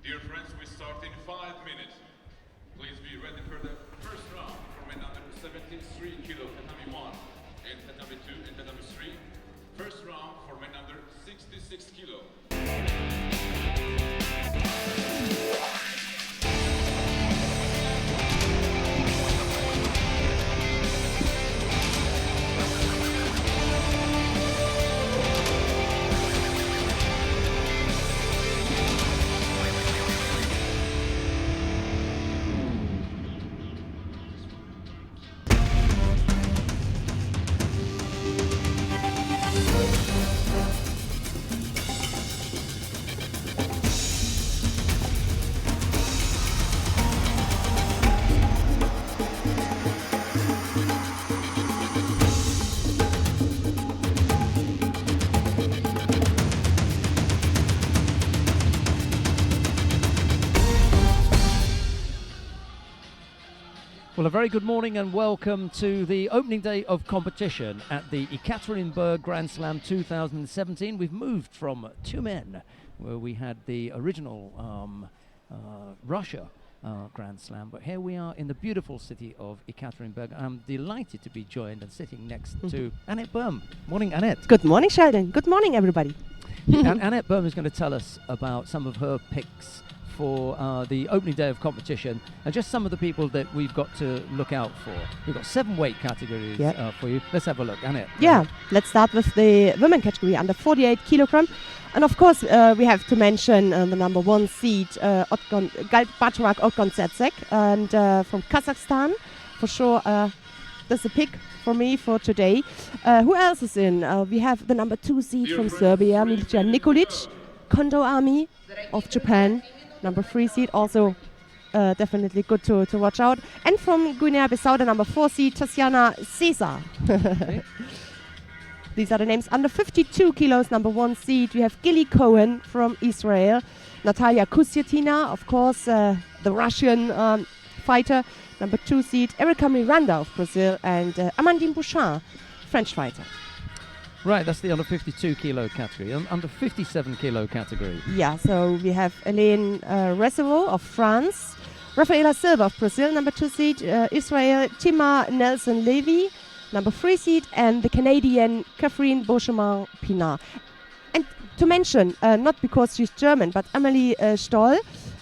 Dear friends, we start in 5 minutes. Please be ready for the first round for men under 73 kilo, tatami 1 and tatami 2 and tatami 3. First round for men under 66 kilo. Well, a very good morning and welcome to the opening day of competition at the Ekaterinburg Grand Slam 2017. We've moved from two men, where we had the original Russia Grand Slam, but here we are in the beautiful city of Ekaterinburg. I'm delighted to be joined and sitting next to Annette Böhm. Morning, Annette. Good morning, Sheldon. Good morning, everybody. Annette Böhm is going to tell us about some of her picks for the opening day of competition and just some of the people that we've got to look out for. We've got 7 weight categories for you. Let's have a look, Annette. Yeah, let's start with the women category under 48 kilogram. And of course, we have to mention the number 1 seed, Bacharach Otgon and from Kazakhstan. For sure, that's a pick for me for today. Who else is in? We have the number 2 seed from Serbia, Milica Nikolic, Kondo Army of Japan. Number 3 seed, also definitely good to watch out. And from Guinea-Bissau, the number 4 seed, Tatiana Cesar. These are the names. Under 52 kilos, number 1 seed, we have Gilly Cohen from Israel. Natalia Kusyatina, of course, the Russian fighter. Number 2 seed, Erica Miranda of Brazil. And Amandine Bouchard, French fighter. Right, that's the under 52 kilo category. Under 57 kilo category. Yeah, so we have Hélène Reservoir of France, Rafaela Silva of Brazil, number 2 seed, Israel, Tima Nelson-Levy, number 3 seed, and the Canadian Catherine Beauchemin-Pinard. And to mention, not because she's German, but Amelie Stoll,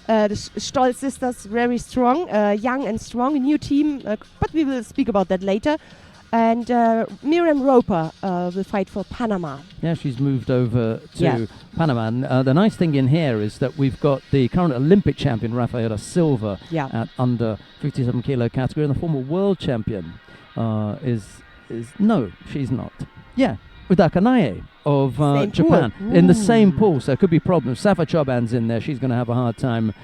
the Stoll sisters, very strong, young and strong, a new team, but we will speak about that later. And Miriam Roper will fight for Panama. Yeah, she's moved over to Panama. And the nice thing in here is that we've got the current Olympic champion, Rafaela Silva, at under 57 kilo category. And the former world champion no, she's not. Yeah, Udaka Nae of Japan in the same pool. So it could be problems. Safa Choban's in there. She's going to have a hard time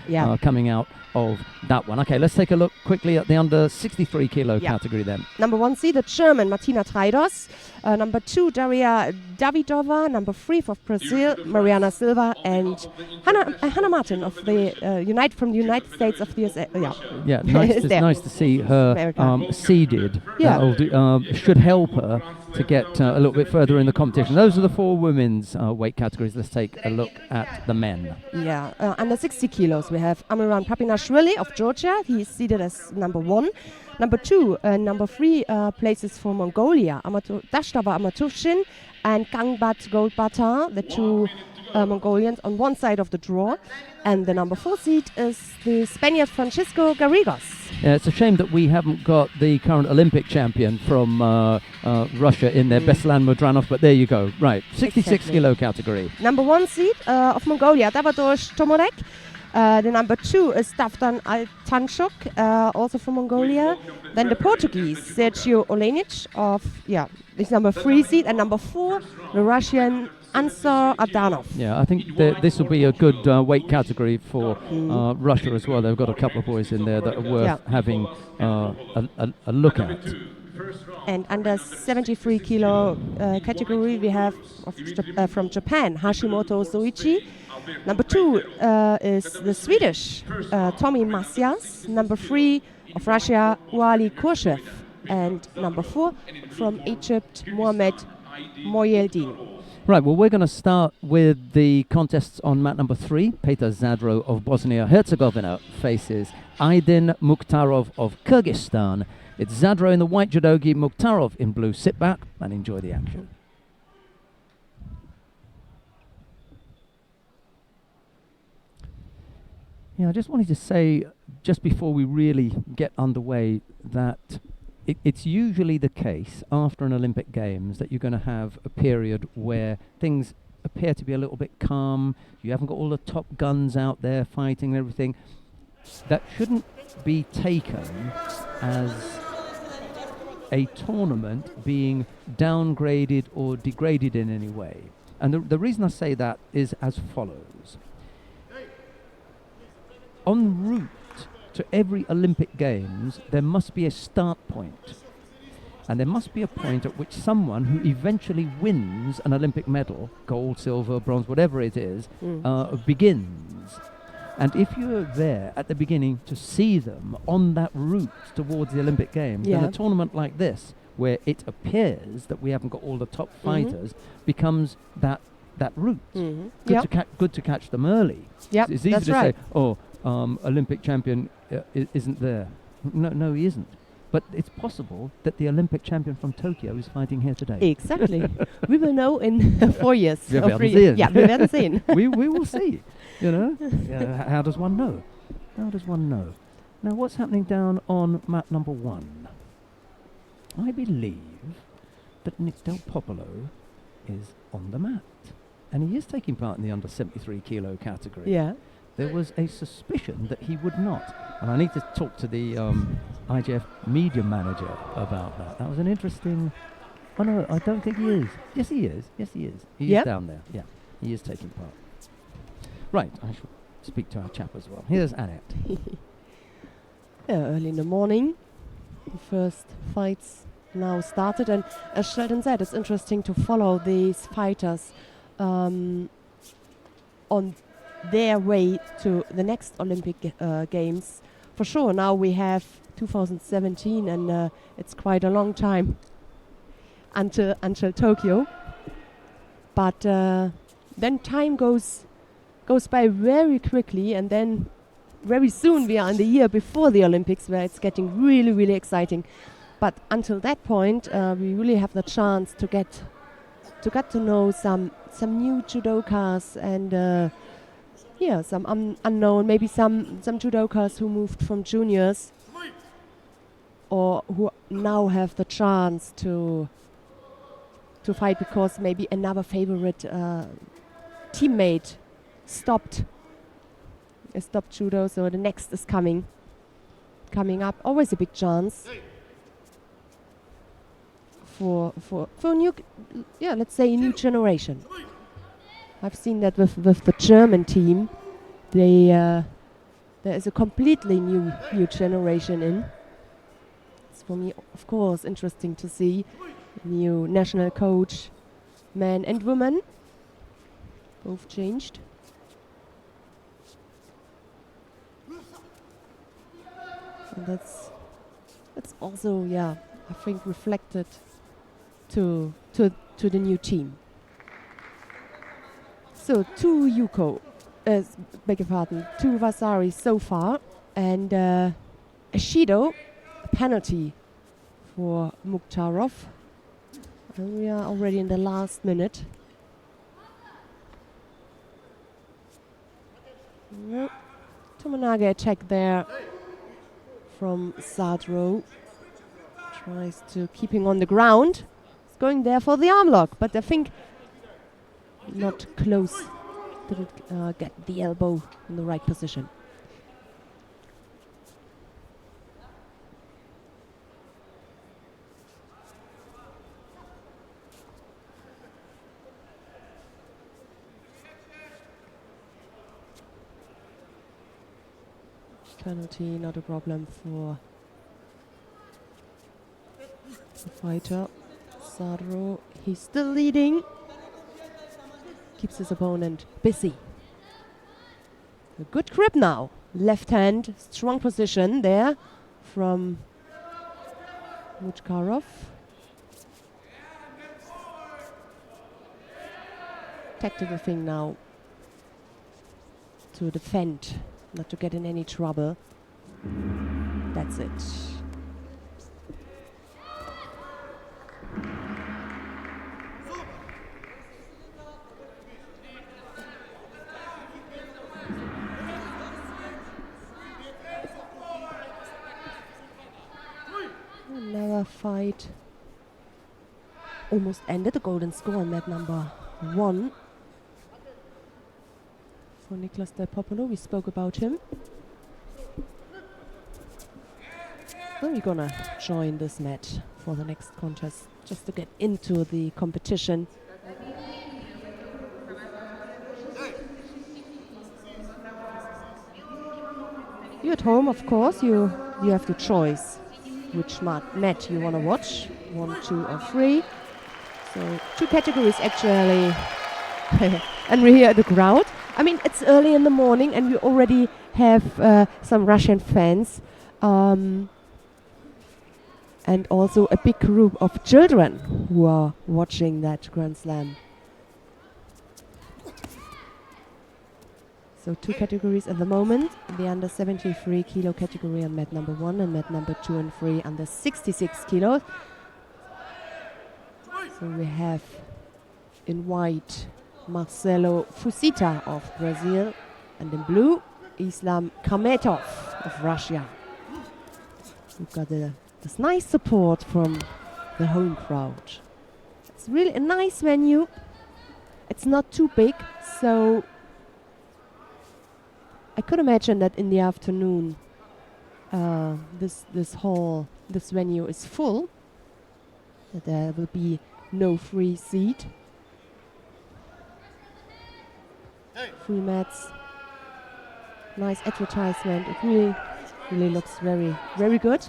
coming out of that one. Okay, let's take a look quickly at the under 63 kilo category then. Number 1 seed, the German Martina Traidos. Number 2, Daria Davidova. Number 3 for Brazil, Mariana Silva. And Hannah Martin of the United States of the USA. Yeah, nice to see her seeded. Should help her to get a little bit further in the competition. Those are the 4 women's weight categories. Let's take a look at the men. Yeah, under 60 kilos, we have Amiran Papinashvili of Georgia. He is seeded as number 1. Number 2 and number 3 places for Mongolia, Dashtava Amatushin and Gangbat Goldbata, the 2 Mongolians on one side of the draw. And the number 4 seed is the Spaniard Francisco Garrigos. Yeah, it's a shame that we haven't got the current Olympic champion from Russia in there, Beslan Modranov, but there you go. Right, 66 kilo category. Number 1 seed of Mongolia, Davadosh Tomorek. The number 2 is Davtan Altanchuk, also from Mongolia. Then the Portuguese, Sergio Olenic of, this number 3 seed. And number 4, the Russian Ansar Adanov. Yeah, I think this will be a good weight category for Russia as well. They've got a couple of boys in there that are worth having a look at. And under 73 kilo category, we have from Japan, Hashimoto Soichi. Number 2 is the Swedish Tommy Masias. Number 3 of Russia, Wally Kurshev. And number 4 from Egypt, Mohamed Moyeldin. Right, well, we're going to start with the contests on mat number 3. Peter Zadro of Bosnia-Herzegovina faces Aydin Mukhtarov of Kyrgyzstan. It's Zadro in the white judogi, Mukhtarov in blue. Sit back and enjoy the action. Yeah, I just wanted to say, just before we really get underway, that it's usually the case after an Olympic Games that you're going to have a period where things appear to be a little bit calm. You haven't got all the top guns out there fighting and everything. That shouldn't be taken as a tournament being downgraded or degraded in any way. And the reason I say that is as follows. En route to every Olympic Games, there must be a start point. And there must be a point at which someone who eventually wins an Olympic medal, gold, silver, bronze, whatever it is, begins. And if you're there at the beginning to see them on that route towards the Olympic Games, then a tournament like this, where it appears that we haven't got all the top fighters, becomes that route. Good to catch them early. Yep, it's easy to say, Olympic champion isn't there. No, he isn't. But it's possible that the Olympic champion from Tokyo is fighting here today. Exactly. We will know in 4 years. Wir werden sehen. Yeah, wir werden sehen. we will see. You know, how does one know? How does one know? Now, what's happening down on mat number 1? I believe that Nick Del Popolo is on the mat, and he is taking part in the under 73 kilo category. Yeah. There was a suspicion that he would not. And I need to talk to the IGF media manager about that. That was an interesting... Oh, no, I don't think he is. Yes, he is. Yes, he is. He is down there. Yeah, he is taking part. Right, I should speak to our chap as well. Here's Annette. Early in the morning, the first fights now started. And as Sheldon said, it's interesting to follow these fighters on their way to the next Olympic Games. For sure, now we have 2017, and it's quite a long time until Tokyo. But then time goes by very quickly, and then very soon we are in the year before the Olympics, where it's getting really, really exciting. But until that point, we really have the chance to get to know some new judokas and. Some unknown, maybe some judokas who moved from juniors or who now have the chance to fight because maybe another favorite teammate stopped judo, so the next is coming up. Always a big chance for new, let's say a new generation. I've seen that with the German team. There is a completely new generation in. It's for me, of course, interesting to see new national coach, men and women, both changed. And that's also, I think reflected to the new team. So 2 Yuko, beg your pardon, 2 Vasari so far, and a Shido, a penalty for Mukhtarov. And we are already in the last minute. No. Tomonage attack there from Zadro. Tries to keep him on the ground. He's going there for the arm lock, but I think not close. Didn't get the elbow in the right position. Penalty, not a problem for the fighter. Zadro, he's still leading. Keeps his opponent busy. A good grip now. Left hand, strong position there from Mukhtarov. tactical thing now to defend, not to get in any trouble. That's it. Another fight. Almost ended. The golden score on mat number 1 for Nicolas Del Popolo. We spoke about him. So we're gonna join this mat for the next contest just to get into the competition. You at home, of course, you have the choice which mat you want to watch, 1, 2 or 3. So 2 categories actually. And we're here at the crowd. I mean, it's early in the morning and we already have some Russian fans. And also a big group of children who are watching that Grand Slam. So 2 categories at the moment. The under 73 kilo category on mat number 1 and mat number 2 and 3 under 66 kilos. So we have in white Marcelo Fusita of Brazil and in blue Islam Kametov of Russia. We've got this nice support from the home crowd. It's really a nice venue. It's not too big, so I could imagine that in the afternoon this venue is full, that there will be no free seat. Free mats, nice advertisement. It really looks very, very good.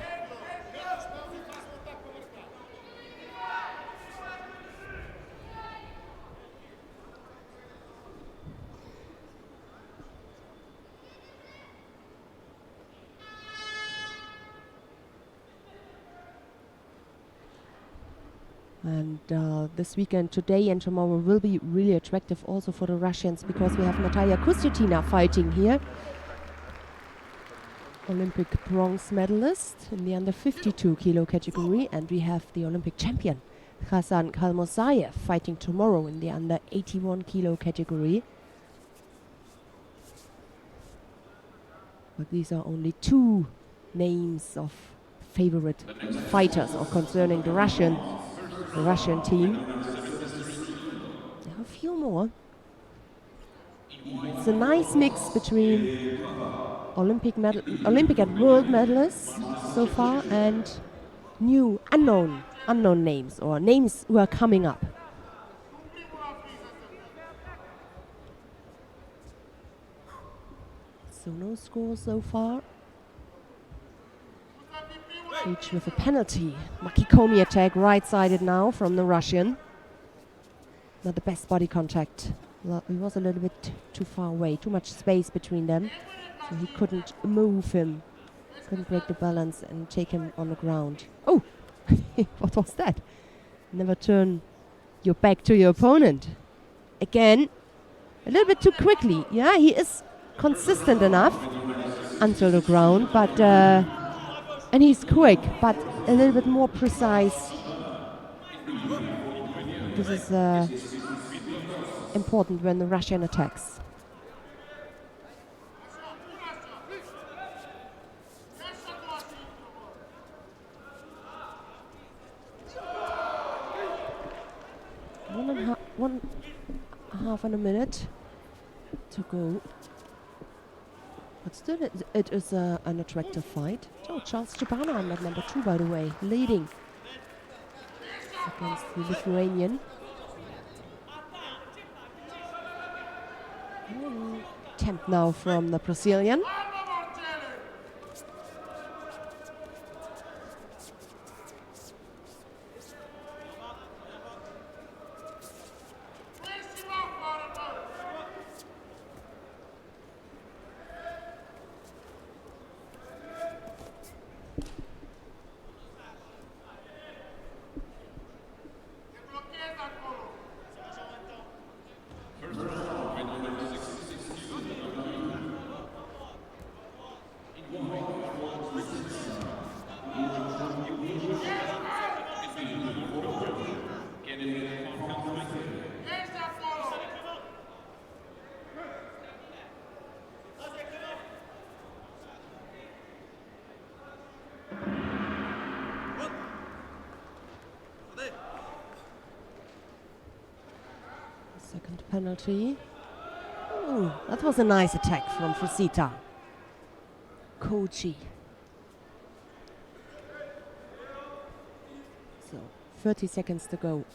And this weekend, today and tomorrow, will be really attractive also for the Russians because we have Natalia Kustyutina fighting here. Olympic bronze medalist in the under 52 kilo category. And we have the Olympic champion, Hasan Kalmosayev, fighting tomorrow in the under 81 kilo category. But these are only 2 names of favorite fighters or concerning the Russian team. There are a few more. It's a nice mix between Olympic and world medalists so far and new unknown names or names who are coming up. So no score so far. Each with a penalty. Makikomi attack right-sided now from the Russian. Not the best body contact. He was a little bit too far away, too much space between them. So he couldn't move him. Couldn't break the balance and take him on the ground. Oh! What was that? Never turn your back to your opponent. Again, a little bit too quickly. Yeah, he is consistent enough until the ground, but and he's quick, but a little bit more precise. This is important when the Russian attacks. One half and a minute to go. But still, it is an attractive fight. Oh, Charles Chibana on that number 2, by the way, leading against the Lithuanian. Attempt now from the Brazilian. Second penalty. Ooh, that was a nice attack from Fusita. Kochi. So, 30 seconds to go.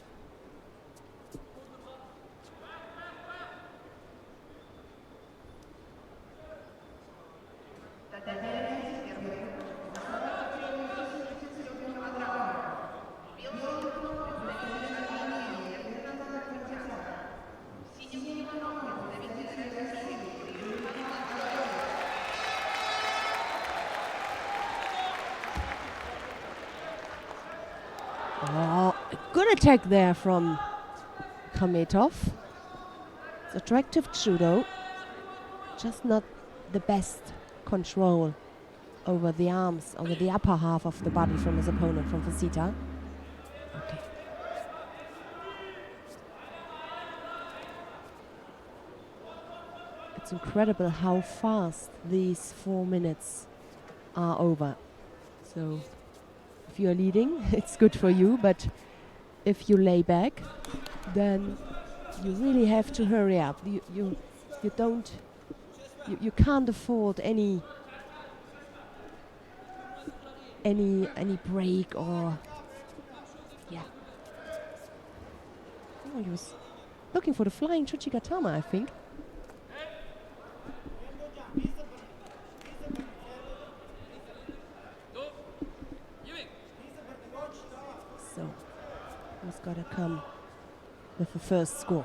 Oh, a good attack there from Kametov. It's attractive judo, just not the best control over the arms, over the upper half of the body from his opponent, from Fusita. Okay. It's incredible how fast these 4 minutes are over. So if you're leading, it's good for you, but if you lay back, then you really have to hurry up. You can't afford any break or Oh, he was looking for the flying Chuchigatama, I think. So, he's got to come with the first score.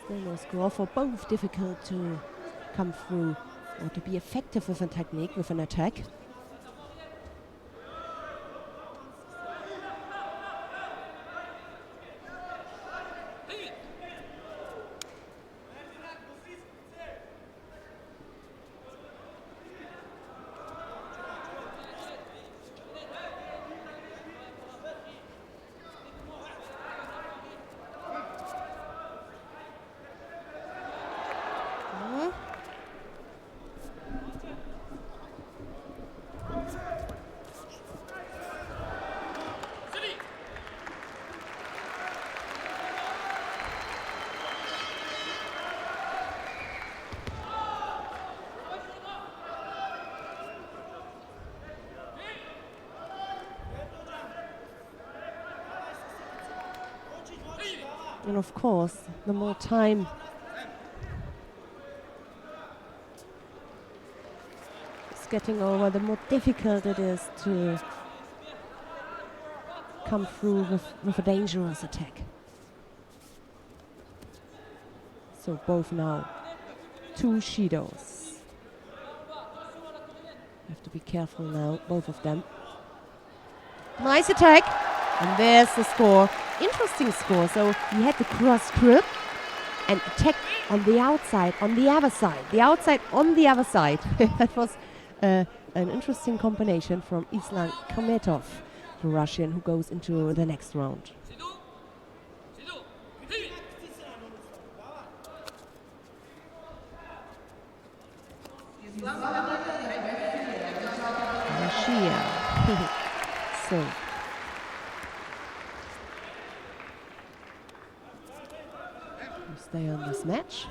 Still no score for both. Difficult to come through or to be effective with a technique, with an attack. And of course, the more time it's getting over, the more difficult it is to come through with a dangerous attack. So both now, 2 Shidos. You have to be careful now, both of them. Nice attack, and there's the score. Interesting score. So he had the cross grip and attack on the outside, on the other side. The outside on the other side. That was an interesting combination from Islam Kametov, the Russian who goes into the next round. Russia. So. Stay on this match.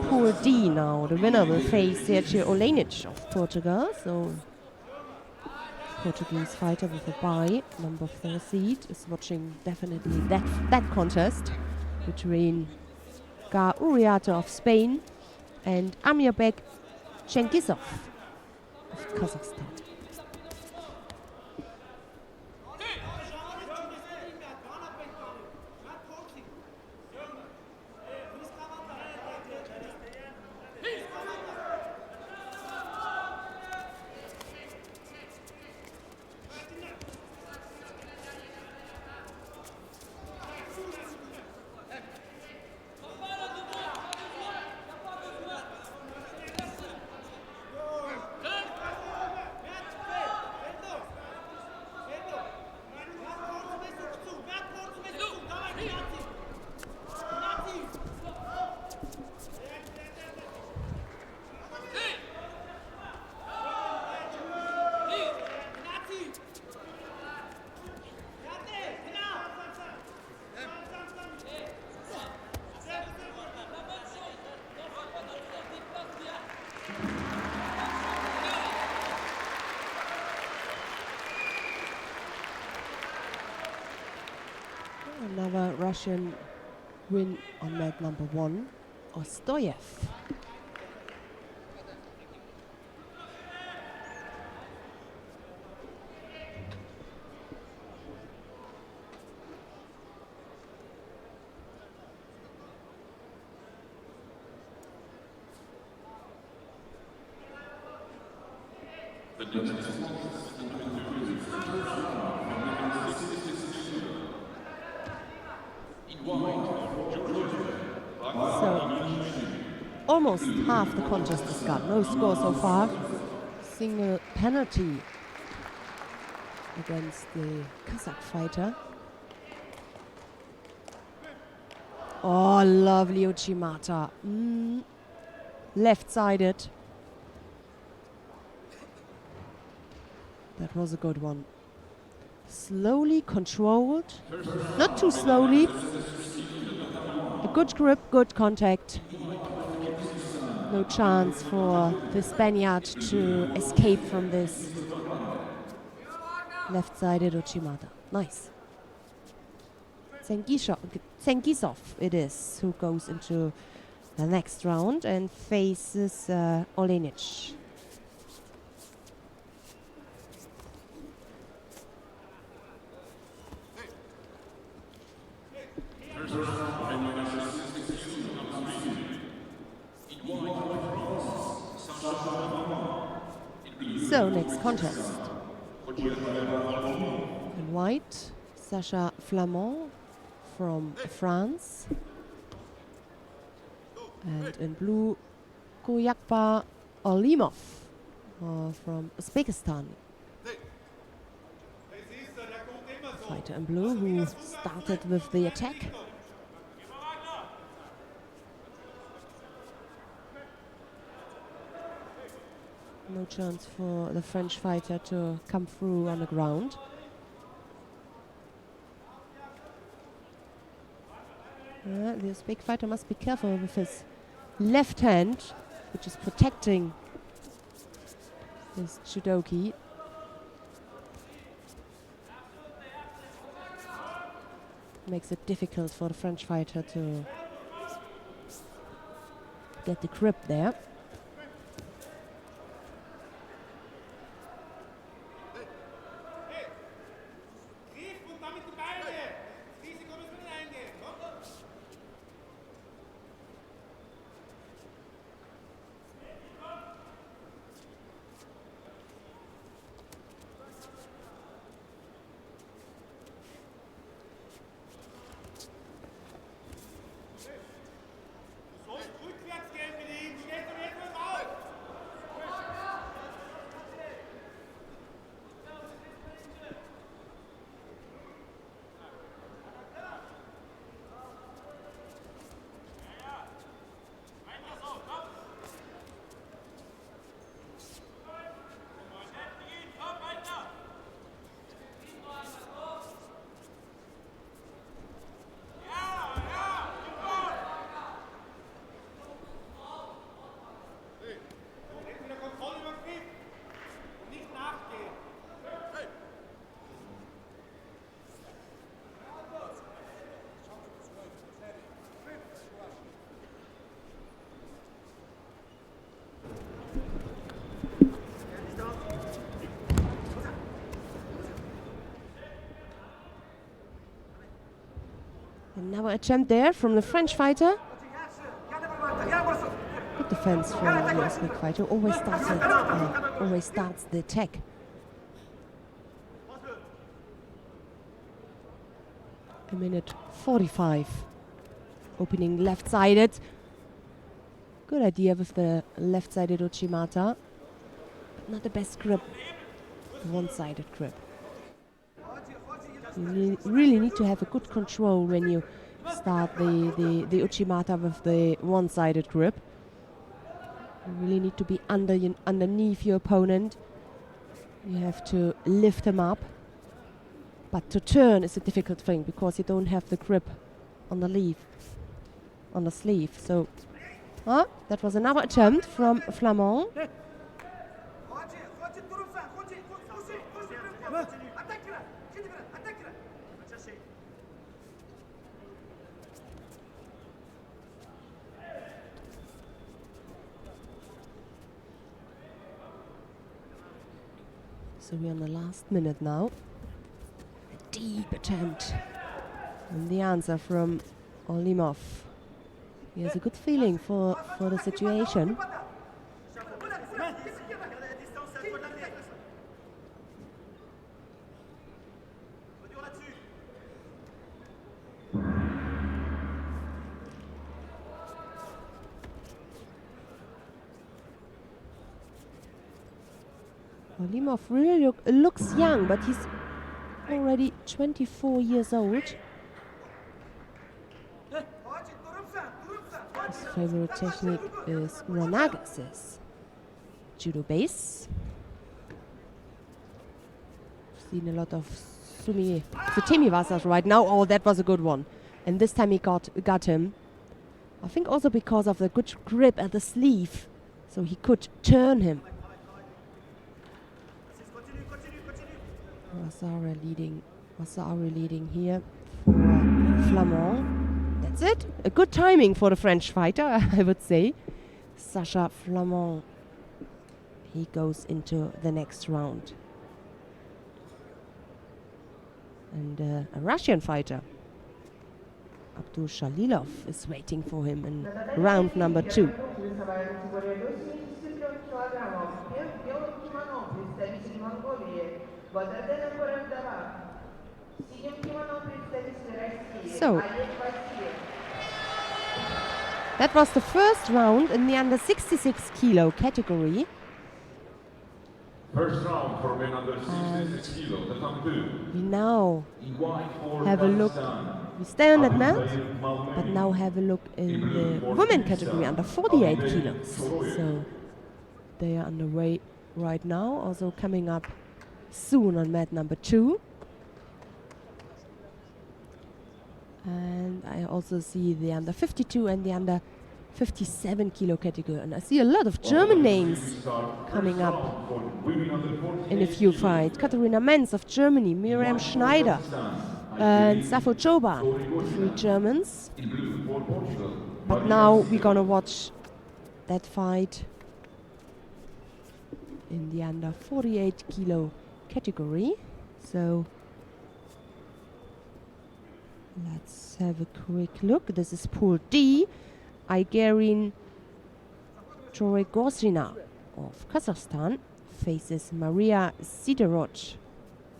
Pool D now. The winner will face Sergio Olenic of Portugal. So Portuguese fighter with a bye, number 4 seed, is watching definitely that contest between Gar Uriarte of Spain and Amirbek Chenkisov of Kazakhstan. Another Russian win on mat number 1, Ostoyev. So, almost half the contest is gone. No score so far. Single penalty against the Kazakh fighter. Oh, lovely Uchimata. Left-sided. That was a good one. Slowly controlled. Not too slowly. A good grip, good contact. No chance for the Spaniard to escape from this left-sided Uchimata. Nice. Tsenkisov it is who goes into the next round and faces Olenic. So, next contest. In white, Sacha Flamand from France. And in blue, Koyakba Olimov from Uzbekistan. Fighter in blue who started with the attack. No chance for the French fighter to come through on the ground. The Uzbek fighter must be careful with his left hand, which is protecting his judogi. Makes it difficult for the French fighter to get the grip there. Another attempt there from the French fighter. Good defense from the Uzbek fighter. Always starts the attack. A minute 45. Opening left-sided. Good idea with the left-sided Uchimata. But not the best grip. The one-sided grip. You really need to have a good control when you start the Uchimata with the one-sided grip. You really need to be underneath your opponent. You have to lift him up. But to turn is a difficult thing because you don't have the grip on the sleeve. So, that was another attempt from Flamand. So we're on the last minute now. A deep attempt. And the answer from Olimov. He has a good feeling for the situation. Olimov really looks young, but he's already 24 years old. His favorite technique is Ranaga's Judo base. Seen a lot of Futemi-wasas right now. Oh, that was a good one. And this time he got him. I think also because of the good grip at the sleeve, so he could turn him. Wasari leading here for Flamand. That's it. A good timing for the French fighter, I would say. Sacha Flamand. He goes into the next round. And a Russian fighter, Abdul Shalilov, is waiting for him in round number 2. So, that was the first round in the under 66 kilo category. First round for men under 66 kilo, the top 2. We now have a look. We stay on that mat, but now have a look in the women category under 48 kilos. So they are underway right now, also coming up soon on mat number 2. And I also see the under 52 and the under 57 kilo category. And I see a lot of German names coming up in a few fights. Katharina Menz of Germany, Miriam Schneider, and Safo Choban, 3 Germans. But now we're gonna watch that fight in the under 48 kilo category. So let's have a quick look. This is Pool D. Aigerin Troregosina of Kazakhstan faces Maria Siderot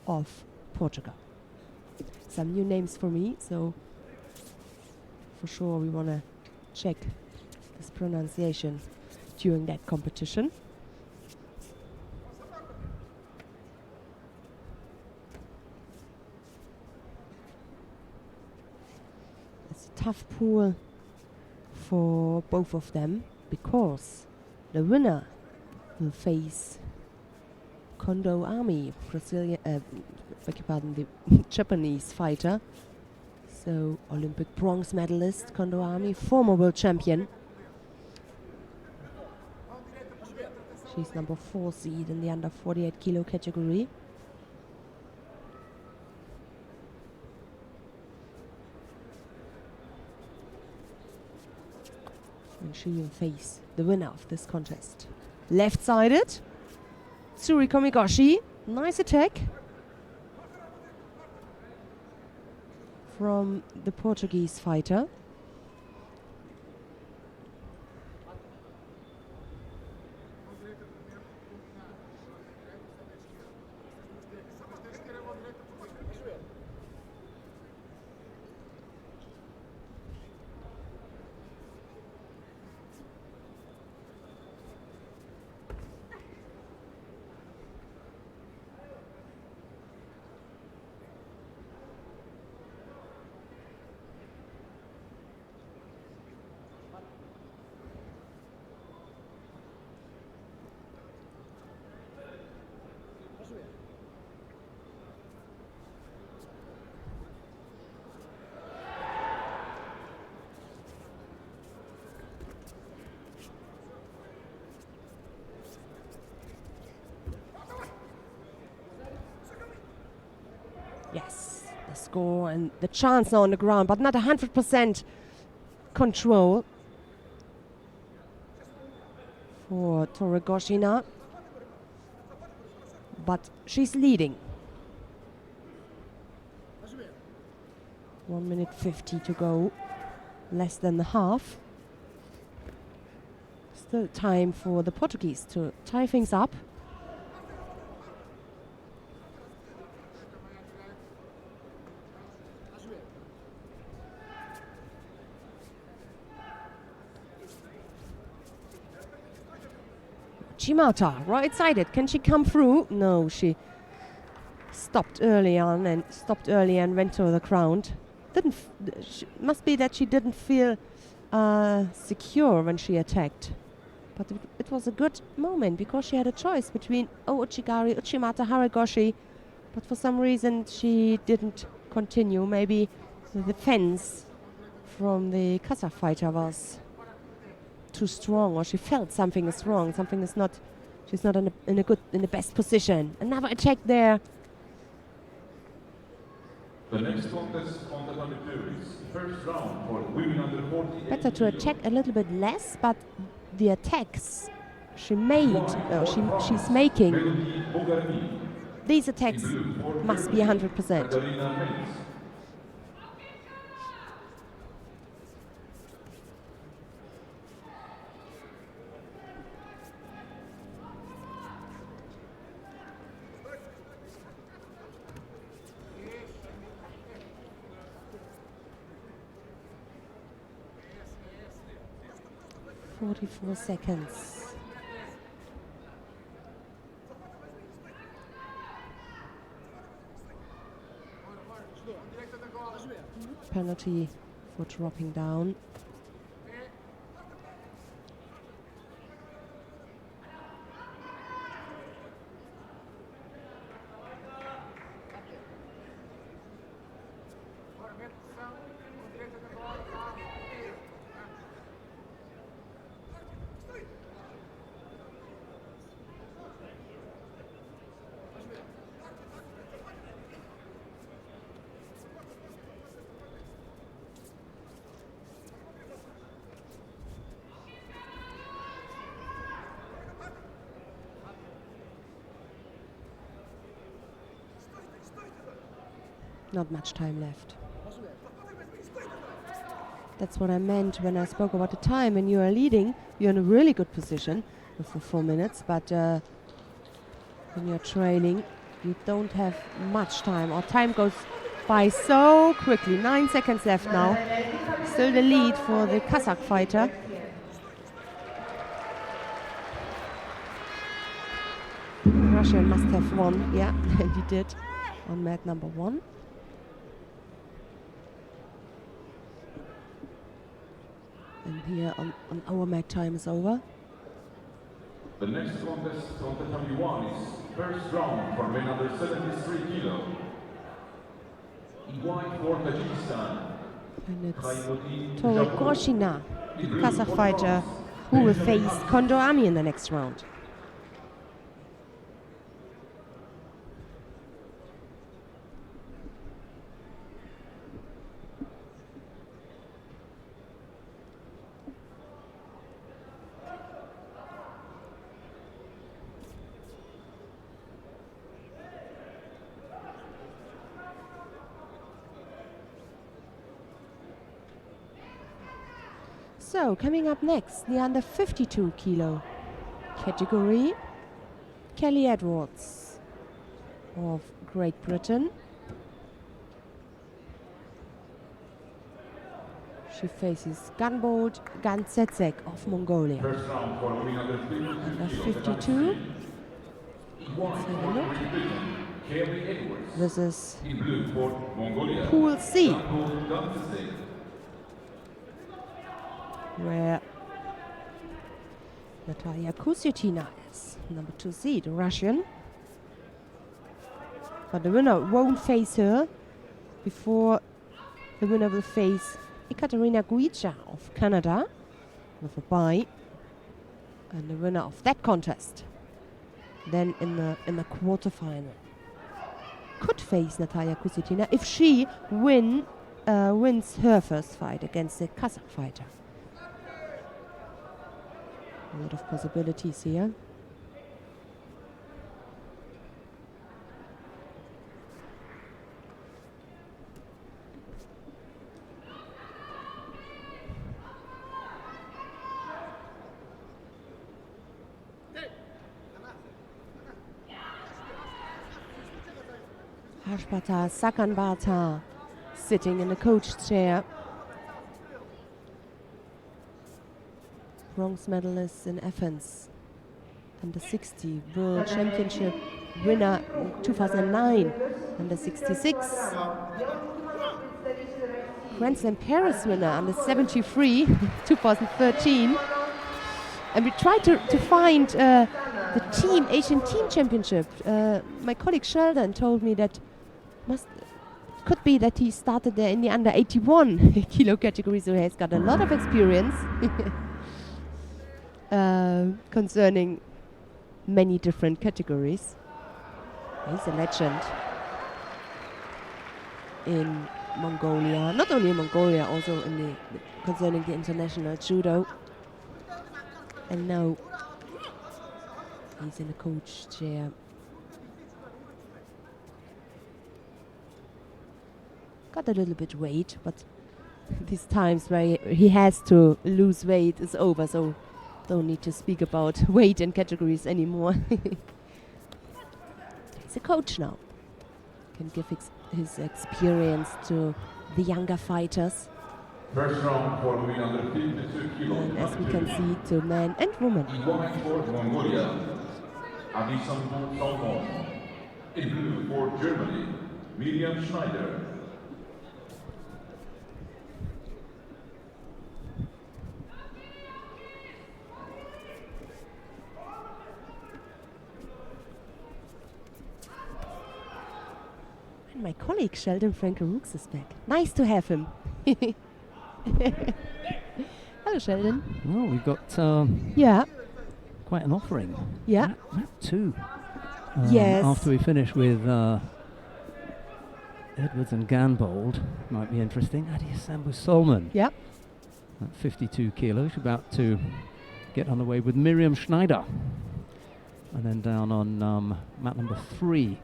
of Portugal. Some new names for me, so for sure we want to check this pronunciation during that competition. It's a tough pool for both of them because the winner will face Kondo Ami, the Japanese fighter. So Olympic bronze medalist Kondo Ami, former world champion. She's number 4 seed in the under 48 kilo category. And she will face the winner of this contest. Left-sided, Tsuri Komigoshi. Nice attack from the Portuguese fighter. Yes, the score and the chance now on the ground, but not 100% control for Torregoshina. But she's leading. 1 minute 50 to go, less than the half. Still time for the Portuguese to tie things up. Chimata, right-sided. Can she come through? No, she stopped early and went to the ground. Must be that she didn't feel secure when she attacked. But it was a good moment because she had a choice between Uchigari, Uchimata, Haragoshi. But for some reason she didn't continue. Maybe the defense from the Kazakh fighter was too strong, or she felt something is wrong. Something is not. She's not in the best position. Another attack there. The next contest on the 102 is first round for women under 48. Better to attack a little bit less, but the attacks she made, she's making, these attacks must be 100%. 44 seconds. Penalty for dropping down. Not much time left. That's what I meant when I spoke about the time. When you are leading, you're in a really good position for 4 minutes, but when you're trailing, you don't have much time, or time goes by so quickly. 9 seconds left now. Still the lead for the Kazakh fighter. Russia must have won, yeah, and he did on mat number 1. And here on our mat time is over. The next contest on the 21 is first round for men under 73 kilo. In white for Tajikistan. And it's Torregoshina, the Kazakh fighter, who will face Kondorami in the next round. So, coming up next, the under 52 kilo category, Kelly Edwards of Great Britain. She faces Gunbold Gantsetsek of Mongolia. First round for women under 52 Under kilos. 52. White have a for look. Great Britain, Kelly Edwards. This is In blue for Mongolia, Pool C, Gunbold Gantsetsek. where Natalia Kusyutina is, number 2 seed, Russian. But the winner won't face her before the winner will face Ekaterina Guicha of Canada with a bye. And the winner of that contest then in the quarterfinal could face Natalia Kusyutina if she wins her first fight against the Kazakh fighter. A lot of possibilities here. Hashpata Sakanbata sitting in the coach chair. Bronze medalist in Athens, under 60 World Championship winner in 2009, under 66. Grand Slam Paris winner under 73, 2013. And we tried to find the Asian Team Championship. My colleague Sheldon told me that could be that he started there in the under 81 kilo category, so he has got a lot of experience concerning many different categories. He's a legend in Mongolia, not only in Mongolia, also in concerning the international judo. And now he's in the coach chair. Got a little bit weight, but these times where he has to lose weight is over, so don't need to speak about weight and categories anymore. He's a coach now. Can give his experience to the younger fighters. First round for women under 52 kilos. And as we can see, to men and women. In white for Mongolia, Adison Salmon. In blue for Germany, Miriam Schneider. And my colleague Sheldon Franke-Rooks is back. Nice to have him. Hello, Sheldon. Well, we've got Yeah. quite an offering. Yeah. Map 2. Yes. After we finish with Edwards and Ganbold, might be interesting. Adiasambu Solman. Yeah. At 52 kilos, about to get on the way with Miriam Schneider. And then down on mat number 3,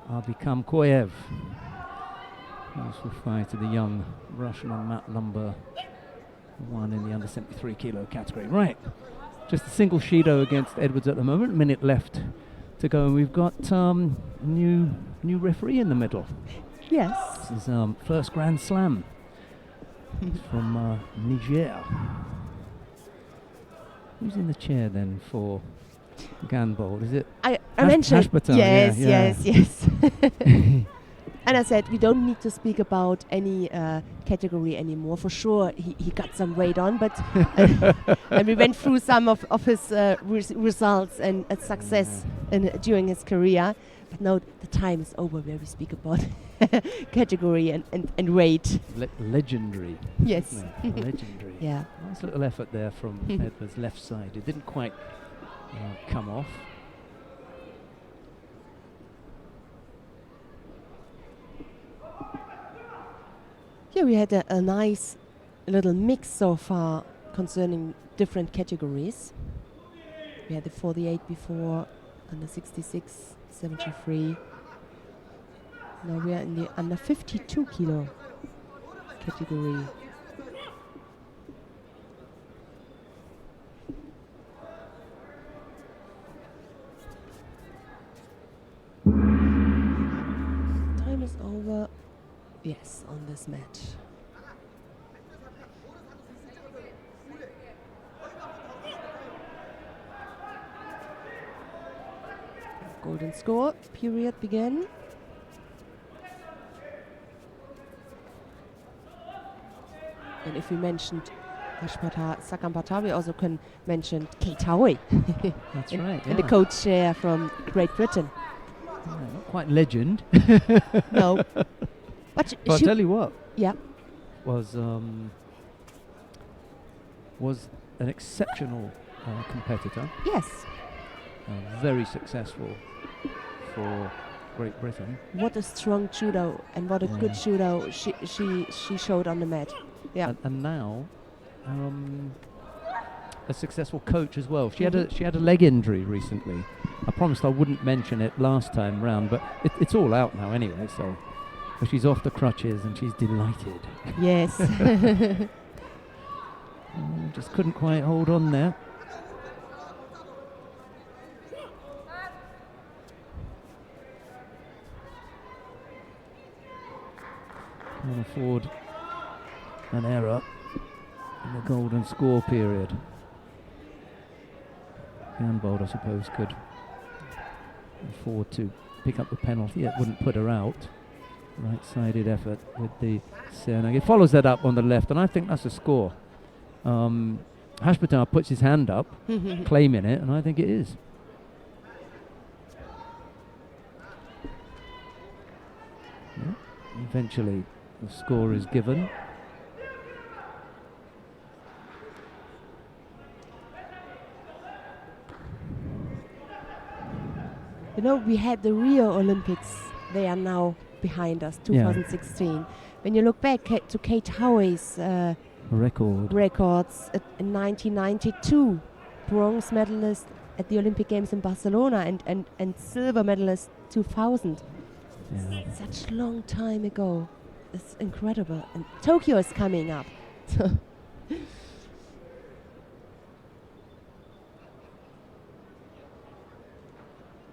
Arbikam Koyev. This will fight to the young Russian on mat number 1 in the under 73 kilo category. Right, just a single Shido against Edwards at the moment. Minute left to go, and we've got new referee in the middle. Yes. This is first Grand Slam. It's from Niger. Who's in the chair then for Ganbold? Is it? I mentioned. Hashbatan, Yes, yeah. yes. And I said we don't need to speak about any category anymore. For sure, he got some weight on, but and we went through some of his results and success during his career. But now the time is over where we speak about category and weight. Legendary. Yes. Legendary. Yeah. Nice little effort there from Edwards' left side. It didn't quite come off. Yeah, we had a nice little mix so far concerning different categories. We had the 48 before, under 66, 73. Now we are in the under 52 kilo category. Yes, on this match. Golden score period begin. And if we mentioned Hashpata Sakampata, we also can mention Kate Howie. That's and, right. and the yeah. co-chair from Great Britain. Yeah, not quite legend. No. But But I'll tell you what, yeah. was an exceptional competitor. Yes. Very successful for Great Britain. What a strong judo and what a Yeah. good judo she showed on the mat. Yeah. And now a successful coach as well. She had a leg injury recently. I promised I wouldn't mention it last time round, but it's all out now anyway. So she's off the crutches and she's delighted. Yes. Just couldn't quite hold on there. Can't afford an error in the golden score period. Gambold, I suppose, could afford to pick up the penalty. It wouldn't put her out. Right-sided effort with the Sernag. It follows that up on the left, and I think that's a score. Hashpatar puts his hand up, claiming it, and I think it is. Yeah. Eventually, the score is given. You know, we had the Rio Olympics. They are now behind us, 2016. When you look back to Kate Howie's records in 1992, bronze medalist at the Olympic Games in Barcelona and silver medalist 2000. Yeah. Such a long time ago. It's incredible. And Tokyo is coming up.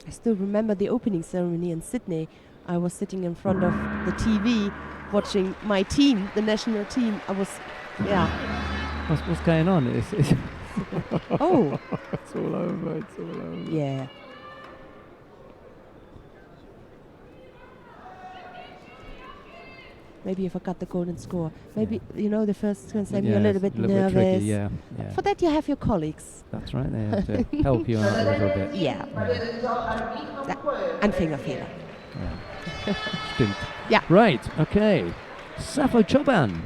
I still remember the opening ceremony in Sydney. I was sitting in front of the TV watching my team, the national team. I was, What's going on? It's Oh. It's all over. It's all over. Yeah. Maybe you forgot the golden score. Maybe, the first time you're a little bit nervous. Tricky, yeah. For that, you have your colleagues. That's right, they have to help you out a little bit. Yeah. Anfängerfehler. Stimmt. Yeah. Right, okay. Safo Choban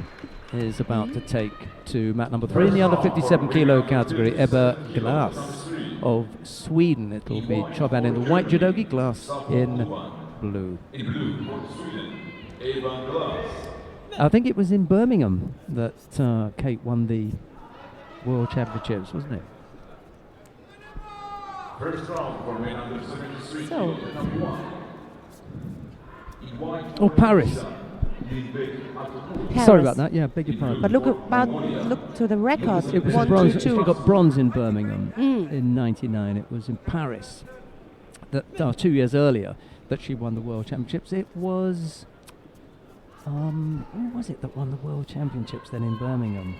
is about to take to mat number 3 in the under 57 kilo category. Ebba Glass of Sweden. It'll be Choban in the white judogi, Glass in blue. In blue for Sweden, Eva Glass. I think it was in Birmingham that Kate won the World Championships, wasn't it? First round for men under 73 So. Oh, Paris. Paris. Sorry about that. Yeah, beg your pardon. But look to the record. It was 1, bronze. 2, She 2. got bronze in Birmingham in '99. It was in Paris that 2 years earlier that she won the World Championships. It was who was it that won the World Championships then in Birmingham?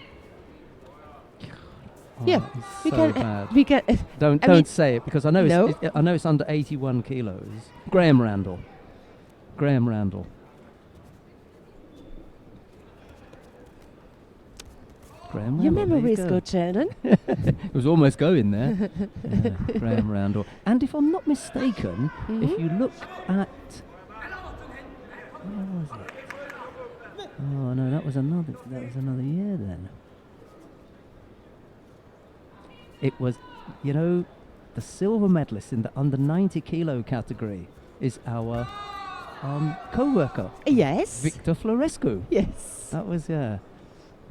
Oh, Yeah, that is we so can. bad. We can. Don't say it because I know No. I know it's under 81 kilos. Graham Randall. Graham Randall. Graham Your Randall, memory is there you go. good, Sheldon. It was almost going there. Yeah, Graham Randall. And if I'm not mistaken, if you look at... Where was it? Oh, no, that was another year then. It was, the silver medalist in the under 90 kilo category is our co-worker, Yes. Victor Florescu. Yes. That was,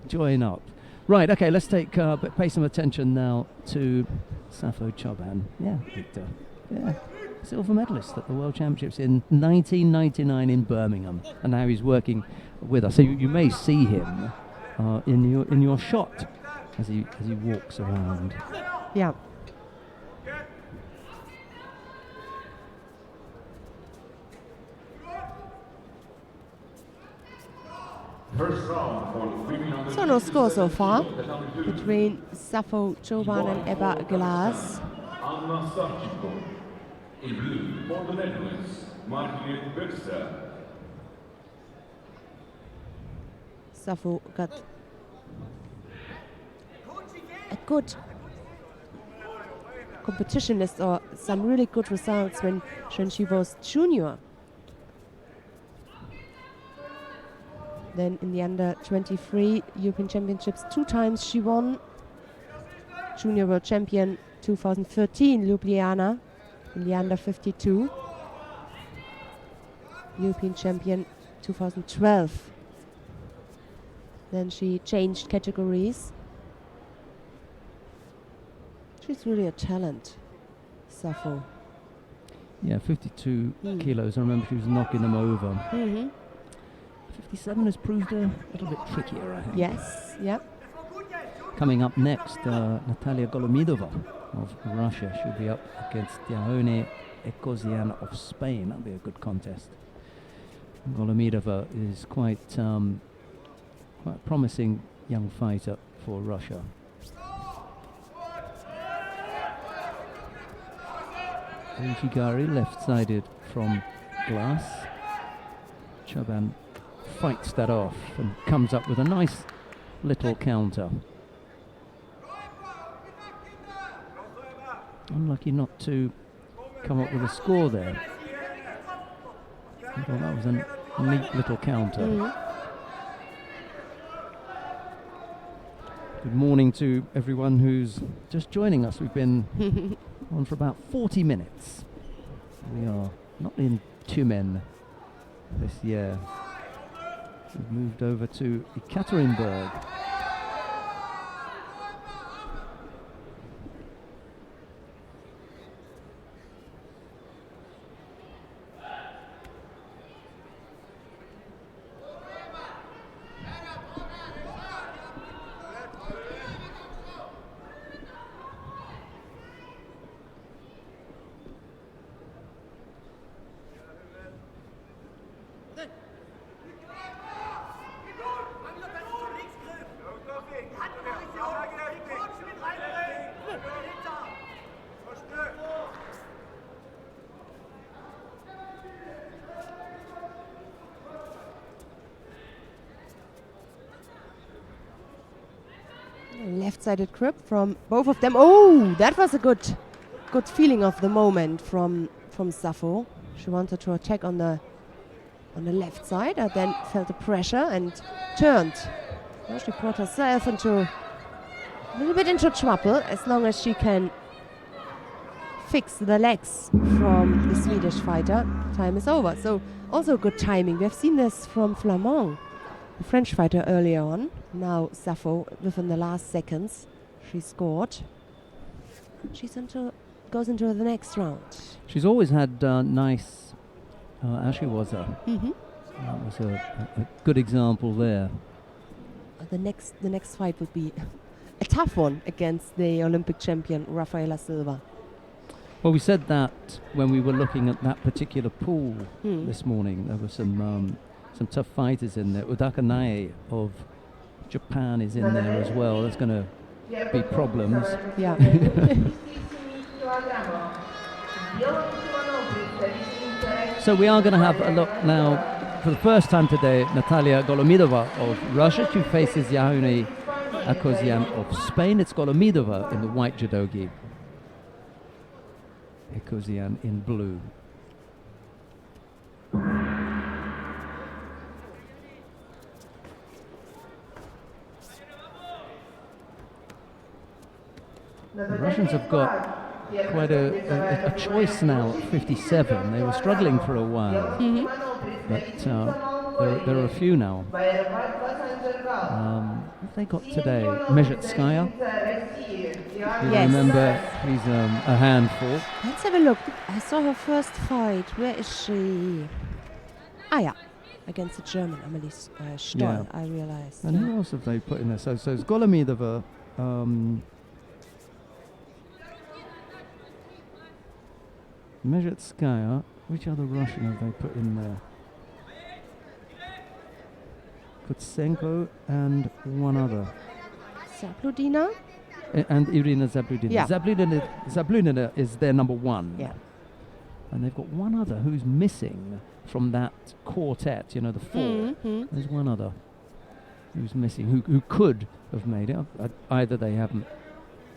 join up. Right, okay, let's pay some attention now to Safo Choban. Yeah, Victor. Yeah, silver medalist at the World Championships in 1999 in Birmingham. And now he's working with us. So you may see him in your shot as he walks around. Yeah. First round for women under So no score so 57 far kilo, tatami 2. between Safo Choban and Ebba Glass. Anna Starchiko. In blue, for the Netherlands, Margriet Bergster. Safo got a good competition list or some really good results when she was junior. Then in the under 23 European Championships, 2 times she won. Junior World Champion 2013 Ljubljana in the under 52. European Champion 2012. Then she changed categories. She's really a talent, Safo. Yeah, 52 kilos. I remember she was knocking them over. 57 has proved a little bit trickier, I think. Yes, yep. Coming up next, Natalia Golomidova of Russia. She'll be up against Diahone Ekosian of Spain. That'll be a good contest. Golomidova is quite a promising young fighter for Russia. Ushigari left-sided from Glass. Choban fights that off and comes up with a nice little counter. Unlucky not to come up with a score there. I thought that was a neat little counter. Good morning to everyone who's just joining us. We've been on for about 40 minutes. We are not in 2 men this year. We've moved over to Ekaterinburg. Left-sided grip from both of them. Oh, that was a good feeling of the moment from Safo. She wanted to attack on the left side, and then felt the pressure and turned. Well, she brought herself a little bit into trouble. As long as she can fix the legs from the Swedish fighter, time is over. So also good timing. We have seen this from Flamand, the French fighter, earlier on. Now Safo, within the last seconds, she scored. Goes into the next round. She's always had nice Ashley was that was a good example there. The next fight would be a tough one against the Olympic champion Rafaela Silva. Well, we said that when we were looking at that particular pool this morning. There were some tough fighters in there. Udaka Nae of Japan is in there as well. There's going to be problems. Yeah. So we are going to have a look now, for the first time today, Natalia Golomidova of Russia. She faces Diahone Ekosian of Spain. It's Golomidova in the white judogi. Ekosian in blue. The Russians have got quite a choice now at 57. They were struggling for a while, but there are a few now. What have they got today? Mezhetskaya. You remember, he's a handful. Let's have a look. I saw her first fight. Where is she? Ah, yeah. Against the German, Amelie Stoll, yeah. I realized. And who else have they put in there? So it's Golomidova, Mezhetskaya. Which other Russian have they put in there? Kutsenko and one other. Zabludina. And Irina Zabludina. Yeah. Zabludina is their number one. Yeah. And they've got one other who's missing from that quartet, the four. There's one other who's missing, who could have made it. Either they haven't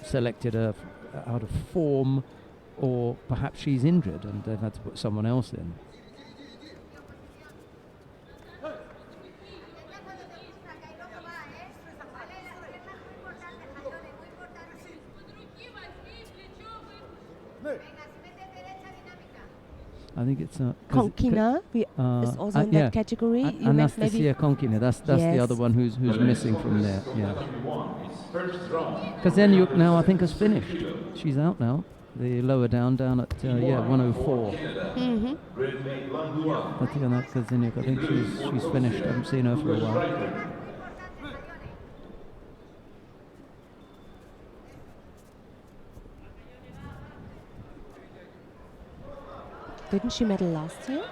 selected her out of form, or perhaps she's injured and they've had to put someone else in. I think it's Konkina is also in that category. You meant maybe Anastasia Konkina. That's the other one who's missing from there. Yeah. Kazenyuk now I think has finished. She's out now. The lower down at 104. Tatiana Kazenyuk, I think she's finished. I haven't seen her for a while. Didn't she medal last year?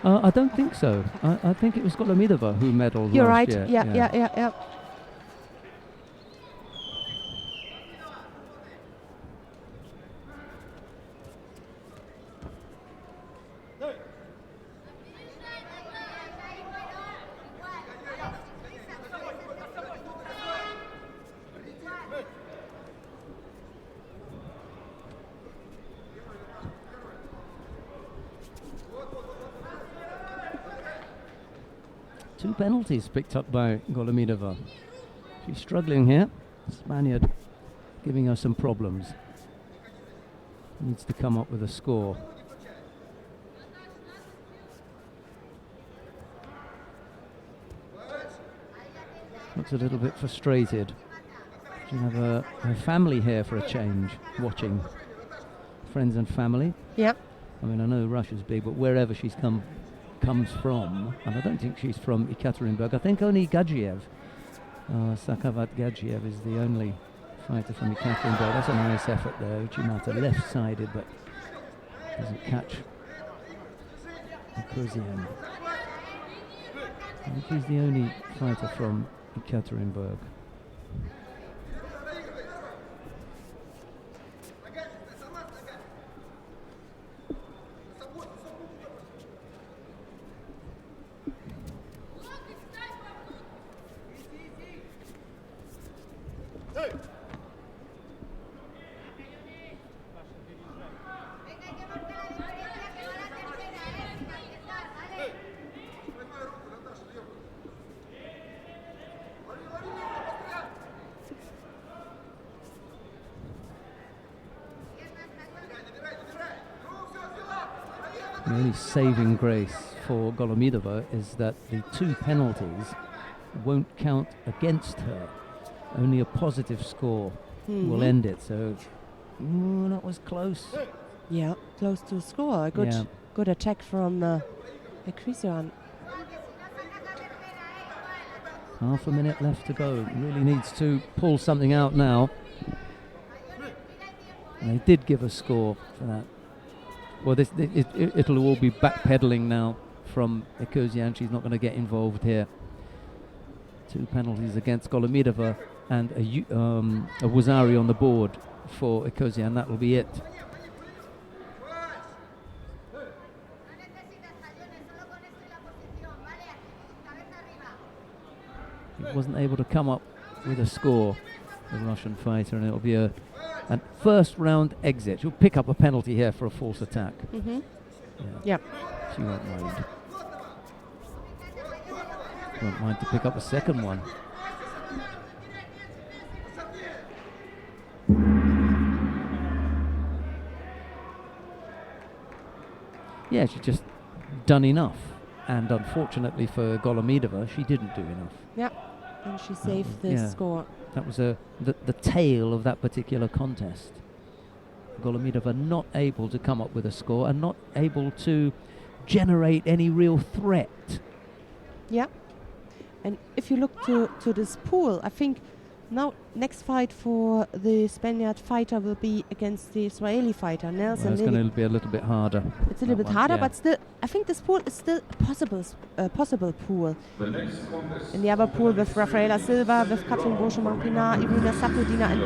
I don't think so. I think it was Golomidova who medalled You're last right. year. Yeah. Two penalties picked up by Golomidova. She's struggling here. Spaniard giving her some problems. Needs to come up with a score. Looks a little bit frustrated. She have her family here for a change, watching. Friends and family. Yep. I mean, I know Russia's big, but wherever she's comes from, and I don't think she's from Ekaterinburg. I think only Gadzhiev, Sakavat Gadzhiev, is the only fighter from Ekaterinburg. That's a nice effort there. Uchimata left-sided, but doesn't catch Ekaterinburg. I think he's the only fighter from Ekaterinburg. The only saving grace for Golomidova is that the two penalties won't count against her. Only a positive score will end it. So that was close. Yeah, close to score. A good attack from Ekaterinburg. Half a minute left to go. Really needs to pull something out now. And they did give a score for that. Well, it'll all be backpedaling now from Ekaterinburg. She's not going to get involved here. Two penalties against Golomidova and a Wazari on the board for Ekaterinburg. That will be it. He wasn't able to come up with a score, the Russian fighter, and it'll be a first round exit. She'll pick up a penalty here for a false attack. Yep. She won't mind. Won't mind to pick up a second one. Yeah, she's just done enough. And unfortunately for Golomidova, she didn't do enough. Yep. And she saved the score. That was the tail of that particular contest. Golomidova not able to come up with a score and not able to generate any real threat. Yeah. And if you look to this pool, I think Now, next fight for the Spaniard fighter will be against the Israeli fighter, Nelson Well, it's Levy. going to be a little bit harder. It's a little that bit one, harder, yeah. but still, I think this pool is still a possible pool. The next contest In the other pool with tatami Rafaela three, Silva, with second Katrin round for Borsche-Mampina, Irina Sapodina, and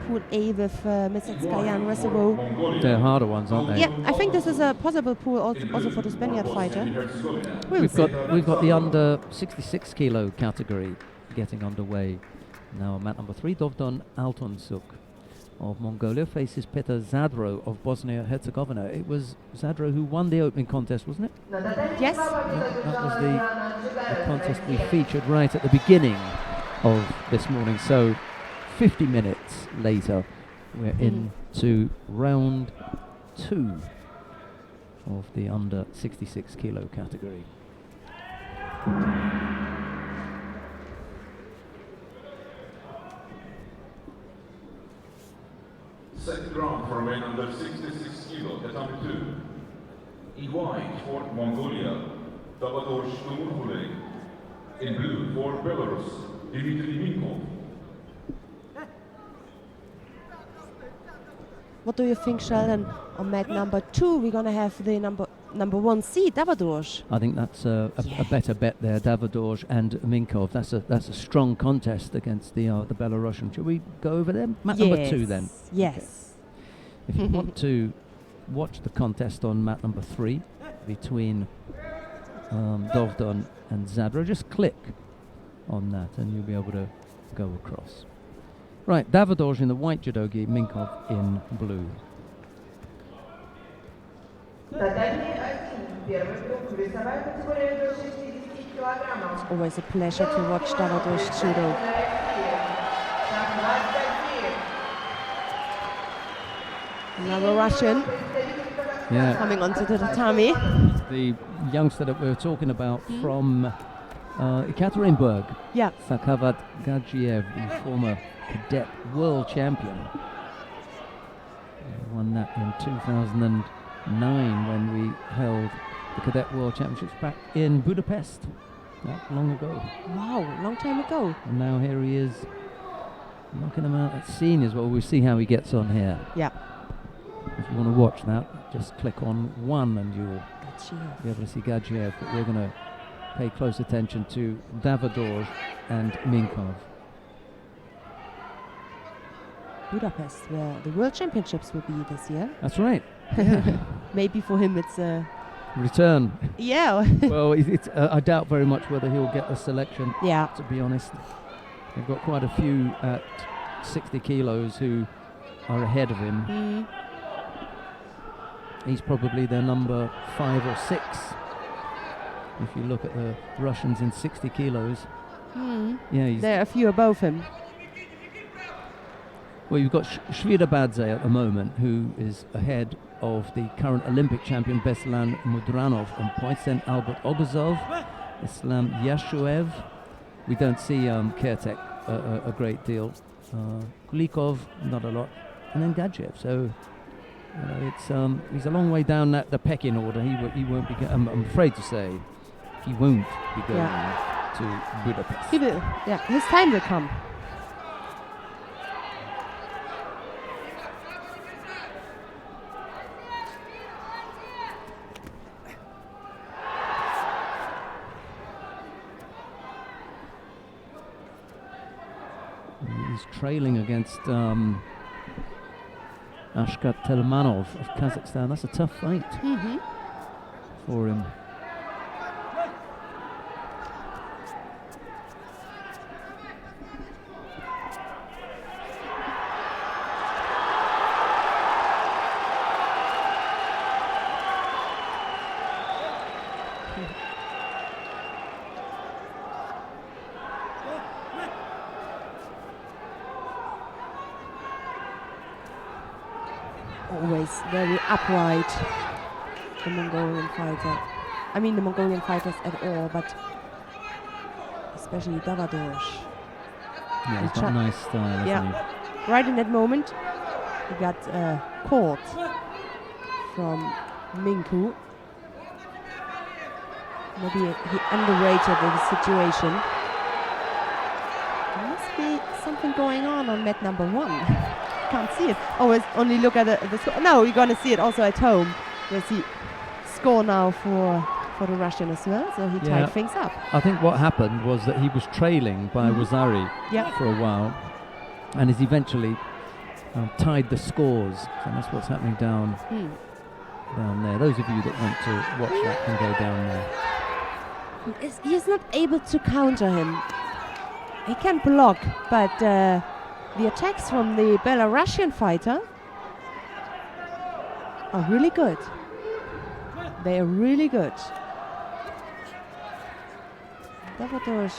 pool A with Messetskaya and Reservo. Mongolia, They're harder ones, aren't they? Yeah, I think this is a possible pool also for the Spaniard fighter. We'll see. We've got the under 66 kilo category getting underway. Now mat number 3, Dovdan Altonsuk of Mongolia faces Petar Zadro of Bosnia-Herzegovina. It was Zadro who won the opening contest, wasn't it? Yes, That was the contest we featured right at the beginning of this morning. So 50 minutes later, we're into round 2 of the under 66 kilo category. Second round for men under 66 kilo, tatami 2. In white for Mongolia, Davador Shtumurhulek. In blue for Belarus, Dmitry Minkov. what do you think, Sheldon? On mat number 2, we're gonna have the number 1 seed, Davadorj. I think that's a better bet there, Davadorj and Minkov. That's a strong contest against the Belarusian. Should we go over them? Mat number 2 then. Yes. If you want to watch the contest on mat number 3 between Dovdan and Zadro, just click on that and you'll be able to go across. Right, Davadorj in the white judogi, Minkov in blue. It's always a pleasure to watch Davadorj judo. Another Russian coming onto the tatami. The youngster that we were talking about from Ekaterinburg, Yeah. Sakavat Gadzhiev, the former cadet world champion. Won that in 2009 when we held the cadet world championships back in Budapest, not long ago. Wow, long time ago. And now here he is knocking them out at seniors. Well, we'll see how he gets on here. Yeah. If you want to watch that, just click on 1 and you'll Gadzhiev. be able to see Gadzhiev, but we're going to pay close attention to Davadorj and Minkov. Budapest, where the World Championships will be this year. That's right. Maybe for him it's Return. yeah. Well, I doubt very much whether he'll get a selection, Yeah. to be honest. They've got quite a few at 60 kilos who are ahead of him. He's probably their number 5 or 6. If you look at the Russians in 60 kilos. Yeah, he's There are a few above him. well, you've got Shvirabadze at the moment, who is ahead of the current Olympic champion Beslan Mudranov on points. Then Albert Ogazov, Islam Yashuev. We don't see Kertek a great deal. Kulikov, not a lot. And then Gadzhiev. So he's a long way down the pecking order. He won't be. I'm afraid to say he won't be going to Budapest. He will. Yeah, his time will come. He's trailing against Ashkat Telmanov of Kazakhstan. That's a tough fight for him. Always very upright, the Mongolian fighter. I mean the Mongolian fighters at all, but especially Davadorj. Yeah, he's got a nice style, hasn't he? Right in that moment, he got caught from Minku. Maybe he underrated the situation. There must be something going on mat number 1. Can't see it. Oh, it's only look at the score. No, you're going to see it also at home. There's the score now for the Russian as well, so he tied things up. I think what happened was that he was trailing by Rosari for a while, and has eventually tied the scores. So that's what's happening down there. Those of you that want to watch that can go down there. He's not able to counter him. He can block, but the attacks from the Belarusian fighter are really good. They are really good. Davados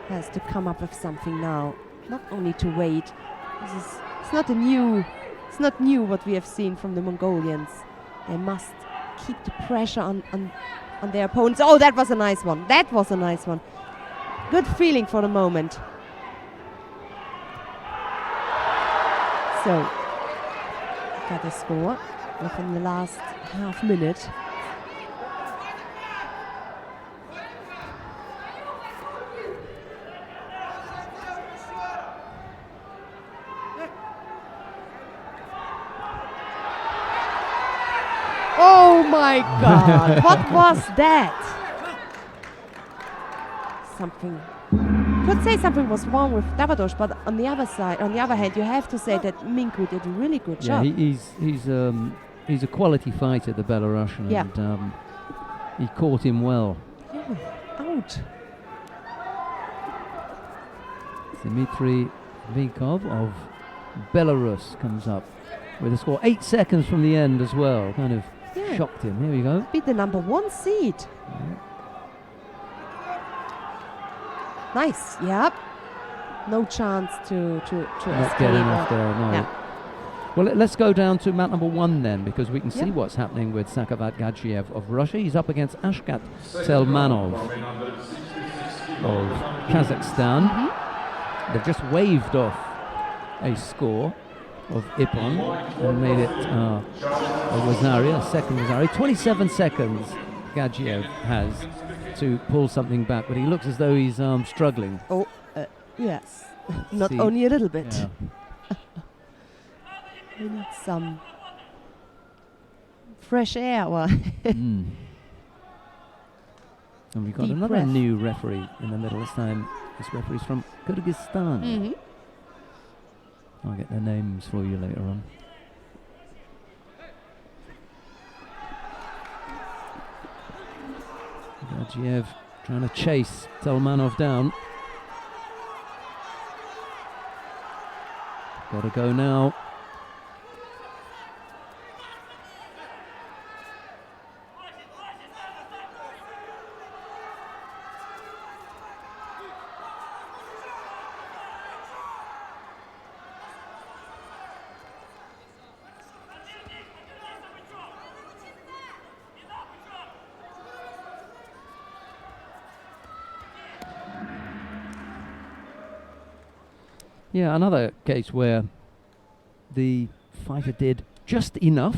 has to come up with something now, not only to wait. It's not new what we have seen from the Mongolians. They must keep the pressure on their opponents. Oh, that was a nice one. That was a nice one. Good feeling for the moment. So, got a score within the last half minute. Oh my God, what was that? Something, could say something was wrong with Davados, but on the other hand, you have to say that Minku did a really good job. He's a quality fighter, the Belarusian, and he caught him well. Out. Dmitry Vikov of Belarus comes up with a score 8 seconds from the end as well. Kind of shocked him. Here we go. Beat the number 1 seed. Nice. Yep. No chance to not getting off there. No. Yeah. Well, let's go down to mat number 1 then, because we can see what's happening with Sakavat Gadzhiev of Russia. He's up against Ashkat Telmanov of Kazakhstan. They've just waved off a score of Ippon and made it a Rosari, a second Rosari. 27 seconds Gadzhiev has to pull something back, but he looks as though he's struggling. Oh, yes. Not only a little bit. Yeah. We need some fresh air. And we've got another new referee in the middle this time. This referee's from Kyrgyzstan. I'll get their names for you later on. Gadzhiev trying to chase Telmanov down. Got to go now. Yeah, another case where the fighter did just enough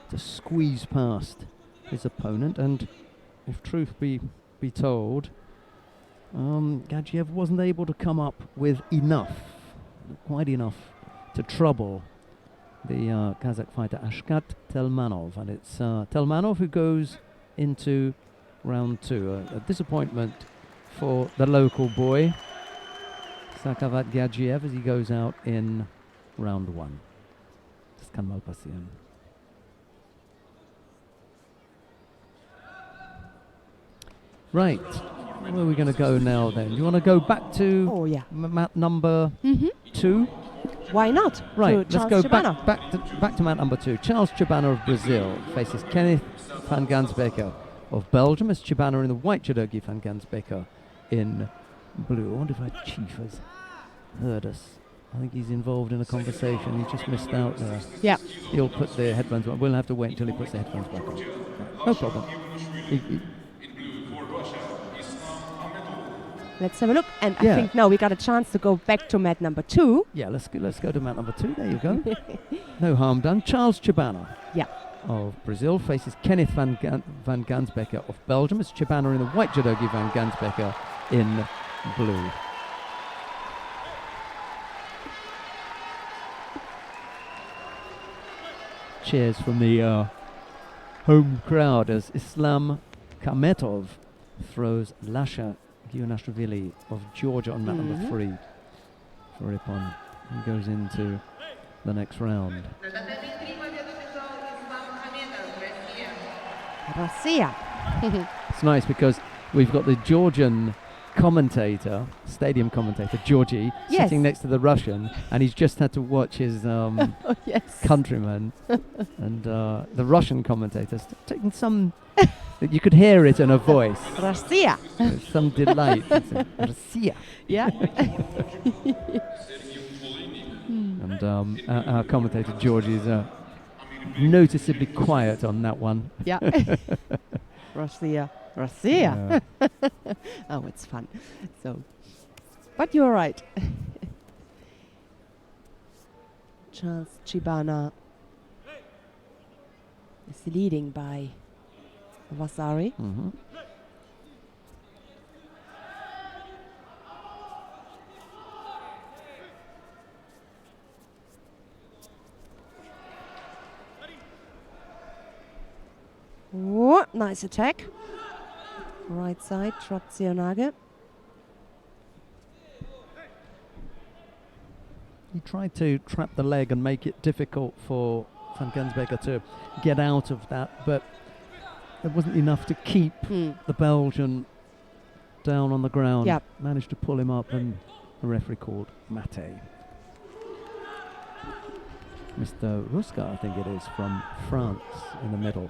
to squeeze past his opponent, and if truth be told, Gadzhiev wasn't able to come up with quite enough to trouble the Kazakh fighter Ashkat Telmanov, and it's Telmanov who goes into round 2. A disappointment for the local boy Sakavat Gadzhiev as he goes out in round 1. Right, where are we going to go now then? Do you want to go back to mat number 2? Why not? Right, let's go Chibana. back to mat number 2. Charles Chibana of Brazil faces Kenneth van Gansbeker of Belgium. It's Chibana in the white, Judogi van Gansbeker in blue. I wonder if our chief has heard us. I think he's involved in a conversation. He just missed out there. Yeah. He'll put the headphones on. We'll have to wait until he puts the headphones back on. Right. No problem. Let's have a look. And I think now we got a chance to go back to mat number 2. Yeah, let's go to mat number 2. There you go. No harm done. Charles Chibana of Brazil faces Kenneth van Gansbeker of Belgium. It's Chibana in the white, Judogi van Gansbeker in blue. cheers from the home crowd as Islam Kametov throws Lasha Gionashvili of Georgia on mat number 3 for Ippon. He goes into the next round. Russia. It's nice because we've got the Georgian commentator, stadium commentator, Georgi, Yes. sitting next to the Russian, and he's just had to watch his Yes. countryman, and the Russian commentator's taking some, you could hear it in her voice, Russia. some delight. Russia. Yeah. And our commentator, Georgi, is noticeably quiet on that one. Yeah. Russia. Russia. Oh, it's fun. So, but you're right. Charles Chibana is leading by Vasari. Mm-hmm. Oh, nice attack. Right side, dropped Zionage. He tried to trap the leg and make it difficult for Van Gensberger to get out of that, but there wasn't enough to keep the Belgian down on the ground. Yep. Managed to pull him up, and the referee called Mate. Mr. Ruska, I think it is, from France in the middle.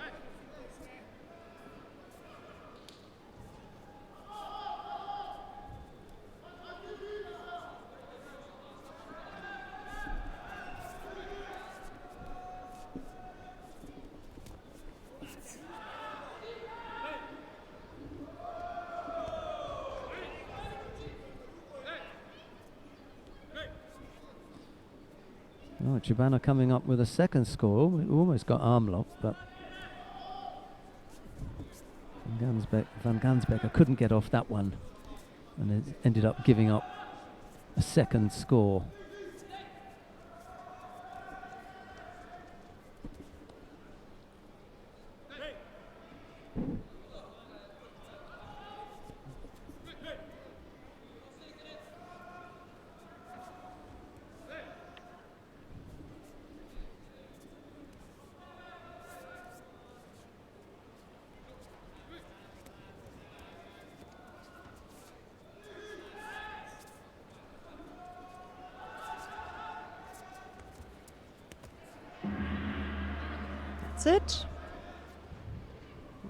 Oh, Chibana coming up with a second score. We almost got arm lock, but Van Gansbecker couldn't get off that one, and it ended up giving up a second score. It.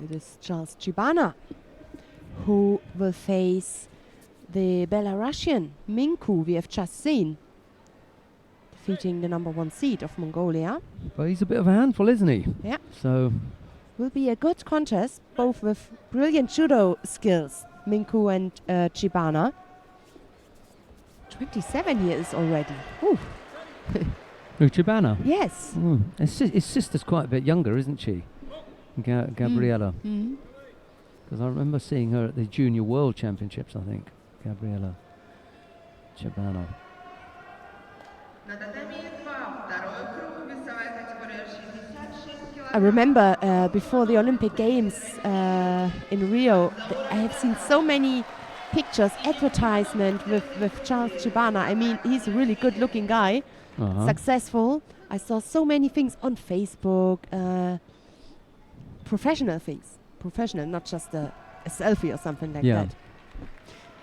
It is Charles Chibana who will face the Belarusian Minku we have just seen, defeating the number 1 seed of Mongolia. But he's a bit of a handful, isn't he? Yeah. So Will be a good contest, both with brilliant judo skills, Minku and Chibana. 27 years already. Ooh. Chibana. Yes. His sister's quite a bit younger, isn't she? Gabriella. Because I remember seeing her at the Junior World Championships, I think. Gabriella Chibana. I remember before the Olympic Games in Rio, I have seen so many pictures, advertisement with Charles Chibana. I mean, he's a really good-looking guy, successful. I saw so many things on Facebook, professional things. Professional, not just a selfie or something like that.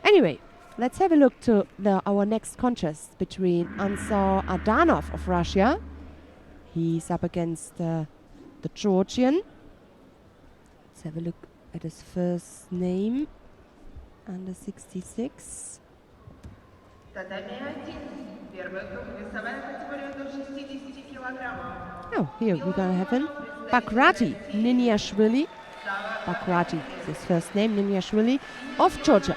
Anyway, let's have a look to our next contest between Ansar Adanov of Russia. He's up against the Georgian. Let's have a look at his first name. Under 66. Oh, here we're gonna have him. Bakrati Niniashvili. Bakrati is his first name, Niniashvili, of Georgia.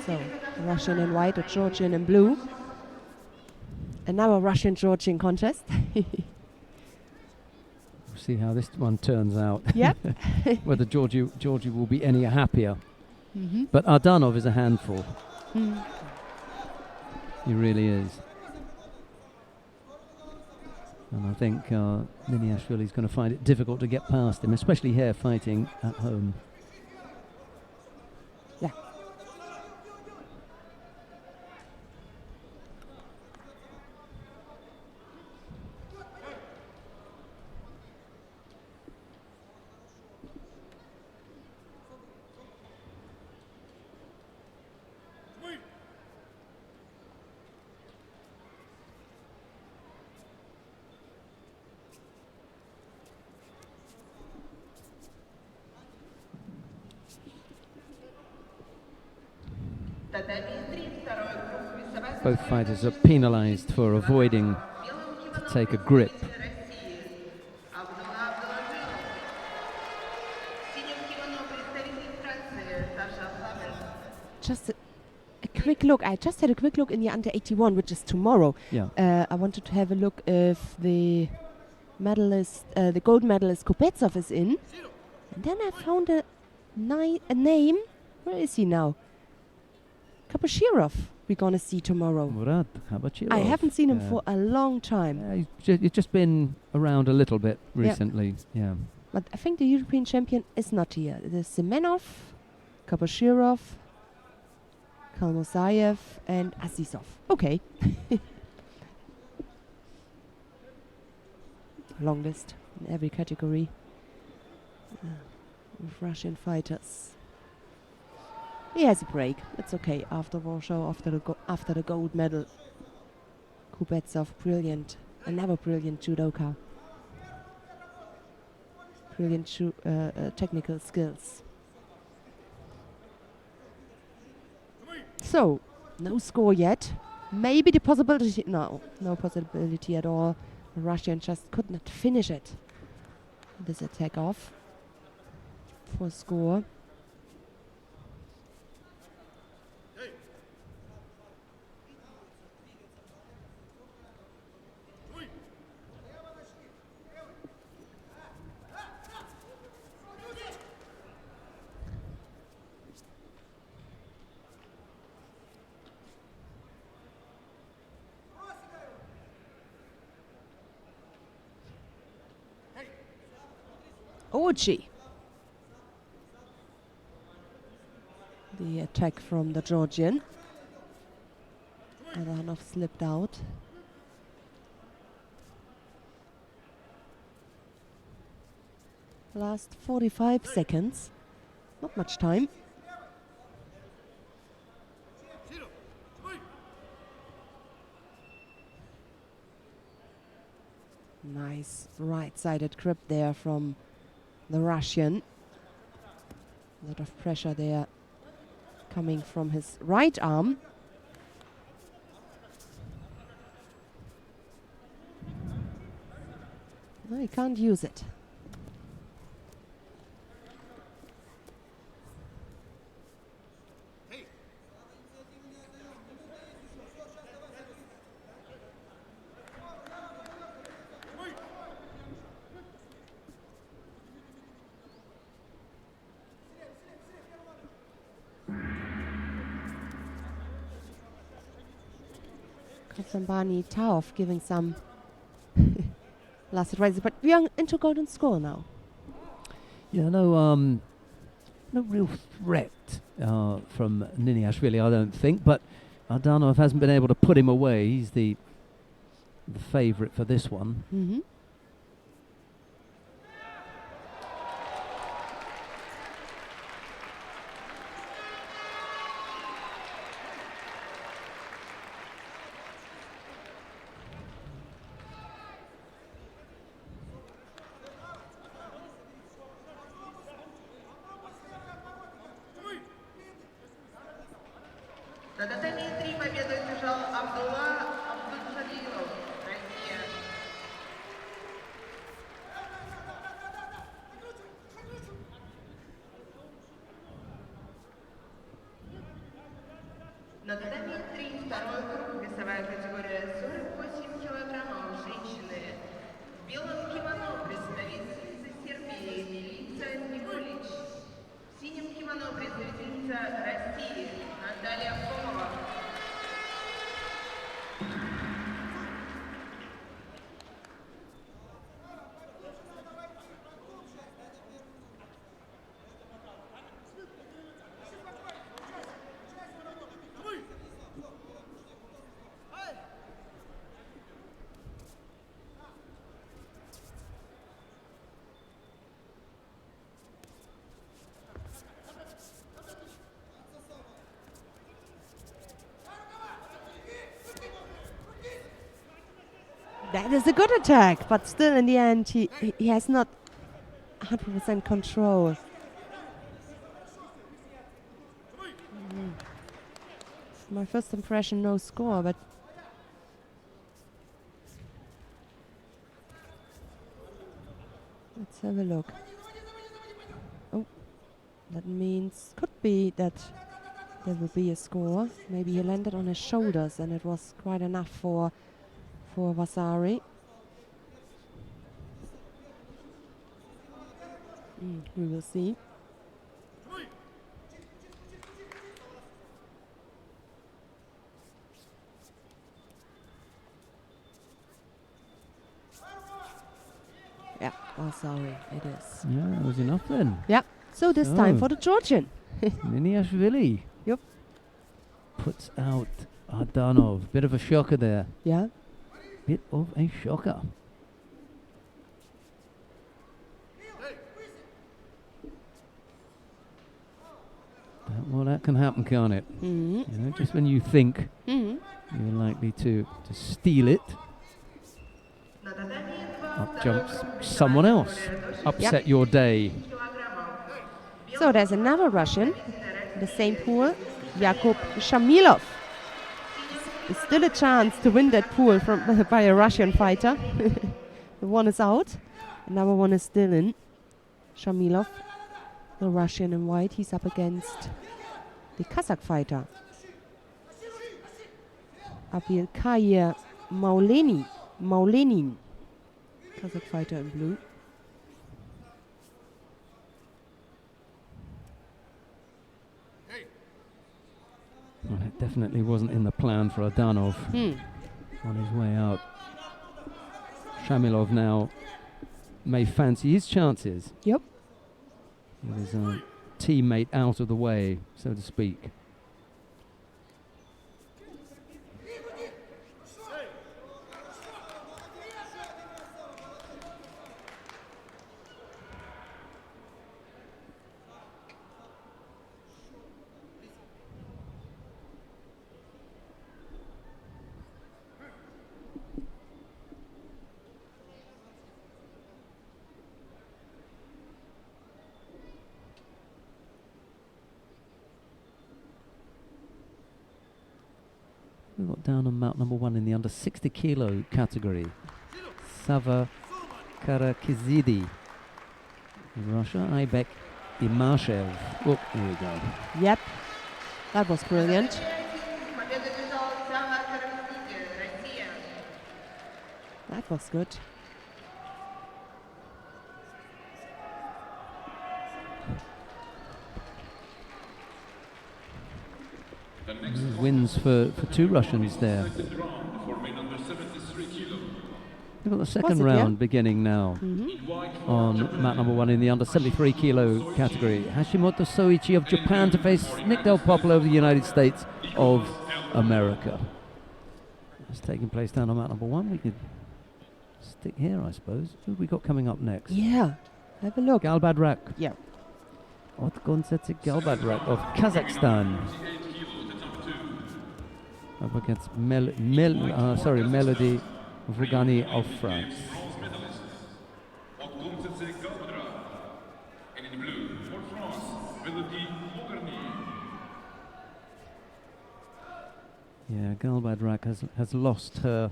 So, Russian in white or Georgian in blue. And now a Russian-Georgian contest. We'll see how this one turns out. Yep. Whether Georgie will be any happier. But Ardanov is a handful. He really is. And I think Niniashvili is going to find it difficult to get past him, especially here fighting at home. Yeah. Both fighters are penalized for avoiding to take a grip. Just a quick look. I just had a quick look in the under 81, which is tomorrow. Yeah. I wanted to have a look if the medalist, the gold medalist Kupetsov is in. And then I found a name. Where is he now? Kapashirov. We're gonna see tomorrow. Murad Khabachirov. I haven't seen him Yeah. for a long time. He's just been around a little bit recently. Yeah. But I think the European champion is not here. There's Semenov, Kapashirov, Kalmosayev, and Azizov. Okay. Long list in every category with Russian fighters. He has a break. It's okay. After Warsaw, after the gold medal, Kupetsov, brilliant, another brilliant judoka. Brilliant technical skills. So, no score yet. Maybe the possibility, no possibility at all. The Russian just could not finish it. This attack off for score. Ochi. The attack from the Georgian. Adanov slipped out. Last 45 seconds. Not much time. Nice right-sided grip there from the Russian. A lot of pressure there coming from his right arm. No, he can't use it. Kazambani Taof giving some last advice, but we are into golden score now. Yeah, no real threat from Niniashvili, I don't think, but Adanov hasn't been able to put him away. He's the favourite for this one. Mm-hmm. На татами 3 победу одержал Абдулла Абдулжалилов, Россия. На татами 3 второй круг, весовая категория 48 килограммов, женщины. В белом кимоно представительница Сербии Милица Николич. В синем кимоно представительница России Наталья Комова. That is a good attack, but still in the end he has not 100% control. My first impression, no score, but let's have a look. Oh, that means could be that there will be a score. Maybe he landed on his shoulders and it was quite enough for Vasari. We will see. Yeah, Vasari it is. Yeah, that was enough then. Yeah, so this time Oh. for the Georgian. Miniashvili Yep. puts out Ardanov. Bit of a shocker there. Yeah. Bit of a shocker. Well, that can happen, can't it? Mm-hmm. You know, just when you think Mm-hmm. you're likely to steal it, up jumps someone else. Upset your day. So there's another Russian, the same pool, Jakub Shamilov. There's still a chance to win that pool from by a Russian fighter. The one is out, another one is still in. Shamilov, the Russian in white, he's up against the Kazakh fighter, Abilkair Maulenin, Kazakh fighter in blue. Well, it definitely wasn't in the plan for Ardanov on his way out. Shamilov now may fancy his chances. Yep. With his teammate out of the way, so to speak. We've got down on mount number 1 in the under 60 kilo category. Sava Karakizidi. In Russia, Aybek Imashev. Oh, here we go. Yep. That was brilliant. That was good. Wins for 2 Russians there. We've got the second it, yeah? round beginning now on mat number 1 in the under 73 kilo category. Hashimoto Soichi of Japan to face Nick Del Popolo of the United States of America. It's taking place down on mat number 1. We could stick here, I suppose. Who have we got coming up next? Yeah. Have a look. Galbadrak. Yeah. Otgonsetzik Galbadrak of Kazakhstan. Up against Melody Vugani of France. Yeah, Galbadrak has lost her.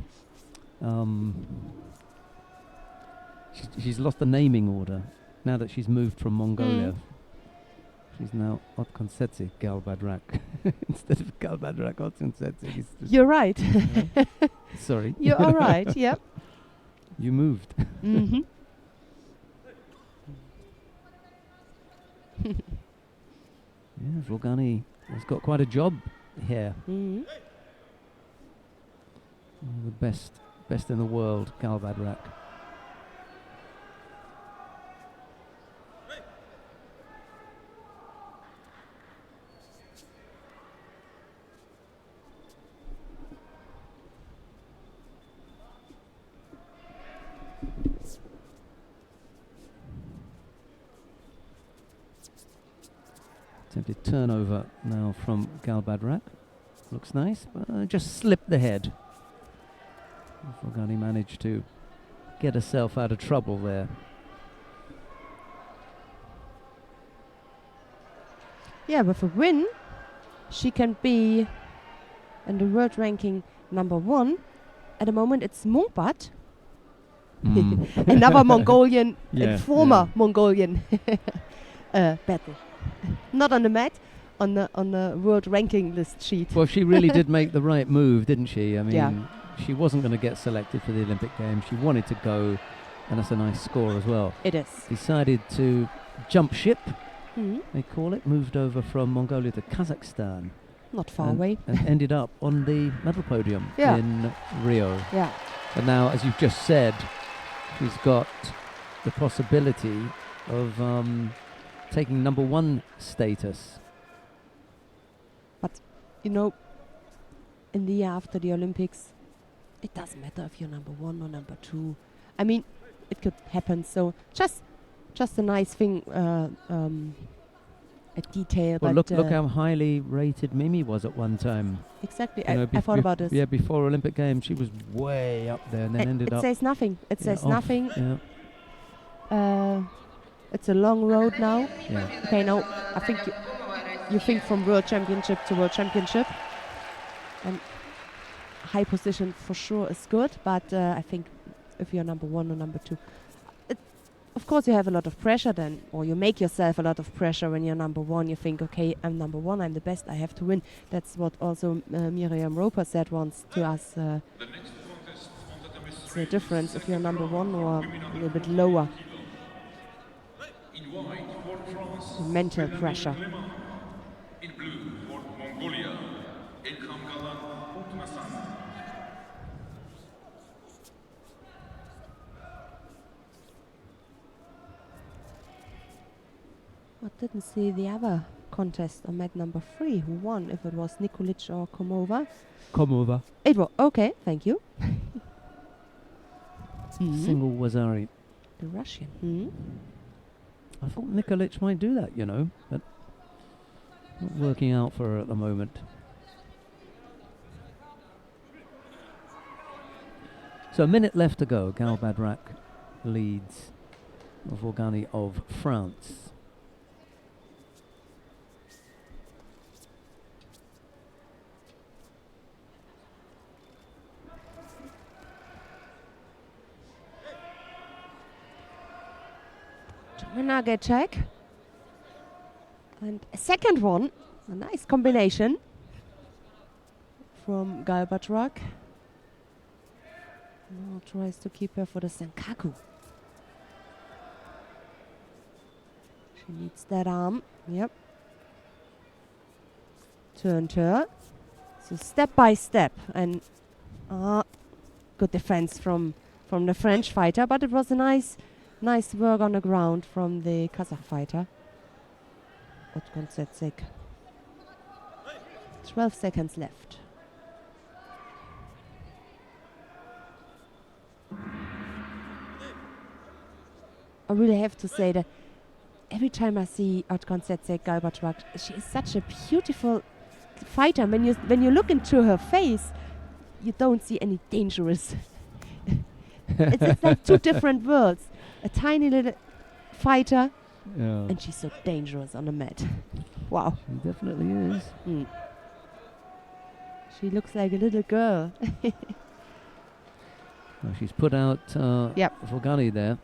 She's lost the naming order now that she's moved from Mongolia. She's now Otgonsetzik Galbadrak instead of Galbadrak Otgonsetzik. You're right. Sorry. You're all right. Yep. You moved. Mm-hmm. Yeah, Vugani has got quite a job here. Mm-hmm. The best in the world, Galbadrak. Attempted turnover now from Galbadrak. Looks nice, but just slipped the head. Forgani managed to get herself out of trouble there. Yeah, with a win, she can be in the world ranking number 1. At the moment, it's Mongbat, another Mongolian Yeah, and former yeah. Mongolian battle. Not on the mat, on the world ranking list sheet. Well, she really did make the right move, didn't she? I mean, Yeah. she wasn't going to get selected for the Olympic Games. She wanted to go, and that's a nice score as well. It is. Decided to jump ship, Mhm. they call it, moved over from Mongolia to Kazakhstan. Not far and, away. and ended up on the medal podium Yeah. in Rio. Yeah. And now, as you've just said, she's got the possibility of taking number 1 status. You know, in the year after the Olympics, it doesn't matter if you're number 1 or number 2. I mean, it could happen. So just a nice thing, a detail. Well, but look how highly rated Mimi was at one time. exactly. You know, I thought about this. Yeah, before Olympic Games, she was way up there, and then ended It up. says nothing. It yeah, says off. nothing. Yeah. It's a long road now. Yeah. Okay, now I think you think from World Championship to World Championship. And high position for sure is good, but I think if you're number 1 or number 2, of course you have a lot of pressure then, or you make yourself a lot of pressure when you're number 1. You think, okay, I'm number 1, I'm the best, I have to win. That's what also Miriam Roper said once to us. It's the difference if you're number 1 or a little bit lower. In white for France, Mental pressure. in blue for Mongolia, Ilham Galan Utmasan. I didn't see the other contest on mat number 3. Who won? If it was Nikolic or Komova. Come over. It was okay. Thank you. Single Wazari. The Russian. Hmm? I thought Nikolic might do that, you know, but not working out for her at the moment. So a minute left to go. Gal Badrak leads Vorgani of France. Nugget check. And a second one. A nice combination from Gal Badrak. Now tries to keep her for the Senkaku. She needs that arm. Yep. Turn. So step by step. And good defense from the French fighter. But it was a nice work on the ground from the Kazakh fighter. Otkontsetsek. 12 seconds left. I really have to say that every time I see Otkontsetsek Gal Badrak, she is such a beautiful fighter. When you look into her face, you don't see any dangerous. it's like two different worlds. A tiny little fighter, Yeah, and she's so dangerous on the mat. Wow. she definitely is. Mm. She looks like a little girl. Well, she's put out Yep. Vorgani there.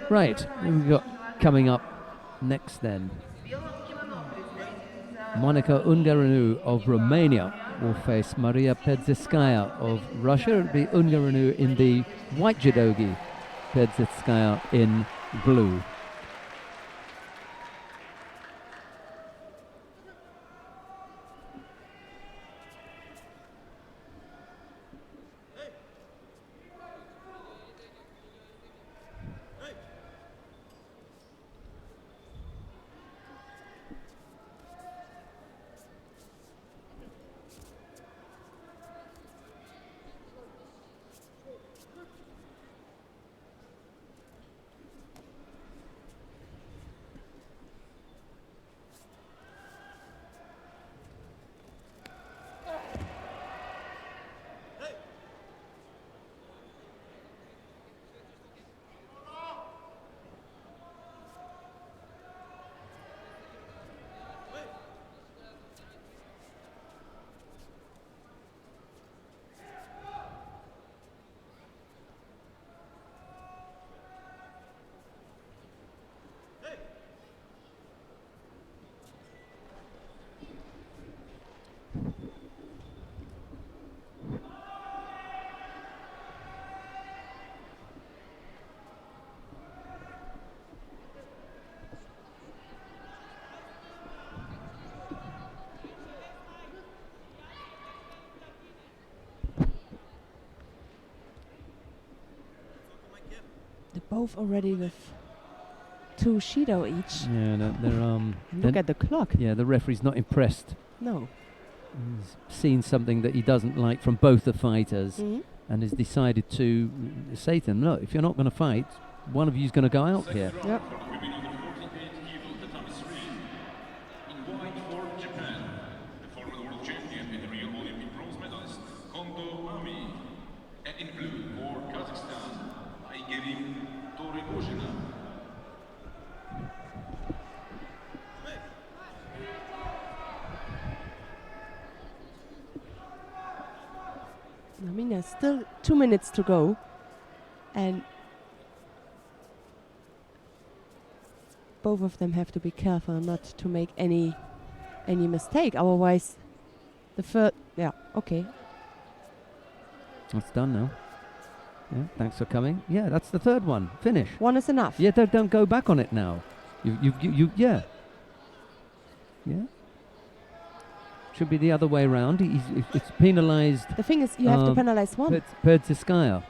Right, what have we got coming up next then? Monica Ungaranu of Romania will face Maria Pedzeskaya of Russia. It'll be Ungaranu in the white judogi, Pedzeskaya in blue. both already with 2 Judo each. Yeah, Look at the clock. yeah, the referee's not impressed. No. He's seen something that he doesn't like from both the fighters Mhm. and has decided to say to them, look, if you're not going to fight, one of you's going to go out here. Yep. For women under 48 kilo, tatami 3. In white for Japan, the former world champion and Rio Olympic bronze medalist, Kondo Mami. And in blue for Kazakhstan, Ekaterinburg. I mean, there's still 2 minutes to go, and both of them have to be careful not to make any mistake. Otherwise, the third. Yeah. Okay. That's done now. Yeah, thanks for coming. Yeah, that's the third one. Finish. One is enough. Yeah, don't go back on it now. Yeah. Yeah. Should be the other way around. It's penalised. The thing is, you have to penalize one. Pertsiskaya.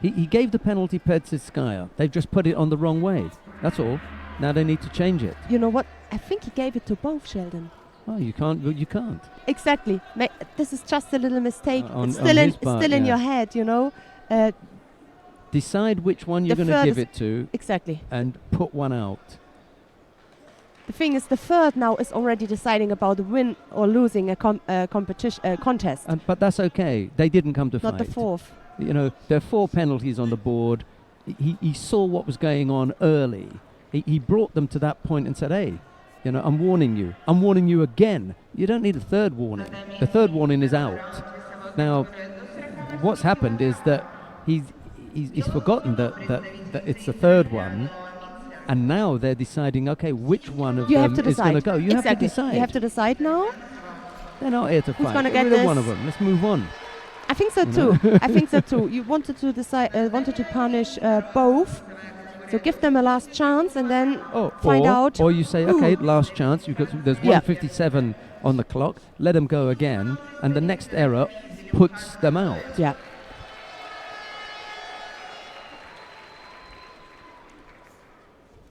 He gave the penalty Pertsiskaya. They've just put it on the wrong way. That's all. Now they need to change it. You know what? I think he gave it to both, Sheldon. Oh, you can't. Well, you can't. Exactly. This is just a little mistake. On It's still his part, in yeah. your head, you know. Decide which one you're The going to give furthest- it to, Exactly. and put one out. The thing is, the third now is already deciding about the win or losing a competition contest. But that's okay. They didn't come to Not fight. the fourth. You know, there are 4 penalties on the board. He saw what was going on early. He brought them to that point and said, hey, you know, I'm warning you. I'm warning you again. You don't need a third warning. The third warning is out. Now, what's happened is that he's forgotten that it's the third one, and now they're deciding, okay, which one of You have them to is going to decide. go. You Exactly. have to decide. You have to decide now. They're not here to Who's fight. gonna get Either one this? of them. Let's move on. I think so You too. I think so too. You wanted to decide, wanted to punish both, so give them a last chance and then find out. Or you say, okay, who. last chance. There's Yeah. 1:57 on the clock. Let them go again, and the next error puts them out. Yeah.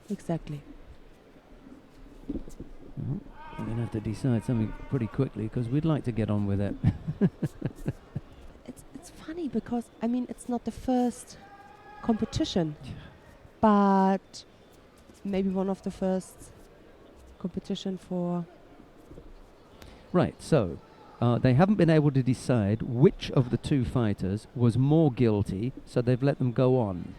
Exactly. Well, we're going to have to decide something pretty quickly because we'd like to get on with it. It's funny because I mean it's not the first competition, but maybe one of the first competition for. Right, so they haven't been able to decide which of the 2 fighters was more guilty, so they've let them go on.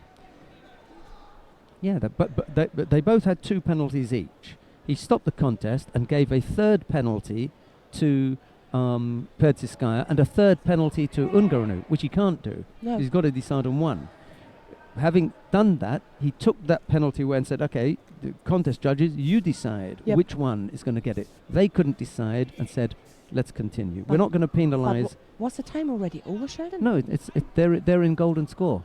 Yeah, but they both had 2 penalties each. He stopped the contest and gave a third penalty to Pertsiskaya and a third penalty to Ungaranu, which he can't do. No. He's got to decide on one. Having done that, he took that penalty away and said, okay, the contest judges, you decide Yep. which one is going to get it. They couldn't decide and said, let's continue. We're But not going to penalise. Was the time already over, Sheldon? No, they're in golden score.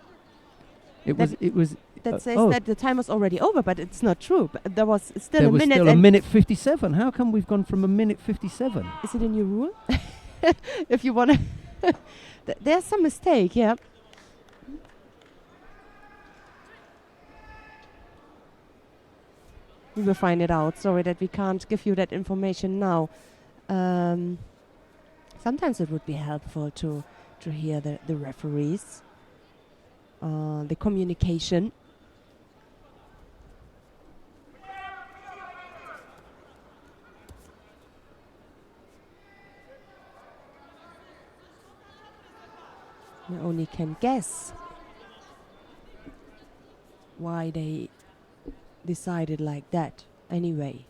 It was That says oh. that the time was already over, but it's not true. But there was still there a was minute. still a and minute 57. How come we've gone from a minute 57? is it a new rule? If you want to, there's some mistake. Yeah. We will find it out. Sorry that we can't give you that information now. Sometimes it would be helpful to hear the referees, the communication. You only can guess why they decided like that anyway.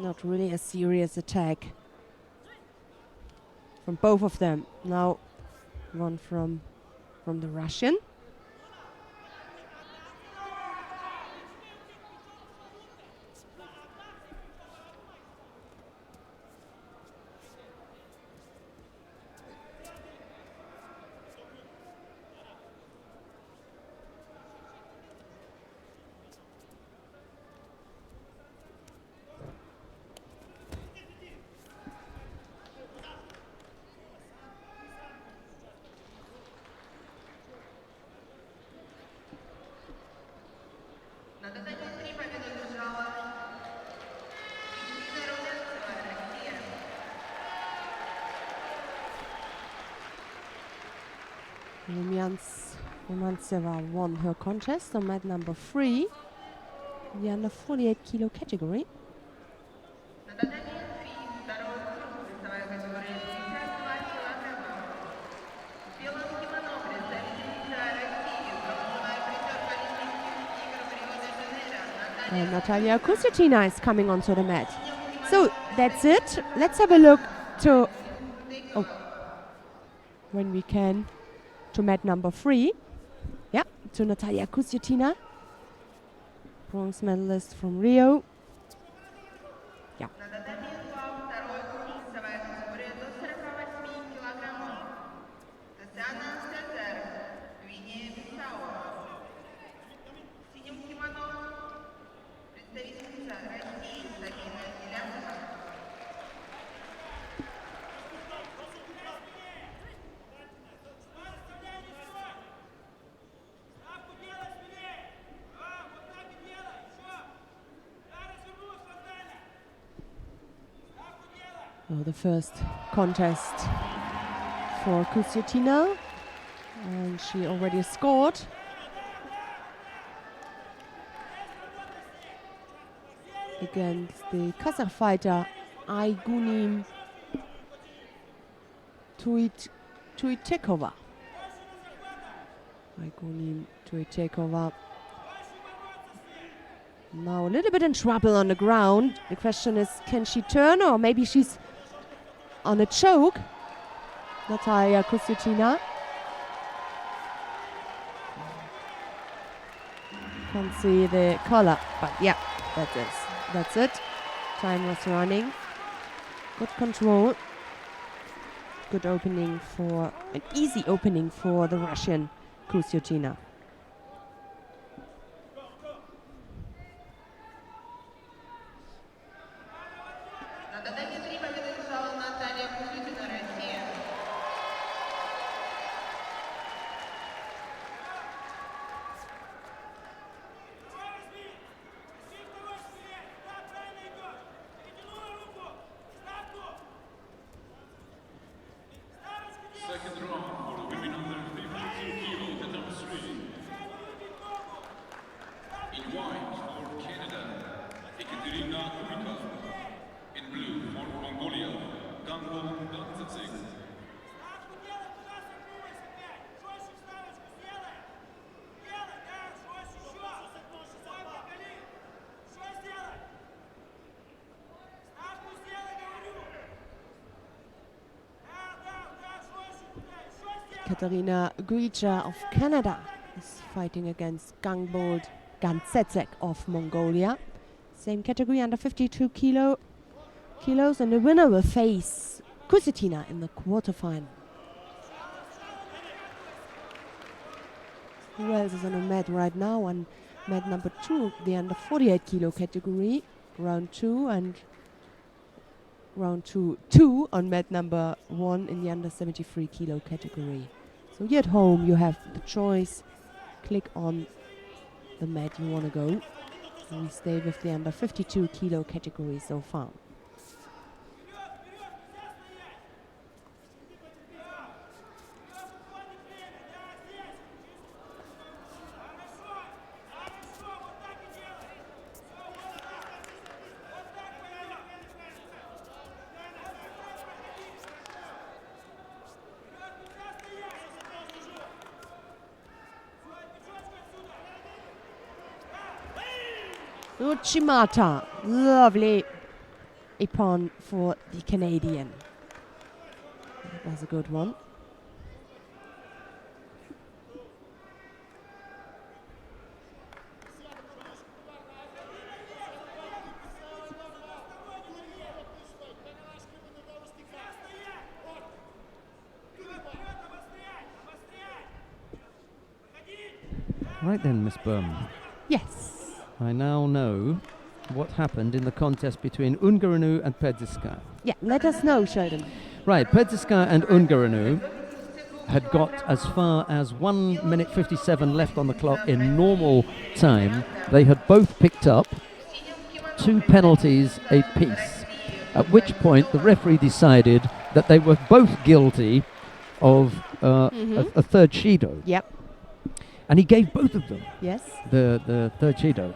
Not really a serious attack from both of them. Now one from the Russian. На татами 3 победу одержала Екатерина Румянцева, Россия. Rumyantseva won her contest on mat number 3 in the under 48 kilo category. На татами 3 второй круг, весовая категория 52 килограмма. В белом кимоно представительница России, бронзовая призерка Олимпийских игр в Рио-де-Жанейро And Natalia Kusutina is coming onto the mat. So that's it. Let's have a look to when we can to mat number 3. Yeah, to Natalia Kusutina, bronze medalist from Rio. На татами 2 второй круг, весовая категория до 48 килограммов. Татьяна Цезарь, Гвинея-Бисау. В синем кимоно представительница России Сабина Зелянова. So the first contest for Kusutina, and she already scored. Against the Kazakh fighter Aygunim Tuitekova. Aygunim Tuitekova. Now a little bit in trouble on the ground. The question is, can she turn, or maybe she's on a choke? Natalia Kusutina. Can't see the collar, but yeah, that's it. Time was running. Good control. Good opening for an easy opening for the Russian Kusutina. На татами 3 победу одержала Наталья Кусютина, Россия. Second round for women under 52 kilo, tatami 3. In white for Canada, Ekaterinburg. In blue for Mongolia, Gangbol Danzig. Katarina Guicha of Canada is fighting against Gangbol Ganzetsek of Mongolia. Same category, under 52 kilos, and the winner will face Kusutina in the quarterfinal. Who else is on the mat right now? On mat number 2, the under 48 kilo category, round 2, and round 2 on mat number 1 in the under 73 kilo category. So here at home you have the choice. Click on the mat you want to go. And we stay with the under 52 kilo category so far. Uchimata, lovely a pawn for the Canadian. That was a good one. Right then, Miss Berman. Yes. I now know what happened in the contest between Ungaranu and Pedziska. Yeah, let us know, Sheldon. Right, Pedziska and Ungaranu had got as far as 1 minute 57 left on the clock in normal time. They had both picked up 2 penalties apiece, at which point the referee decided that they were both guilty of a third Shido. Yep. And he gave both of them Yes. the third Shido,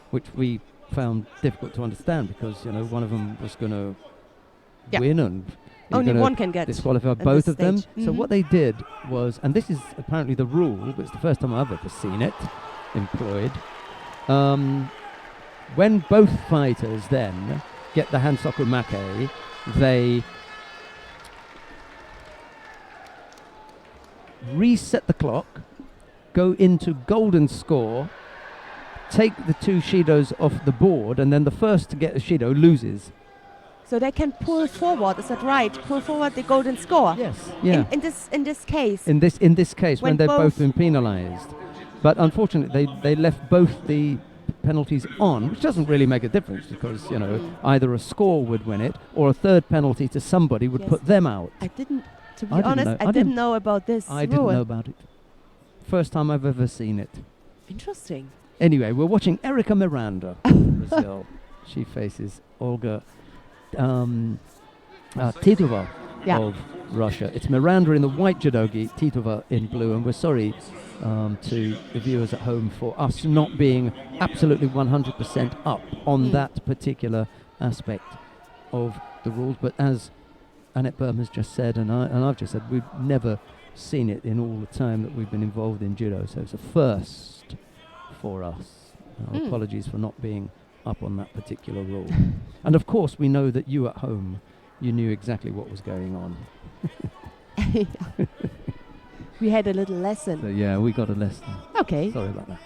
which we found difficult to understand because, you know, one of them was going to Yep. win and you're Only gonna one can get disqualify at both this of them. stage. So what they did was, and this is apparently the rule, but it's the first time I've ever seen it employed. When both fighters then get the Hansoku Make, they reset the clock, go into golden score, take the 2 Shidos off the board, and then the first to get a Shido loses. So they can pull forward, is that right? Pull forward the golden score. Yes. Yeah. In this case. In this case, when When they've both both- been penalised, but unfortunately they left both the penalties on, which doesn't really make a difference because, you know, either a score would win it or a third penalty to somebody would Yes. put them out. I didn't, to be I didn't honest, know- I I didn't didn't- know about this I rule. didn't know about it. First time I've ever seen it. Interesting. Anyway, we're watching Erica Miranda from Brazil. She faces Olga Titova Yeah. of Russia. It's Miranda in the white judogi, Titova in blue, and we're sorry to the viewers at home for us not being absolutely 100% up on that particular aspect of the rules. But as Annette Berm has just said, and I've just said, we've never seen it in all the time that we've been involved in judo, so it's a first for us. Our apologies for not being up on that particular rule. And of course we know that you at home, you knew exactly what was going on. We had a little lesson. So yeah, we got a lesson. Okay. Sorry about that.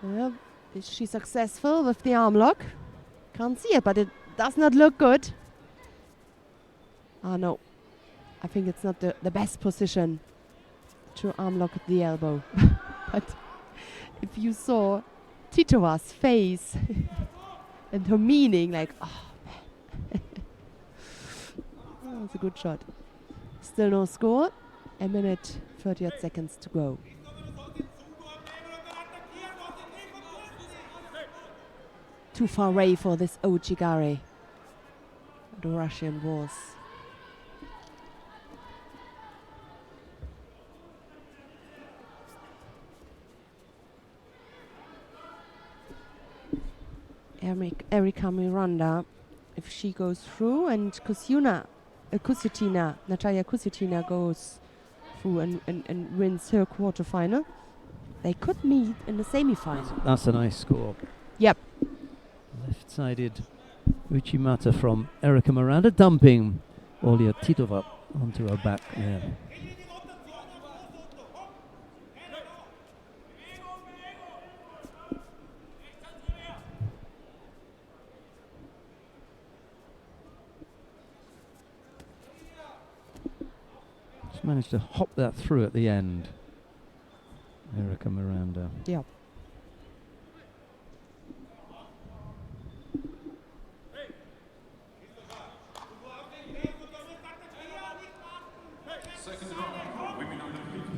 Well, is she successful with the arm lock? Can't see it, but it does not look good. Ah, no. I think it's not the best position to arm lock at the elbow. But if you saw Titova's face and her meaning, like, oh, man. That was a good shot. Still no score. 1 minute, 38 seconds to go. Too far away for this Ochigare. The Russian was. Erika Miranda, if she goes through, and Natalia Kusutina goes through and wins her quarterfinal, they could meet in the semifinal. That's a nice score. Yep. Left-sided Uchimata from Erika Miranda, dumping Olya Titova onto her back there. Just managed to hop that through at the end. Erika Miranda. Yep.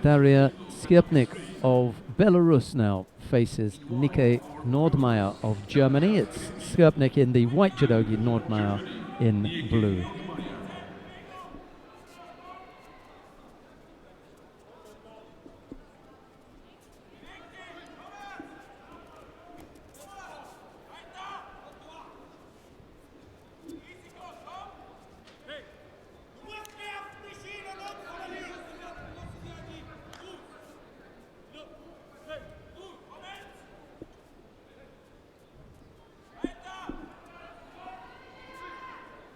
Daria Skierpnik of Belarus now faces Nike Nordmeyer of Germany. It's Skierpnik in the white judogi, Nordmeyer in blue.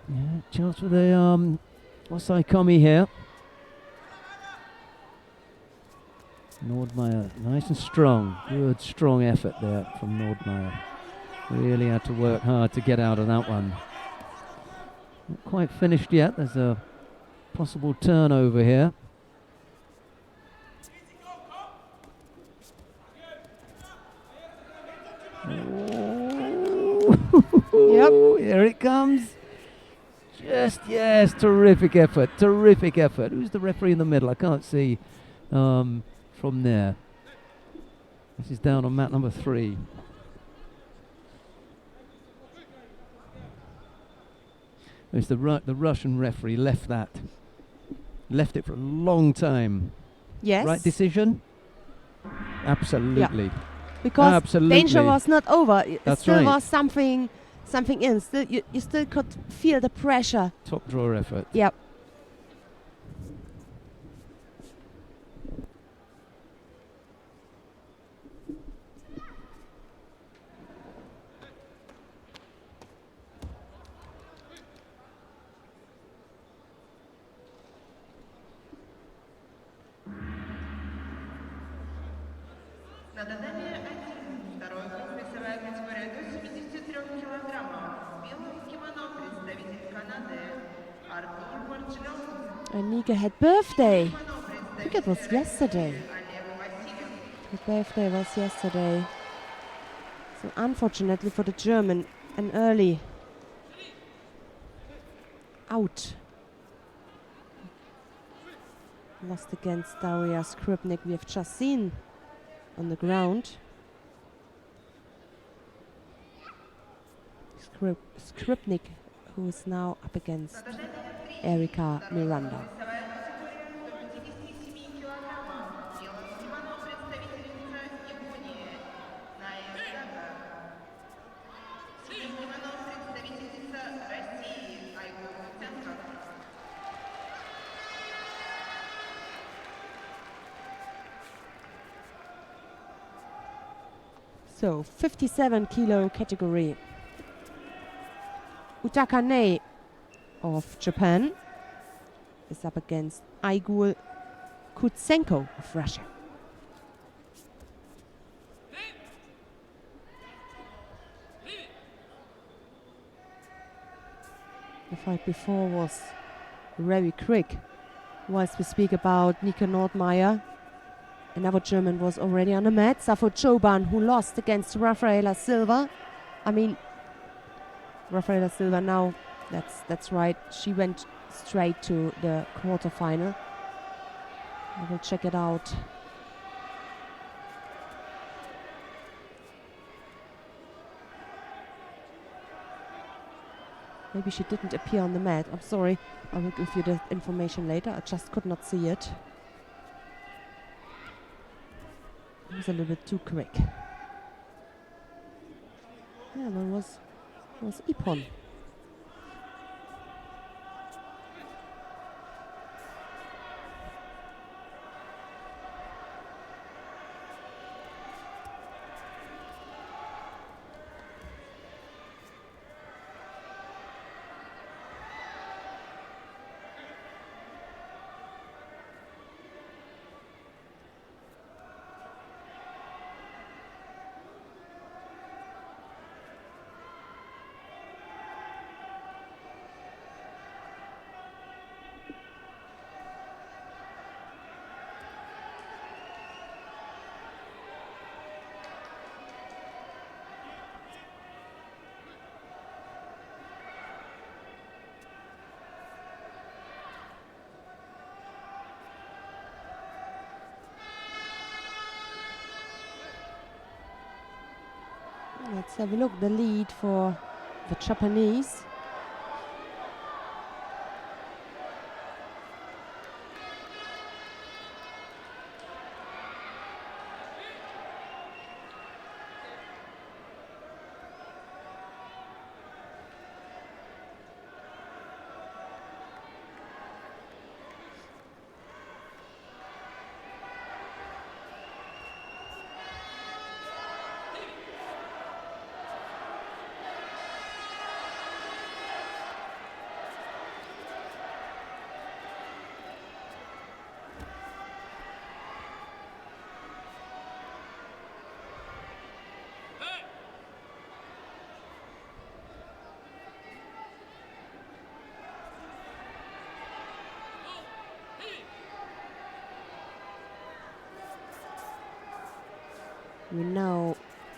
Yeah, chance for the Osaikomi here. Nordmeyer, nice and strong. Good, strong effort there from Nordmeyer. Really had to work hard to get out of that one. Not quite finished yet. There's a possible turnover here. Yep. Here it comes. Just, yes, terrific effort, terrific effort. Who's the referee in the middle? I can't see from there. This is down on mat number 3. It's the Russian referee left it for a long time. Yes. Right decision? Absolutely. Because Absolutely. danger was not over. It That's still right. was something in. Still, you still could feel the pressure. Top draw effort. Yep. На татами 1. Второй круг, весовая категория до 73 килограммов. В белом кимоно представитель Канады Артур Марчелов. Annika had birthday. I think it was yesterday. Her birthday was yesterday. So unfortunately for the German, an early out. Lost against Daria Skripnik. We have just seen on the ground. Skripnik, who is now up against Erika Miranda. So 57 kilo category. Utaka Nei of Japan is up against Igor Kutsenko of Russia. The fight before was very quick. Whilst we speak about Nika Nordmeyer, another German was already on the mat. Safo Choban, who lost against Rafaela Silva. I mean, Rafaela Silva now, that's right. She went straight to the quarterfinal. I will check it out. Maybe she didn't appear on the mat. I'm sorry. I will give you the information later. I just could not see it. It was a little bit too quick. Yeah, that was Ippon. Let's have a look. The lead for the Japanese.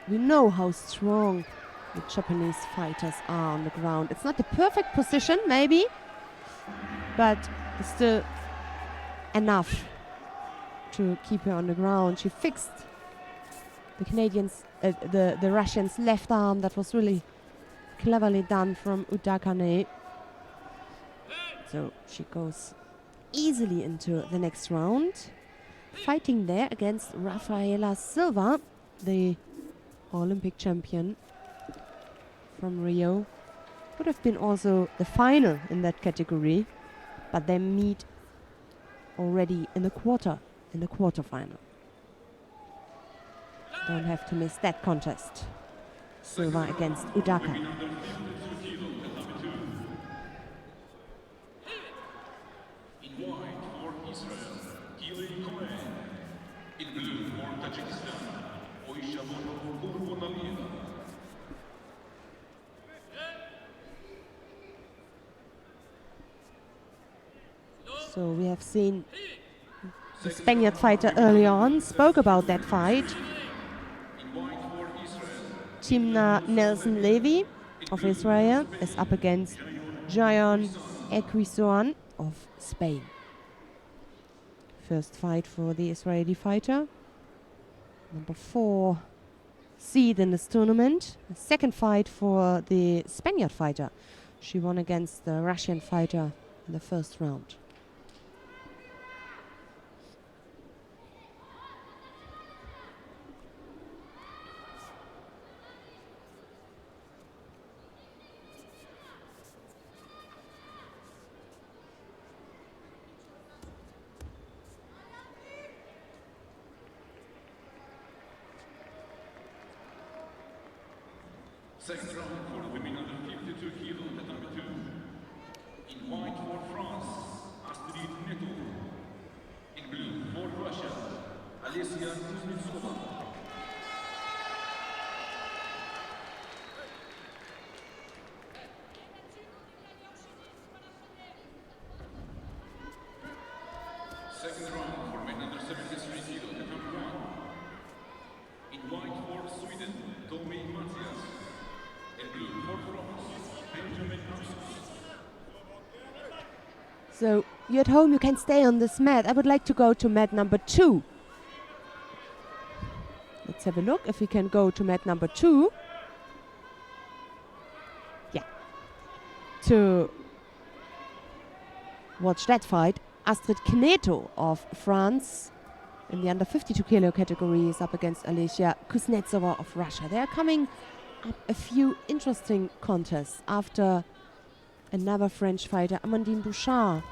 We know how strong the Japanese fighters are on the ground. It's not the perfect position, maybe, but it's still enough to keep her on the ground. She fixed the Canadians, the Russians' left arm. That was really cleverly done from Udakane. So she goes easily into the next round. Fighting there against Rafaela Silva, the Olympic champion from Rio. Would have been also the final in that category, but they meet already in the quarterfinal. Don't have to miss that contest. Silva against Udaka. So we have seen the Spaniard fighter early on, spoke about that fight. Timna Nelson Levy of Israel is up against Jayon Equisoan of Spain. First fight for the Israeli fighter. Number 4 seed in this tournament. The second fight for the Spaniard fighter. She won against the Russian fighter in the first round. Second round for the women under 52 kilo, number 2. In white for France, Astrid Neto. In blue for Russia, Alessia Kuznetsova. Second round for men under 73 kilo, number 1. In white for Sweden, Tommy Matthias. So you at home, you can stay on this mat. I would like to go to mat number 2. Let's have a look if we can go to mat number 2. Yeah. To watch that fight, Astrid Kneto of France in the under 52 kilo category is up against Alessia Kuznetsova of Russia. They are coming up a few interesting contests after another French fighter, Amandine Bouchard,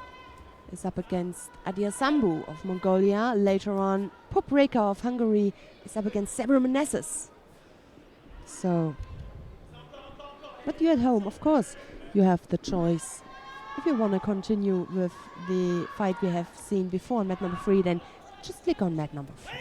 is up against Adia Sambu of Mongolia. Later on, Popreka of Hungary is up against Sabra Meneses. So, but you at home, of course, you have the choice. If you want to continue with the fight we have seen before on mat number 3, then just click on mat number 4.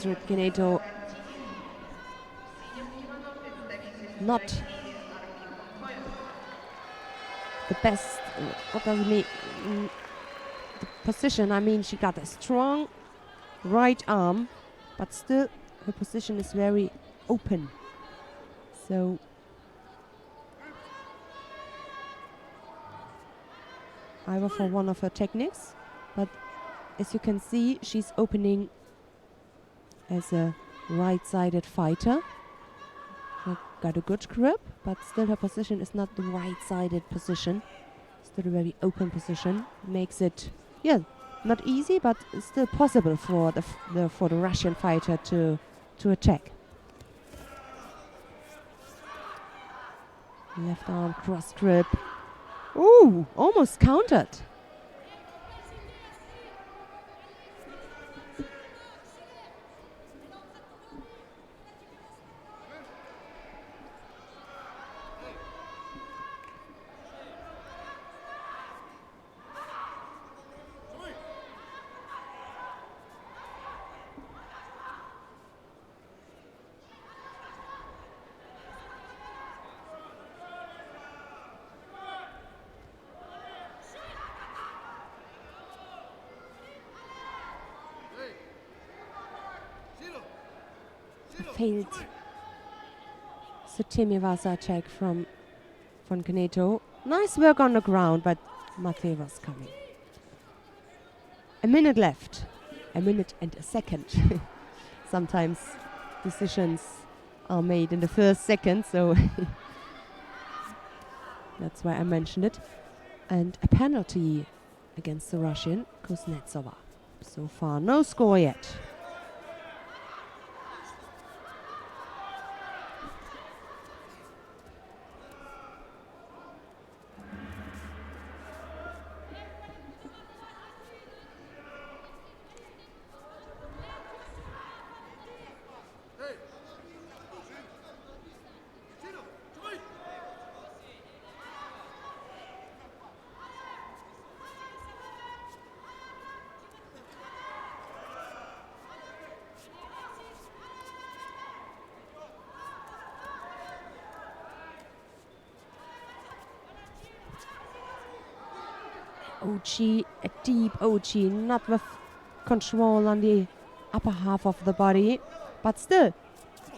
Astrid Kneto not the best. What does it mean? The position, I mean, she got a strong right arm, but still her position is very open. So either for one of her techniques, but as you can see, she's opening as a right-sided fighter. She got a good grip, but still her position is not the right-sided position. Still a very open position. Makes it, yeah, not easy, but still possible for the Russian fighter to attack. Left arm cross grip. Ooh, almost countered. Failed Sutemivasa attack from Kneto. Nice work on the ground, but Matej was coming. A minute left. A minute and a second. Sometimes decisions are made in the first second, so that's why I mentioned it. And a penalty against the Russian, Kuznetsova. So far, no score yet. Ochi, a deep Ochi, not with control on the upper half of the body, but still,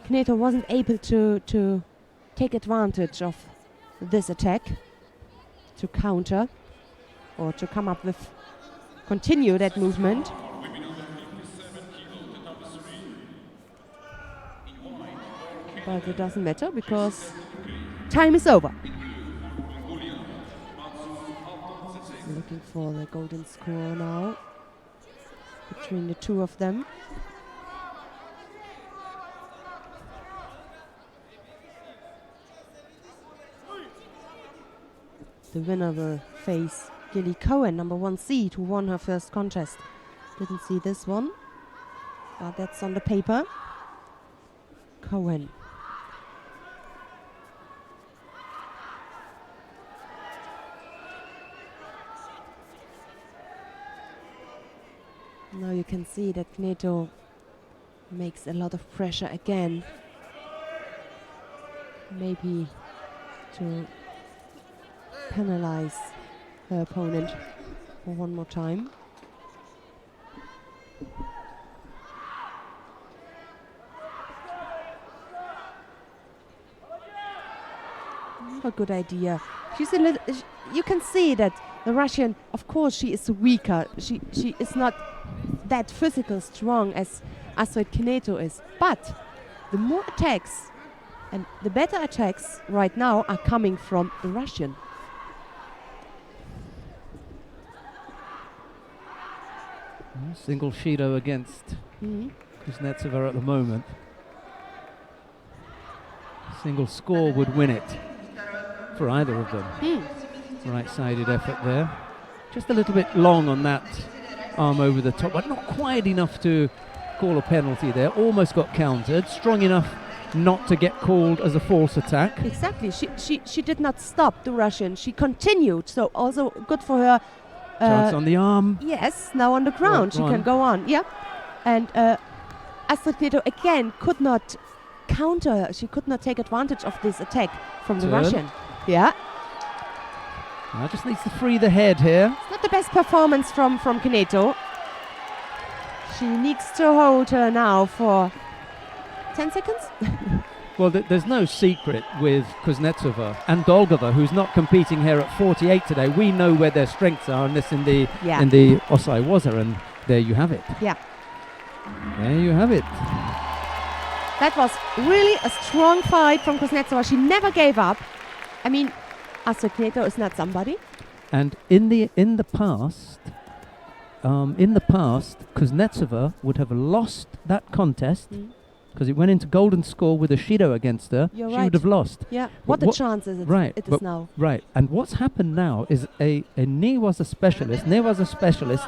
Kneto wasn't able to take advantage of this attack, to counter, or to come up with, continue that movement. But it doesn't matter because time is over. Looking for the golden score now between the two of them. The winner will face Gilly Cohen, number 1 seed, who won her first contest. Didn't see this one, but that's on the paper. Cohen. Now you can see that Kneto makes a lot of pressure again. Maybe to penalize her opponent for one more time. Not a good idea. She's a little. You can see that the Russian, of course, she is weaker. She is not that physical strong as Astrid Kneto is. But the more attacks and the better attacks right now are coming from the Russian. Single Shido against Kuznetsova at the moment. Single score would win it for either of them. Right-sided effort there. Just a little bit long on that arm over the top, but not quite enough to call a penalty there. Almost got countered. Strong enough not to get called as a false attack. Exactly. She did not stop the Russian. She continued. So also good for her. Chance on the arm. Yes, now on the ground she can go on. Yeah. And Astrid Kneto again could not counter. She could not take advantage of this attack from the Turn. Russian. Yeah, Now just needs to free the head here. it's not the best performance from Kneto. She needs to hold her now for 10 seconds. Well, there's no secret with Kuznetsova and Dolgova, who's not competing here at 48 today. We know where their strengths are, and this in the Osai Waza, and there you have it. Yeah. There you have it. That was really a strong fight from Kuznetsova. She never gave up. I mean, Astrid Kneto is not somebody. And in the past, Kuznetsova would have lost that contest because it went into golden score with a Shido against her. You're She right. would have lost. Yeah. But What a chance is it? Right, It is but- now. Right, and what's happened now is a Newaza specialist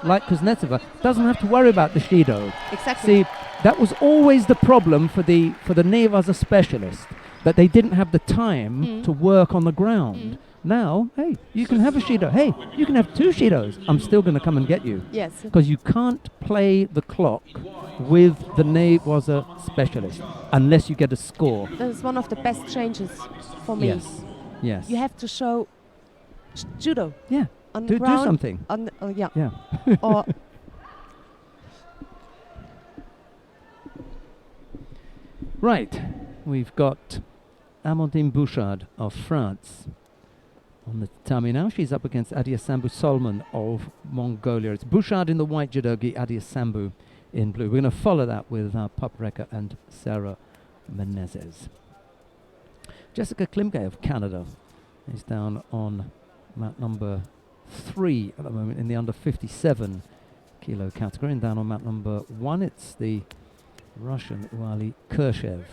like Kuznetsova doesn't have to worry about the Shido. Exactly. See, that was always the problem for the Nevaza specialist, that they didn't have the time to work on the ground. Now, hey, you can have a Shido. Hey, you can have 2 Shidos. I'm still going to come and get you. Yes. Because you can't play the clock with the Nevaza specialist unless you get a score. That is one of the best changes for me. Yes, yes. You have to show judo Yeah, on the do ground. something. On the, yeah. Yeah. Or Right, we've got Amandine Bouchard of France on the tatami now. She's up against Adia Sambu Solman of Mongolia. It's Bouchard in the white judogi, Adia Sambu in blue. We're going to follow that with Paprika and Sarah Menezes. Jessica Klimke of Canada is down on mat number 3 at the moment in the under 57 kilo category, and down on mat number 1 it's the Russian Wally Kershev.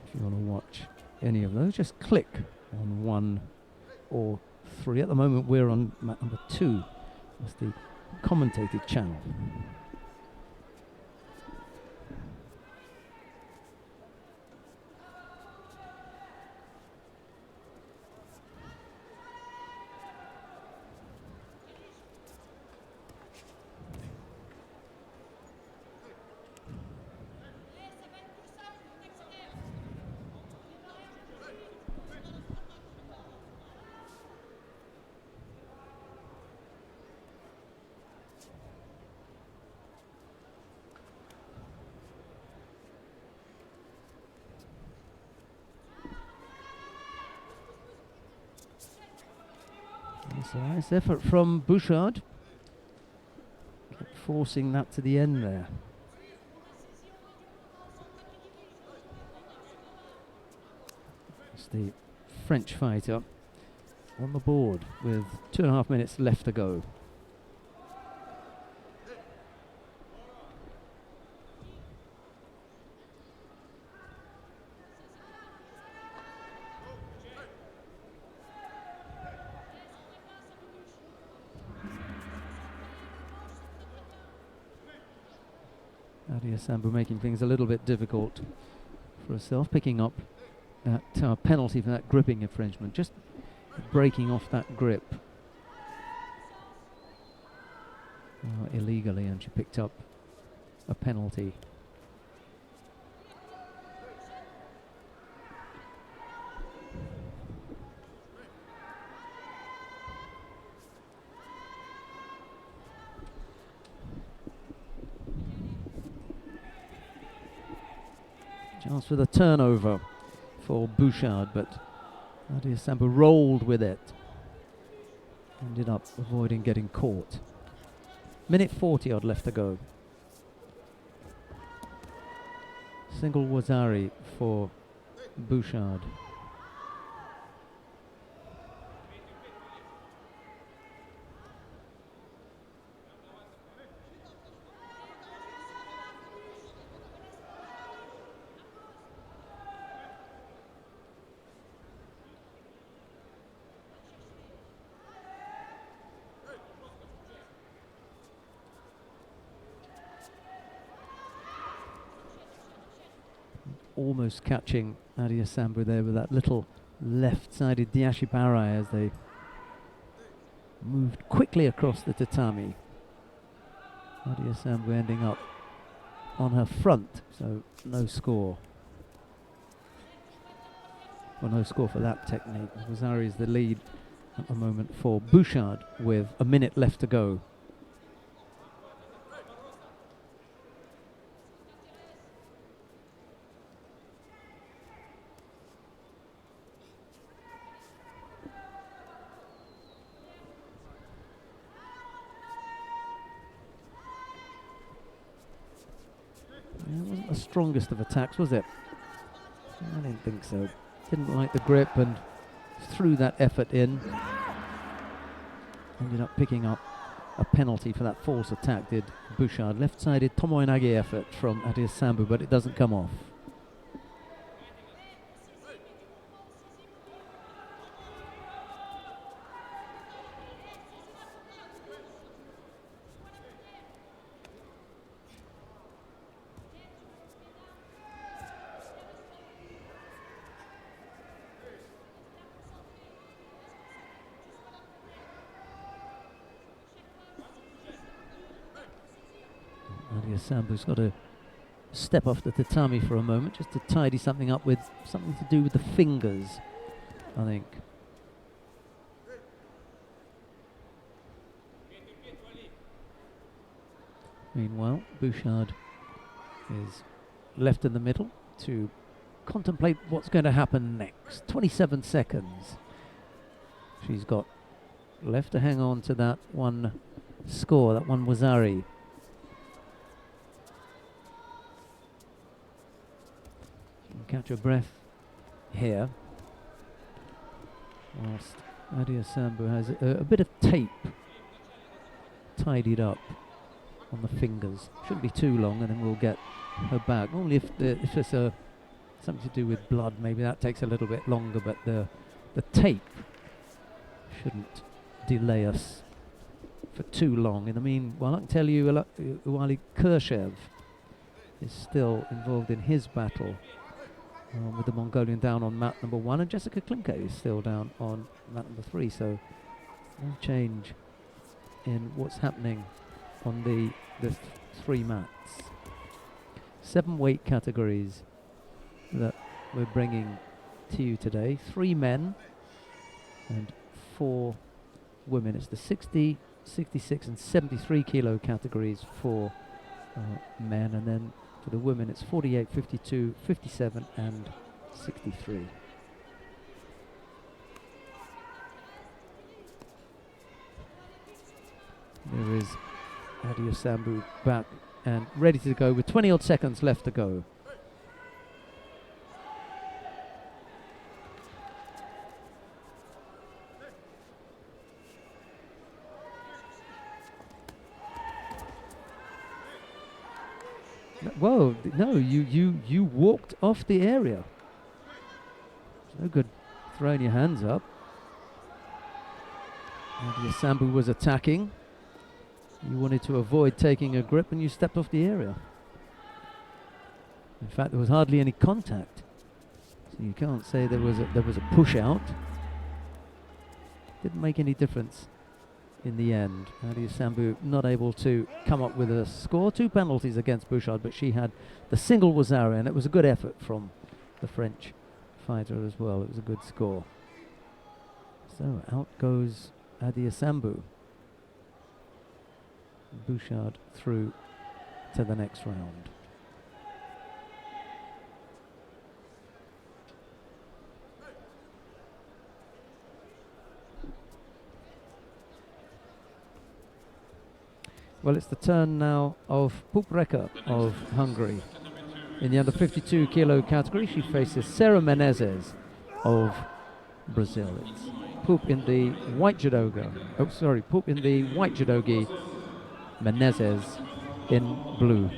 If you want to watch any of those, just click on 1 or 3. At the moment we're on mat number 2. That's the commentated channel. It's a nice effort from Bouchard. Kept forcing that to the end there. It's the French fighter on the board with 2.5 minutes left to go. Adia Sambu making things a little bit difficult for herself, picking up that penalty for that gripping infringement, just breaking off that grip illegally, and she picked up a penalty. Chance for the turnover for Bouchard, but Adia Sambu rolled with it. Ended up avoiding getting caught. Minute 40 odd left to go. Single Wazari for Bouchard. Almost catching Adia Sambu there with that little left-sided Diashibarai as they moved quickly across the tatami. Adia Sambu ending up on her front, so no score. Well, no score for that technique. Wazari is the lead at the moment for Bouchard with a minute left to go. It wasn't the strongest of attacks, was it? I didn't think so. Didn't like the grip and threw that effort in. Ended up picking up a penalty for that false attack, did Bouchard. Left-sided Tomoe-nage effort from Adia Sambu, but it doesn't come off. Adia Sambu's got to step off the tatami for a moment just to tidy something up with something to do with the fingers, I think. Meanwhile, Bouchard is left in the middle to contemplate what's going to happen next. 27 seconds. She's got left to hang on to that one score, that one Wazari. Catch your breath here, whilst Adia Sambu has a bit of tape tidied up on the fingers. Shouldn't be too long, and then we'll get her back. Only if it's something to do with blood, maybe that takes a little bit longer, but the tape shouldn't delay us for too long. In the meanwhile, I can tell you Wally Kershev is still involved in his battle with the Mongolian down on mat number 1, and Jessica Klimke is still down on mat number 3, so no change in what's happening on the 3 mats. 7 weight categories that we're bringing to you today. 3 men and 4 women. It's the 60, 66 and 73 kilo categories for men, and then for the women it's 48, 52, 57 and 63. There is Adia Sambu back and ready to go with 20 odd seconds left to go. Whoa, no, you walked off the area. It's no good throwing your hands up. Adia Sambu was attacking. You wanted to avoid taking a grip and you stepped off the area. In fact, there was hardly any contact. So you can't say there was a push out. Didn't make any difference in the end. Adia Sambu not able to come up with a score. 2 penalties against Bouchard, but she had the single Wazari, and it was a good effort from the French fighter as well. It was a good score. So out goes Adia Sambu. Bouchard through to the next round. Well, it's the turn now of Pupreka of Hungary. In the under 52 kilo category, she faces Sarah Menezes of Brazil. It's Pup in the white judoga. Oh, sorry, Pup in the white judogi, Menezes in blue.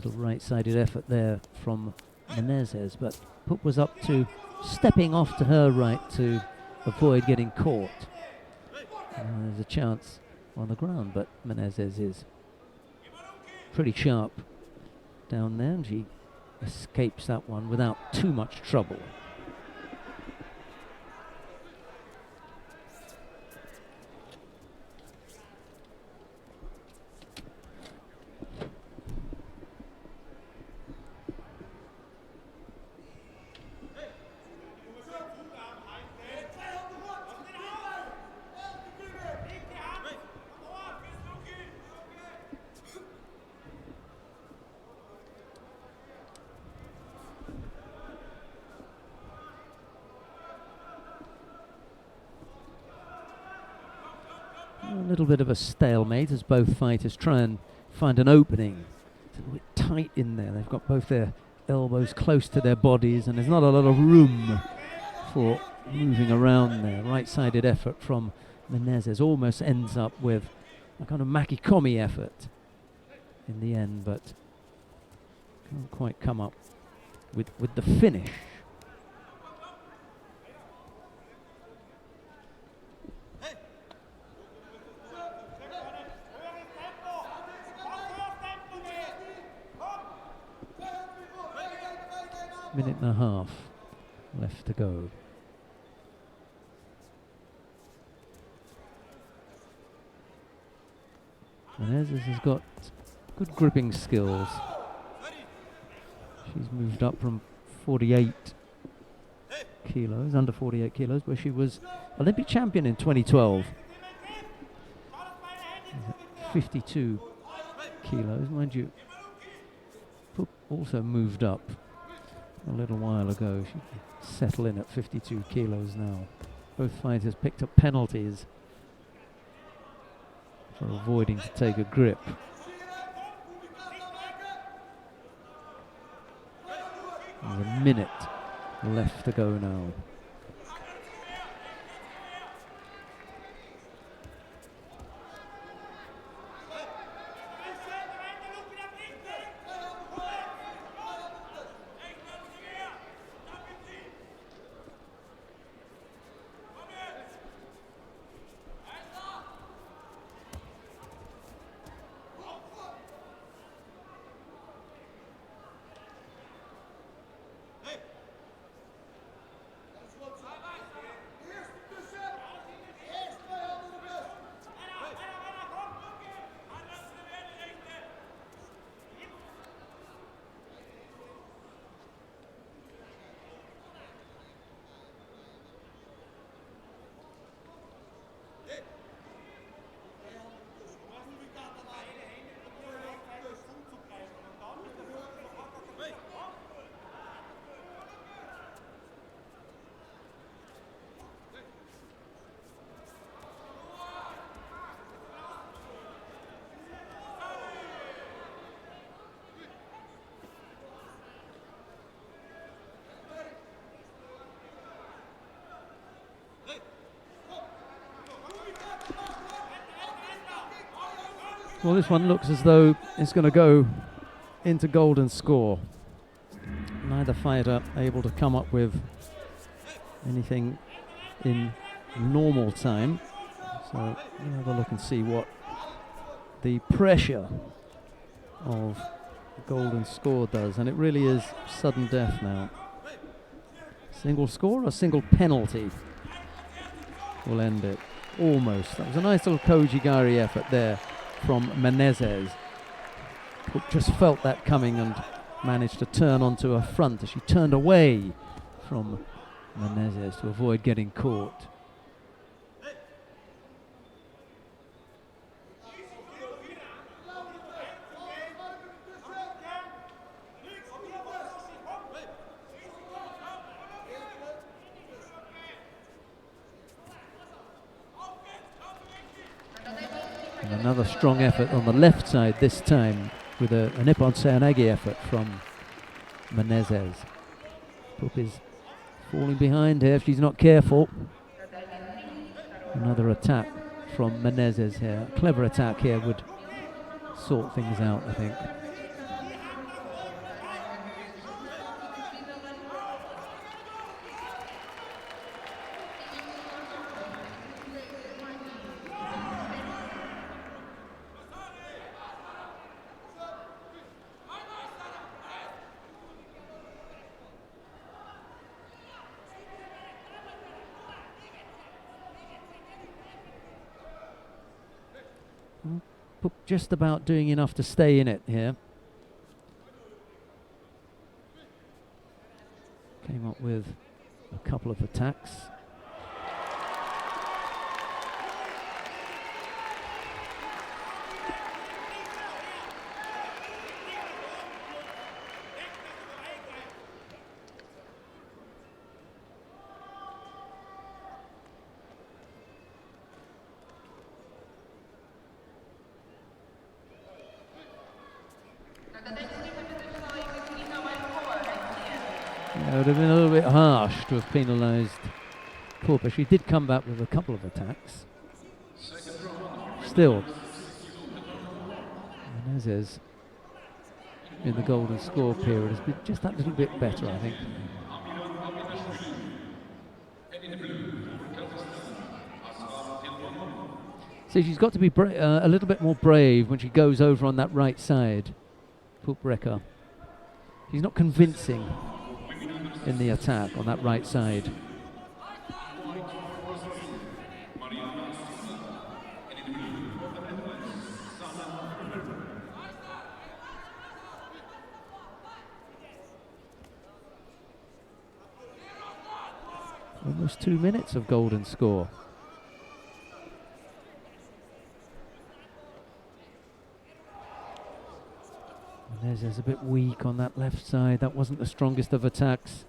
Little right-sided effort there from Menezes, but Pup was up to stepping off to her right to avoid getting caught. There's a chance on the ground, but Menezes is pretty sharp down there, and she escapes that one without too much trouble. A little bit of a stalemate as both fighters try and find an opening. It's a little bit tight in there. They've got both their elbows close to their bodies, and there's not a lot of room for moving around there. Right-sided effort from Menezes almost ends up with a kind of Makikomi effort in the end, but can't quite come up with the finish. Minute and a half left to go. Menezes has got good gripping skills. She's moved up from 48 kilos, under 48 kilos, where she was Olympic champion in 2012. 52 kilos, mind you. Pup also moved up a little while ago. She can settle in at 52 kilos now. Both fighters picked up penalties for avoiding to take a grip. There's a minute left to go now. Well, this one looks as though it's going to go into golden score. Neither fighter able to come up with anything in normal time. So we'll have a look and see what the pressure of the golden score does. And it really is sudden death now. Single score or single penalty will end it. Almost. That was a nice little Kojigari effort there from Menezes, who just felt that coming and managed to turn onto her front as she turned away from Menezes to avoid getting caught. And another strong effort on the left side this time with a Nippon Seoinage effort from Menezes. Pup is falling behind here if she's not careful. Another attack from Menezes here. A clever attack here would sort things out, I think. just about doing enough to stay in it here. Came up with a couple of attacks. It would have been a little bit harsh to have penalised Poop, she did come back with a couple of attacks. Still, Menezes in the golden score period has been just that little bit better, I think. So she's got to be a little bit more brave when she goes over on that right side. Poop-Brekker. She's not convincing in the attack on that right side. Almost 2 minutes of golden score. Menezes a bit weak on that left side. That wasn't the strongest of attacks.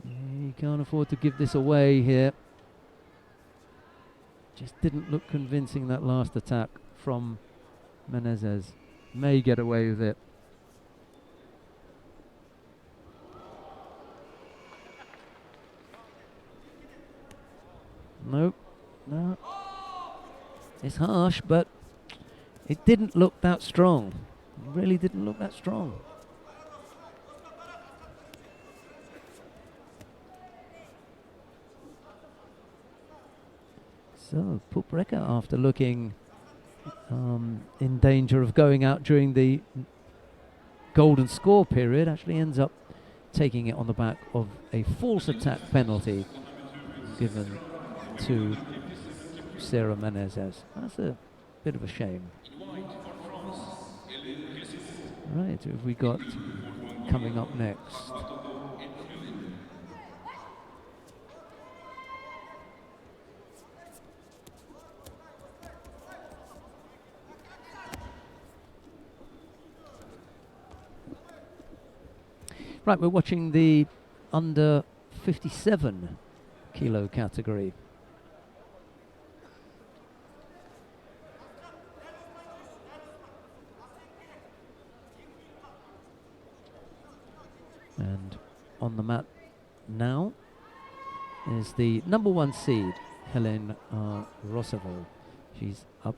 You can't afford to give this away here. Just didn't look convincing, that last attack from Menezes. May get away with it. Nope. No. It's harsh, but it didn't look that strong. It really didn't look that strong. So, Poop-Brekker, after looking in danger of going out during the golden score period, actually ends up taking it on the back of a false attack penalty given to Sarah Menezes. That's a bit of a shame. Right, who have we got coming up next? Right, we're watching the under 57 kilo category. And on the mat now is the number 1 seed, Helen Rossavo. She's up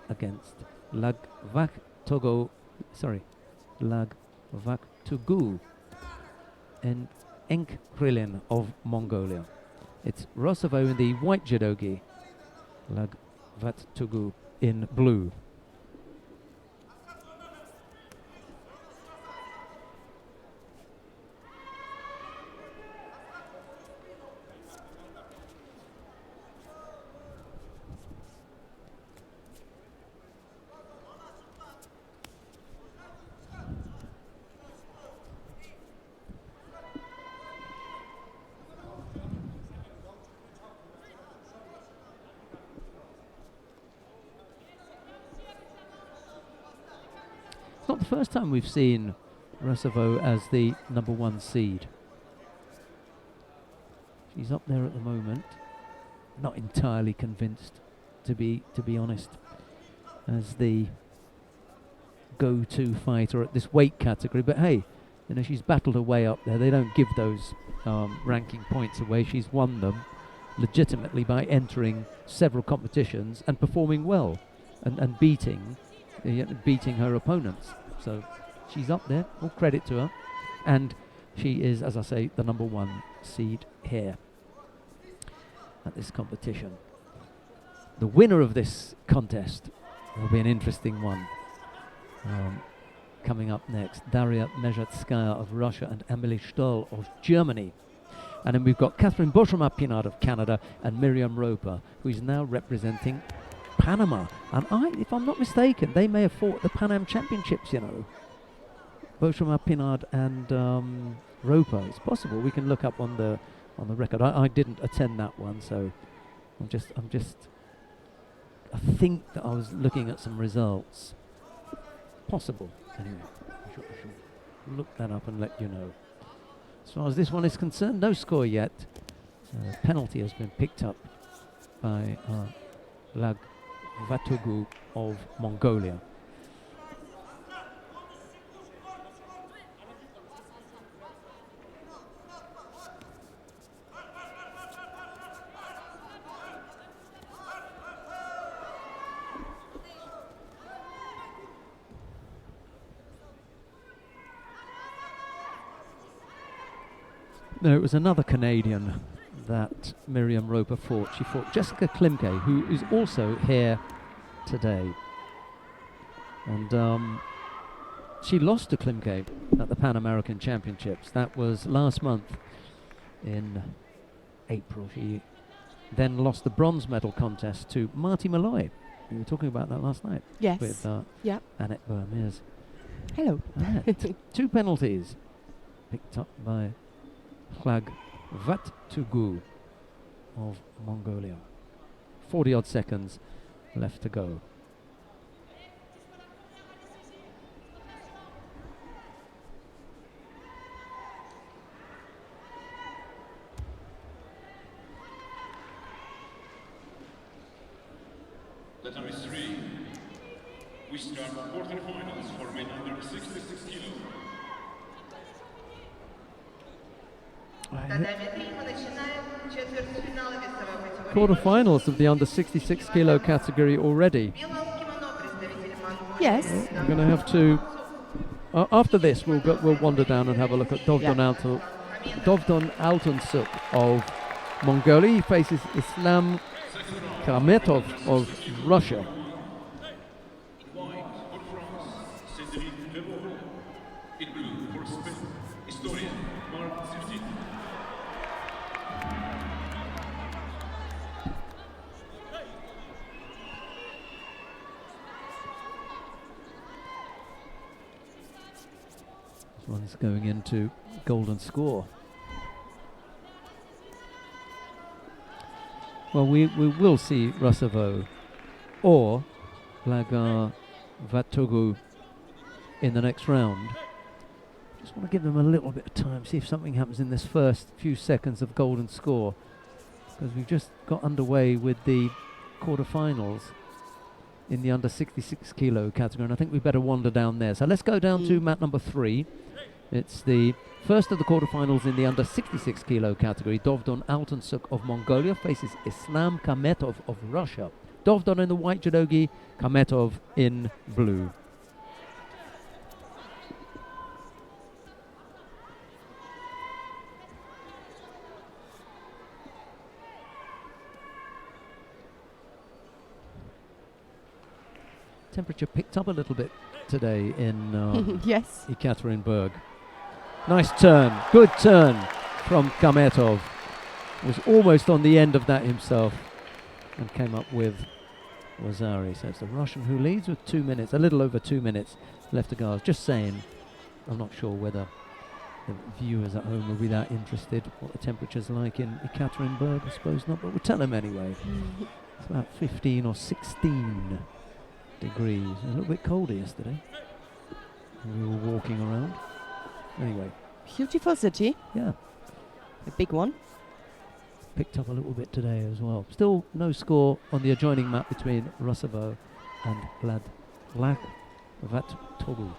against Lagvaktogu and Enkrilin of Mongolia. It's Rossavo in the white judogi, Lagvaktogu in blue. It's not the first time we've seen Rossavo as the number 1 seed. She's up there at the moment, not entirely convinced, to be honest, as the go-to fighter at this weight category. But hey, you know, she's battled her way up there. They don't give those ranking points away. She's won them legitimately by entering several competitions and performing well and beating her opponents. So she's up there, all credit to her. And she is, as I say, the number 1 seed here at this competition. The winner of this contest will be an interesting one. coming up next. Daria Mezhetskaya of Russia and Amelie Stoll of Germany. And then we've got Catherine Boschema-Pinard of Canada and Miriam Roper, who is now representing Panama. And if I'm not mistaken, they may have fought at the Pan Am Championships, you know. Boschema-Pinard and Roper. It's possible. We can look up on the record. I didn't attend that one, so I think that I was looking at some results. Possible. Anyway, I should look that up and let you know. As far as this one is concerned, no score yet. Penalty has been picked up by Lag Vatugu of Mongolia. No, it was another Canadian that Miriam Roper fought. She fought Jessica Klimke, who is also here today. And she lost to Klimke at the Pan American Championships. That was last month in April. She then lost the bronze medal contest to Marty Malloy. We were talking about that last night. Yes. With Yeah. Annette Vermeers. Hello. Annette. 2 penalties picked up by Lag Vatugu of Mongolia. 40-odd seconds left to go. The time is 3. We start quarterfinals for men under 66 kilo. Quarterfinals of the under 66 kilo category already. Yes. We're going to have to. After this, we'll wander down and have a look at Dovdon Altunsuk of Mongolia. He faces Islam Kametov of Russia. One is going into golden score. Well, we will see Rusovo or Lagar Vatugu in the next round. Just want to give them a little bit of time, see if something happens in this first few seconds of golden score, because we've just got underway with the quarterfinals in the under 66 kilo category, and I think we better wander down there. So let's go down to mat number 3. It's the first of the quarterfinals in the under 66 kilo category. Dovdon Altunsuk of Mongolia faces Islam Kametov of Russia. Dovdon in the white judogi, Kametov in blue. Temperature picked up a little bit today in Yes. Ekaterinburg. Nice turn, good turn from Kametov. Was almost on the end of that himself and came up with Wazari. So it's the Russian who leads with 2 minutes, a little over 2 minutes left to go. I was just saying, I'm not sure whether the viewers at home will be that interested what the temperature's like in Ekaterinburg. I suppose not, but we'll tell them anyway. It's about 15 or 16 degrees. A little bit colder yesterday when we were walking around. Anyway. Beautiful city. Yeah. A big one. Picked up a little bit today as well. Still no score on the adjoining map between Rusovo and Lag Vatugu.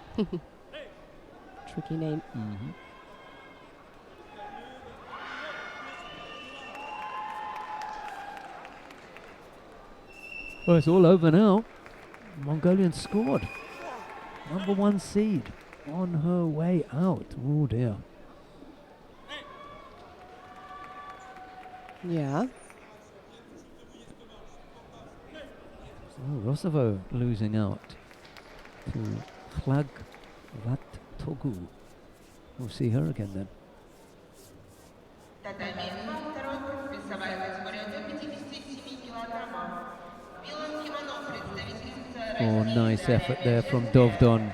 Tricky name. Mm-hmm. Well, it's all over now. Mongolian scored. Number 1 seed on her way out. Oh dear. Yeah. So Rusovo losing out to Lag Togu. We'll see her again then. Татами 2, второй круг, весовая категория до 57 килограммов. Билан Киманов, представительница Oh, России. nice effort there from Dovdon.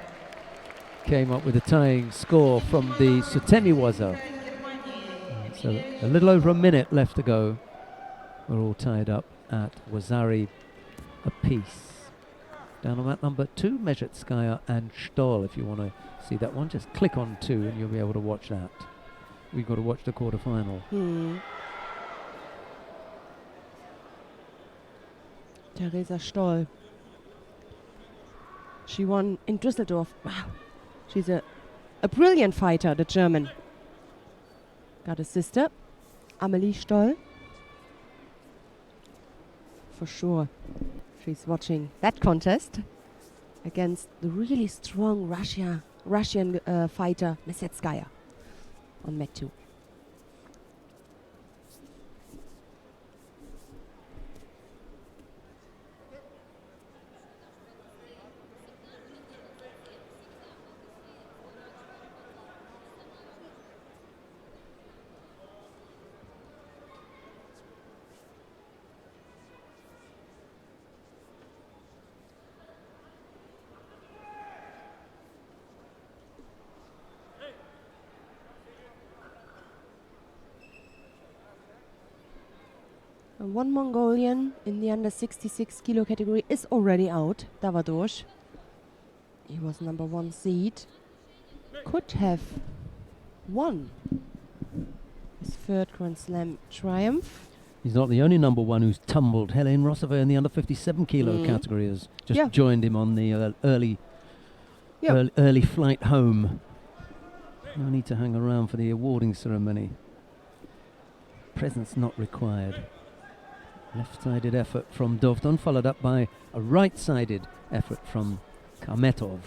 Came up with a tying score from the Sutemi-waza. So a little over a minute left to go. We're all tied up at Wazari apiece. Down on mat number 2, Mezhetskaya and Stoll. If you want to see that one, just click on 2 and you'll be able to watch that. We've got to watch the quarterfinal. Theresa Stoll. She won in Düsseldorf. Wow. She's a brilliant fighter, the German. Got a sister, Amelie Stoll. For sure, she's watching that contest against the really strong Russian fighter Mezhetskaya on mat 2. And one Mongolian in the under 66 kilo category is already out, Davadosh. He was number 1 seed. Could have won his 3rd Grand Slam triumph. He's not the only number 1 who's tumbled. Helene Rossova in the under 57 kilo category has just joined him on the early flight home. No need to hang around for the awarding ceremony. Presence not required. Left-sided effort from Dovdon, followed up by a right-sided effort from Karmetov.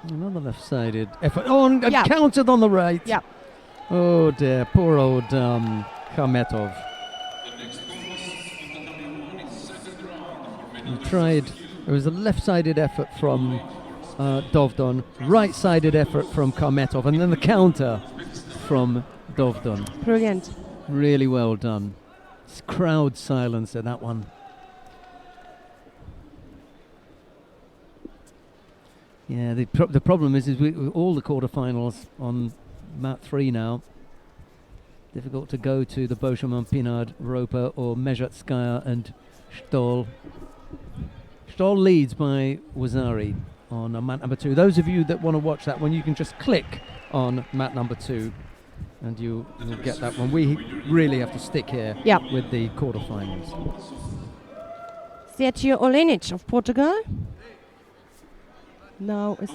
Another left-sided effort. Oh, and countered on the right. Yeah. Oh dear, poor old Karmetov. He tried. It was a left-sided effort from Dovdon, right-sided effort from Karmetov, and then the counter from Dovdon. Brilliant. Really well done. It's crowd silence at that one. Yeah, the problem is all the quarterfinals on mat 3 now. Difficult to go to the Beauchemin Pinard, Roper or Mezhetskaya and Stoll. Stoll leads by Wazari on mat number 2. Those of you that want to watch that one, you can just click on mat number 2 and you'll get that one. We really have to stick here with the quarterfinals. Sergio Olenic of Portugal now is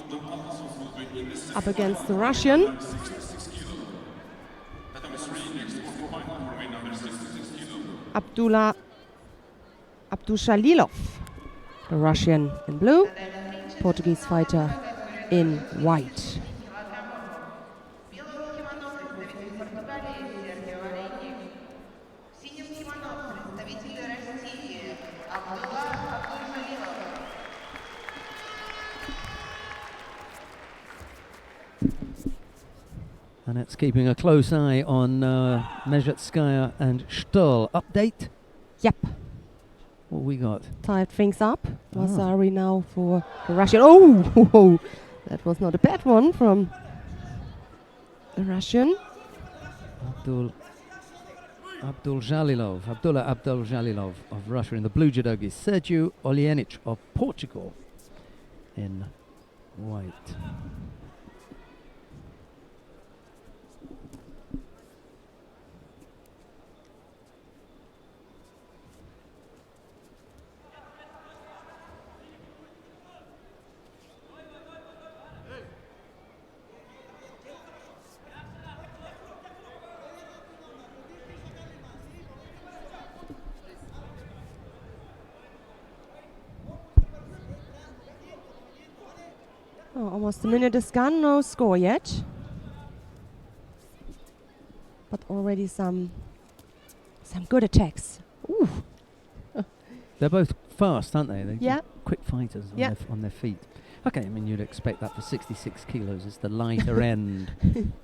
up against the Russian. Abdushalilov, the Russian in blue, Portuguese fighter in white. And it's keeping a close eye on Mezhetskaya and Stoll. Update? Yep. What we got? Tied things up. Wazari now for the Russian. Oh, that was not a bad one from the Russian. Abdullah Abduljalilov of Russia in the blue judogi, Sergiu Olienic of Portugal in white. Oh, almost a minute is gone, no score yet. But already some good attacks. Ooh. They're both fast, aren't they? They're Yeah. quick fighters on, Yeah. on their feet. Okay, I mean, you'd expect that for 66 kilos. It's the lighter end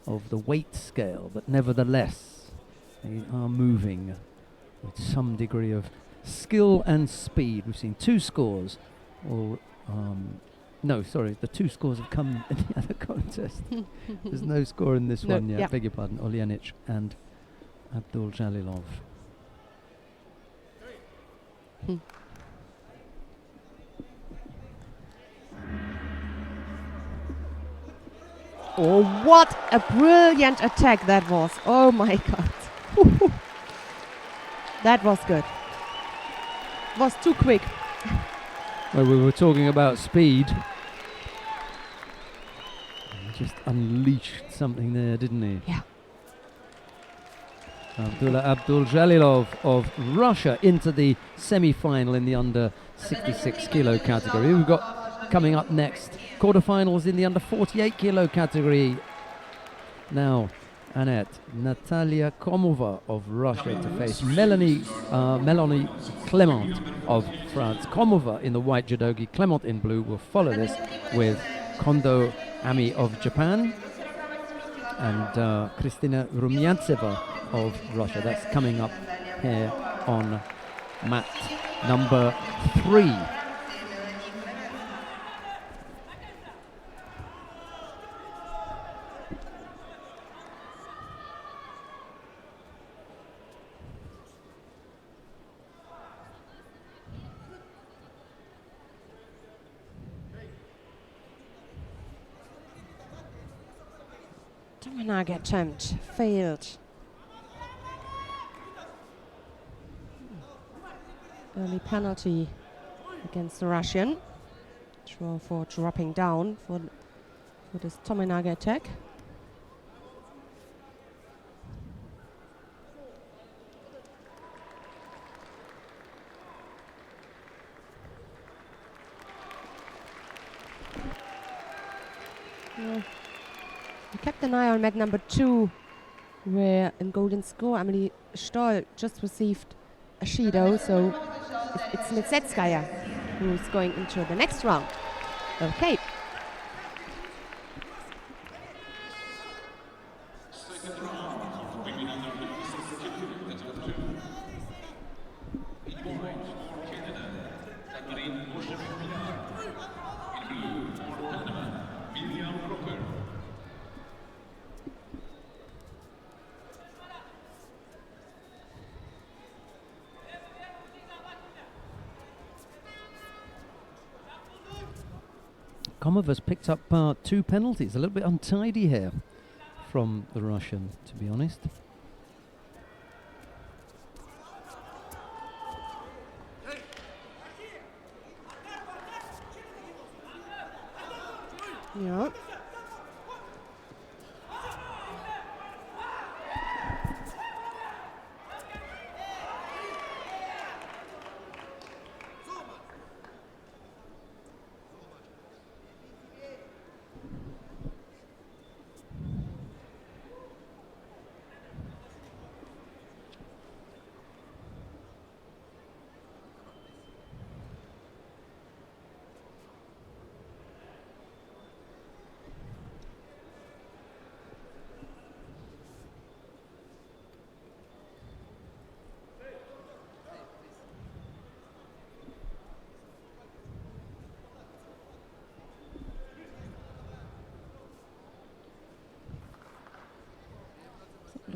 of the weight scale, but nevertheless, they are moving with some degree of skill and speed. We've seen two scores, or no, sorry, the two scores have come in the other contest. There's no score in this No, one yet. yeah. Beg your pardon, Olienic and Abduljalilov. Oh, what a brilliant attack that was. Oh my god. That was good. Was too quick. Well, we were talking about speed. He just unleashed something there, didn't he? Yeah. Abdullah Abduljalilov of Russia into the semi-final in the under 66 kilo category. We've got coming up next quarterfinals in the under 48 kilo category. Now, Annette, Natalia Komova of Russia to face Melanie Clement of France. Komova in the white judogi, Clement in blue. Will follow this with Kondo Ami of Japan and Kristina Rumyantseva of Russia. That's coming up here on mat number 3. Tominaga attempt failed. Early penalty against the Russian. For dropping down for this Tominaga attack. We kept an eye on mat number 2, where in golden score Amelie Stoll just received a Judo, so it's Metsetskaya who's going into the next round. Okay. Second round, women under 56 kg, category 2. In white for Canada, Catherine Moshevilla. In blue for Panama, William Rocker. Komova's picked up 2 penalties. A little bit untidy here from the Russian, to be honest. Yeah.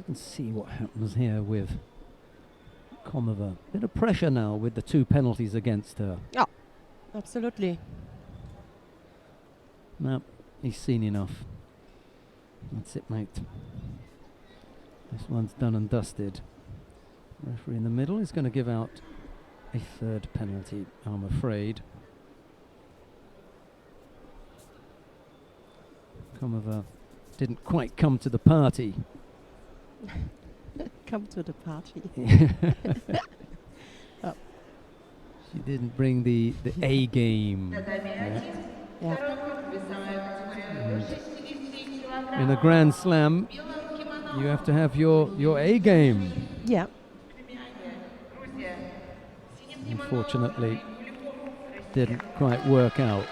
Let's see what happens here with Komova. Bit of pressure now with the 2 penalties against her. Yeah, absolutely. No, he's seen enough. That's it, mate. This one's done and dusted. Referee in the middle is going to give out a 3rd penalty, I'm afraid. Komova didn't quite come to the party. Come to the party. Oh. She didn't bring the A game. Yeah. In a Grand Slam, you have to have your A game. Yeah. Unfortunately, didn't quite work out.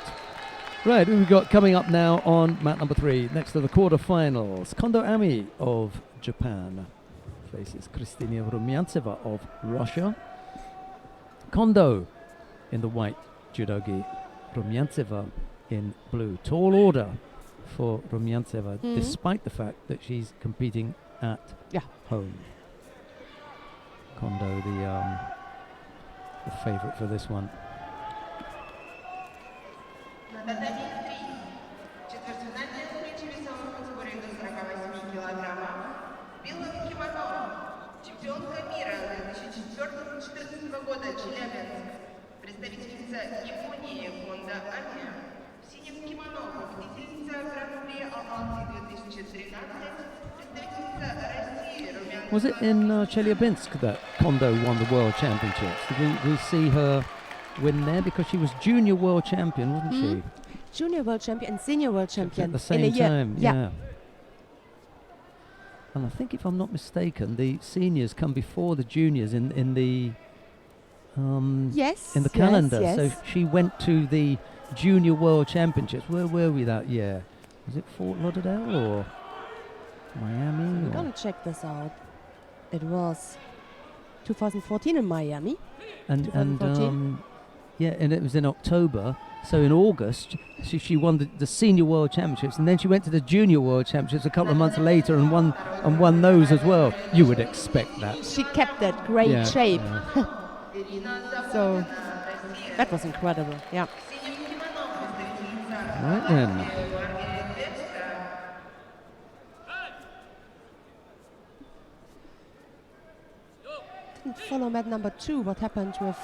Right, who we got coming up now on mat number 3, next to the quarterfinals. Kondo Ami of Japan faces Krystyna Rumiantseva of Russia. Kondo in the white judogi, Rumiantseva in blue. Tall order for Rumiantseva, despite the fact that she's competing at home. Kondo, the favourite for this one. Четвертьфинальная встреча весовой категории до 48 килограммов. В белом кимоно. Чемпионка мира 2004-2014 года Челябинск. Представительница Японии Кондо Ами. В синем кимоно победительница Гран-при Алматы 2013. Представительница России Румянцева. Was it in Chelyabinsk that Kondo won the World Championships? Did we see her win there? Because she was junior world champion, wasn't she? Junior world champion and senior world champion At the in a same year. time, yeah. And I think, if I'm not mistaken, the seniors come before the juniors in the Yes. in the yes, calendar. yes. So she went to the Junior World Championships. Where were we that year? Was it Fort Lauderdale or Miami? We're or- gonna check this out. It was 2014 in Miami. And 2014. yeah, and it was in October. So in August, she won the Senior World Championships, and then she went to the Junior World Championships a couple of months later and won those as well. You would expect that. She kept that great Yeah, shape. yeah. So that was incredible. Yeah. Right then. Didn't follow mat number 2. What happened with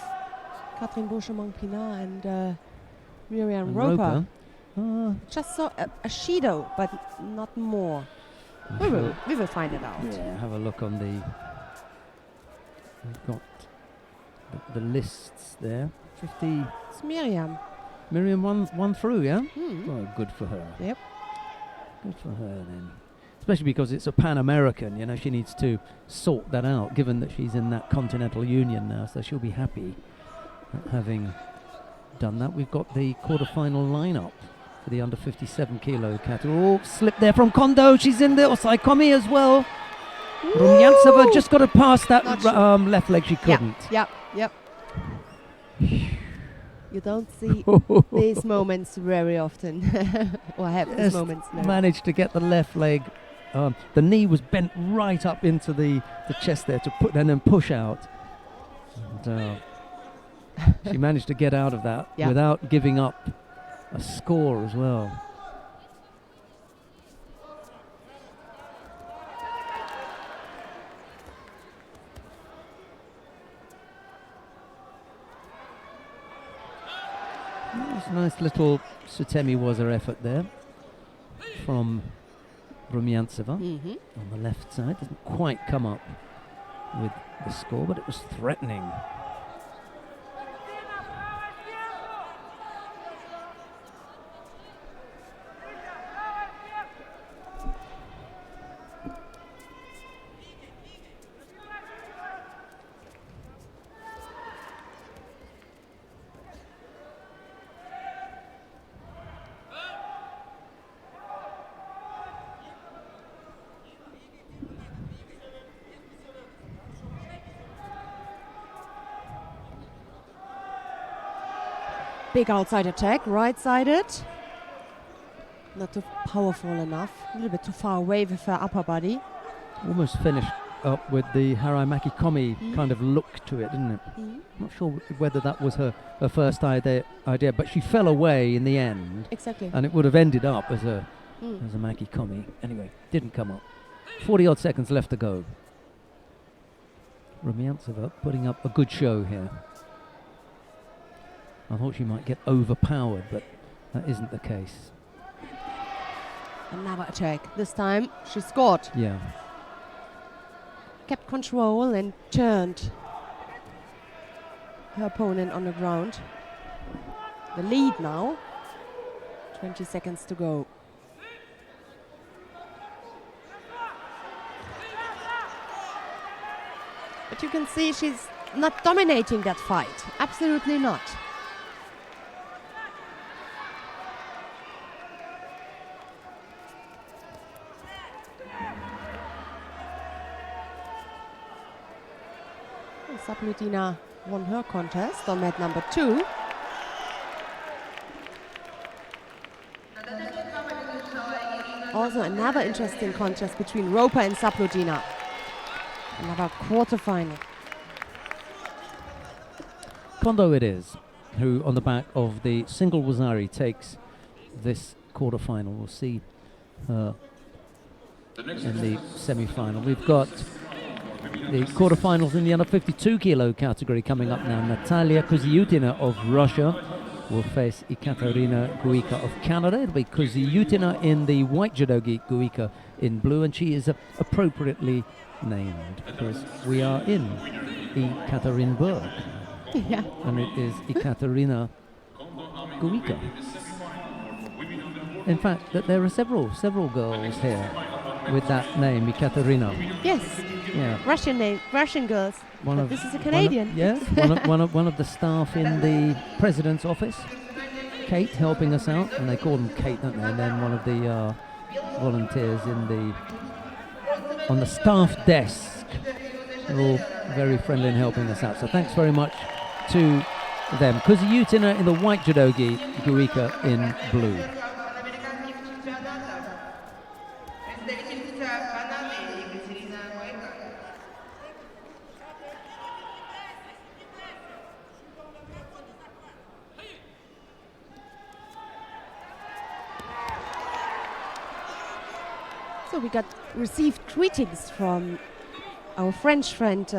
Catherine Beauchamp-Pinard and Miriam And Roper? Roper. Just saw a Shido, but not more. We will find it out. Yeah, have a look on the. We've got the lists there. 50. It's Miriam. Miriam won through, yeah? Hmm. Well, good for her. Yep. Good for her then. Especially because it's a Pan-American, you know, she needs to sort that out, given that she's in that Continental Union now, so she'll be happy at having done that. We've got the quarterfinal lineup for the under 57 kilo category. Oh, slip there from Kondo. She's in there. Osaikomi as well. Rumiantseva just got to pass that left leg. She couldn't. Yep. You don't see these moments very often, or have these Just moments. No. managed to get the left leg. The knee was bent right up into the chest there to put and then push out. And, she managed to get out of that without giving up a score as well. That was a nice little Sutemi Waza effort there from Rumiantseva on the left side. Doesn't quite come up with the score, but it was threatening. Big outside attack, right-sided. Not too powerful enough. A little bit too far away with her upper body. Almost finished up with the Haramaki Komi kind of look to it, didn't it? Not sure whether that was her first idea, but she fell away in the end. Exactly. And it would have ended up as a Maki Komi. Anyway, didn't come up. 40 odd seconds left to go. Rumiantseva putting up a good show here. I thought she might get overpowered, but that isn't the case. Another attack. This time she scored. Yeah. Kept control and turned her opponent on the ground. The lead now. 20 seconds to go. But you can see she's not dominating that fight. Absolutely not. Saplutina won her contest on mat number 2. Also another interesting contest between Roper and Saplutina. Another quarterfinal. Kondo it is, who on the back of the single Wazari takes this quarterfinal. We'll see her in the semi-final. We've got the quarterfinals in the under 52 kilo category coming up now. Natalia Kuziutina of Russia will face Ekaterina Guika of Canada. It'll be Kuziutina in the white judogi, Guika in blue, and she is appropriately named because we are in Ekaterinburg. Yeah. And it is Ekaterina Guika. In fact, that there are several girls here with that name, Ekaterina. Yes. Yeah. Russian name, Russian girls. One But of- this is a Canadian. Yes, one of the staff in the president's office, Kate, helping us out, and they call them Kate, don't they? And then one of the volunteers on the staff desk. They're all very friendly and helping us out. So thanks very much to them. Kuziutina in the white judogi, Guika in blue. So we got received greetings from our French friend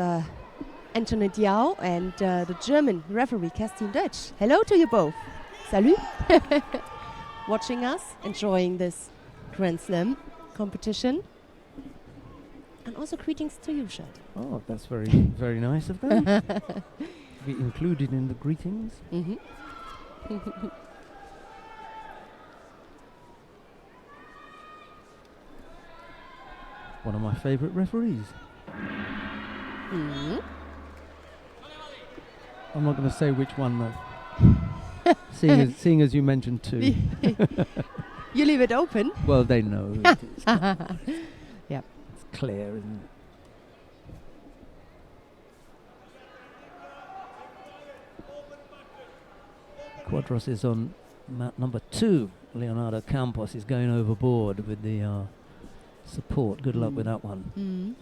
Anthony Diao and the German referee Kerstin Deutsch. Hello to you both. Salut. Watching us, enjoying this Grand Slam competition. And also greetings to you, Shad. Oh, that's very nice of them. To be included in the greetings. Mm-hmm. One of my favourite referees. Mm-hmm. I'm not going to say which one though. seeing as you mentioned two. You leave it open. Well, they know. It is. Yep. It's clear, isn't it? Quadros is on mat number 2. Leonardo Campos is going overboard with the support. Good luck with that one. Mm.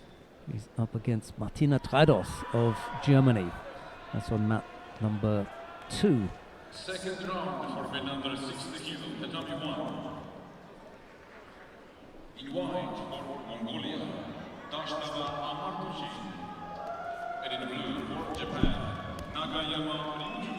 He's up against Martina Trados of Germany. That's on mat number 2. Second round for men under 60 kilo, tatami 1. In white for Mongolia, Dashtava Amartushi. And in blue for Japan, Nagayama Ryuju.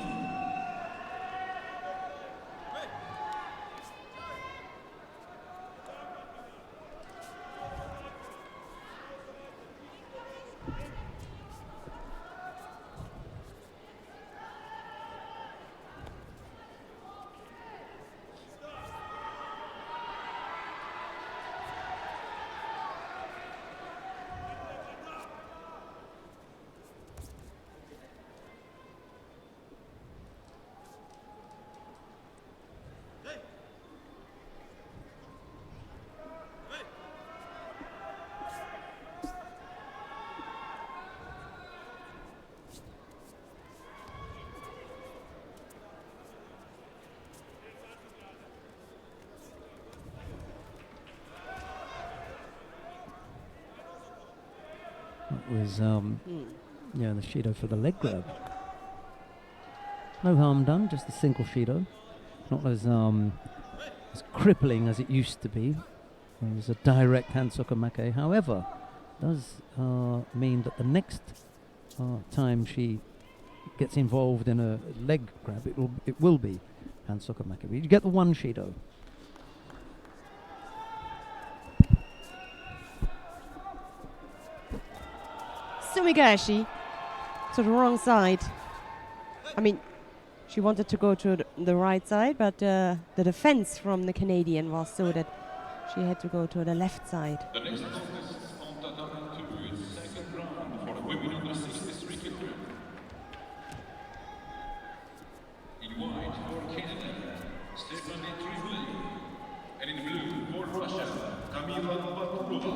was yeah, the Shido for the leg grab. No harm done, just a single Shido. Not as crippling as it used to be. It was a direct hand sokomake. However, does mean that the next time she gets involved in a leg grab, it will be hand sokomake. But you get the one Shido. Sumigashi to the wrong side. I mean, she wanted to go to the right side, but the defense from the Canadian was so that she had to go to the left side. The next contest on tatami 2 is second round for the women under 63 kg. In white for Canada, Stephanie Tremblay. And in blue for Russia, Kamila Bakurova.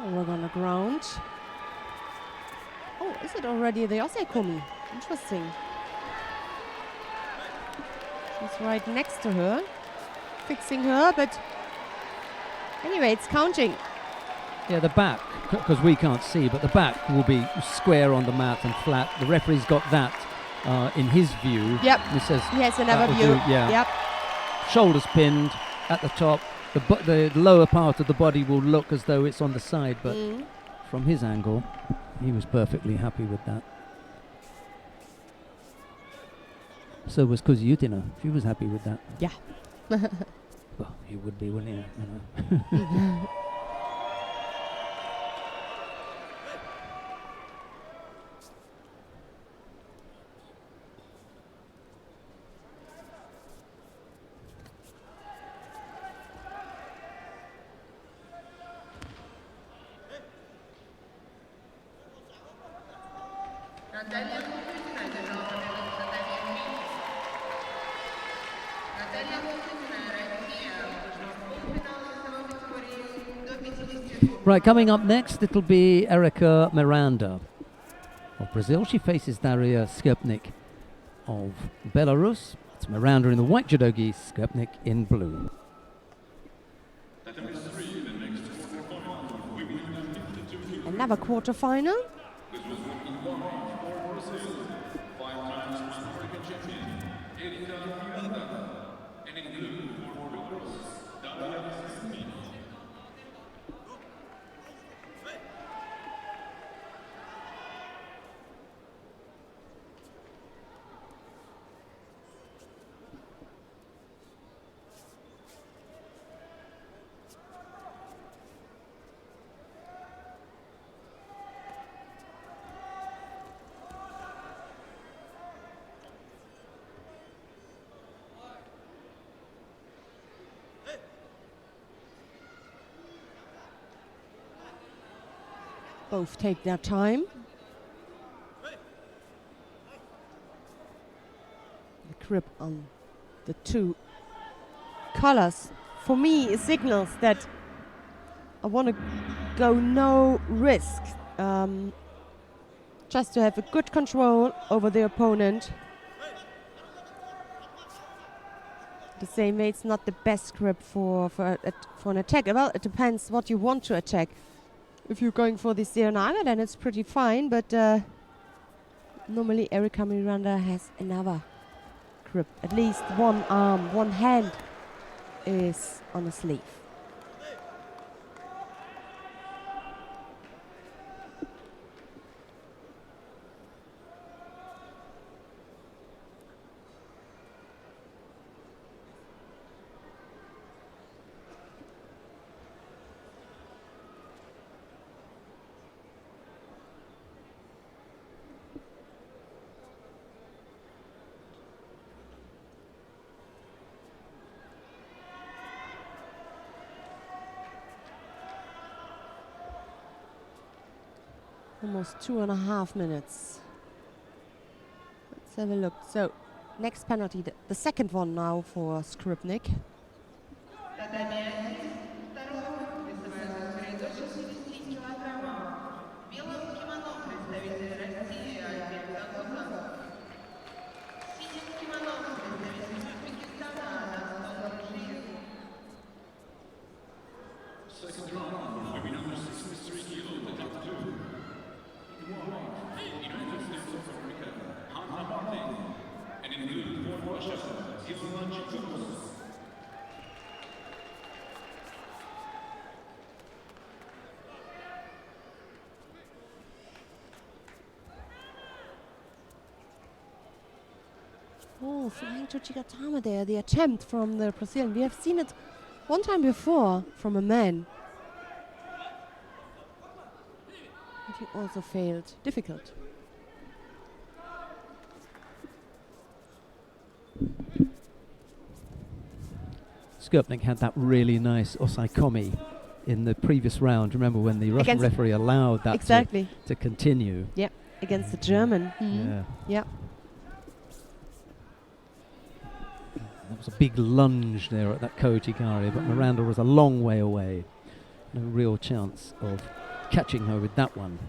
We're on the ground. Oh, is it already the Osekomi? Interesting. She's right next to her, fixing her, but anyway, it's counting. Yeah, the back, because we can't see, but the back will be square on the mat and flat. The referee's got that in his view. Yep. He says He has another that'll view. do, yeah. Yep. Shoulders pinned at the top. The lower part of the body will look as though it's on the side, but from his angle, he was perfectly happy with that. So was Kuzutina. She was happy with that. Yeah. Well, he would be, wouldn't he? You know. Наталья Лукутина одержала победу в татами 3. Наталья Лукутина, Россия, вышла в полуфинал весовой категории до 52. Right, coming up next, it'll be Erika Miranda of Brazil. She faces Daria Skrbnik of Belarus. It's Miranda in the white judogi, Skrbnik in blue. Another quarterfinal. Both take their time. The grip on the two colors, for me, signals that I want to go no risk, just to have a good control over the opponent. The same way, it's not the best grip for an attack. Well, it depends what you want to attack. If you're going for the Serenaga, then it's pretty fine, but normally Erika Miranda has another grip. At least one arm, one hand is on a sleeve. Almost 2.5 minutes. Let's have a look. So, next penalty, the second one now for Skripnik. Татами 1, второй круг, весовая категория до 60 килограммов. В белом кимоно представитель России Альберт Загузов. В синем кимоно представитель Узбекистана Дастан Ружиев. Second round for women under 63 kilo, the top two. United States of America, Hannah Martin, and in blue for Russia, Judo. Oh, flying to Chigatama there, the attempt from the Brazilian. We have seen it one time before from a man. But he also failed. Difficult. Skripnik had that really nice osaikomi in the previous round. Remember when the Russian Against referee allowed that exactly. to continue? Yeah, against the German. Yeah. Yeah. That was a big lunge there at that Kochigari, but Miranda was a long way away. No real chance of catching her with that one.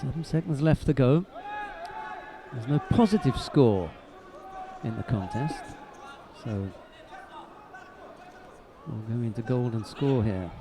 Seven seconds left to go. There's no positive score in the contest, so we'll go into golden score here.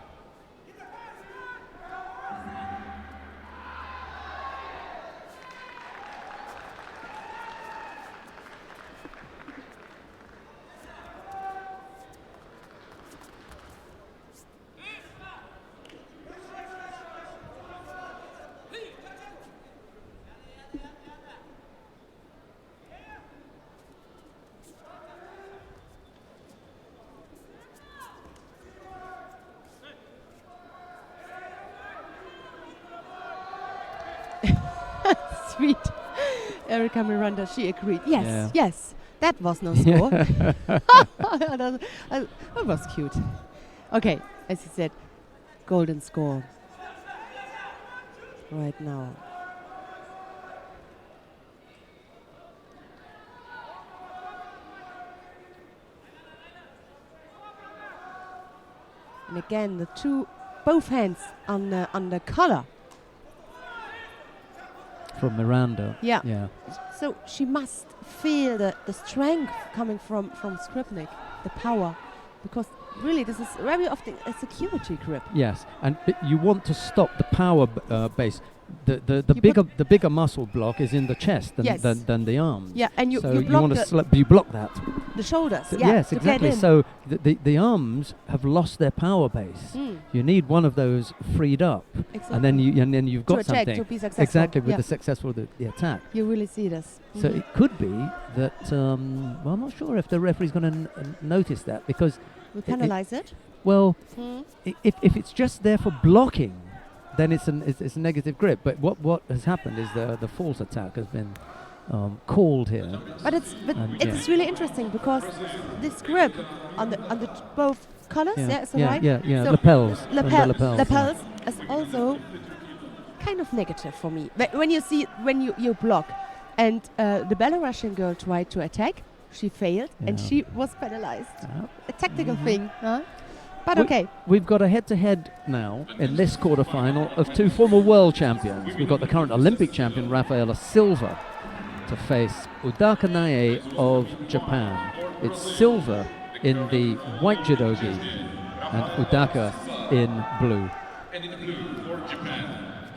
Sweet. Erika Miranda, she agreed. Yes, Yeah. yes. That was no score. that was cute. Okay, as you said, golden score. Right now. And again, both hands on the collar. From Miranda. Yeah. Yeah. So she must feel the strength coming from Skripnik, the power, because really this is very often a security grip. Yes, and you want to stop the power base. The You bigger muscle block is in the chest than, Yes. than the arms. Yeah, and you so block want the, to you block that. the shoulders. So Yeah, yes, to exactly. Get in. So the arms have lost their power base. Mm, You need one of those freed up, exactly. and then you've to got attack, something to be successful. exactly with Yeah. the successful the attack. You really see this. So Mhm. it could be that. Well, I'm not sure if the referee's going to notice that because We penalize it. well, Mm. if it's just there for blocking, then it's a negative grip. But what has happened is the false attack has been called here. But it's And it's really interesting because this grip on the both colors. Yeah, is that right? yeah. So Lapels. and the lapels. is also kind of negative for me. When you see, when you block, and the Belarusian girl tried to attack, she failed, and Yeah. she was penalized. Yeah. A tactical thing, huh? But We- okay. We've got a head-to-head now in this quarter-final of two former world champions. We've got the current Olympic champion Rafaela Silva to face Udaka Nae of Japan. It's Silva in the white judo gi and Udaka in blue. And in the blue for Japan,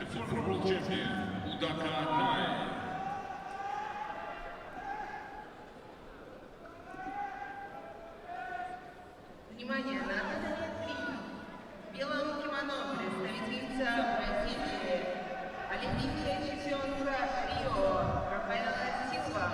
the former world champion, Udaka Nae. Внимание, на задание 3. В белом кимоно представительница Бразилии, олимпийская чемпионка Рио, Рафаэла Силва.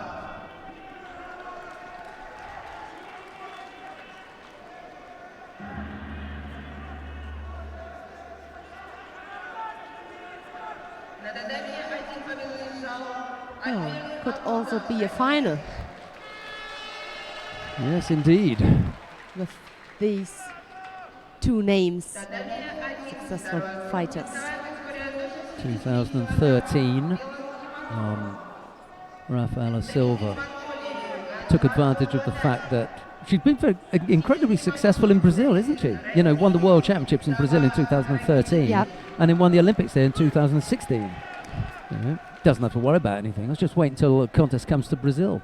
На задание 1 победу одержал Oh, could also be a final Yes, indeed. with these two names, Задание 1. successful fighters. 2013, Rafaela Silva took advantage of the fact that she'd been very, incredibly successful in Brazil, isn't she? You know, won the World Championships in Brazil in 2013, Yep. and then won the Olympics there in 2016. You know, doesn't have to worry about anything. Let's just wait until the contest comes to Brazil.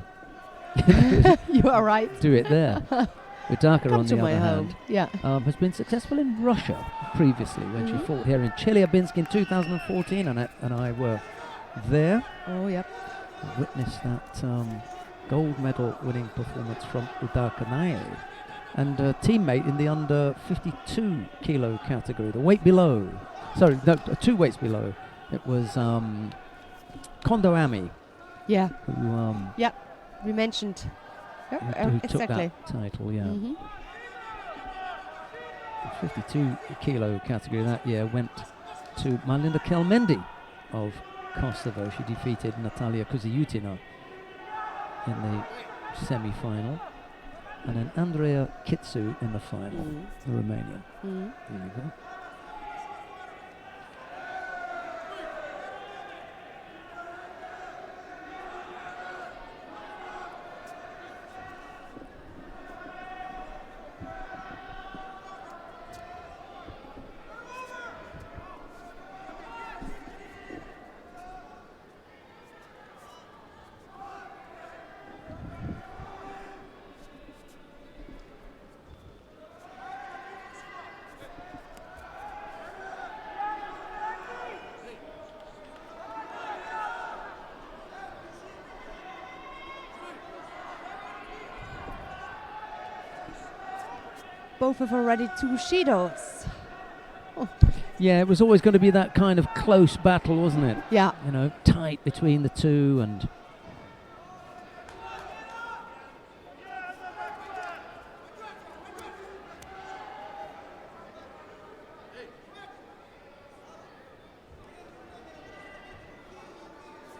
You are right. Do it there. Udaka, Come on to the my other home. hand, Yeah. has been successful in Russia previously when she fought here in Chelyabinsk in 2014, and I were there. Oh, yep. Witnessed that gold medal winning performance from Udaka Nae, and a teammate in the under 52 kilo category, the weight below. Sorry, no, 2 weights below. It was Kondo Ami Yeah. who, We mentioned. Yep, who took exactly. that title. Yeah, Mhm. the 52 kilo category that year went to Marlinda Kelmendi of Kosovo. She defeated Natalia Kuziutina in the semi-final, and then Andrea Kitsu in the final, the Romanian. Mhm. There you go. Both have already 2 Shidos. Yeah, it was always going to be that kind of close battle, wasn't it? Yeah. You know, tight between the two, and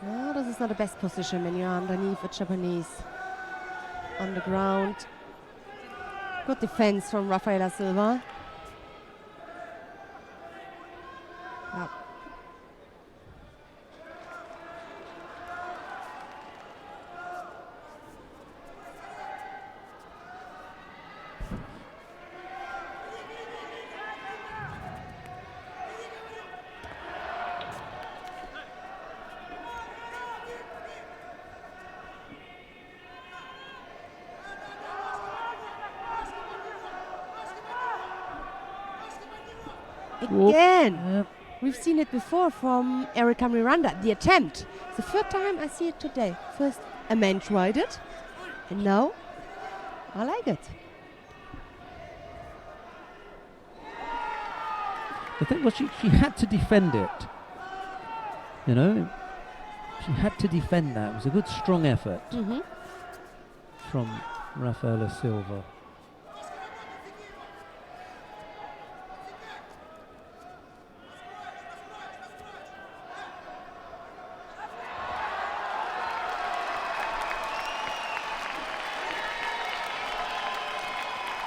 No, this is not the best position when you're underneath a Japanese on the ground. Good defense from Rafaela Silva. Yep. Whoop. Again, we've seen it before from Erika Miranda. The attempt. It's the third time I see it today. First, a man tried it, and now I like it. the thing was she had to defend it. You know, she had to defend that. It was a good, strong effort Mm-hmm. from Rafaela Silva.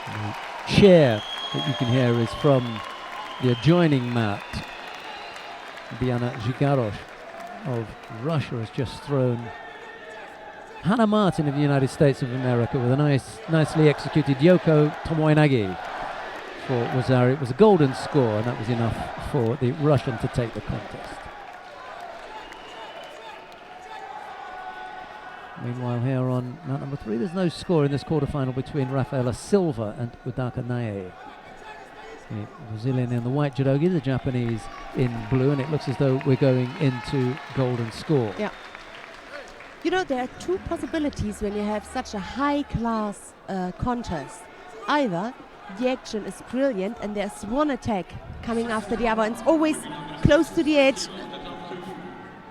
The cheer that you can hear is from the adjoining mat. Diana Zhigarosh of Russia has just thrown Hannah Martin of the United States of America with a nicely executed Yoko Tomoenagi for Wazari. It was a golden score, and that was enough for the Russian to take the contest. Meanwhile, here on mat number 3, there's no score in this quarterfinal between Rafaela Silva and Udaka Nae. The Brazilian in the white judogi, the Japanese in blue, and it looks as though we're going into golden score. Yeah. You know, there are two possibilities when you have such a high-class contest. Either the action is brilliant and there's one attack coming after the other, and it's always close to the edge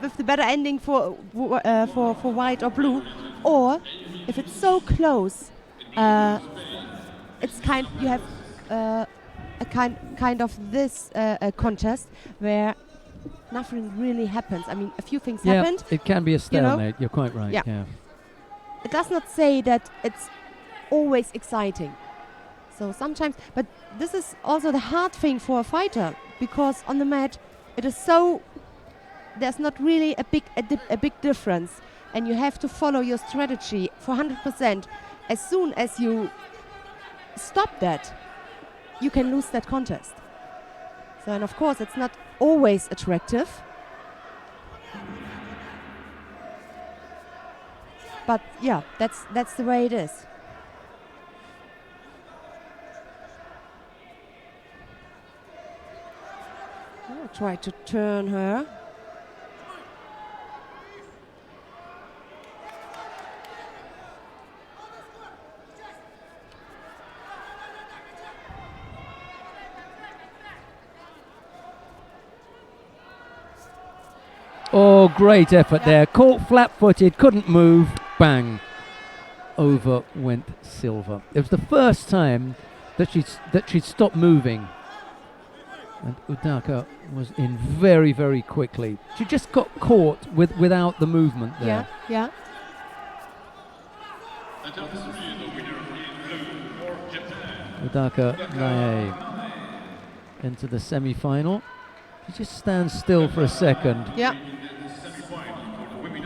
with the better ending for white or blue, or if it's so close, it's you have a kind of this contest where nothing really happens. I mean, a few things happened. It can be a stalemate. You're quite right. Yeah. It does not say that it's always exciting. So sometimes, but this is also the hard thing for a fighter, because on the mat it is so, there's not really a big difference, and you have to follow your strategy for 100%. As soon as you stop that, you can lose that contest. So, and of course, it's not always attractive. But yeah, that's the way it is. I'll try to turn her. Oh, great effort there. Caught flat-footed, couldn't move, bang. Over went Silva. It was the first time that she'd stopped moving. And Udaka was in very, very quickly. She just got caught without the movement there. Yeah. Udaka Nae into the semi-final. She just stands still for a second. Yeah.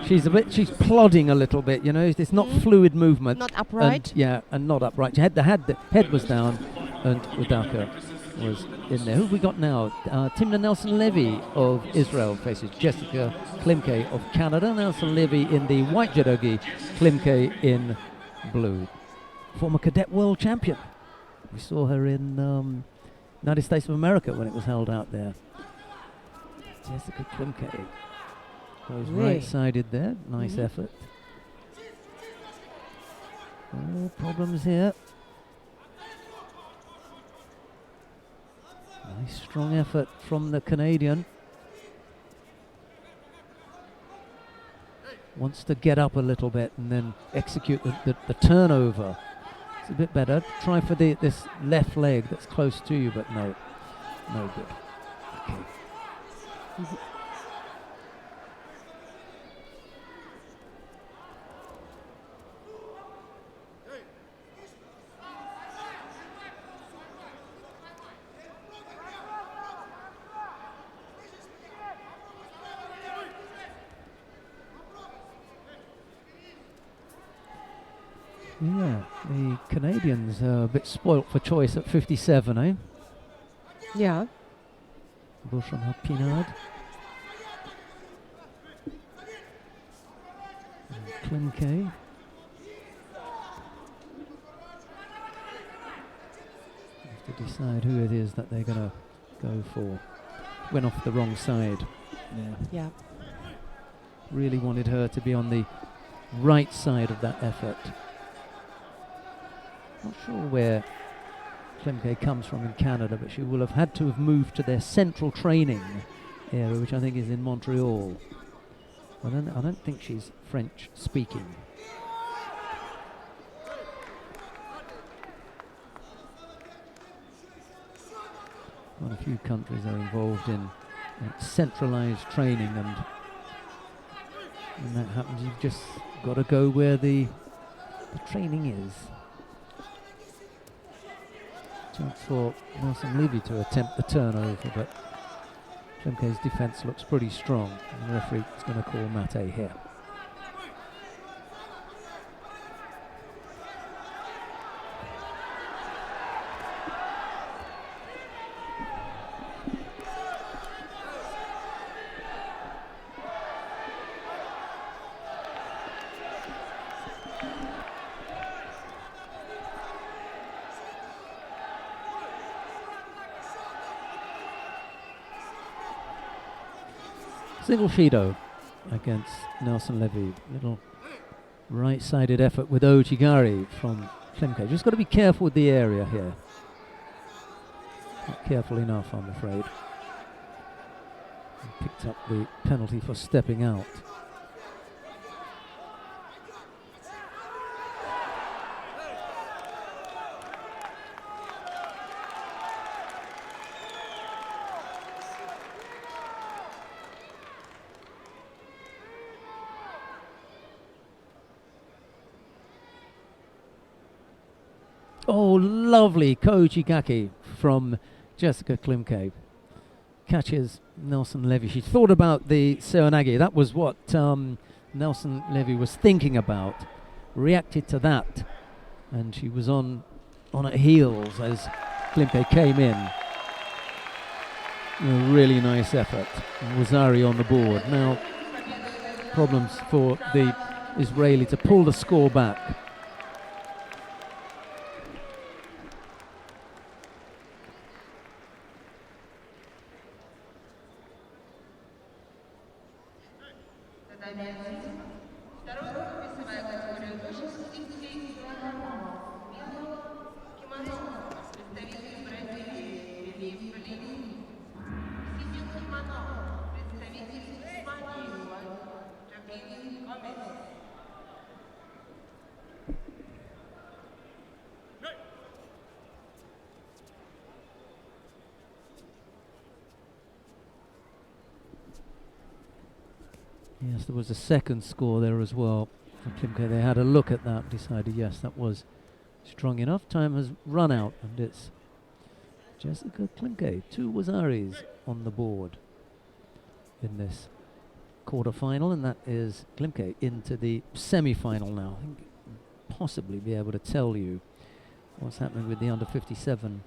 She's plodding a little bit, you know. It's not fluid movement. Not upright. And not upright. The head was down, and Udaka was in there. Who have we got now? Timna Nelson-Levy of Israel faces Jessica Klimke of Canada. Nelson-Levy in the white judogi, Klimke in blue. Former cadet world champion. We saw her in United States of America when it was held out there. Jessica Klimke goes right-sided there. Nice effort. No problems here. Nice strong effort from the Canadian. Wants to get up a little bit and then execute the turnover. It's a bit better. Try for this left leg that's close to you, but no good. Okay. Yeah, the Canadians are a bit spoilt for choice at 57, eh? Yeah. Bush on her Pinard. Klimke. Have to decide who it is that they're going to go for. Went off the wrong side. Yeah. Really wanted her to be on the right side of that effort. Not sure where Klimke comes from in Canada, but she will have had to have moved to their central training area, which I think is in Montreal. I don't think she's French speaking. Quite a few countries are involved in centralized training, and when that happens, you've just got to go where the training is. Chance for Nelson Levy to attempt the turnover, but Klimke's defence looks pretty strong. And the referee is going to call Mate here. Single Judo against Nelson Levy. Little right-sided effort with Ojigari from Klimke. Just got to be careful with the area here. Not careful enough, I'm afraid. He picked up the penalty for stepping out. Oh, lovely Koichigaki from Jessica Klimke. Catches Nelson Levy. She thought about the Seoinage. That was what Nelson Levy was thinking about. Reacted to that. And she was on her heels as Klimke came in. A really nice effort. Wazari on the board. Now, problems for the Israeli to pull the score back. Yes, there was a second score there as well for Klimke. They had a look at that, decided yes, that was strong enough. Time has run out, and it's Jessica Klimke, 2 Wazaris on the board in this quarter-final, and that is Klimke into the semi-final now. I think possibly be able to tell you what's happening with the under 57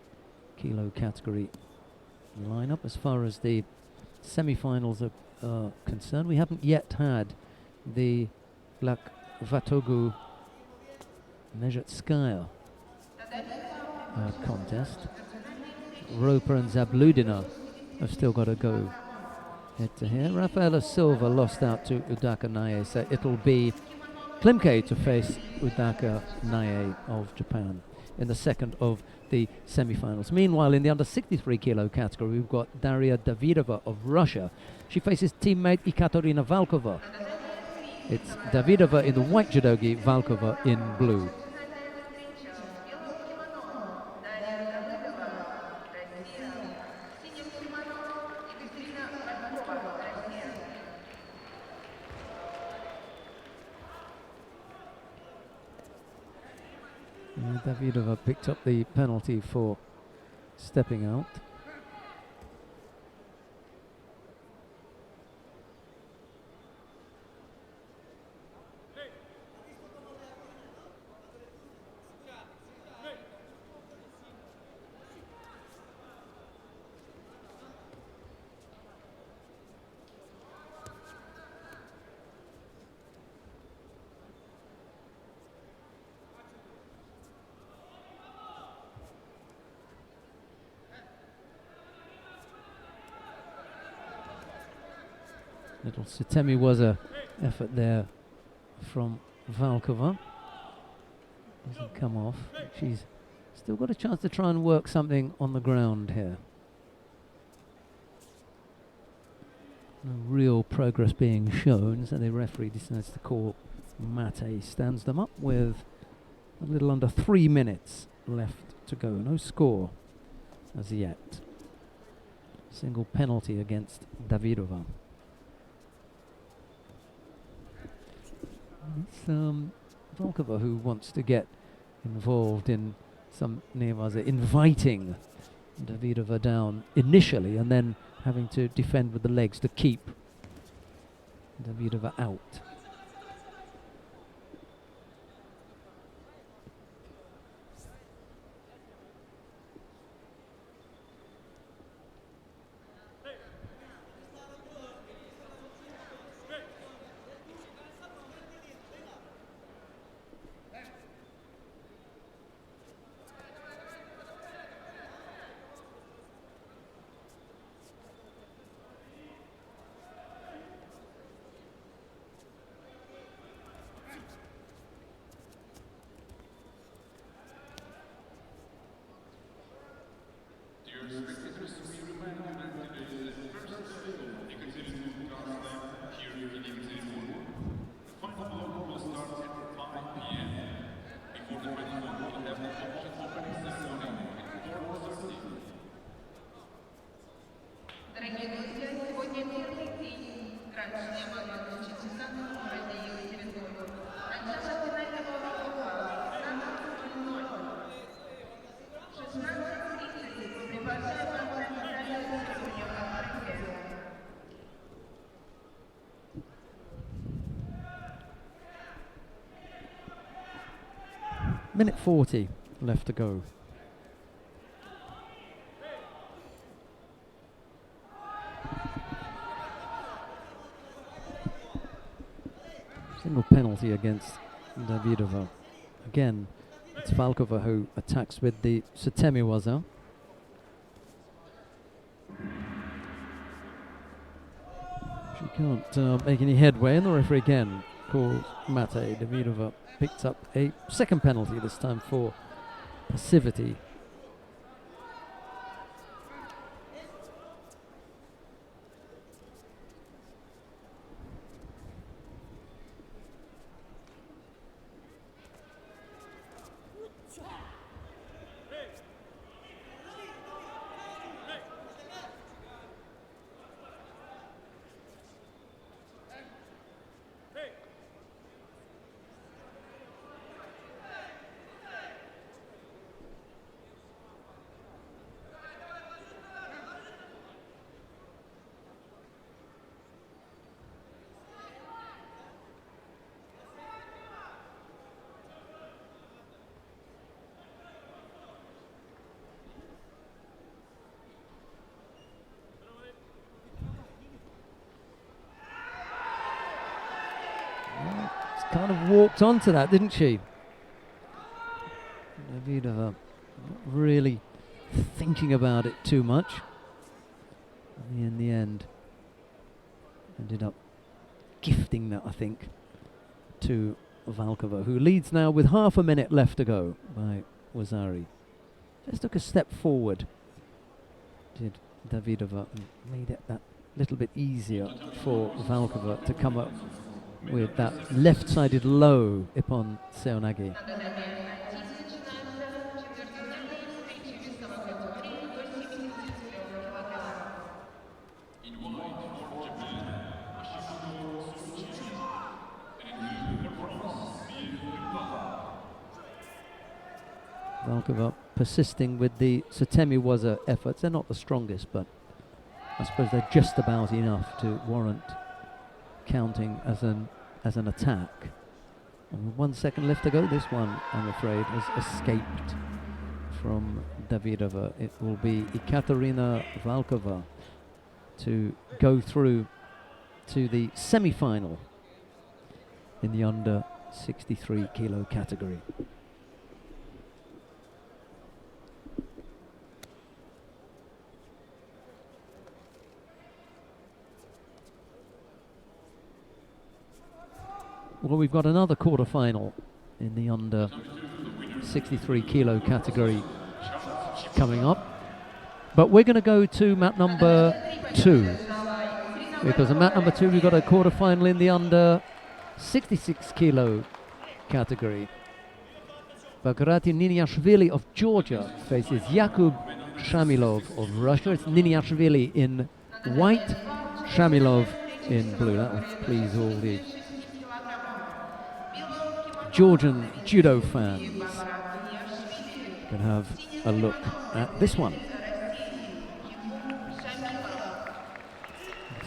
kilo category lineup as far as the semi-finals are concerned. We haven't yet had the Black Vatogu Nezhetskaya contest. Roper and Zabludina have still got to go head to head. Rafaela Silva lost out to Udaka Nae, so it'll be Klimke to face Udaka Nae of Japan in the second of the semi-finals. Meanwhile, in the under 63 kilo category, we've got Daria Davidova of Russia. She faces teammate Ekaterina Valkova. It's Davidova in the white judogi, Valkova in blue. Davidova picked up the penalty for stepping out. Little Sutemi was a effort there from Valkova. Doesn't come off. She's still got a chance to try and work something on the ground here. No real progress being shown, so the referee decides to call Mate. Stands them up with a little under 3 minutes left to go. No score as yet. Single penalty against Davidova. It's Volkova who wants to get involved in some nevaze inviting Davidova down initially and then having to defend with the legs to keep Davidova out. Dear spectators, we remind you that today's first Ekaterinburg Grand Slam here in Ekaterinburg. The final block will start at 5 p.m. Before the final block, we'll have the competition opening ceremony at 4:30. Дорогие друзья, сегодня первый день Гранд-шлема номер 4 в городе Екатеринбург. Начало финального круга в 15:00. 16:30 приглашаем вас на финальную церемонию открытия. Minute 40 left to go. Single penalty against Davidova. Again, it's Valkova who attacks with the Setemi waza. She can't make any headway, and the referee again calls Mate. Davidova picked up a second penalty, this time for passivity. Kind of walked onto that, didn't she? Davidova not really thinking about it too much. In the end, ended up gifting that, I think, to Valkova, who leads now with half a minute left to go by Wazari. Just took a step forward, did Davidova, and made it that little bit easier for Valkova to come up with that left-sided low upon Seoinage. Valkova persisting with the Setemi waza efforts. They're not the strongest, but I suppose they're just about enough to warrant counting as an attack. And with 1 second left to go, this one, I'm afraid, has escaped from Davidova. It will be Ekaterina Valkova to go through to the semi-final in the under 63 kilo category. Well, we've got another quarter-final in the under 63 kilo category coming up. But we're going to go to mat number 2. Because in mat number 2 we've got a quarter-final in the under 66 kilo category. Bagrat Niniashvili of Georgia faces Yakub Shamilov of Russia. It's Niniashvili in white, Shamilov in blue. That would please all the Georgian judo fans. can have a look at this one.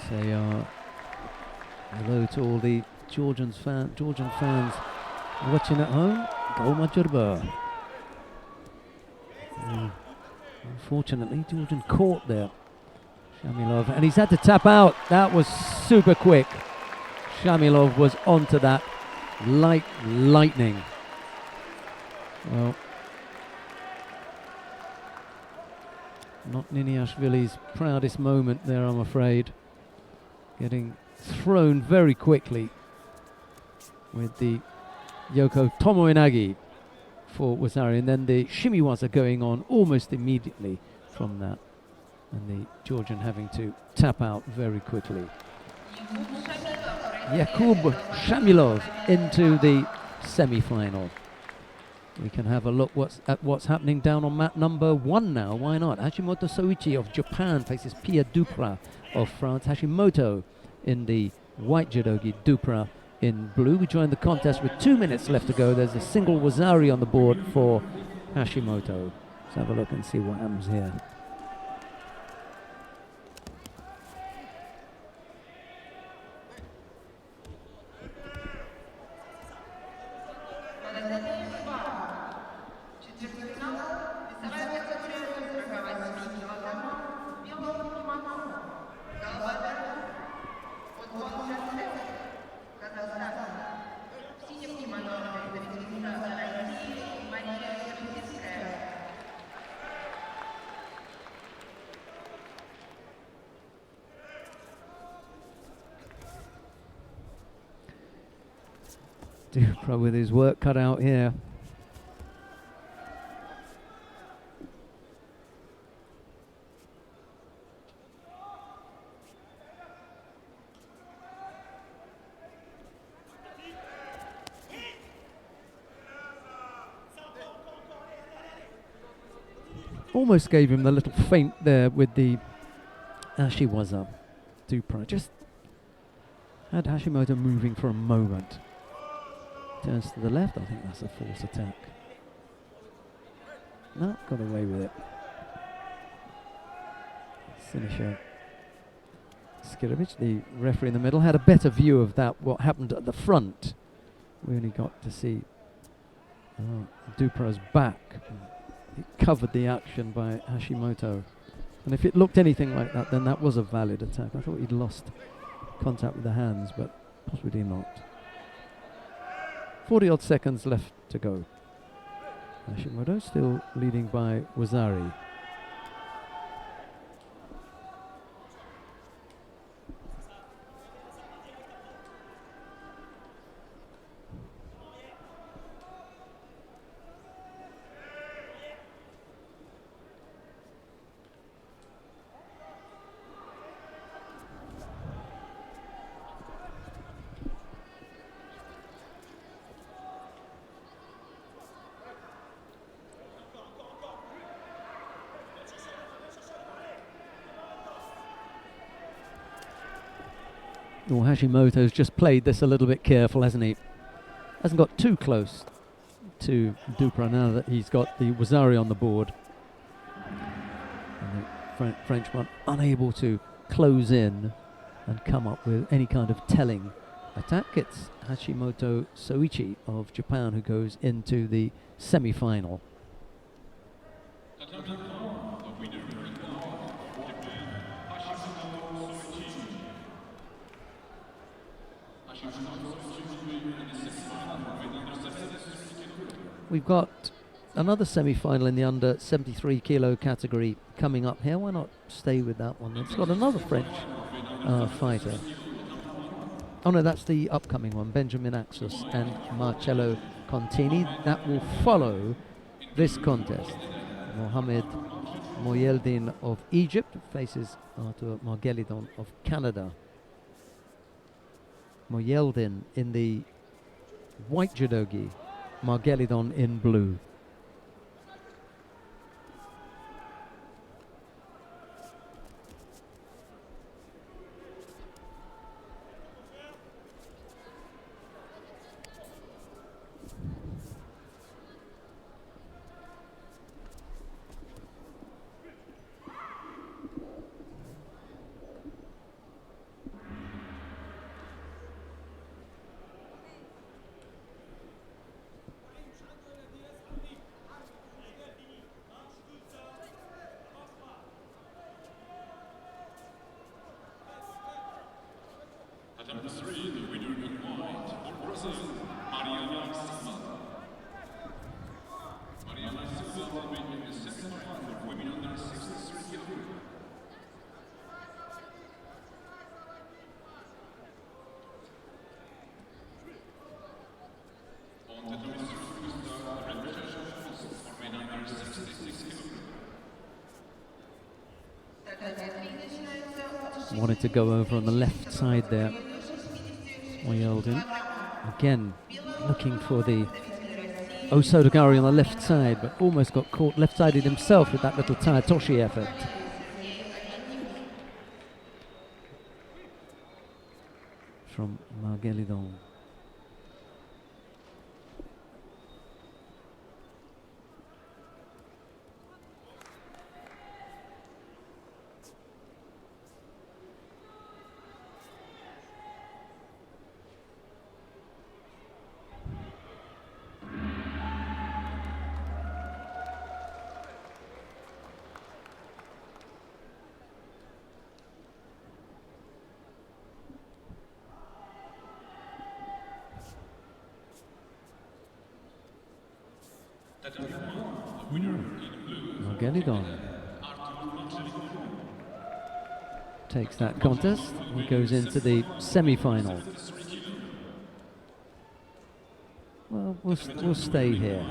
Say hello to all the Georgian fans watching at home. Golma Jurba. Unfortunately, Georgian caught there. Shamilov, and he's had to tap out. That was super quick. Shamilov was onto that like lightning. Well, not Niniashvili's proudest moment there, I'm afraid. Getting thrown very quickly with the Yoko Tomoinagi for Wasari, and then the Shimiwaza going on almost immediately from that, and the Georgian having to tap out very quickly. Yakub Shamilov into the semi-final. We can have a look at what's happening down on mat number 1 now. Why not? Hashimoto Soichi of Japan faces Pia Duprat of France. Hashimoto in the white judogi, Duprat in blue. We join the contest with 2 minutes left to go. There's a single Wasari on the board for Hashimoto. Let's have a look and see what happens here. Duprat with his work cut out here. Almost gave him the little feint there with the Ashiwaza. Duprat just had Hashimoto moving for a moment. Turns to the left. I think that's a false attack. No, got away with it. Sinisha Skirovic, the referee in the middle, had a better view of that, what happened at the front. We only got to see Duprat's back. It covered the action by Hashimoto. And if it looked anything like that, then that was a valid attack. I thought he'd lost contact with the hands, but possibly not. 40 odd seconds left to go. Hashimoto still leading by Wasari. Well, Hashimoto's just played this a little bit careful, hasn't he? Hasn't got too close to Duprat now that he's got the Wasari on the board. And the Frenchman unable to close in and come up with any kind of telling attack. It's Hashimoto Soichi of Japan who goes into the semi-final. We've got another semi-final in the under 73 kilo category coming up here. Why not stay with that one? It's got another French fighter. Oh no, that's the upcoming one, Benjamin Axus and Marcello Contini. That will follow this contest. Mohamed Moyeldin of Egypt faces Arthur Margelidon of Canada. Moyeldin in the white judogi, Margelidon in blue. number 3, the winner in white for Brazil, Mariana Silva. Mariana Silva will be in the semifinal for women under 63 kilograms. On the number 3, we start the repetition for men under 66 kilograms. Wanted to go over on the left side there. Oyelden again looking for the Osodogari on the left side, but almost got caught left-sided himself with that little Toshi effort. From Margelidon. Margelidon takes that contest and goes into the semi-final. Well, we'll stay here.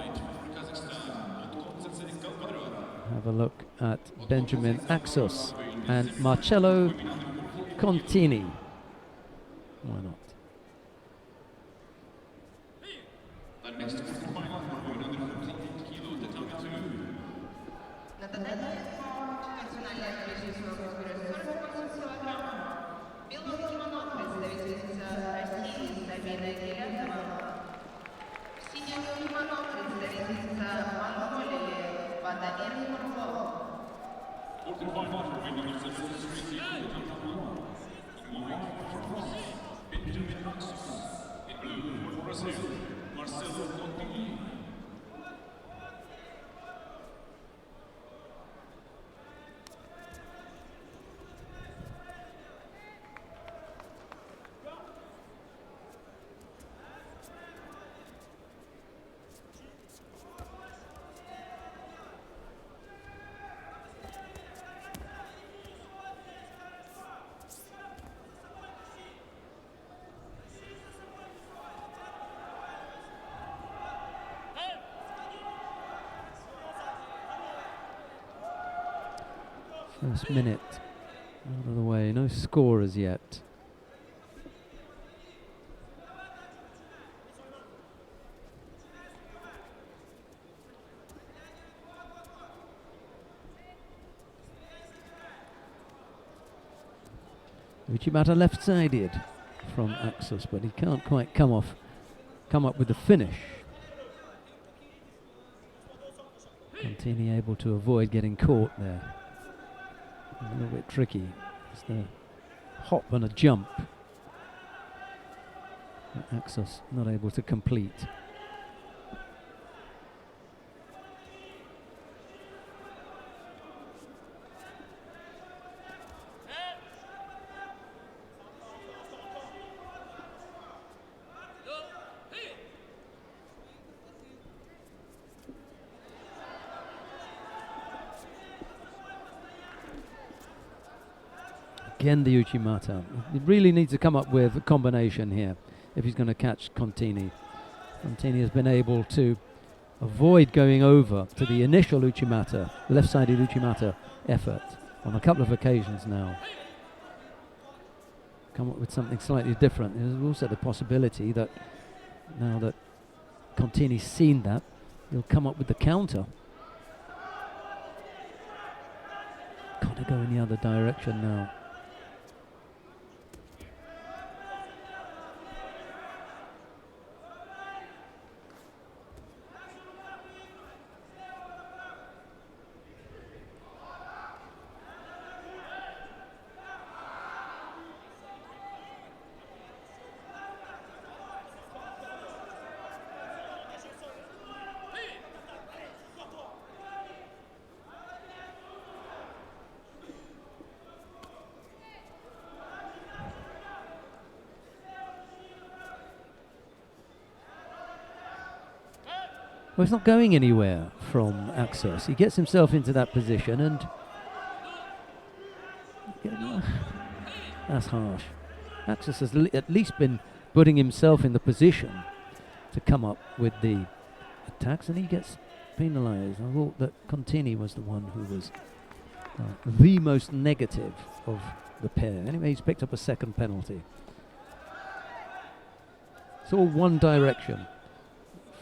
Have a look at Benjamin Axos and Marcello Contini. Why not? First minute out of the way, no score as yet. Uchimata left-sided from Axos, but he can't quite come up with the finish. Contini able to avoid getting caught there. A little bit tricky. It's the hop and a jump. Axos not able to complete. Again, the Uchimata. He really needs to come up with a combination here if he's going to catch Contini. Contini has been able to avoid going over to the initial Uchimata, left-sided Uchimata effort on a couple of occasions now. Come up with something slightly different. There's also the possibility that now that Contini's seen that, he'll come up with the counter. Got to go in the other direction now. Well, it's not going anywhere from Axos. He gets himself into that position and that's harsh. Axos has at least been putting himself in the position to come up with the attacks, and he gets penalised. I thought that Contini was the one who was the most negative of the pair. Anyway, he's picked up a second penalty. It's all one direction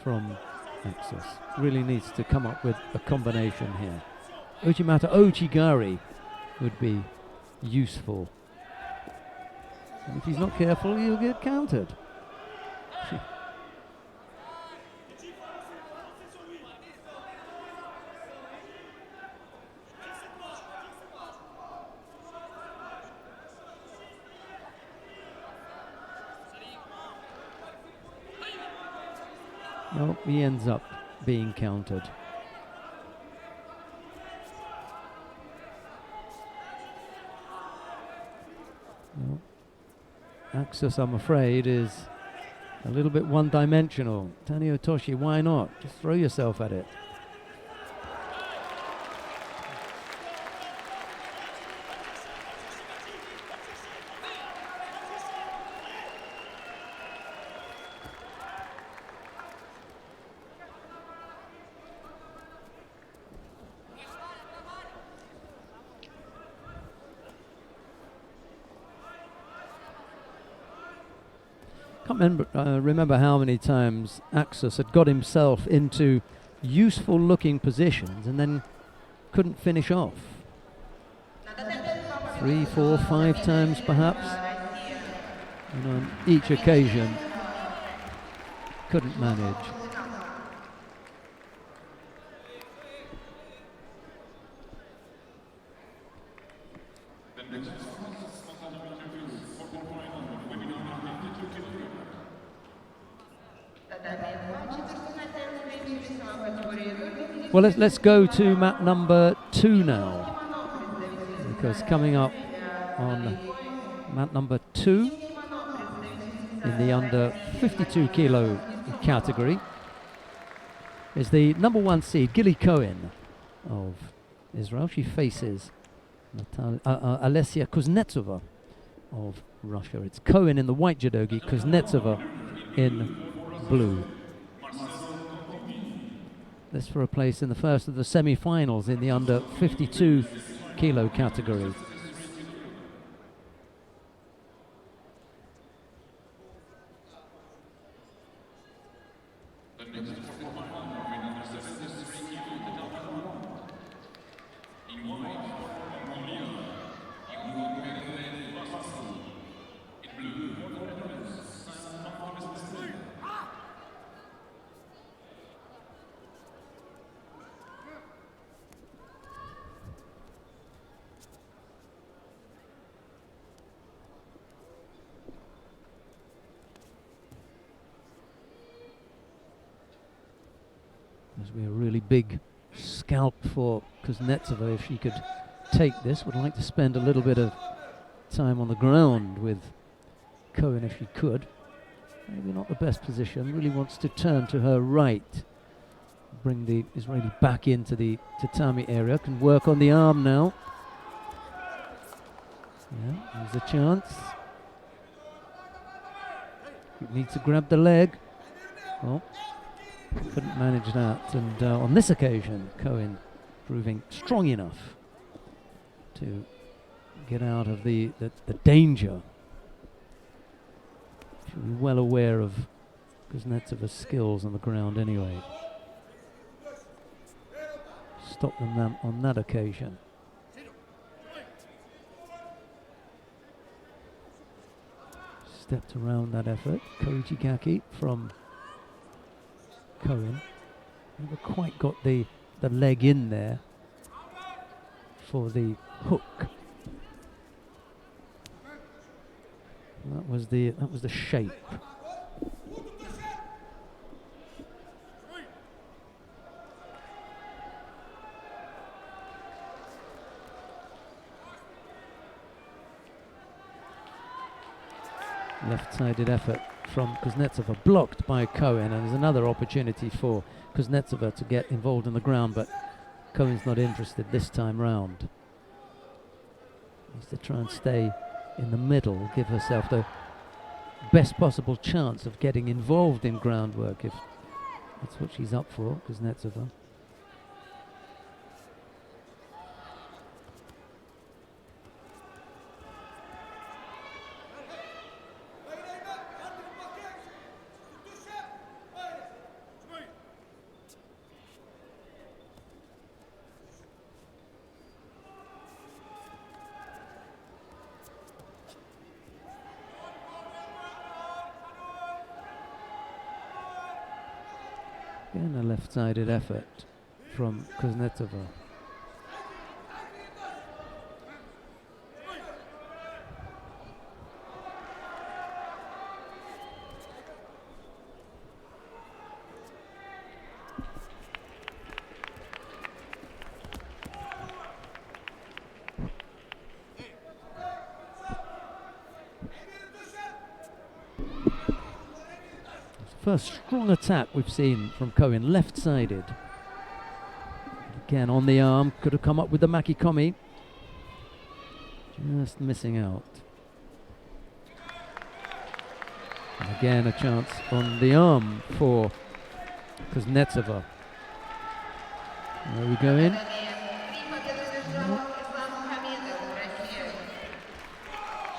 from Axos. Really needs to come up with a combination here. Uchimata Ochigari would be useful. And if he's not careful, he'll get countered. No, he ends up being countered. No. Axos, I'm afraid, is a little bit one-dimensional. Tani Otoshi, why not? Just throw yourself at it. Can't remember how many times Axos had got himself into useful looking positions and then couldn't finish off. 3, 4, 5 times perhaps. And on each occasion couldn't manage. Well, let's go to mat number 2 now, because coming up on mat number 2 in the under 52 kilo category is the number 1 seed, Gilly Cohen of Israel. She faces Alessia Kuznetsova of Russia. It's Cohen in the white judogi, Kuznetsova in blue. This for a place in the first of the semi-finals in the under 52 kilo category. Must be a really big scalp for Kuznetsova if she could take this. Would like to spend a little bit of time on the ground with Cohen if she could. Maybe not the best position. Really wants to turn to her right. Bring the Israeli back into the tatami area. Can work on the arm now. Yeah, there's a chance. Needs to grab the leg. Oh. Couldn't manage that, and on this occasion Cohen proving strong enough to get out of the danger. Should be well aware of Kuznetsova's skills on the ground anyway. Stop them on that occasion. Stepped around that effort. Koichi Gaki from Cohen. Never quite got the leg in there for the hook. That was the shape. Left-sided effort from Kuznetsova blocked by Cohen, and there's another opportunity for Kuznetsova to get involved in the ground, but Cohen's not interested this time round. Needs to try and stay in the middle, give herself the best possible chance of getting involved in groundwork, if that's what she's up for, Kuznetsova. Again, a left-sided effort from Kuznetsova. First strong attack we've seen from Cohen, left-sided. Again on the arm, could have come up with the Makikomi. Just missing out. And again a chance on the arm for Kuznetsova. There we go in.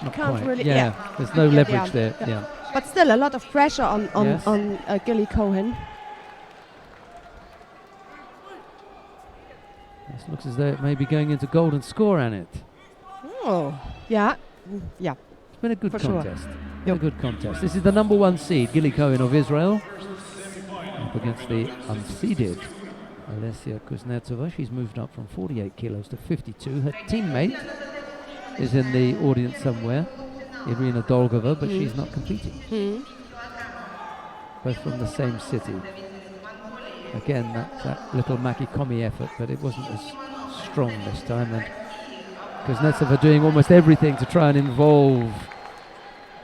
Not Can't quite. really- yeah, yeah. there's no Yeah, leverage yeah. there. Yeah. Yeah. But still a lot of pressure on Yes. Gilly Cohen. This looks as though it may be going into golden score on it. Oh, yeah. Yeah. It's been a good For sure. contest. Been a good contest. This is the number 1 seed, Gilly Cohen of Israel, up against the unseeded Alessia Kuznetsova. She's moved up from 48 kilos to 52. Her teammate is in the audience somewhere, Irina Dolgova, but she's not competing. Both from the same city. Again, that little Makikomi effort, but it wasn't as strong this time. And Kuznetsova doing almost everything to try and involve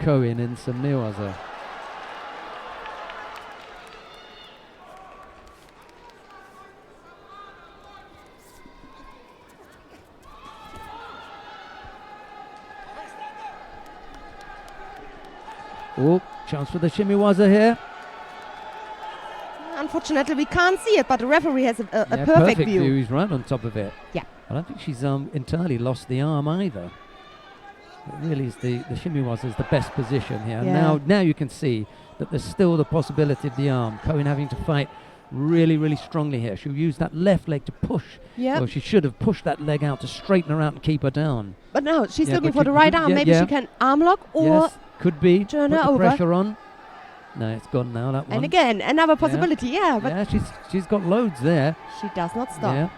Cohen in some newaza. Oh, chance for the shimiwaza here. Unfortunately, we can't see it, but the referee has a Yeah, perfect view. He's right on top of it. Yeah. I don't think she's entirely lost the arm either. It really is the shimiwaza is the best position here. Yeah. Now you can see that there's still the possibility of the arm. Cohen having to fight really, really strongly here. She'll use that left leg to push. Yeah. Well, she should have pushed that leg out to straighten her out and keep her down. But no, she's Yeah, looking but for the you right couldn't- arm. yeah, Maybe yeah. she can arm lock or. Yes, could be. turn Put her the over. pressure on. No, it's gone now, that one. And again, another possibility. Yeah, but yeah, she's got loads there. she does not stop. Yeah.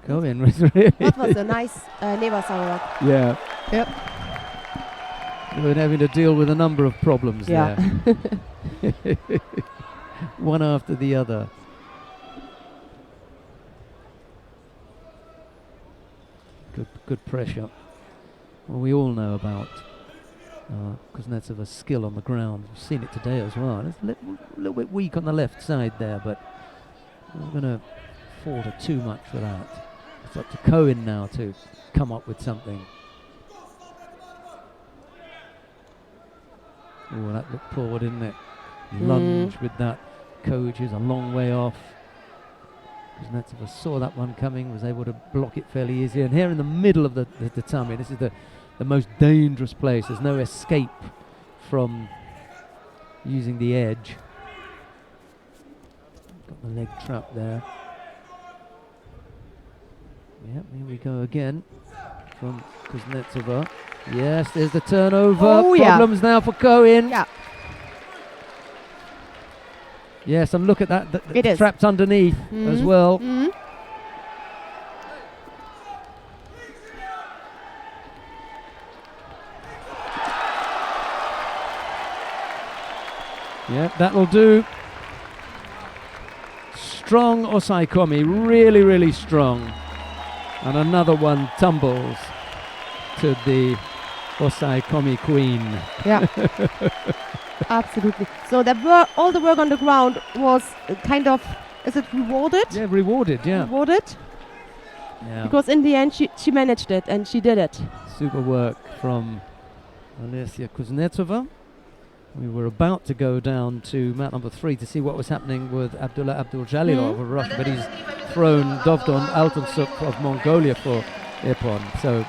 Cohen was really... That was a nice Nevasaurok. Yeah. Yep. We're having to deal with a number of problems Yeah. there. One after the other. Good pressure. Well, we all know about Kuznetsova's skill on the ground. We've seen it today as well. It's a little bit weak on the left side there, but we're going to fall to too much for that. It's up to Cohen now to come up with something. Oh, that looked poor, didn't it? Lunge with that coach is a long way off. Kuznetsova saw that one coming, was able to block it fairly easy. And here in the middle of the tatami, this is the most dangerous place. There's no escape from using the edge. Got the leg trap there. Yep, here we go again from Kuznetsova. Yes, there's the turnover. Oh, yeah. Problems now for Cohen. Yeah. Yes, and look at that. It is. Trapped underneath as well. Mhm. Yeah, that'll do. Strong Osaikomi, really, really strong. And another one tumbles to the Osai Komi Queen. Yeah. Absolutely. So all the work on the ground was kind of, is it rewarded? Yeah, rewarded, yeah. Rewarded? Yeah. Because in the end she managed it and she did it. Super work from Alessia Kuznetsova. We were about to go down to mat number 3 to see what was happening with Abdullah Abdul-Jalilov of Russia, but he's thrown Dovdon Altunsuk of Mongolia for Ippon. So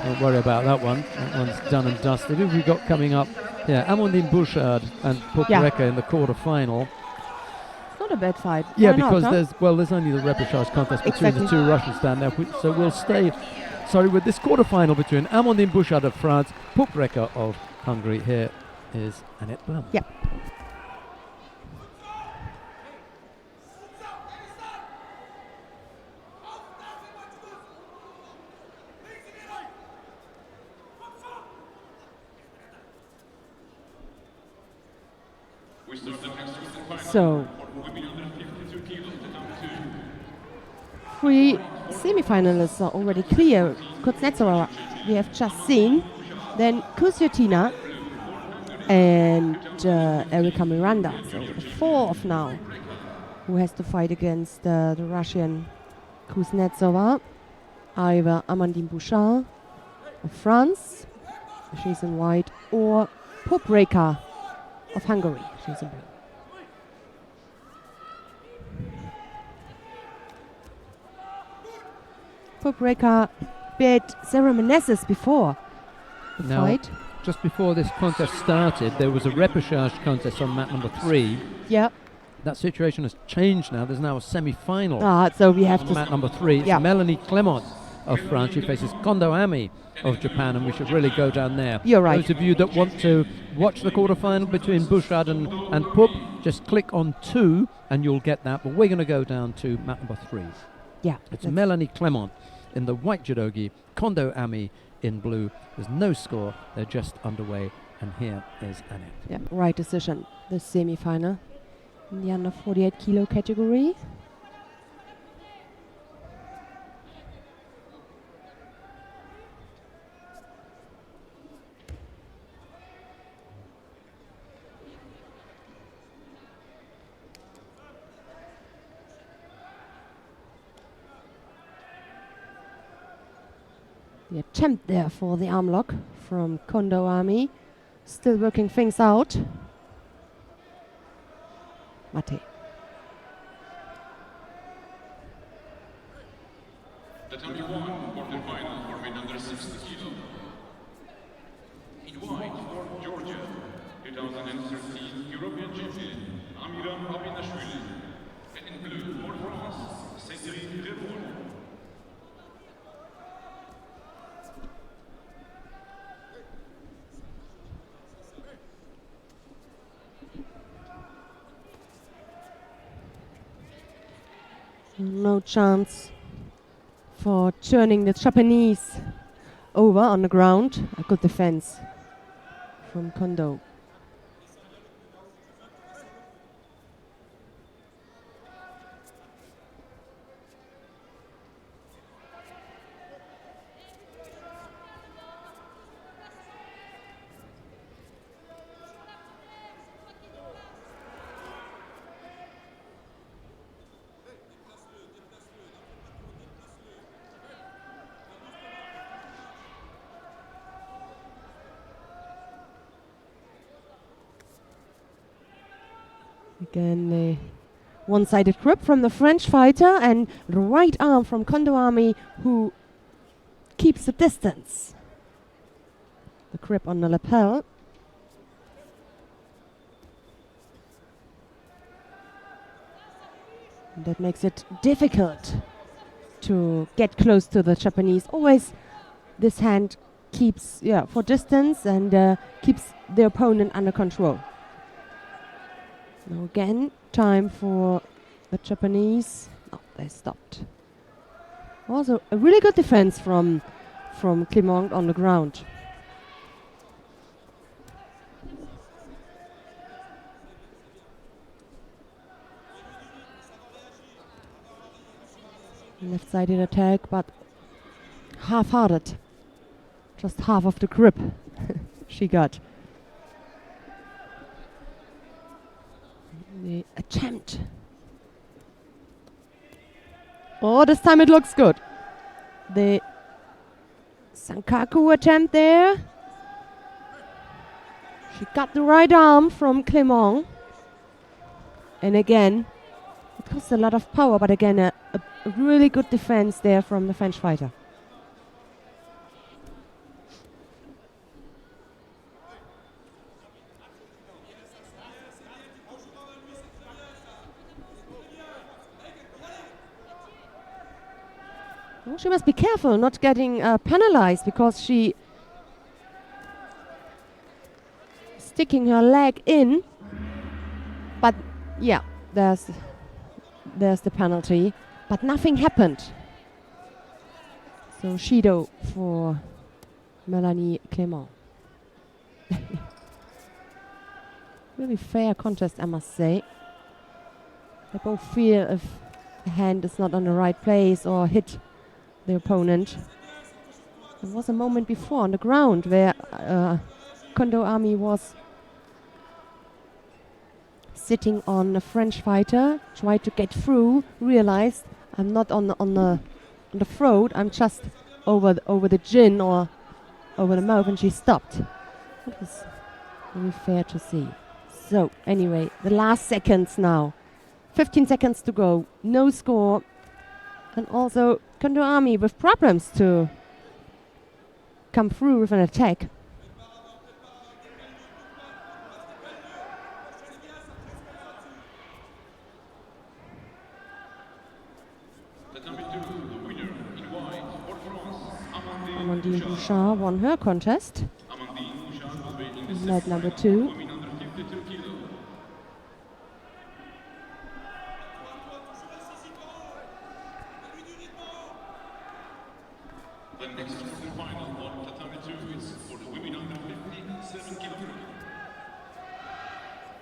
don't worry about that one. That one's done and dusted. Who have we got coming up? Yeah, Amandine Bouchard and Popreka in the quarter-final. Not a bad fight. Yeah, Why not, because huh? there's only the repechage contest between Exactly. the two Russians down there. So we'll stay, with this quarter-final between Amandine Bouchard of France, Popreka of Hungary. Here is Annette Blum. Yeah. We start the next quarterfinal So, for women under 52 kilos, tatami 2. 3 semi-finalists are already clear. Kuznetsova we have just seen. Then Kusyatina and Erika Miranda. So the 4th now who has to fight against the Russian Kuznetsova. Either Amandine Bouchard of France, she's in white, or Popreka of Hungary, she's in blue. Popreka beat Sarah Meneses before the Now, fight. just before this contest started, there was a repechage contest on mat number 3. Yeah. That situation has changed now. There's now a semi-final So we have on to. mat number 3. It's Yeah. Melanie Clement of France. She faces Kondo Ami of Japan, and we should really go down there. You're right. Those of you that want to watch the quarterfinal between Bouchard and Pup, just click on 2 and you'll get that. But we're going to go down to mat number 3. Yeah. It's Melanie Clement in the white judogi, Kondo Ami in blue. There's no score. They're just underway. And here is Annette. Yeah, right decision. The semi-final in the under 48 kilo category. The attempt there for the arm lock from Kondo Ami. Still working things out. Mate. Tatami 1, quarterfinal for men under 60 kilos. In white for Georgia, 2013 European champion, Amiram Abinashvili. And in blue for France, Cécile Devour. No chance for turning the Japanese over on the ground. A good defense from Kondo. Again, the one-sided grip from the French fighter and the right arm from Kondo Ami, who keeps the distance. The grip on the lapel. And that makes it difficult to get close to the Japanese. Always this hand keeps, for distance and keeps the opponent under control. Now again, time for the Japanese. Oh, they stopped. Also, a really good defense from Clement on the ground. Left-sided attack, but half-hearted Just half of the grip she got. The attempt. Oh, this time it looks good. The Sankaku attempt there. She got the right arm from Clément. And again, it costs a lot of power, but again, a really good defense there from the French fighter. Well, she must be careful not getting penalized because she sticking her leg in. But yeah, there's the penalty. But nothing happened. So Judo for Melanie Clément. Really fair contest, I must say. They both feel if the hand is not on the right place or hit the opponent. There was a moment before on the ground where Kondo Ami was sitting on a French fighter, tried to get through, realized I'm not on the throat, I'm just over the chin or over the mouth, and she stopped. That was really fair to see. So anyway, the last seconds now. 15 seconds to go, no score. And also Kondo Ami with problems to come through with an attack. Amandine Bouchard won her contest. Net number 2. The next quarterfinal on tatami 2 is for the women under 57 kilograms.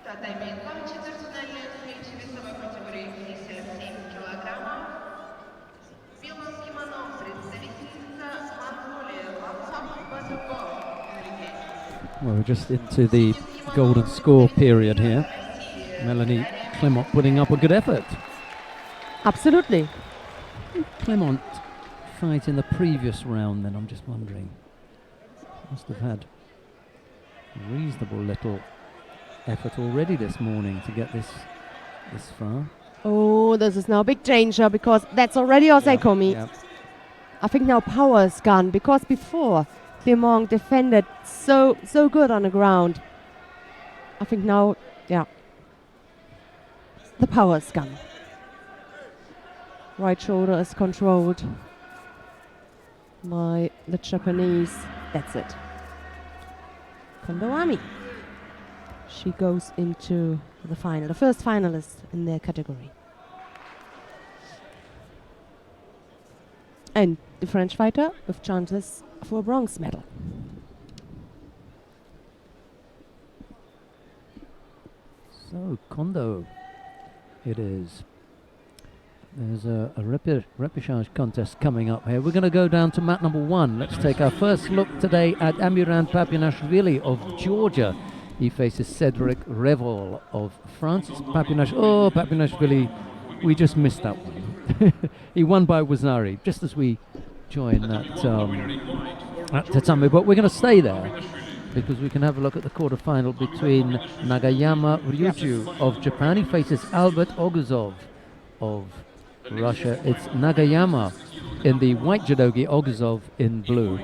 Татами 2 четвертьфинальная встреча весовой категории 57 килограммов. В белом кимоно представительница Монголии Well, we're just into the golden score period here. Melanie Clément putting up a good effort. Absolutely. Clément fight in the previous round, then I'm just wondering. Must have had a reasonable little effort already this morning to get this far. Oh, this is now a big danger because that's already Osekomi. Yeah. I think now power is gone because before Clément defended so good on the ground. I think now, the power is gone. Right shoulder is controlled by the Japanese. That's it. Kondo Ami. She goes into the final, the first finalist in their category. And the French fighter with chances for a bronze medal. So, Kondo it is. There's a repechage contest coming up here. We're going to go down to mat number 1. Let's take our first look today at Amiran Papianashvili of Georgia. He faces Cedric Revol of France. Papianashvili, we just missed that one. He won by Wazari, just as we join that tatami. But we're going to stay there because we can have a look at the quarterfinal between Nagayama Ryuju of Japan. He faces Albert Oguzov of Russia. It's Nagayama in the white judogi, Oguzov in blue.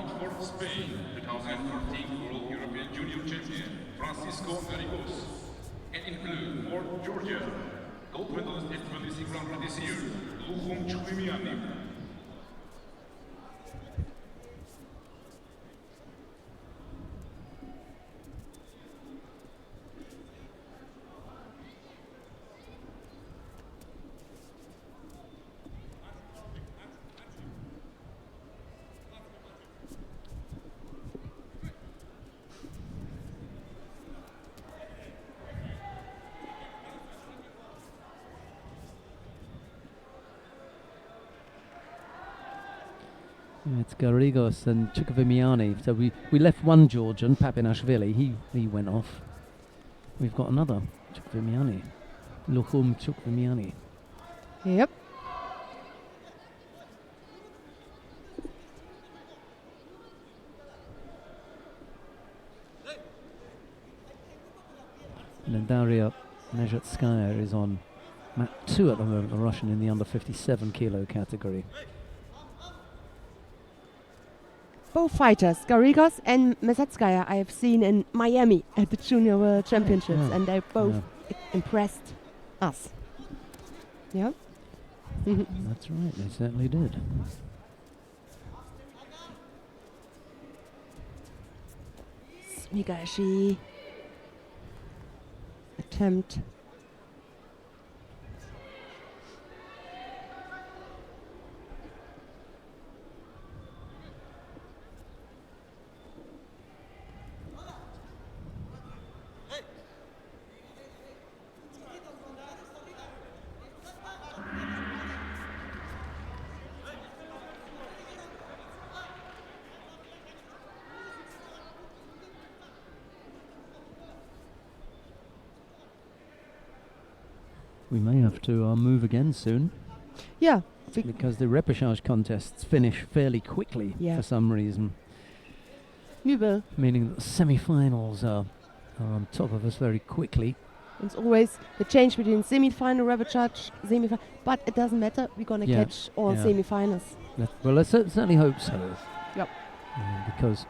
It's Garrigos and Chukwuemiani. So we left one Georgian, Papinashvili. He went off. We've got another, Chukwuemiani. Luhum Chukwuemiani. Yep. And then Daria Nezhetskaya is on mat 2 at the moment, the Russian in the under 57 kilo category. Both fighters, Garrigos and Mezetskaya, I have seen in Miami at the Junior World Championships, Yeah. and they both impressed us. Yeah. That's right, they certainly did. Smigashi attempt. We may have to move again soon Yeah. because the repechage contests finish fairly quickly Yeah. for some reason, We will. meaning that the semi-finals are on top of us very quickly. It's always the change between semi-final, repechage, semi-final, but it doesn't matter. We're gonna Yeah, catch all yeah. semi-finals. Well, let's certainly hope so. Yep. Because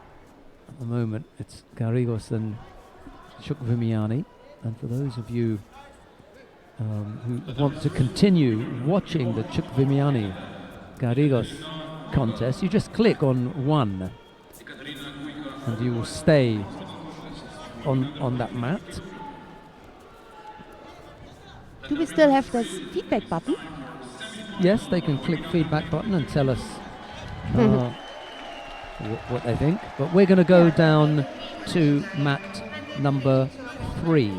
at the moment it's Garrigos and Chukwuemiani, and for those of you who want to continue watching the Chukwuemiani Garrigos contest, you just click on 1 and you will stay on that mat. Do we still have this feedback button? Yes, they can click feedback button and tell us what they think. But we're going to go down to mat number 3.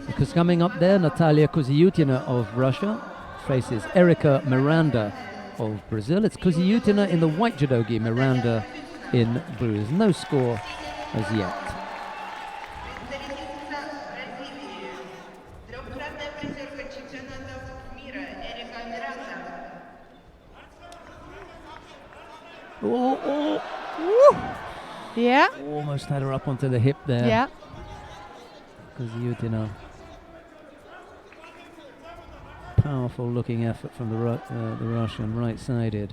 Because coming up there, Natalia Kuziutina of Russia faces Erika Miranda of Brazil. It's Kuziutina in the white judogi, Miranda in blue. There's no score as yet. Трехкратная призерка чемпионатов мира Эрика Миранда. Yeah. Almost had her up onto the hip there. Yeah. Kuziutina. Powerful looking effort from the Russian, right-sided.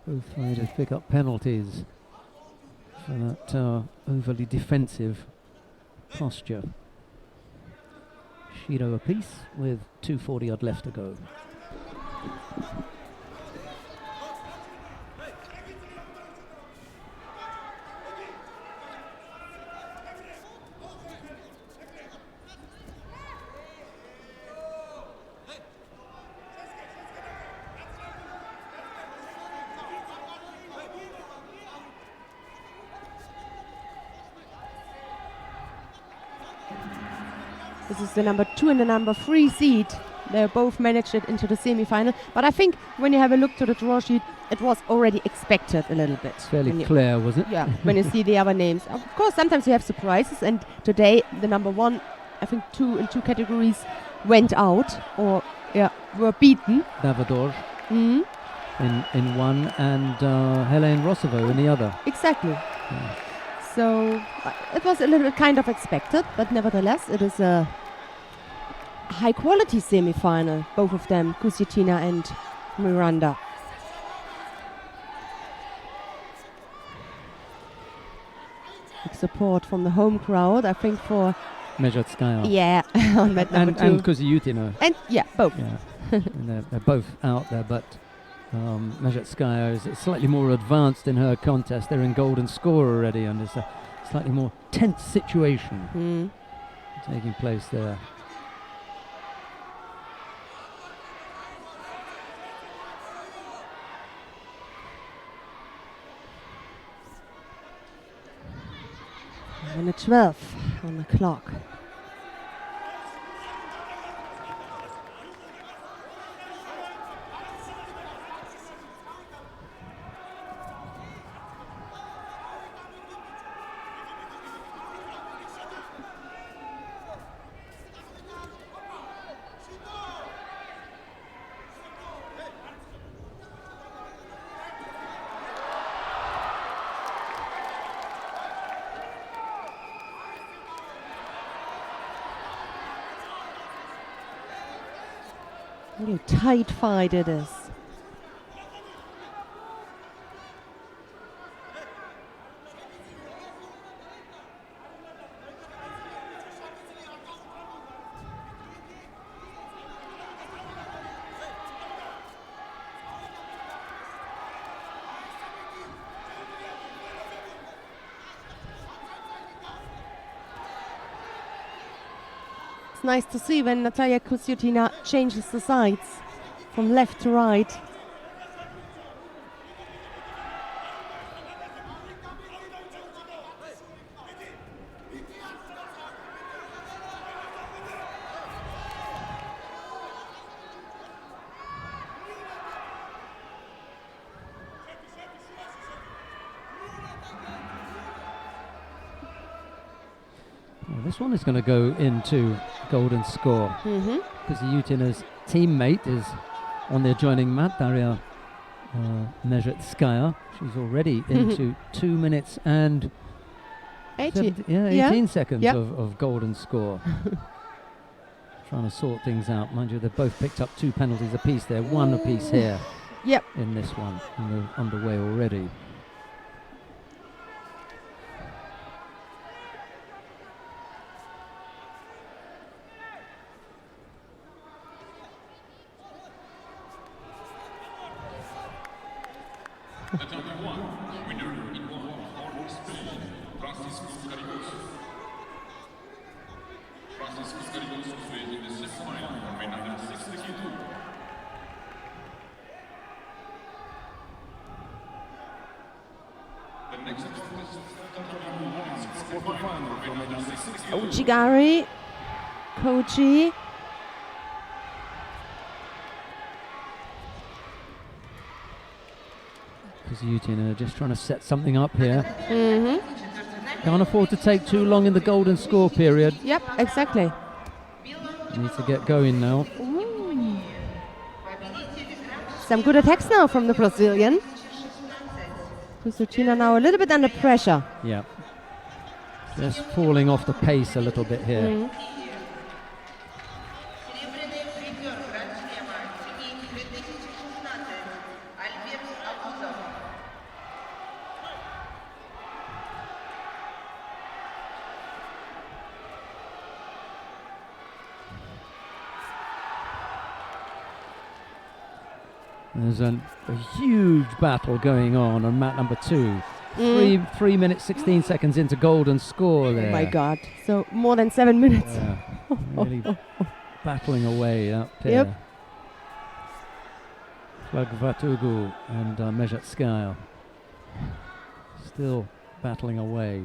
Both fighters pick up penalties for that overly defensive posture. Shido apiece with 2:40 odd left to go. This is the number 2 and the number 3 seed. They both managed it into the semi-final. But I think when you have a look to the draw sheet, it was already expected a little bit. Fairly When you- clear, was it? Yeah, when you see the other names. Of course, sometimes you have surprises, and today the number 1, I think 2 in 2 categories went out or were beaten. Davador Mhm. in one and Helene Rosovo in the other. Exactly. So it was a little bit kind of expected, but nevertheless, it is a high quality semi-final, both of them, Kuziutina and Miranda. Big support from the home crowd, I think, for Mezhetskaya. yeah on mat number 2. And Kuzyutina. And yeah, both. Yeah. And they're both out there, but Mezhetskaya is slightly more advanced in her contest. They're in golden score already, and it's a slightly more tense situation taking place there. Minute 12 on the clock. Really tight fight it is. It's nice to see when Natalia Kuzyutina changes the sides from left to right. Well, this one is going to go into golden score. Kuzyutina's teammate is on the adjoining mat, Daria Mezhetskaya. She's already into 2 minutes and 18 seconds of golden score. Trying to sort things out. Mind you, they've both picked up 2 penalties apiece there, 1 apiece here in this one. And they're underway already. The number 1 winner in one for Spain, Francisco Scarigoso. Francisco Scarigoso played in the semifinal for men under 60 kg. The next contest is quarterfinal for men under 60 kg. Ojigari, Koji. Kuzyutina just trying to set something up here. Can't afford to take too long in the golden score period. Yep, exactly. Needs to get going now. Some good attacks now from the Brazilian. Kuzyutina now a little bit under pressure. Yeah. Just falling off the pace a little bit here. There's a huge battle going on mat number 2. 3 minutes 16 seconds into golden score there. Oh my God! So more than 7 minutes. Yeah, really battling away up here. Yep. Flagvatugu and Mezhetskaya still battling away.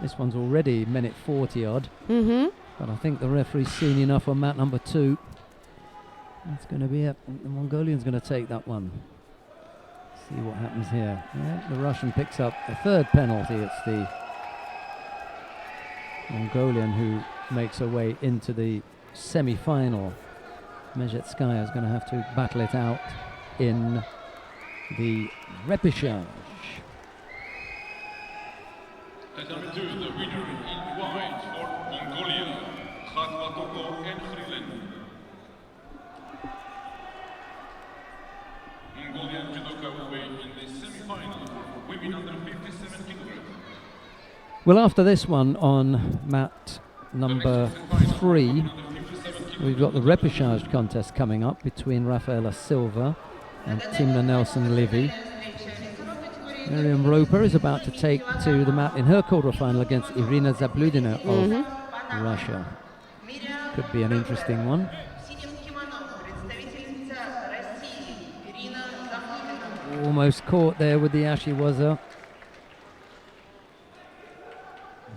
This one's already minute 40 odd. But I think the referee's seen enough on mat number 2. That's going to be it. The Mongolian's going to take that one. See what happens here. Yeah, the Russian picks up the 3rd penalty. It's the Mongolian who makes her way into the semi-final. Mezhetskaya is going to have to battle it out in the repechage. At number 2, the winner in white for Mongolia, Khatvatoko and Khrilen. Mongolian judoka will wait in the semi-final for women under 57 kilograms. Well, after this one on mat number 3, we've got the repechage contest coming up between Rafaela Silva and Timna Nelson-Levy. Miriam Roper is about to take to the mat in her quarterfinal against Irina Zabludina of Russia. Could be an interesting one. Almost caught there with the Ashiwaza.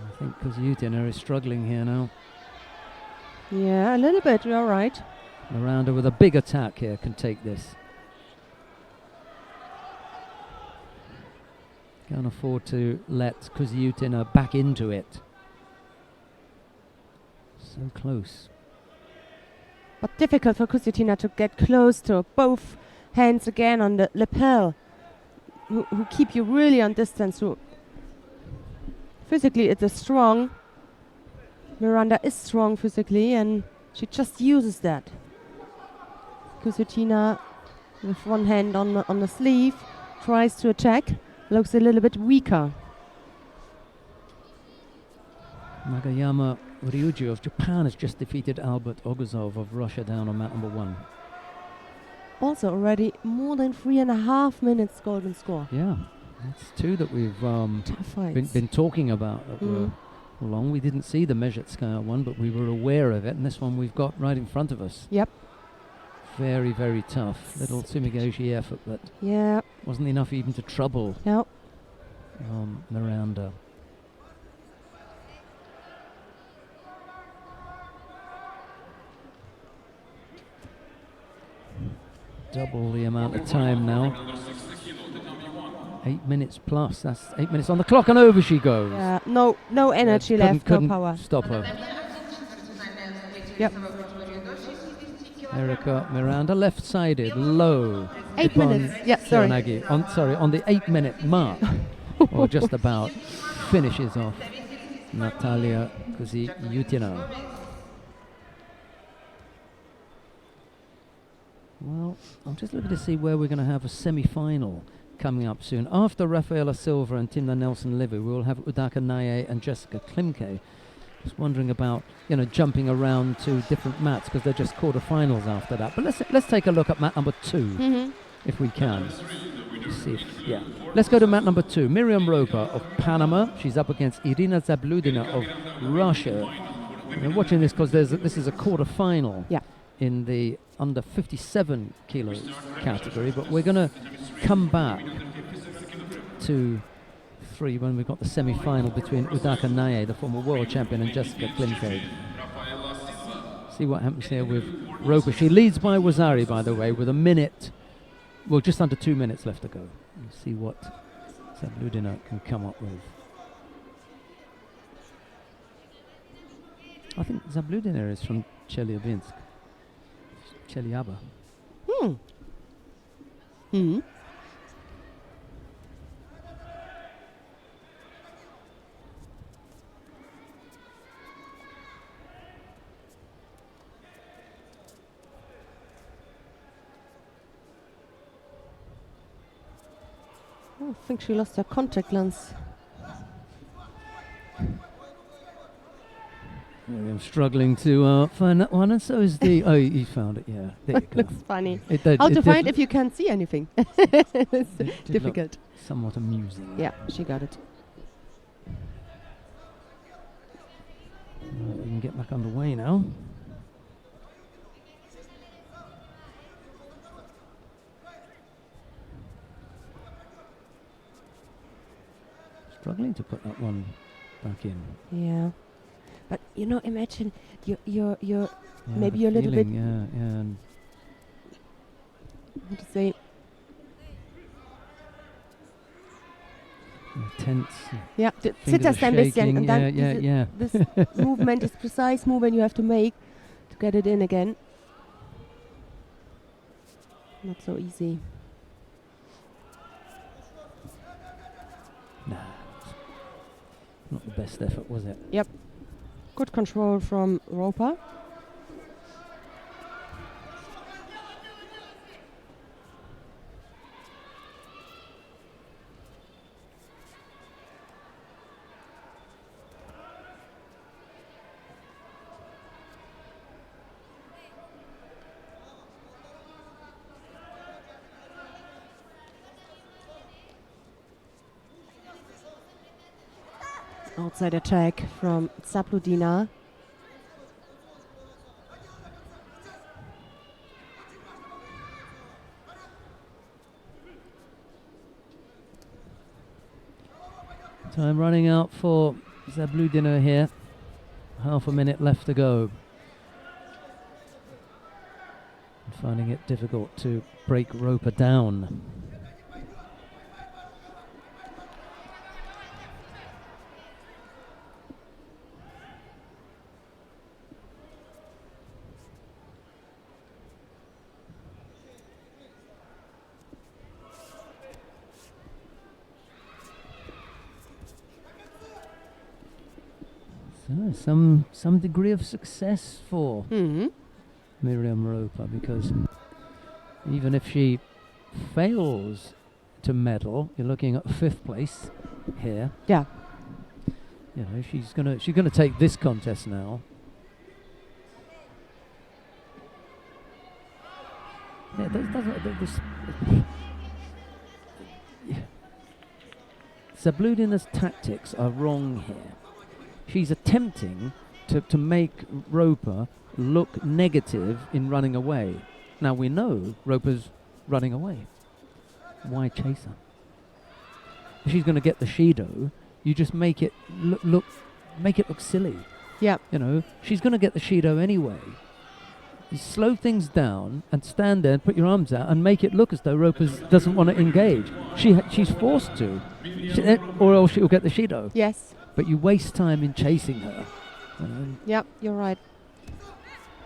I think Kozyutina is struggling here now. Yeah, a little bit, you're right. Miranda with a big attack here can take this. Can't afford to let Kozyutina back into it. So close. But difficult for Kozyutina to get close to both hands again on the lapel, who keep you really on distance. Who physically it's strong. Miranda is strong physically, and she just uses that. Kozyutina with one hand on the sleeve tries to attack. Looks a little bit weaker. Nagayama Ryuji of Japan has just defeated Albert Oguzov of Russia down on mat number 1. Also already more than 3.5 minutes golden score. Yeah, that's 2 that we've Tough fights. been talking about that were long. We didn't see the measured scale one, but we were aware of it, and this one we've got right in front of us. Yep. Very, very tough. Little Sumigoshi effort, but Yeah. wasn't enough even to trouble No. Miranda. Double the amount of time now. 8 minutes plus. That's 8 minutes on the clock, and over she goes. Yeah. No energy left. No power. Stop her. Yep. Erika Miranda, left-sided, low. 8 minutes. Yeah. Sorry. Serenagi on the 8-minute mark, or just about, finishes off Natalia Kozyutina. Well, I'm just looking to see where we're going to have a semi-final coming up soon. After Rafaela Silva and Timna Nelson-Levy, we will have Udaka Naye and Jessica Klimke. Just wondering about, jumping around to different mats because they're just quarterfinals after that. But let's take a look at mat number 2, if we can. Let's go to mat number 2. Miriam Roper of Panama. She's up against Irina Zabludina of Russia. We're watching this because this is a quarterfinal. Yeah. In the under 57 kilos category, but we're going to come back to 3 when we've got the semi-final between Udaka Naye, the former world champion, and Jessica Klimke. See what happens here with Roper. She leads by Wazari, by the way, with just under 2 minutes left to go. We'll see what Zabludina can come up with. I think Zabludina is from Chelyabinsk. Chelyaba. I think she lost her contact lens. I'm struggling to find that one, and so is the... Oh, you found it, yeah. There you go. Looks funny. How to find if you can't see anything? It's difficult. Somewhat amusing. Yeah, she got it. Right, we can get back underway now. Struggling to put that one back in. Yeah. But imagine you're maybe you're a little bit. And how to say? Tense. Yeah, Fingers zitterst ein bisschen, and then this movement is precise movement you have to make to get it in again. Not so easy. Nah, not the best effort, was it? Yep. Good control from Roper. Outside attack from Zabludina. Time running out for Zabludina here. Half a minute left to go. Finding it difficult to break Roper down. So some degree of success for Miriam Roper, because even if she fails to medal, you're looking at 5th place here. Yeah. You know, she's gonna take this contest now. Yeah, Zabludina's tactics are wrong here. She's attempting to make Roper look negative in running away. Now we know Roper's running away. Why chase her? If she's going to get the Shido, you just make it look silly. Yeah. You know, she's going to get the Shido anyway. You slow things down and stand there and put your arms out and make it look as though Roper doesn't want to engage. She's forced to, or else she'll get the Shido. Yes. But you waste time in chasing her. Yep, you're right.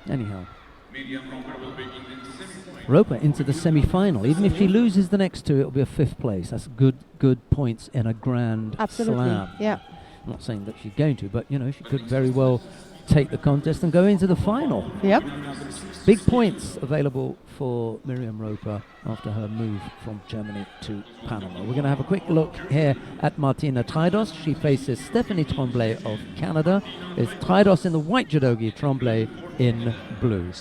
Anyhow. Miriam Roper will be in the semi-final. Roper into the semi-final. Even if she loses the next two, it'll be a 5th place. That's good points in a grand slam. Yeah. I'm not saying that she's going to, but you know, she could very well take the contest and go into the final. Yep. Big points available for Miriam Roper after her move from Germany to Panama. We're going to have a quick look here at Martina Traidos. She faces Stephanie Tremblay of Canada. It's Traidos in the white judogi, Tremblay in blue.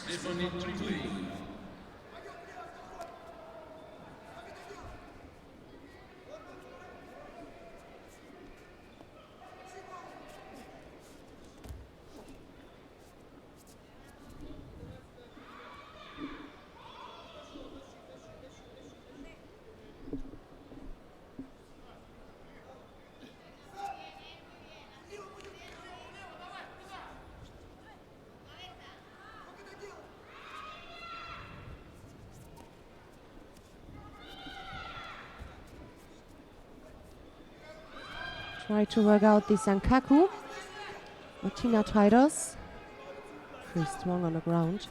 Try to work out the Sankaku. Martina Traidos. Very strong on the ground.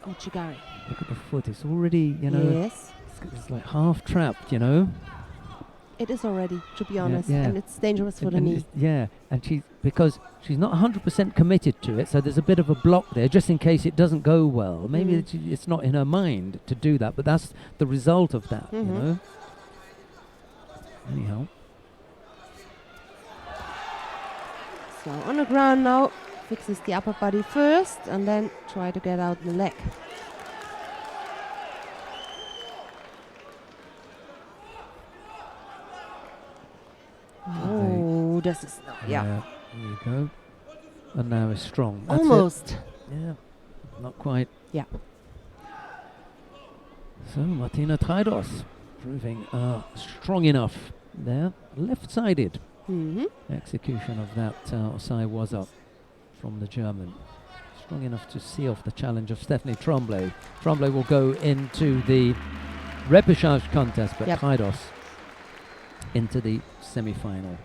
Ochigari. Look at the foot. It's already, you know, Yes. it's like half trapped, you know. It is already, to be honest, yeah. and it's dangerous for the And knee. it's- yeah, and because she's not 100% committed to it, so there's a bit of a block there, just in case it doesn't go well. Maybe it's not in her mind to do that, but that's the result of that, you know. Anyhow, So on the ground now, fixes the upper body first, and then try to get out the leg. Oh, this is yeah. there you go. And now it's strong. That's it. Almost. Yeah, not quite. Yeah. So Martina Traidos proving strong enough there. Left-sided execution of that Osai was up from the German. Strong enough to see off the challenge of Stephanie Tremblay. Tremblay will go into the repechage contest, but Traidos into the semi-final.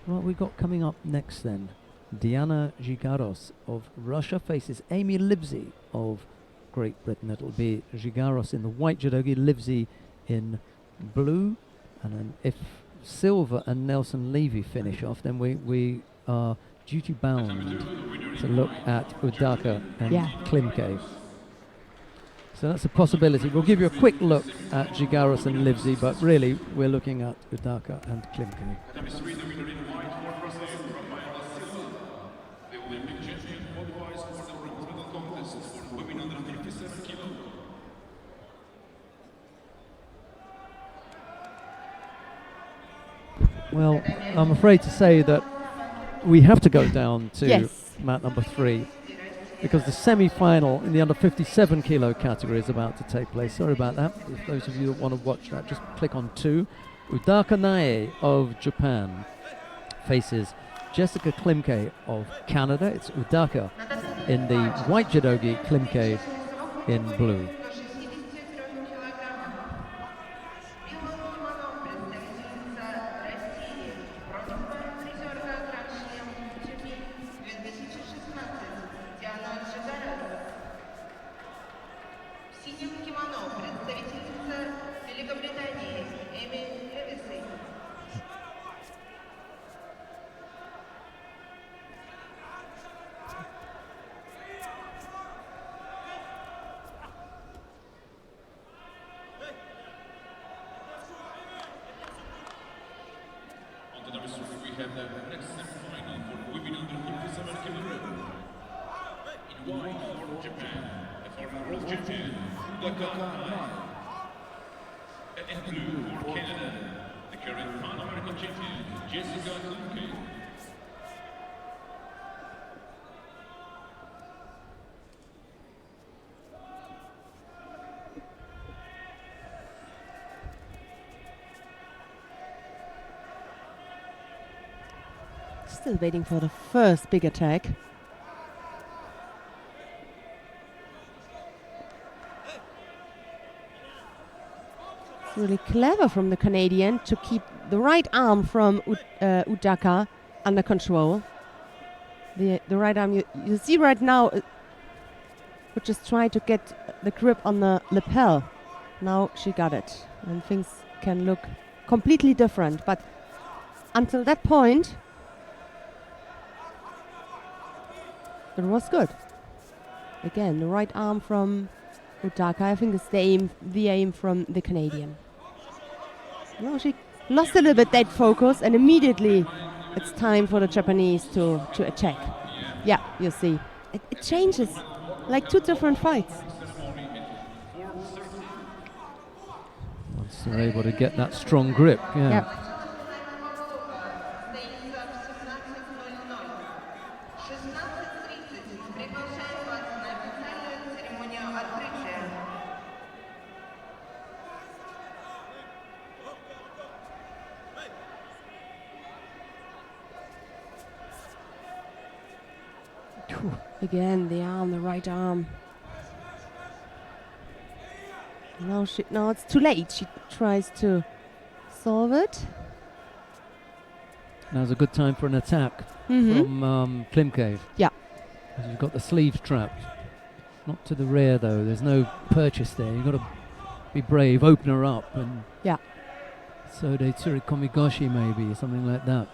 What we got coming up next then? Diana Gigaros of Russia faces Amy Livesey of Great Britain. It'll be Gigaros in the white judogi, Livesey in blue. And then if Silva and Nelson Levy finish off, then we are duty bound to look at Udaka and Klimke. So that's a possibility. We'll give you a quick look at Gigaros and Livesey, but really we're looking at Udaka and Klimke. Tatami 3, the winner in white for Brazil, the Olympic champion qualifies for the remarkable contest for women under 57 kilo. Well, I'm afraid to say that we have to go down to Yes. mat number 3 because the semi-final in the under 57 kilo category is about to take place. Sorry about that. If those of you that want to watch that, just click on 2. Udaka Nae of Japan faces Jessica Klimke of Canada. It's Udaka in the white judogi, Klimke in blue. We have the next semi-final for women under 57 kilogram. In white for Japan, the former world champion, Udaka. And in blue for Canada, the current Pan-American champion, Jessica Klimke. Still waiting for the first big attack. It's really clever from the Canadian to keep the right arm from Udaka under control. The right arm you see right now, would just try to get the grip on the lapel. Now she got it, and things can look completely different. But until that point, it was good. Again, the right arm from Udaka, I think is the aim from the Canadian. Well, she lost a little bit that focus, and immediately it's time for the Japanese to attack. Yeah, you see. It changes, like 2 different fights. Once they're able to get that strong grip, yeah. Yep. Again, the right arm. Now it's too late. She tries to solve it. Now's a good time for an attack from Klimke. Yeah. You've got the sleeves trapped. Not to the rear though. There's no purchase there. You've got to be brave, open her up, and yeah. Sode Tsurikomigoshi maybe, something like that.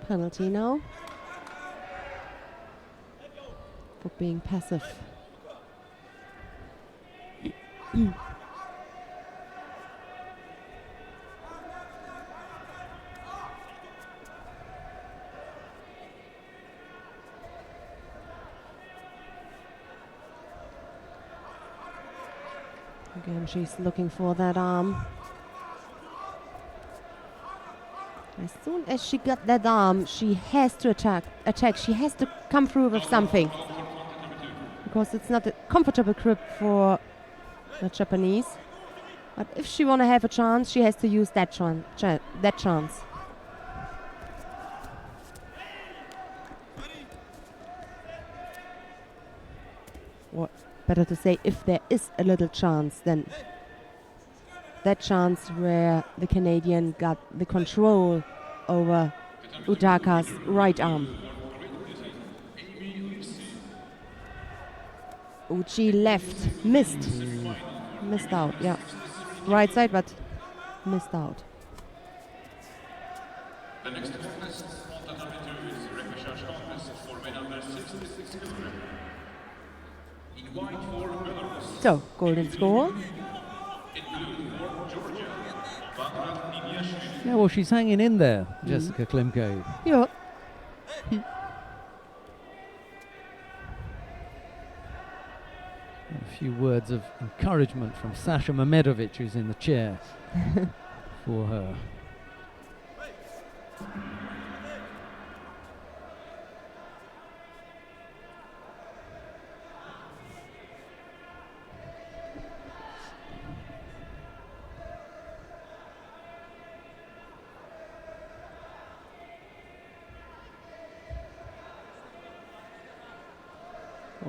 Penalty now for being passive. Again, she's looking for that arm. As soon as she got that arm, she has to attack. She has to come through with something. Because it's not a comfortable grip for the Japanese. But if she want to have a chance, she has to use that chance. Or better to say, if there is a little chance, then that chance where the Canadian got the control over Udaka's right arm. Uchi left, missed. Missed out, yeah. Right side, but missed out. The next contest on the number 2 is the repechage contest for men under 66 kg. In white for Belarus. So, golden score. In blue for Georgia. Yeah, well, she's hanging in there, Jessica Klimke. Yeah. A few words of encouragement from Sasha Mamedovic, who's in the chair for her.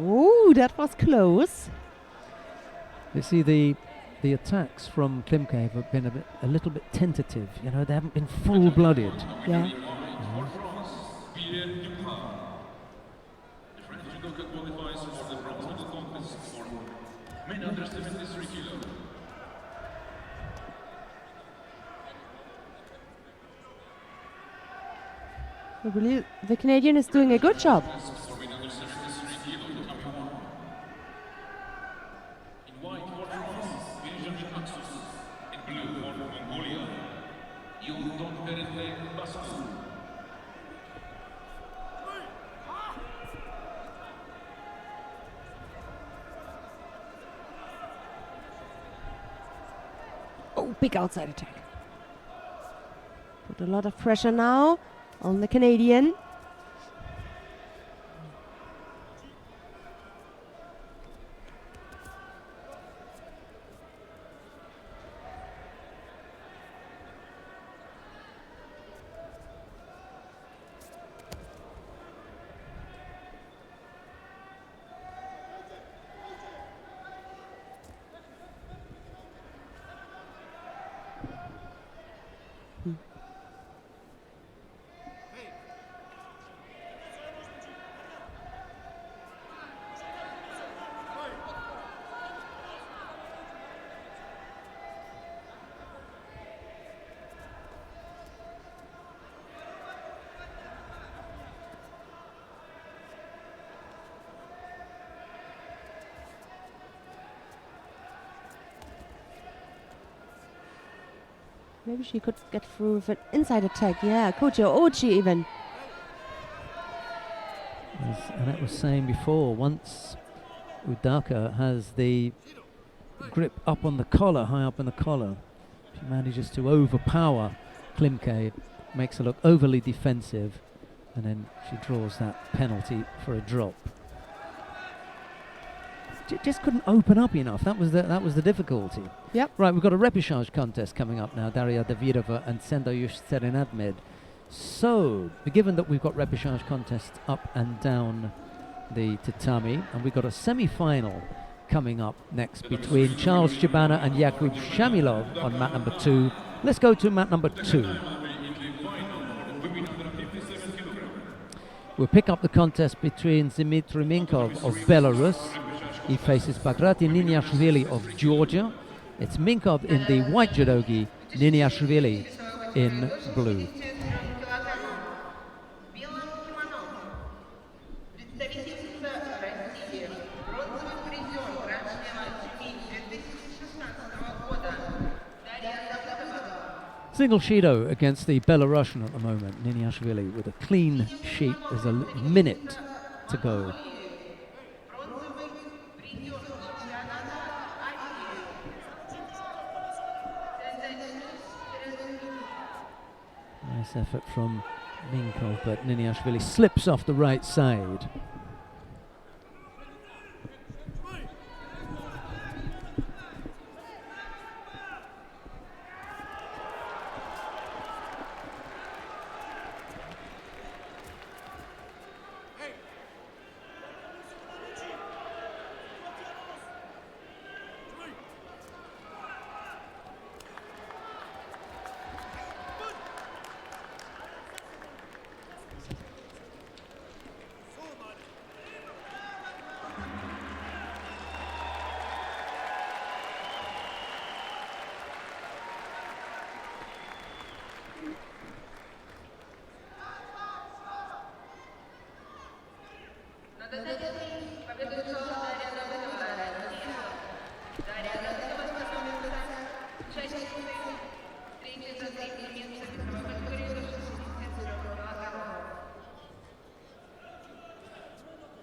Oh, that was close. You see, the attacks from Klimke have been a little bit tentative. You know, they haven't been full-blooded. Yeah. The French judoka qualifies for the bronze medal contest for men under 73 kg. I believe the Canadian is doing a good job. For men under 73 kg, tatami 1. In white for France, Belgium Axus. In blue for Mongolia, Yondon Perete Basku. Oh, big outside attack. Put a lot of pressure now on the Canadian. Maybe she could get through with an inside attack. Yeah, Kojo Ochi even. As Annette was saying before, once Udaka has the grip up on the collar, high up on the collar, she manages to overpower Klimke, makes her look overly defensive, and then she draws that penalty for a drop. Just couldn't open up enough. That was the difficulty. Yep. Right, we've got a repechage contest coming up now. Daria Davidova and Sendoyush Serenadmed. So, given that we've got repechage contests up and down the tatami, and we've got a semi-final coming up next between Charles Chibana and Yakub Shamilov on mat number 2. Let's go to mat number 2. We'll pick up the contest between Dmitry Minkov of Belarus. He faces Bagrati Niniashvili of Georgia. It's Minkov in the white judogi, Niniashvili in blue. Single Shido against the Belarusian at the moment, Niniashvili, with a clean sheet. There's a minute to go. Nice effort from Minkov, but Niniashvili slips off the right side. Победу Дарья Давыдова, Россия. Дарья Давыдова становится участницей третьей за третьим местом весовой категории до 63 килограммов.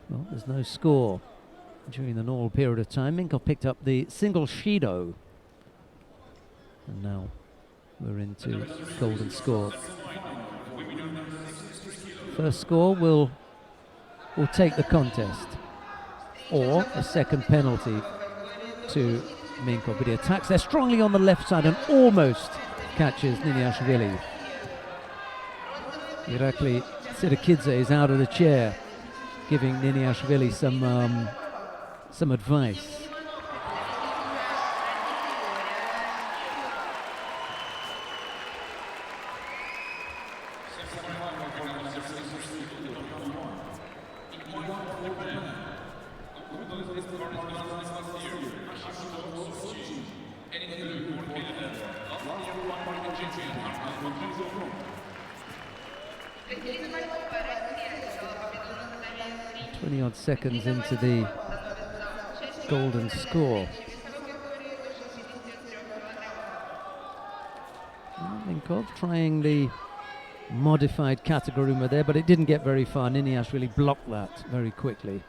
Well, there's no score during the normal period of time. Minkov picked up the single Judo. And now we're into golden score. First score will take the contest, or a second penalty to Minkov. But he attacks there strongly on the left side and almost catches Niniashvili. Irakli Sirakidze is out of the chair, giving Niniashvili some advice. Odd seconds into the golden score. Minkov trying the modified Kategoruma there, but it didn't get very far. Niniash really blocked that very quickly.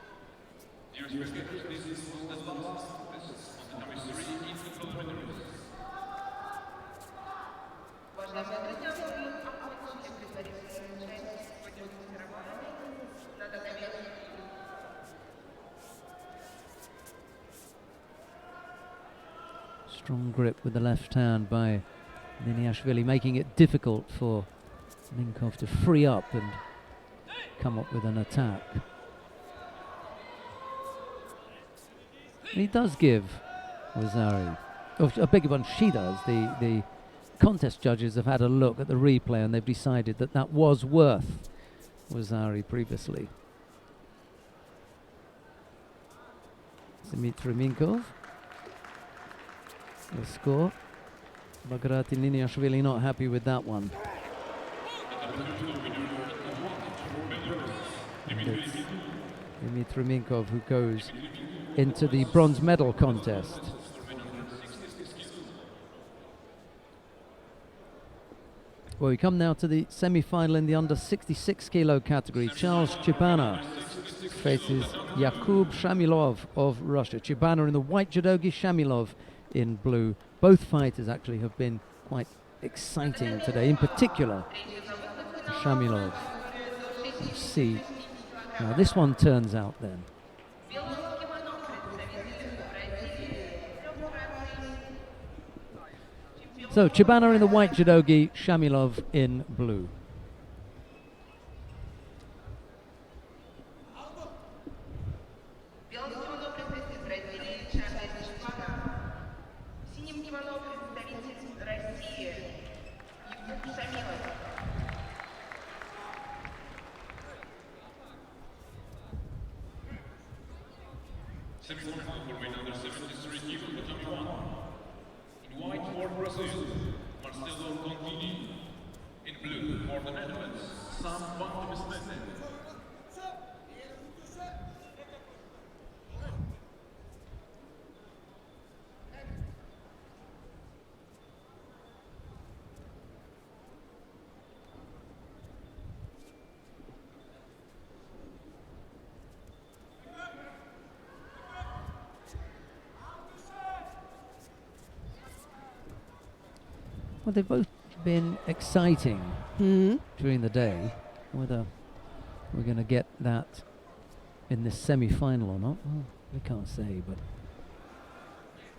Strong grip with the left hand by Niniashvili, making it difficult for Minkov to free up and come up with an attack. And he does give Wazari, I beg your pardon, she does. The contest judges have had a look at the replay and they've decided that that was worth Wazari previously. Dmitry Minkov. The score. Bagrat Niniashvili not happy with that one. And it's Dmitry Minkov who goes into the bronze medal contest. Well, we come now to the semi-final in the under 66 kilo category. Charles Chibana faces Yakub Shamilov of Russia. Chibana in the white judogi, Shamilov in blue. Both fighters actually have been quite exciting today, in particular Shamilov. Let's see how this one turns out then. So Chibana in the white judogi, Shamilov in blue. Semifinal for men under 73 kilo, Tatami 1. In white for Brazil, Marcelo Contini. In blue for the Netherlands, Sam van der Mesnet. Well, they've both been exciting during the day. Whether we're going to get that in this semi-final or not, well, we can't say, but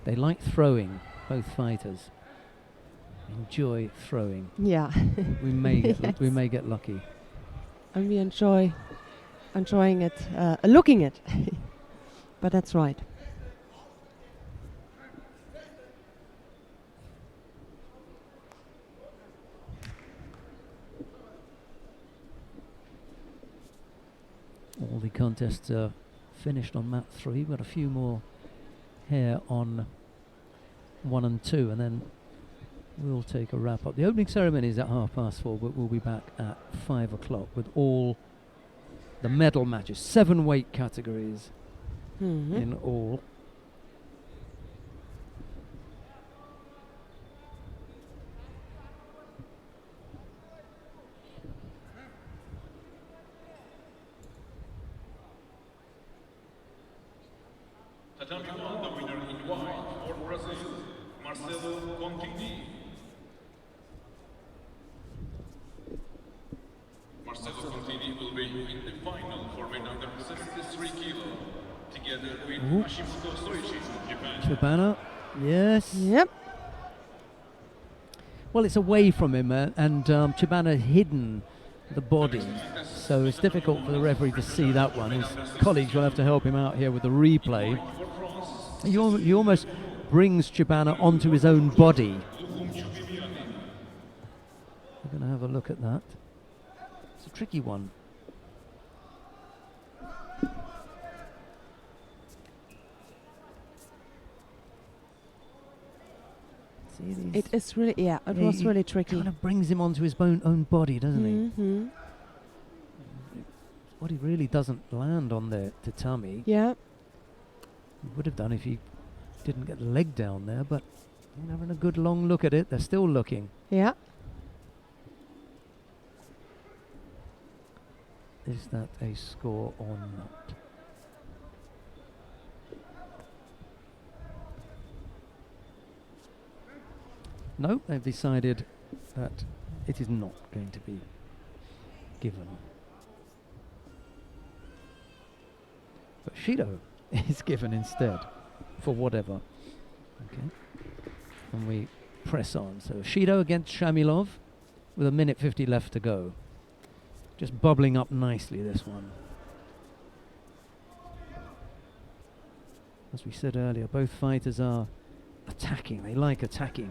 they like throwing, both fighters. Enjoy throwing. Yeah. We may get we may get lucky. And we enjoying it, looking at. But that's right. All the contests are finished on mat 3. We've got a few more here on 1 and 2, and then we'll take a wrap up. The opening ceremony is at 4:30, but we'll be back at 5 o'clock with all the medal matches. 7 weight categories in all. Tatami 1, the winner in white for Brazil, Marcelo Contini. Marcelo Contini will be in the final for men under 73 kilo, together with Hashimoto Soichi from Japan. Chibana, yes. Yep. Well, it's away from him, and Chibana hidden the body, so it's difficult for the referee to see that one. His colleagues will have to help him out here with the replay. He almost brings Chibana onto his own body. We're going to have a look at that. It's a tricky one. See, It is really, it was really tricky. Kind of brings him onto his own body, doesn't he? What he really doesn't land on the tatami. Yeah. He would have done if he didn't get the leg down there, but they're having a good long look at it. They're still looking. Yeah. Is that a score or not? No, they've decided that it is not going to be given. But Shido is given instead, for whatever. Okay. And we press on. So Shido against Shamilov with 1:50 left to go. Just bubbling up nicely, this one. As we said earlier, both fighters are attacking. They like attacking.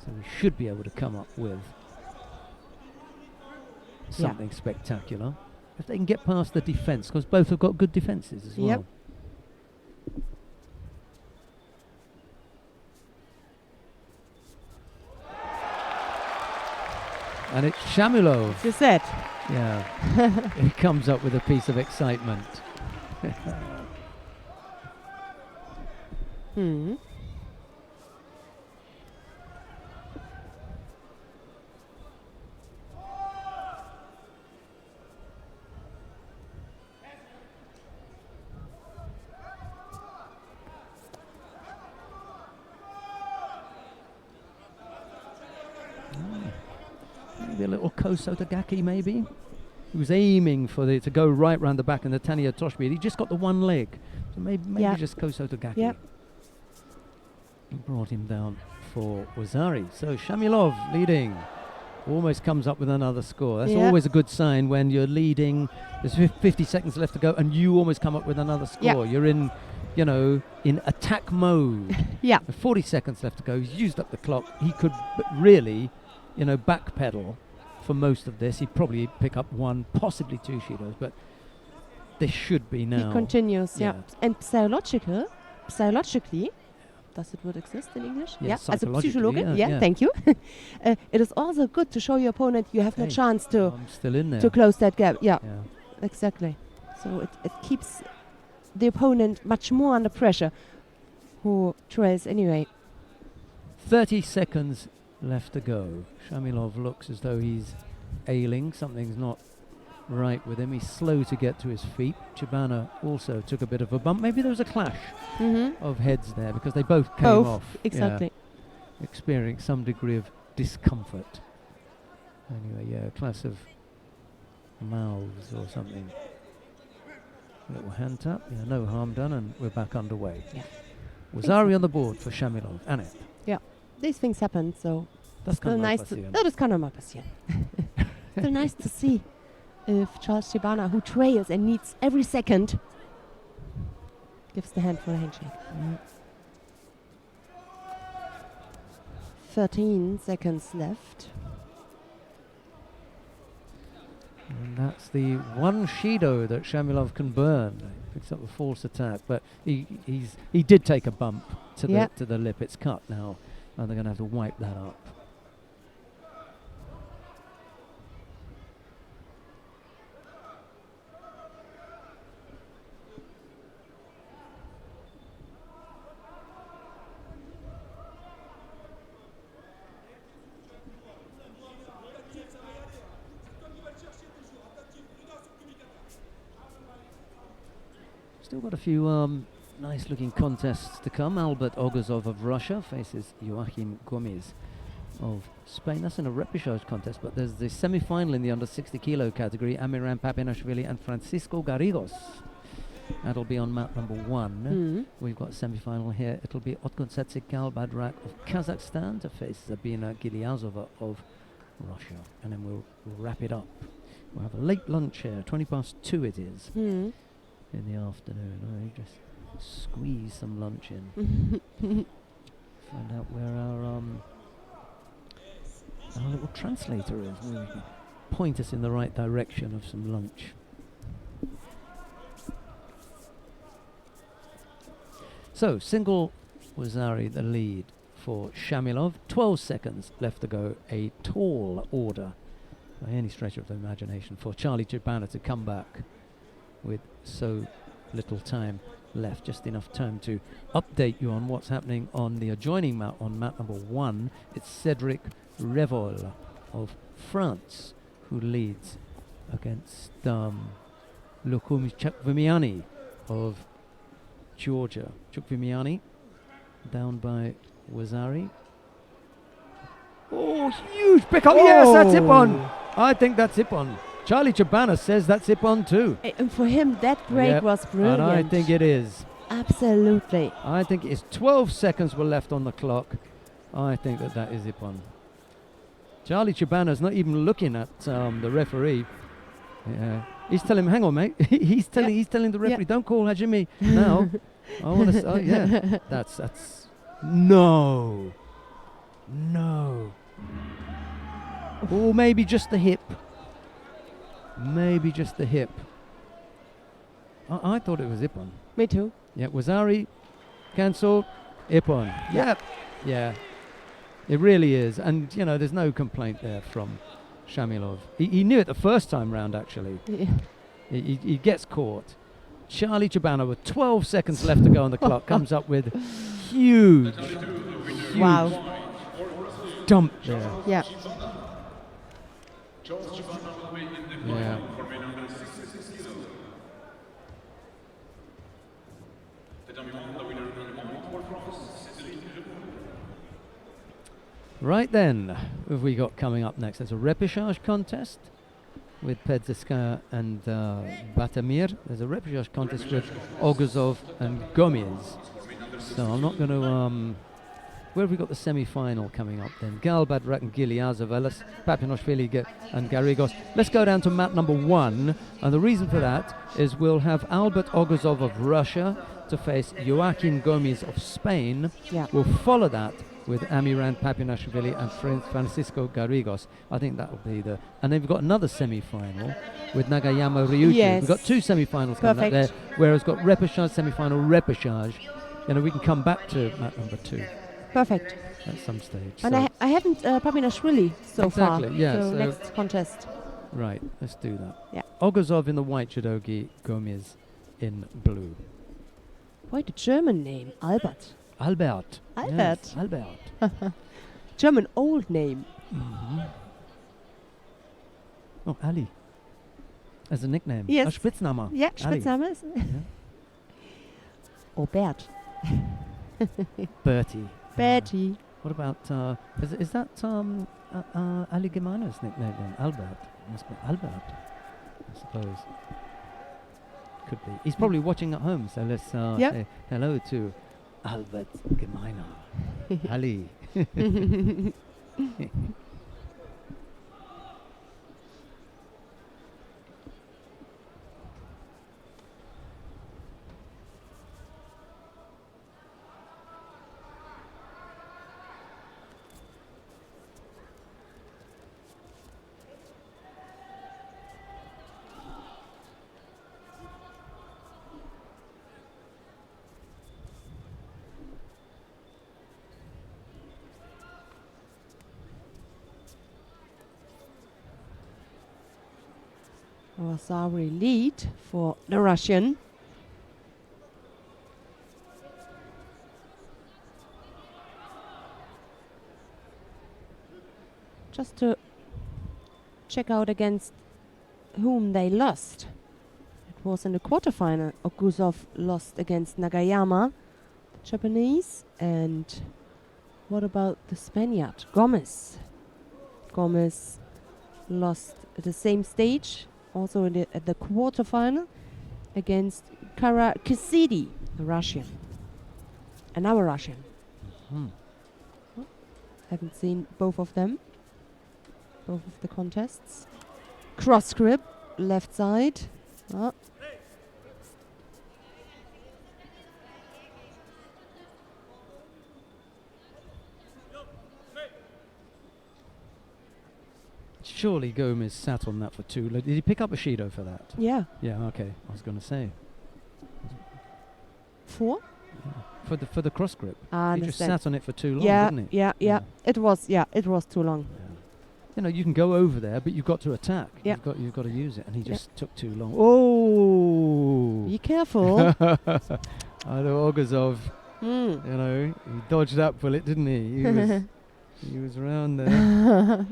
So we should be able to come up with something spectacular. If they can get past the defense, because both have got good defenses as well. And it's Shamilov. You said. Yeah. He comes up with a piece of excitement. Maybe a little Kosotagaki, maybe. He was aiming for to go right round the back in the Tanya Toshbi. He just got the one leg. So maybe just Kosotagaki. Yep. Brought him down for Wazari. So Shamilov leading. Almost comes up with another score. That's always a good sign when you're leading. There's 50 seconds left to go and you almost come up with another score. You're in, in attack mode. 40 seconds left to go. He's used up the clock. He could really, backpedal for most of this. He'd probably pick up 1, possibly 2 Shidos, but this should be now. He continues, And psychologically, does it word exist in English? Yes, as a psychologically, psychologian, thank you. It is also good to show your opponent you have no chance to I'm still in there. to close that gap. Yeah, exactly. So it keeps the opponent much more under pressure, who tries anyway. 30 seconds left to go. Shamilov looks as though he's ailing. Something's not right with him. He's slow to get to his feet. Chibana also took a bit of a bump. Maybe there was a clash of heads there because they both came off. Exactly. Experienced some degree of discomfort. Anyway, a class of mouths or something. A little hand tap. No harm done, and we're back underway. Wazari on the board for Shamilov. Annette. These things happen, so Das kann mal nice passieren. das kann mal passieren. Still nice to see if Charles Chibana, who trails and needs every second, gives the hand for a handshake. 13 seconds left. And that's the one Shido that Shamilov can burn. Picks up a false attack, but he did take a bump to the lip. It's cut now, and they're going to have to wipe that up. Still got a few nice-looking contests to come. Albert Ogazov of Russia faces Joachim Gomez of Spain. That's in a repechage contest, but there's the semi-final in the under 60 kilo category. Amiram Papinashvili and Francisco Garrigos. That'll be on mat number 1. We've got a semi-final here. It'll be Otgontsetsik Galbadrak of Kazakhstan to face Zabina Giliazova of Russia. And then we'll wrap it up. We'll have a late lunch here. 2:20 it is in the afternoon. I just squeeze some lunch in. Find out where our little translator is. Maybe he can point us in the right direction of some lunch. So, single Wazari the lead for Shamilov. 12 seconds left to go. A tall order, by any stretch of the imagination, for Charlie Chibana to come back with so little time left. Just enough time to update you on what's happening on the adjoining mat, on mat number 1. It's Cedric Revol of France who leads against Lukum Chukvimiani of Georgia. Chukvimiani down by Wazari. Oh, huge pick up. Yes, that's Ippon. I think that's Ippon. Charlie Chibana says that's Ippon too. And for him, that break was brilliant. And I think it is. Absolutely. I think it's 12 seconds were left on the clock. I think that is Ippon. Charlie Chibana's not even looking at the referee. He's telling him, hang on, mate. he's telling the referee, don't call Hajime now. I want to. Oh yeah, that's no. Or maybe just the hip. Maybe just the hip. I thought it was Ippon. Me too. Yeah, Wazari, cancel, Ippon. Yeah. It really is, and you know, there's no complaint there from Shamilov. He knew it the first time round, actually. Yeah. He gets caught. Charlie Chibana, with 12 seconds left to go on the clock, comes up with huge Wow. dump there. Yeah. Yeah. Right then, who have we got coming up next? There's a repechage contest with Pedziskaya and Batamir. There's a repechage contest with Ogazov and Gomez. So I'm not going to... where have we got the semi-final coming up then? Galbadrak and Giliazov, Papinoshvili and Garrigos. Let's go down to mat number 1. And the reason for that is we'll have Albert Ogazov of Russia to face Joachim Gomez of Spain. Yeah. We'll follow that with Amiran Papinashvili and Francisco Garrigos. I think that will be the... And then we've got another semi-final with Nagayama Ryuji. Yes. We've got 2 semi-finals coming up there, whereas we've got repechage, semi-final, repechage. You know, we can come back to mat number 2 Perfect. at some stage. And So I haven't Papinashvili so far. Exactly, yeah, So so- next contest. right, let's do that. Yeah. Ogazov in the white judogi, Gomez in blue. Quite a German name. Albert. Albert. Albert. Yes, Albert. German old name. Oh, Ali. As a nickname. Yes. A Spitzname. Yeah, Ali. Spitzname ist. Oh, Bert. Bertie. Bertie. What about, is that Ali Gemana's nickname then? Albert. Must be Albert, I suppose. Could be. He's probably watching at home, so let's say hello to Albert Gemana. Ali. Sorry, lead for the Russian. Just to check out against whom they lost. It was in the quarterfinal. Oguzov lost against Nagayama, Japanese. And what about the Spaniard, Gomez? Gomez lost at the same stage, also at the quarterfinal, against Karakizidi, the Russian. Another Russian. Haven't seen both of them. Both of the contests. Cross grip, left side. Ah. Surely Gomez sat on that for too long. Did he pick up a Shido for that? Yeah. Yeah, okay. I was going to say. 4? For the cross grip. I He just understand. sat on it for too long, Yeah, didn't he? yeah. It was too long. You know, you can go over there, but you've got to attack. Yeah. You've got to use it, and he Yeah. just took too long. Oh! Be careful. Oguzov, Mm. you know, he dodged that bullet, didn't he? He was around there.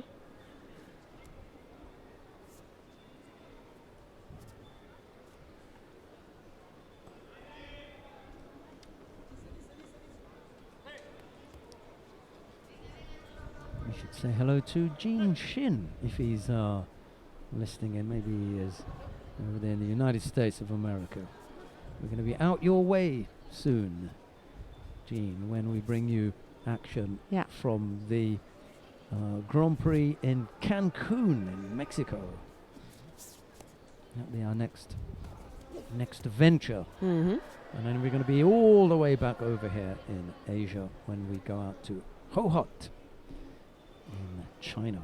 We should say hello to Gene Shin if he's listening in. Maybe he is over there in the United States of America. We're going to be out your way soon, Gene, when we bring you action Yeah. from the Grand Prix in Cancun in Mexico. That'll be our next venture. Mm-hmm. And then we're going to be all the way back over here in Asia when we go out to Hohhot in China.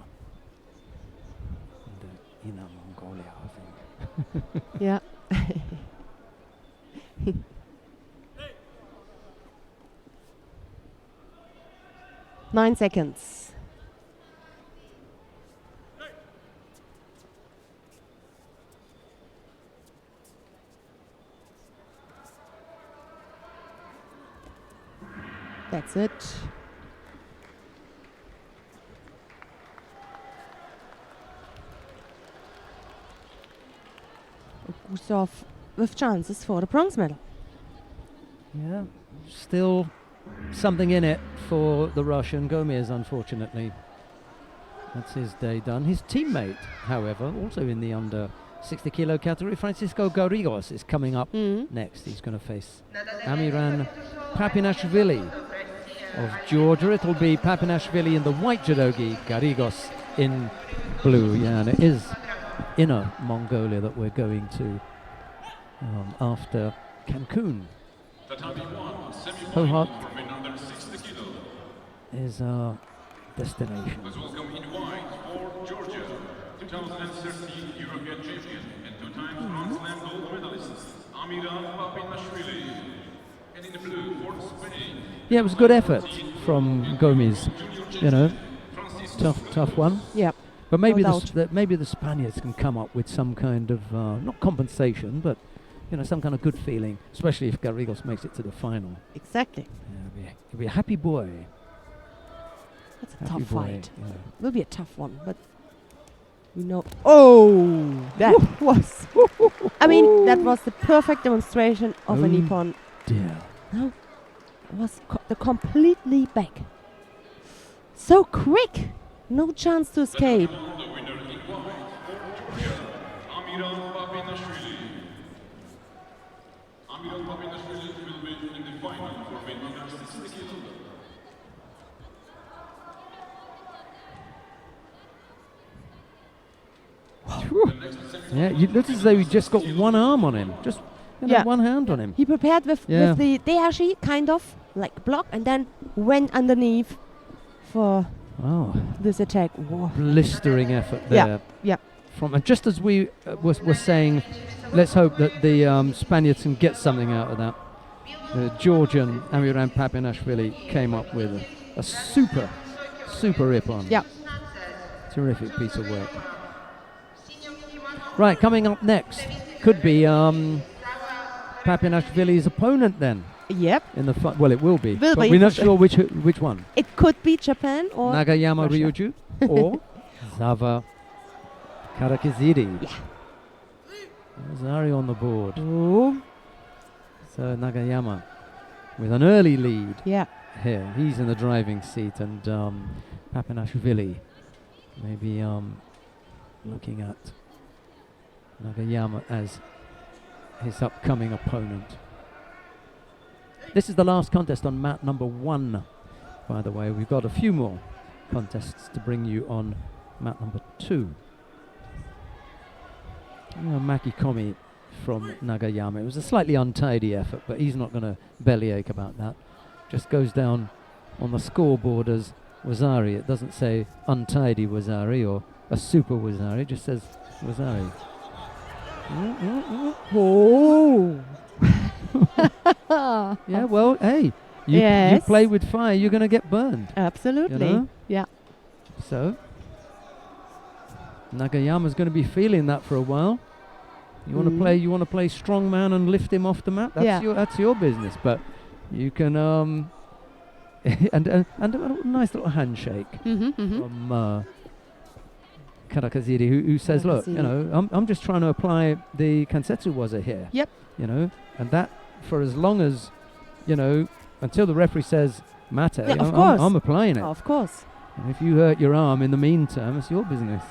And, Inner Mongolia, I think. Yeah. 9 seconds. That's it. Oguzov with chances for the bronze medal. Yeah, still something in it for the Russian Gomez, unfortunately. That's his day done. His teammate, however, also in the under 60 kilo category, Francisco Garrigos, is coming up next. He's going to face Amiran Papinashvili of Georgia. It'll be Papinashvili in the white judogi, Garrigos in blue. Yeah, and it is Inner Mongolia that we're going to after Cancun. Hohhot is our destination. Let's welcome in white for Georgia, 2013 European champion and two-time Grand Slam gold medalist, Amiran Papinashvili. And in the blue for Spain. Yeah, it was a good effort from Gomez. You know, tough one. Yeah. But maybe No maybe the Spaniards can come up with some kind of not compensation, but you know, some kind of good feeling, especially if Garrigos makes it to the final. Exactly. Yeah, he'll be a happy boy. That's a Happy tough boy, fight. yeah. Will be a tough one, but we know. Oh, that was. I mean, that was the perfect demonstration of a Oh Nippon. dear. No, it was the completely back. So quick, no chance to escape. The winner in white for Georgia, Amiran Papinashvili. Amiran Papinashvili will be in the final for men under 60 kilos. Yeah, you look as though you just got one arm on him, just Yeah. one hand on him. He prepared with Yeah. the dashi kind of like block, and then went underneath for Oh, this attack. Whoa. blistering effort Yeah, there. yeah. From and just as we were saying, let's hope that the Spaniards can get something out of that. The Georgian Amiran Papinashvili came up with a super rip-on. Yeah. Terrific piece of work. Right, coming up next could be Papinashvili's opponent then Yep. in the well, it will be, Will but be. we're not sure which one. It could be Japan or Nagayama Russia. Ryuju or Zava Karakiziri. Yeah. Wasari on the board. Oh, So Nagayama with an early lead yeah. here. He's in the driving seat, and Papinashvili maybe looking at Nagayama as his upcoming opponent. This is the last contest on mat number 1, by the way. We've got a few more contests to bring you on mat number 2. Maki Komi from Nagayama. It was a slightly untidy effort, but he's not going to bellyache about that. Just goes down on the scoreboard as Wasari. It doesn't say untidy Wasari or a super Wasari, it just says Wasari. Oh. Yeah, well, hey, you Yes. play with fire, you're going to get burned. Absolutely. You know? Yeah. So, Nagayama's going to be feeling that for a while. You want to play strongman and lift him off the mat. That's your business. But you can and a nice little handshake from Karakaziri, who says, "Look, you know, I'm just trying to apply the Kansetsu waza here. Yep. You know, and that for as long as, you know, until the referee says mate, Yeah, of course. I'm applying it. Of course. And if you hurt your arm in the meantime, it's your business."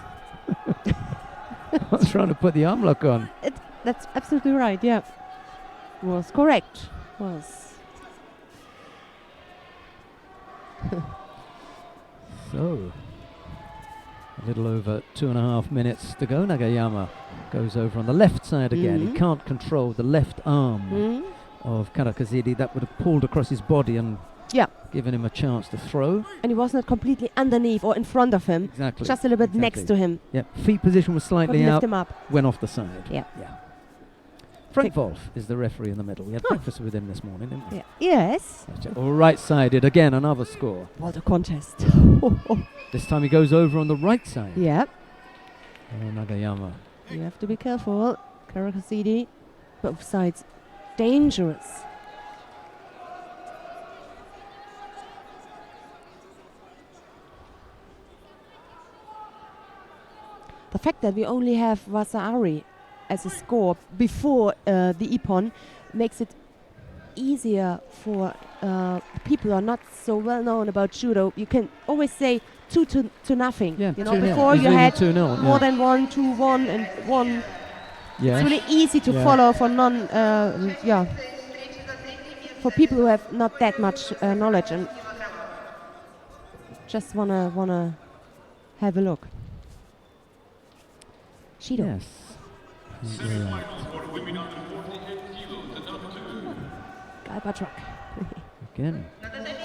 I'm trying to put the arm lock on. That's absolutely right. Yeah. Was correct. Was. So, a little over 2.5 minutes to go. Nagayama goes over on the left side again. He can't control the left arm of Karakazidi. That would have pulled across his body and given him a chance to throw. And he was not completely underneath or in front of him. Exactly. Just a little bit next to him. Yeah. Feet position was But slightly lift out. him up. Went off the side. Yeah. Frank Wolf is the referee in the middle. We had breakfast with him this morning, didn't we? Yeah. Yes. All right-sided again. Another score. What a contest. This time he goes over on the right side. Yeah. Nagayama. You have to be careful. Karakazidi. Both sides dangerous. The fact that we only have Wasari as a score before the Ippon makes it easier for people who are not so well known about judo. You can always say 2-0. Yeah, you know, 2-0. before He's you leading had 2-0, more than 1, 2-1, and 1. Yeah. It's really easy to follow for for people who have not that much knowledge and just wanna have a look. Shido. Yes. Galbatrak. Again,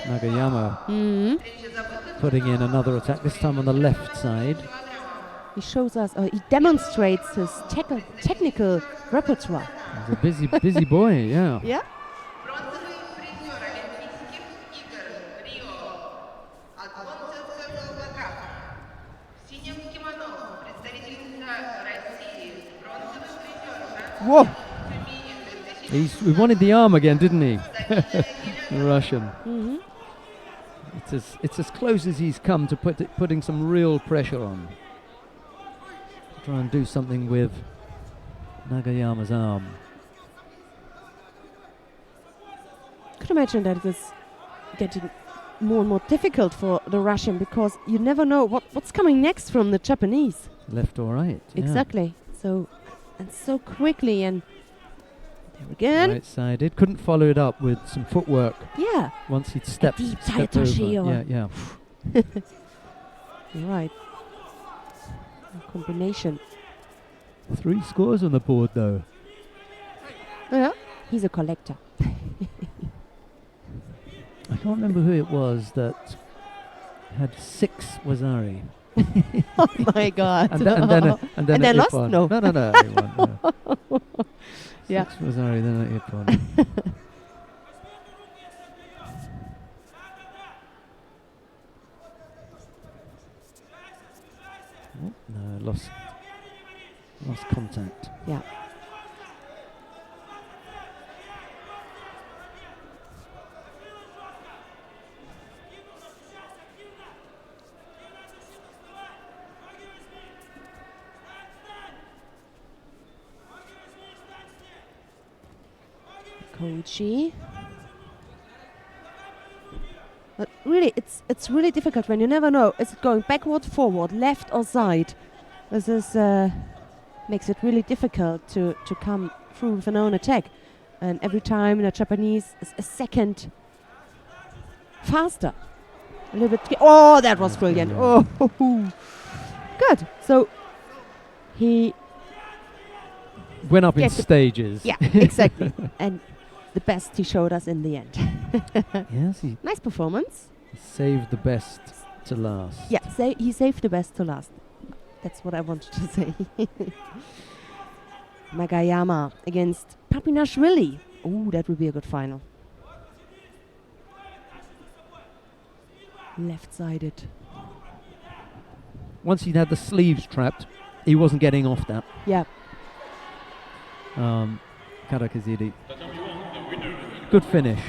Nagayama putting in another attack, this time on the left side. He shows us, he demonstrates his technical repertoire. He's a busy boy, yeah. Yeah. Бронзовый призер Олимпийских игр Рио от концертов локах. В синем кимоно представительница России, бронзовый призер Whoa! We wanted the arm again, didn't he? The Russian. It's as close as he's come to putting some real pressure on. Try and do something with Nagayama's arm. Could imagine that it is getting more and more difficult for the Russian because you never know what's coming next from the Japanese. Left or right. Exactly. So quickly and there again. Right-sided. Couldn't follow it up with some footwork. Yeah. Once he'd stepped deep over. Taitoshi or Yeah. right. A combination. 3 scores on the board though. Yeah. He's a collector. I can't remember who it was that had 6 Wasari. Oh my God. and then then a lost? Ippon. No. No. He won, no. Yeah. 6 Wasari, then an Ippon. Oh, no, lost contact. Yeah. Koji. But really, it's really difficult when you never know, is it going backward, forward, left or side? This is makes it really difficult to come through with an own attack. And every time the Japanese is a second faster. A little bit. Oh, that was brilliant. Oh, good. So he went up in Yes. stages. yeah, exactly. And the best he showed us in the end. Yes, he Nice performance. saved the best to last. Yeah, he saved the best to last. That's what I wanted to say. Nagayama against Papinashvili. Oh, that would be a good final. Left-sided. Once he'd had the sleeves trapped, he wasn't getting off that. Yeah. Karakazidi. Good finish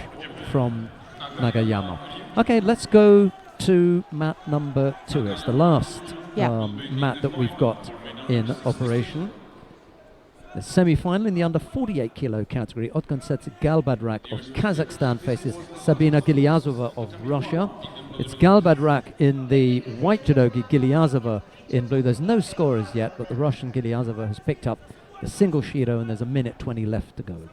from Nagayama. Okay, let's go to mat number 2. It's the last mat that we've got in operation. The semi-final in the under 48 kilo category. Otgontsets Galbadrak of Kazakhstan faces Sabina Gilyazova of Russia. It's Galbadrak in the white judogi, Gilyazova in blue. There's no scorers yet, but the Russian Gilyazova has picked up the single Shido and there's a minute 20 left to go.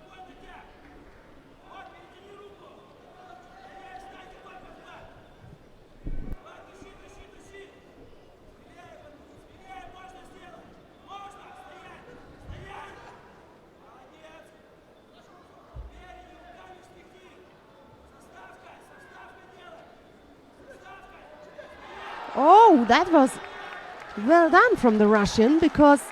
Oh, that was well done from the Russian, because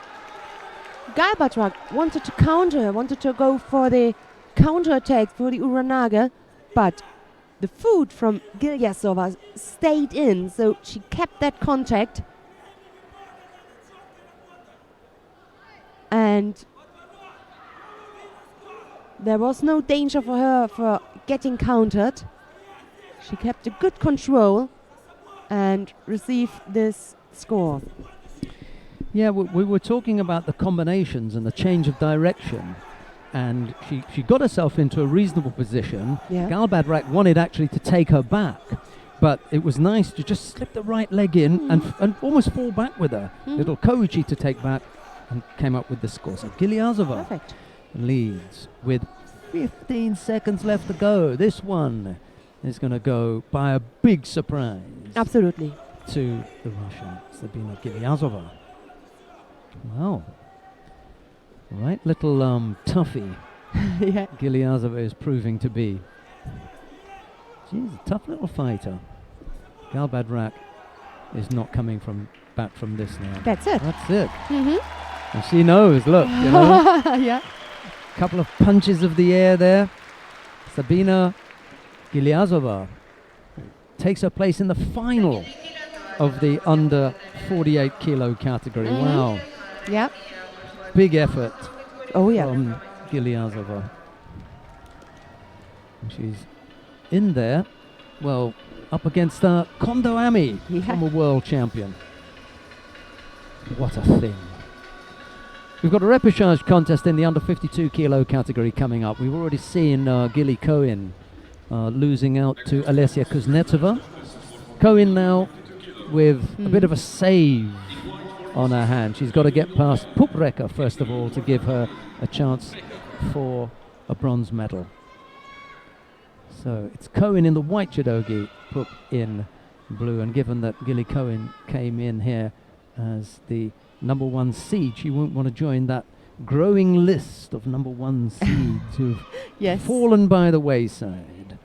Galbadrak wanted to counter, wanted to go for the counter-attack for the Uranage, but the foot from Gilyazova stayed in, so she kept that contact. And there was no danger for her for getting countered. She kept a good control and received this score. Yeah, we were talking about the combinations and the change of direction, and she got herself into a reasonable position. Yeah. Galbadrak wanted actually to take her back, but it was nice to just slip the right leg in and almost fall back with her. Little Koichi to take back and came up with the score. So Gilyazova Perfect. leads with 15 seconds left to go. This one is going to go by a big surprise Absolutely. to the Russian Sabina Gilyazova. Wow. Right, little toughie Yeah. Gilyazova is proving to be. She's a tough little fighter. Galbadrak is not coming back from this now. That's it. That's it. Mm-hmm. And she knows, look, you know, Yeah. couple of punches of the air there. Sabina Gilyazova takes her place in the final of the under 48 kilo category. Wow. Yeah. Big effort Oh, yeah. from Gilyazova. And she's in there, well, up against Kondo Ami, Yeah. former world champion. What a thing. We've got a repechage contest in the under 52 kilo category coming up. We've already seen Gilly Cohen losing out to Alessia Kuznetsova. Cohen now with a bit of a save on her hand. She's got to get past Pupreka first of all to give her a chance for a bronze medal. So it's Cohen in the white judogi, Pup in blue, and given that Gilly Cohen came in here as the number 1 seed, she won't want to join that growing list of number 1 seeds who've Yes. fallen by the wayside.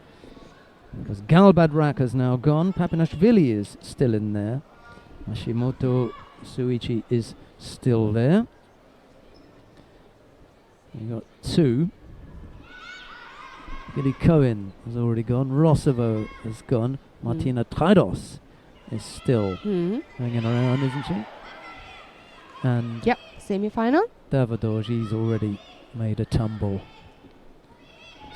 Because Galbadrak has now gone, Papinashvili is still in there, Hashimoto Suichi is still there. We've got 2. Gilly Cohen has already gone, Rosovo has gone, Martina Traidos is still hanging around, isn't she? And Yep. Semi-final. Davador, she's already made a tumble.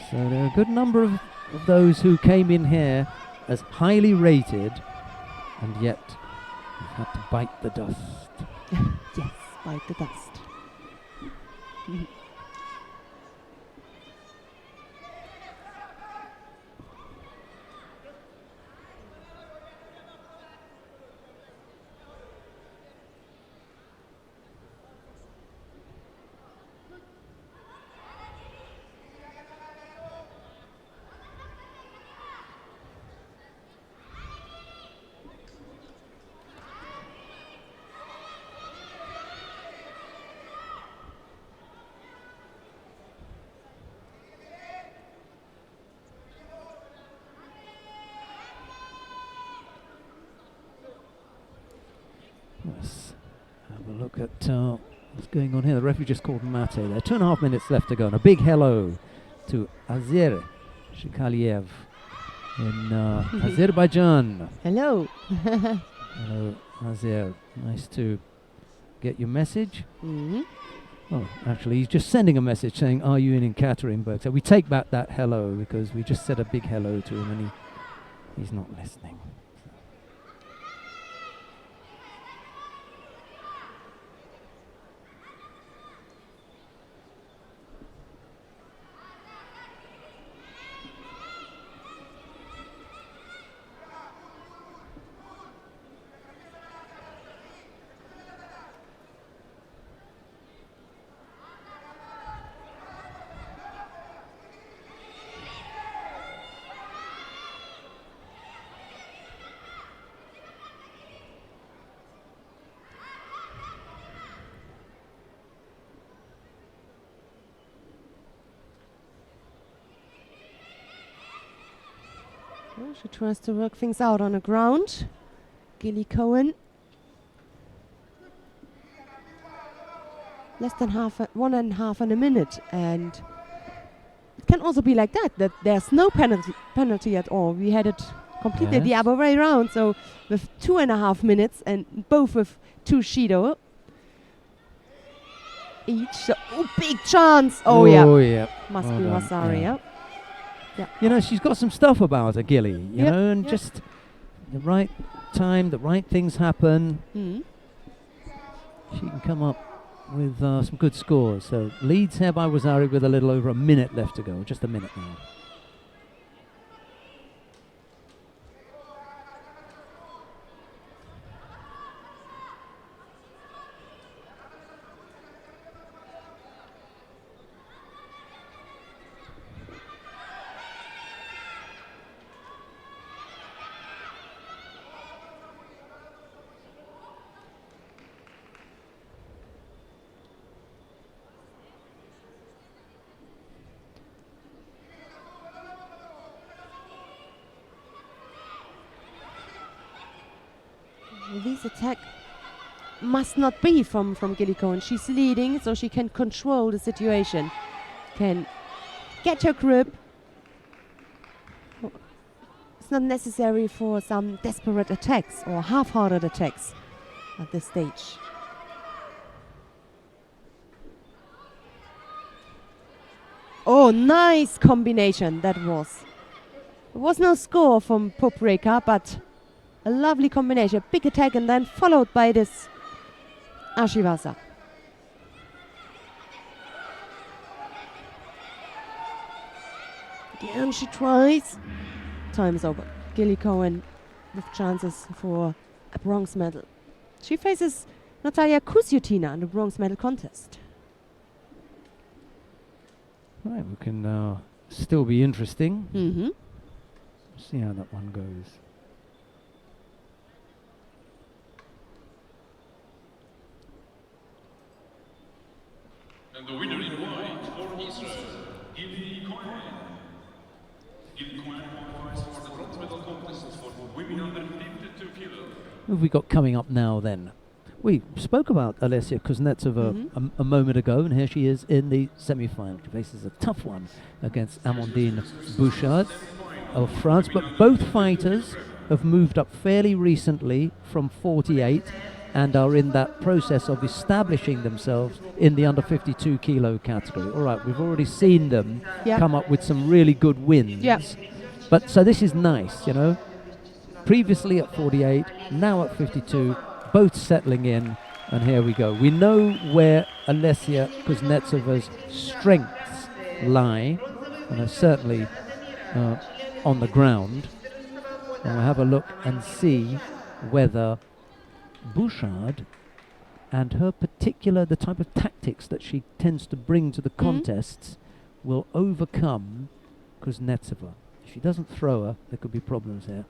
So there are a good number of those who came in here as highly rated and yet have had to bite the dust. Yes. Bite the dust. Let's have a look at what's going on here. The referee just called Mate there. 2.5 minutes left to go. And a big hello to Azir Shikaliev in Azerbaijan. Hello. Hello, Azir. Nice to get your message. Oh, actually, he's just sending a message saying, "Are you in Ekaterinburg?" So we take back that hello because we just said a big hello to him and he's not listening. Well, she tries to work things out on the ground. Gilly Cohen. Less than 1.5 in a minute, and it can also be like that there's no penalty at all. We had it completely the other way around, so with 2.5 minutes and both with 2 Judo each. So, big chance! Oh yeah. Must be Vasari, yeah. You know, she's got some stuff about her, Gilly, you know, and just the right time, the right things happen. She can come up with some good scores. So leads here by Vasari with a little over a minute left to go, just a minute now. This attack must not be from Gilly Cohen. She's leading, so she can control the situation. Can get her grip. It's not necessary for some desperate attacks or half-hearted attacks at this stage. Oh, nice combination that was. There was no score from Popreka, but a lovely combination. Big attack and then followed by this Ashivasa. Again she tries. Time is over. Gilly Cohen with chances for a bronze medal. She faces Natalia Kusyutina in the bronze medal contest. Right, we can still be interesting. See how that one goes. And the winner in white for Israel, Gilly Cohen. Gilly Cohen qualifies for the bronze medal contest for women under 52 kilos. Who have we got coming up now then? We spoke about Alessia Kuznetsova a moment ago, and here she is in the semi-final. She faces a tough one against Amandine Bouchard of France, but both fighters have moved up fairly recently from 48 and are in that process of establishing themselves in the under 52 kilo category. All right, we've already seen them come up with some really good wins. But so this is nice, you know. Previously at 48, now at 52, both settling in, and here we go. We know where Alessia Kuznetsova's strengths lie, and are certainly on the ground. And we'll have a look and see whether Bouchard and her particular, the type of tactics that she tends to bring to the contests, will overcome Kuznetsova. If she doesn't throw her, there could be problems here.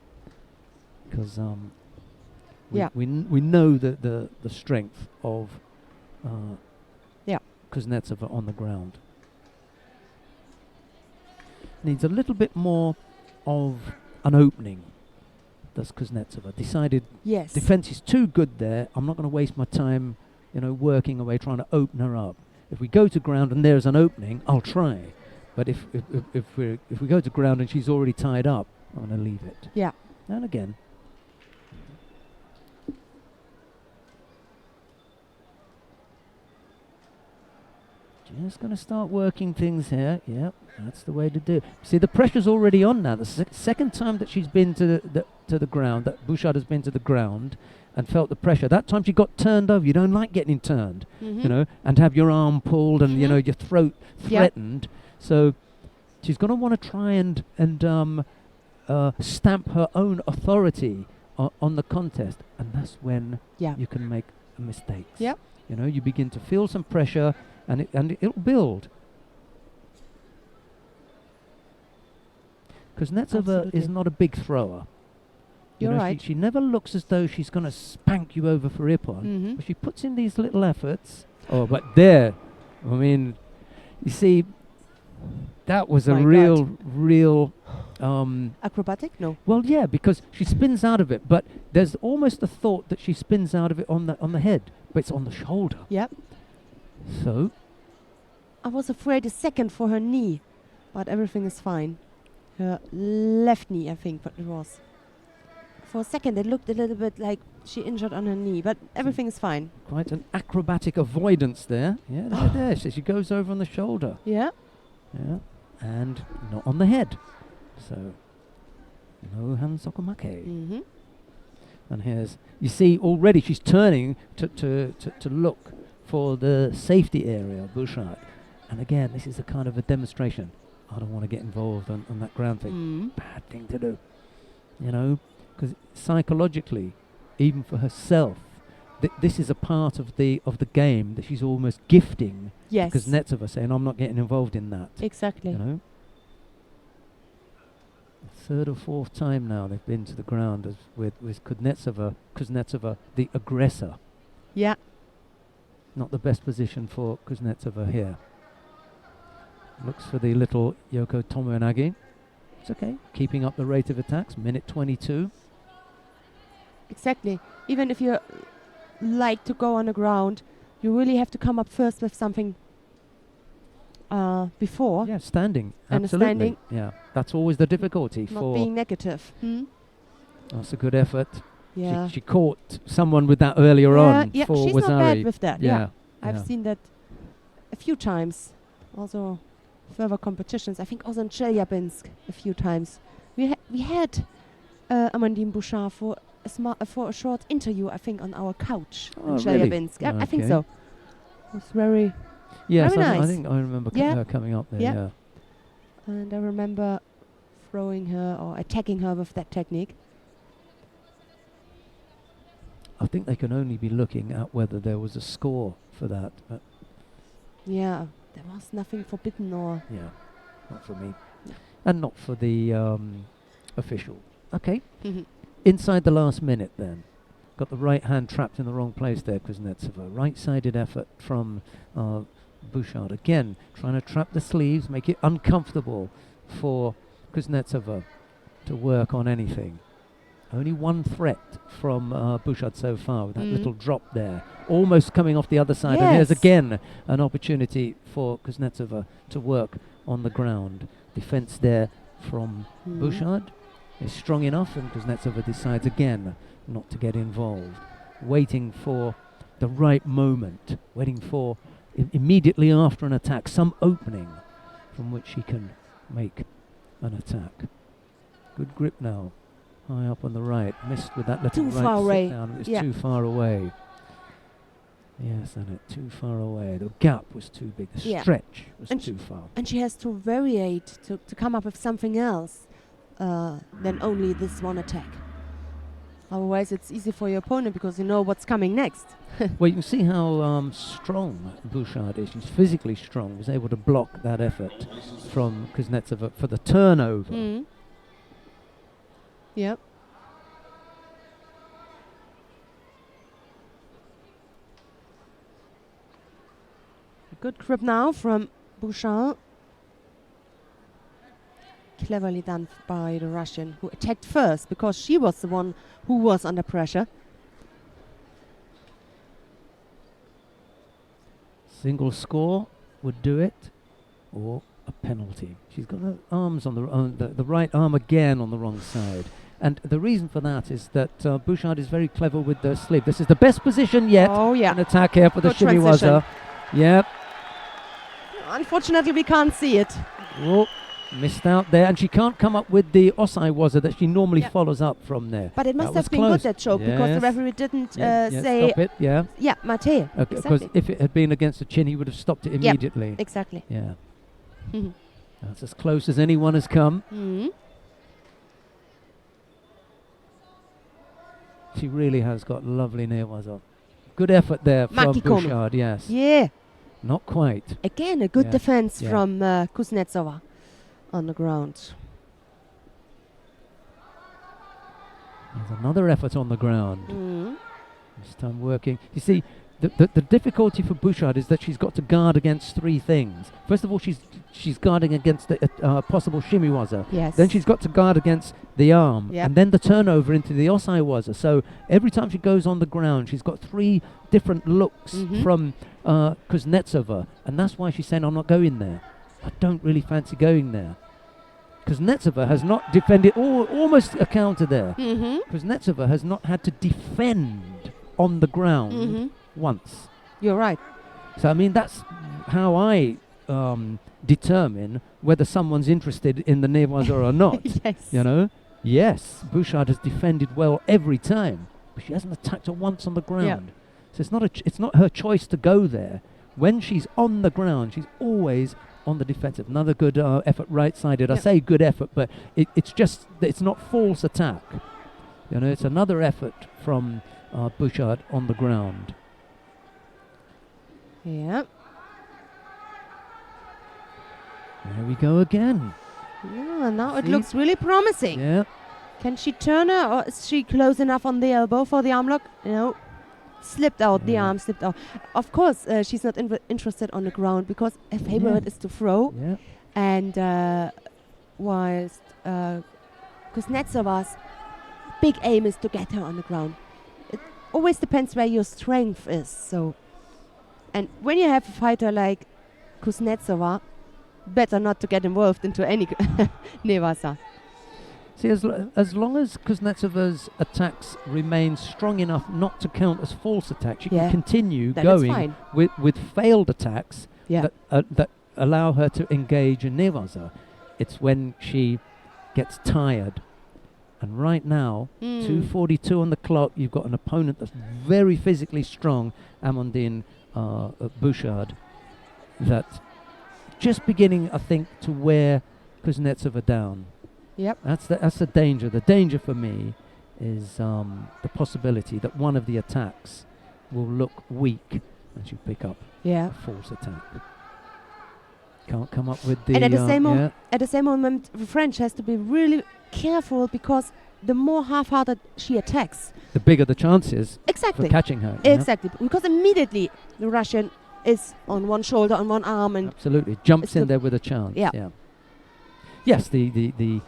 Because we know that the strength of Kuznetsova on the ground. Needs a little bit more of an opening does Kuznetsova. Decided Yes. defense is too good there. I'm not going to waste my time, working away trying to open her up. If we go to ground and there's an opening, I'll try. But if we go to ground and she's already tied up, I'm going to leave it. Yeah. And again. Just going to start working things here. Yep, that's the way to do it. See, the pressure's already on now. The second time that she's been to the ground, that Bouchard has been to the ground and felt the pressure. That time she got turned over. You don't like getting turned, and have your arm pulled and your throat threatened. So she's going to want to try and stamp her own authority on the contest, and that's when you can make mistakes. Yep. You begin to feel some pressure. And it'll build. Kuznetsova is not a big thrower. You're right. She never looks as though she's going to spank you over for ippon. But she puts in these little efforts. Oh, but there, I mean, you see, that was a real. Acrobatic? No. Well, yeah, because she spins out of it, but there's almost a thought that she spins out of it on the head, but it's on the shoulder. Yep. So I was afraid a second for her knee, but everything is fine. Her left knee, I think, but it was. For a second, it looked a little bit like she injured on her knee, but everything is fine. Quite an acrobatic avoidance there. Yeah, there. So she goes over on the shoulder. Yeah. Yeah, and not on the head. So no hansokomake. And here's, you see, already she's turning to look for the safety area, Bouchard. And again, this is a kind of a demonstration. I don't want to get involved on that ground thing. Bad thing to do. Because psychologically, even for herself, this is a part of the game that she's almost gifting. Yes. Kuznetsova, saying, I'm not getting involved in that. Exactly. Third or fourth time now they've been to the ground with Kuznetsova, the aggressor. Yeah. Not the best position for Kuznetsova here. Looks for the little Yoko Tomoyanagi. It's okay. Keeping up the rate of attacks. Minute 22. Exactly. Even if you like to go on the ground, you really have to come up first with something before. Yeah, standing. And Absolutely. standing. Yeah, that's always the difficulty. Not being negative. That's a good effort. Yeah. She caught someone with that earlier on yeah, for she's Wazari. not bad with that. Yeah. I've seen that a few times. Also, further competitions. I think also in Chelyabinsk a few times. We had Amandine Bouchard for a short interview, I think, on our couch in Chelyabinsk. Really? I think so. It was very Yes, very I nice. think I remember her coming up there. Yeah. Yeah. And I remember throwing her or attacking her with that technique. I think they can only be looking at whether there was a score for that. But Yeah, there was nothing forbidden or... yeah, not for me. No. And not for the official. Okay. Inside the last minute then. Got the right hand trapped in the wrong place there, Kuznetsova. Right-sided effort from Bouchard. Again, trying to trap the sleeves, make it uncomfortable for Kuznetsova to work on anything. Only one threat from Bouchard so far, with that little drop there. Almost coming off the other side. And there's again an opportunity for Kuznetsova to work on the ground. Defense there from Bouchard is strong enough, and Kuznetsova decides again not to get involved. Waiting for the right moment. Waiting for immediately after an attack, some opening from which she can make an attack. Good grip now. High up on the right, missed with that little Too right far away. sit down. It was too far away. Yes, and too far away. The gap was too big. The stretch was too far. And she has to variate to come up with something else than only this one attack. Otherwise, it's easy for your opponent because you know what's coming next. Well, you can see how strong Bouchard is. She's physically strong. Was able to block that effort from Kuznetsova for the turnover. Yep. Good grip now from Bouchard. cleverly done by the Russian, who attacked first because she was the one who was under pressure. Single score would do it, or a penalty. She's got her arms on the right arm again on the wrong side. And the reason for that is that Bouchard is very clever with the sleeve. This is the best position yet. Oh, yeah. An attack here for the Good transition. Shimiwaza. Yep. Unfortunately, we can't see it. Oh, missed out there. And she can't come up with the Osai Waza that she normally Yeah. follows up from there. But it must That have was been close. good, that choke, because the Yes. referee didn't Yeah, say, stop it. Yeah. yeah, Mate. Because Exactly. if it had been against the chin, he would have stopped it immediately. Exactly. Yeah. Mhm. That's as close as anyone has come. Mhm. She really has got lovely nearwaza. Good effort there from Makikomi. Bouchard, yes. Yeah. Not quite. Again, a good Yeah. defense Yeah. from Kuznetsova on the ground. There's another effort on the ground. Mhm. This time working. You see, the difficulty for Bouchard is that she's got to guard against three things. First of all, she's guarding against the possible shimiwaza. Yes. Then she's got to guard against the arm, Yep. and then the turnover into the osai waza. So every time she goes on the ground, she's got three different looks Mhm. from Kuznetsova, and that's why she's saying, "I'm not going there. I don't really fancy going there." Kuznetsova has not defended, almost a counter there. Mhm. Kuznetsova has not had to defend on the ground Mhm. once. You're right. So I mean, that's how I determine whether someone's interested in the nearwaza or not. Yes. You know, yes, Bouchard has defended well every time, but she hasn't attacked her once on the ground. So it's not her choice to go there. When she's on the ground, she's always on the defensive. Another good effort right-sided. I Yep. say good effort, but it's just that it's not false attack. You know, it's another effort from Bouchard on the ground. Yeah. There we go again. Yeah, now it See? looks really promising. Yeah. Can she turn her, or is she close enough on the elbow for the arm lock? No. Slipped out, the Yeah. arm slipped out. Of course, she's not interested on the ground because her favorite is to throw. Yeah. And whilst Kuznetsova's big aim is to get her on the ground. It always depends where your strength is. So, and when you have a fighter like Kuznetsova, better not to get involved into any nearwaza. See, as long as Kuznetsova's attacks remain strong enough not to count as false attacks, she Yeah. can continue Then it's going fine. with failed attacks Yeah. that allow her to engage in nearwaza. It's when she gets tired. And right now, 2:42 on the clock, you've got an opponent that's very physically strong, Amandine Bouchard, that just beginning, I think, to wear Kuznetsova down. Yep. That's the danger. The danger for me is the possibility that one of the attacks will look weak and she'll pick up Yeah. a false attack. Can't come up with the. And at the same yeah. at the same moment, the French has to be really careful because the more half-hearted she attacks, The bigger the chances exactly, for catching her. you know? exactly, because immediately the Russian is on one shoulder, on one arm, and Absolutely, jumps it's in the- there with a chance. Yeah. Yes, the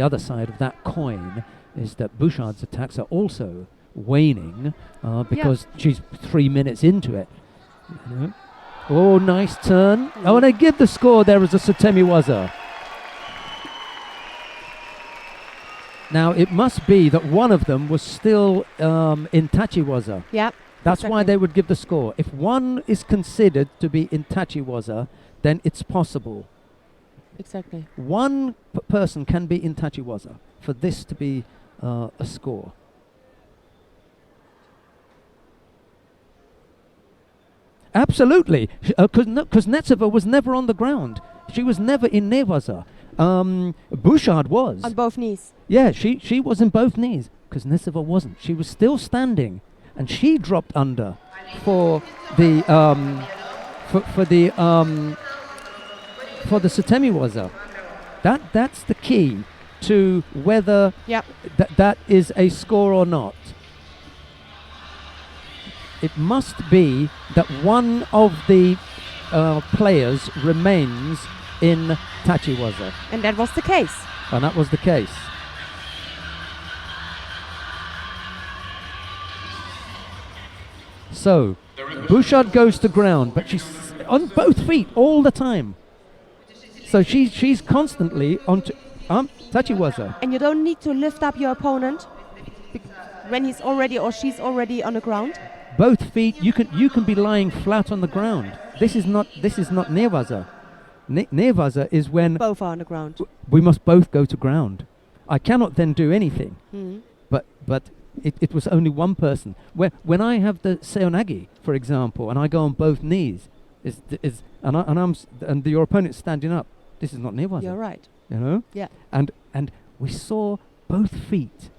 other side of that coin is that Bouchard's attacks are also waning because she's 3 minutes into it. You know? Oh, nice turn. Oh, and they give the score there as a Sutemiwaza. Now, it must be that one of them was still in Tachiwaza. yeah, That's why exactly. they would give the score. If one is considered to be in Tachiwaza, then it's possible. exactly. One person can be in Tachiwaza for this to be a score. Absolutely. Kuznetsova was never on the ground. She was never in Nevaza. Bouchard was. On both knees. Yeah, she was in both knees. Kuznetsova wasn't. She was still standing, and she dropped under for the Sutemiwaza. That's the key to whether Yep. that is a score or not. It must be that one of the players remains in Tachiwaza. And that was the case. And that was the case. So, Bouchard goes to ground, but she's on both feet all the time. So she's constantly on Tachiwaza. And you don't need to lift up your opponent when he's already or she's already on the ground. Both feet, you can be lying flat on the ground. This is not nearwaza. Nearwaza is when Both are on the ground. we must both go to ground. I cannot then do anything. Mhm. But it was only one person. When I have the seonagi, for example, and I go on both knees, and your opponent's standing up. This is not nearwaza. You're right. You know. Yeah. And we saw both feet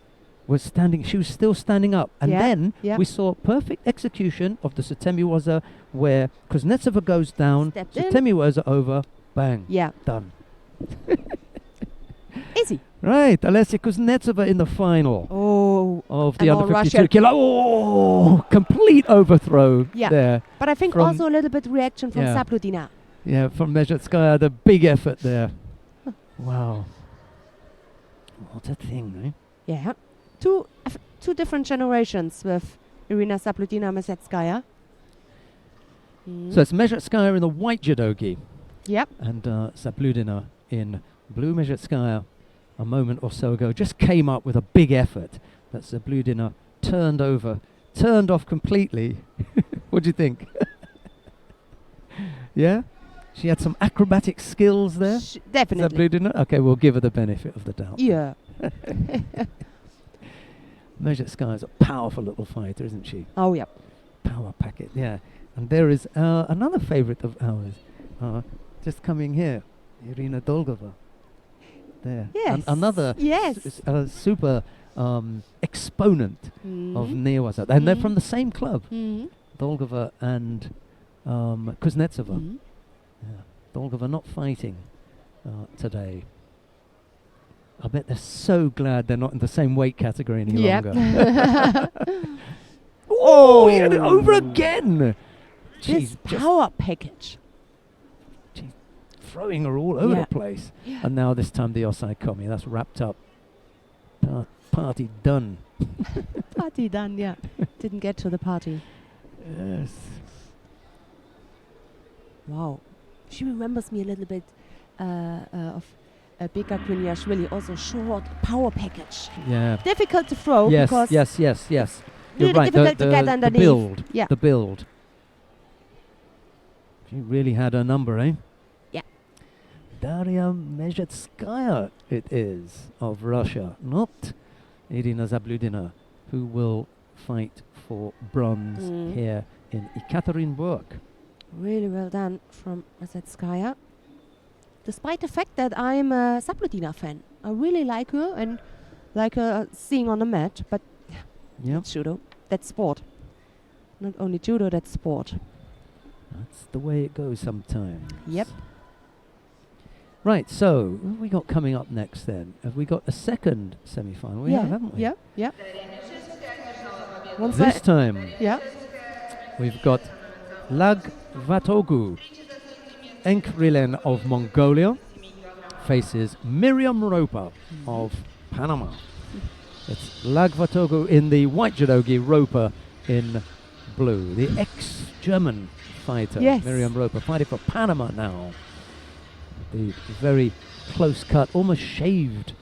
was standing. She was still standing up, and Yeah, then yeah. we saw perfect execution of the Sutemiwaza, where Kuznetsova goes down, Stepped in. Sutemiwaza over, bang, Yeah. done. Easy. Right, Alessia Kuznetsova in the final Oh. of the And under all 52 Russia. kilo. Oh, complete overthrow Yeah. there. But I think From- also a little bit reaction from Yeah. Sapludina. Yeah, from Mezhetskaya, the big effort there. Wow. What a thing, eh? Yeah. Two different generations with Irina Sapludina and Mezhetskaya. So it's Mezhetskaya in the white judogi Yep. and Sabludina in blue. Mezhetskaya a moment or so ago just came up with a big effort that Sabludina turned off completely. What do you think? Yeah? She had some acrobatic skills there. Definitely. Sabludina? Okay, we'll give her the benefit of the doubt. Yeah. Mezhetskaya is a powerful little fighter, isn't she? Oh, yeah. Power packet, yeah. And there is another favorite of ours, just coming here, Irina Dolgova. There. Yes. Another Yes. super exponent of nearwaza. And they're from the same club, Mhm. Dolgova and Kuznetsova. Mhm. Yeah. Dolgova not fighting today. I bet they're so glad they're not in the same weight category any Yep. longer. Oh, he had it over again. This She's just power package. throwing her all over Yeah. the place. And now this time the Osai Komi. That's wrapped up. Party done. Party done, yeah. Didn't get to the party. Yes. Wow. She remembers me a little bit of Beka Kunyashvili, also short power package. Yeah. Difficult to throw Yes, because yes. You're really right. difficult to get The underneath. build. Yeah. The build. She really had her number, eh? Yeah. Daria Mezhetskaya it is of Russia, not Irina Zabludina, who will fight for bronze here in Ekaterinburg. Really well done from Mezhetskaya. Despite the fact that I'm a Sapludina fan. I really like her and like her seeing on the mat, but Yep. it's judo. That's sport. Not only judo, that's sport. That's the way it goes sometimes. Yep. Right, so what have we got coming up next then? Have we got a second semi-final? We have, haven't we? Yeah, yeah. One This side. time Yeah. we've got Lag Vatogu, Enkrilen of Mongolia, faces Miriam Roper of Panama. It's Lag Vatogu in the white judogi, Roper in blue. The ex-German fighter, Yes. Miriam Roper, fighting for Panama now. The very close-cut, almost shaved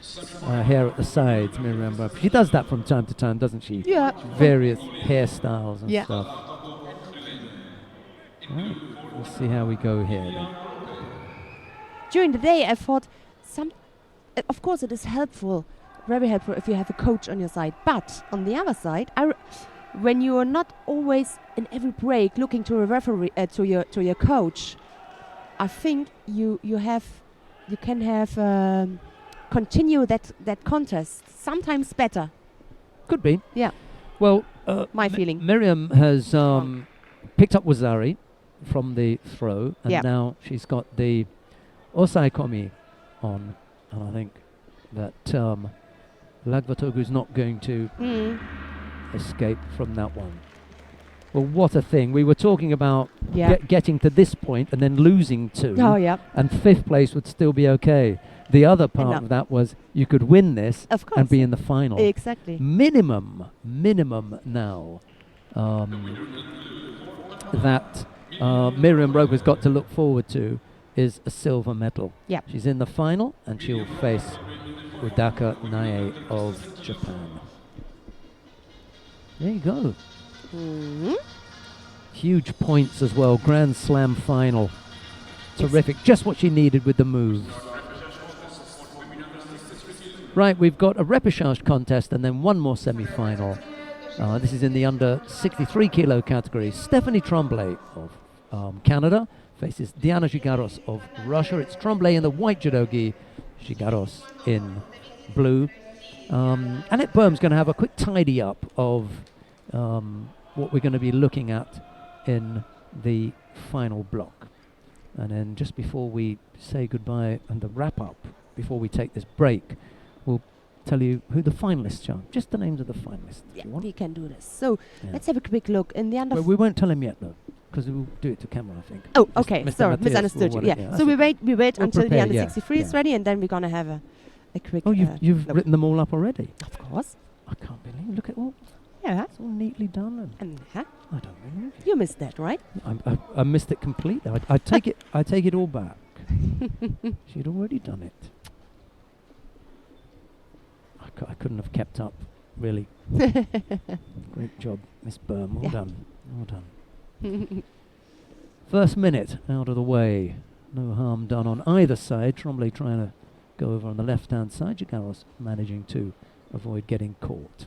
hair at the sides, Miriam Roper. She does that from time to time, doesn't she? Yeah. Various hairstyles and Yeah. stuff. Right, let's see how we go here then. During the day, I thought of course it is helpful, very helpful if you have a coach on your side. But on the other side, when you are not always in every break looking to a referee, to your coach, I think you can have continue that contest sometimes better. Could be. Yeah. Well, My feeling. Miriam has picked up Wazari from the throw, and Yeah. now she's got the Osai Komi on, and I think that Lagvatogu is not going to escape from that one. Well, what a thing. We were talking about Yeah. getting to this point and then losing two. Oh, yeah. And 5th place would still be okay. The other part no. of that was you could win this Of course. and be in the final. Exactly. Minimum now that Miriam Roper's got to look forward to is a silver medal. Yeah. She's in the final and she'll face Udaka Nae of Japan. There you go. Mhm. Huge points as well. Grand Slam final. Terrific. Just what she needed with the moves. Right, we've got a repechage contest and then one more semi-final. This is in the under 63 kilo category. Stephanie Tremblay of Canada faces Diana Gigaros of Russia. It's Tremblay in the white judogi, Gigaros in blue. Annette Berm's going to have a quick tidy up of what we're going to be looking at in the final block. And then just before we say goodbye and the wrap up, before we take this break, we'll tell you who the finalists are. Just the names of the finalists. if Yeah, you want. we can do this. So Yeah. let's have a quick look in the under. Well, we won't tell him yet, though, because we'll do it to camera, I think. Oh, Mr. okay. Mr. Sorry, Matthias misunderstood will you. want it, Yeah. that's So we okay. wait We'll until the prepare, under yeah, 63 is yeah. ready, and then we're gonna have a quick. Oh, you've look. written them all up already. Of course. I can't believe. Look at all. Yeah. It's all neatly done. And Huh? I don't believe it. You missed that, right? I missed it completely. I take it. I take it all back. She'd already done it. I couldn't have kept up, really. Great job, Miss Berm. Well Yeah. done. Well done. First minute out of the way. No harm done on either side. Tremblay trying to go over on the left-hand side. Gigaros managing to avoid getting caught.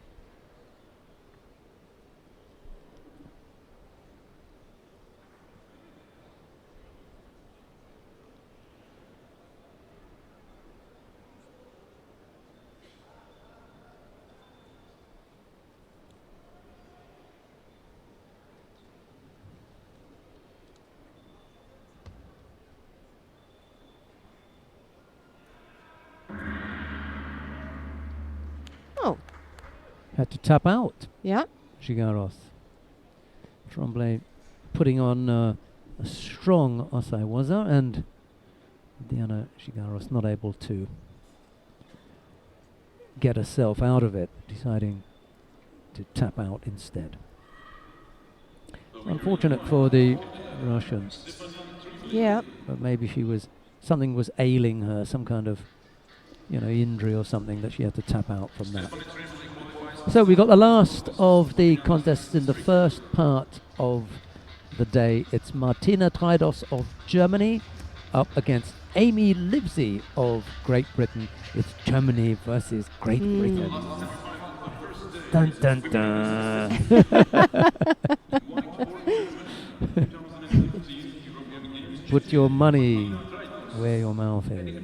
Oh, Had to tap out. yeah. Gigaros. Tremblay putting on a strong Osai Waza, and Diana Gigaros not able to get herself out of it, deciding to tap out instead. Unfortunate for the Russians, Yeah. but maybe something was ailing her, some kind of injury or something that she had to tap out from that. So we got the last of the contests in the first part of the day. It's Martina Treidos of Germany up against Amy Livesey of Great Britain. It's Germany versus Great Britain. Dun dun dun. Put your money where your mouth is.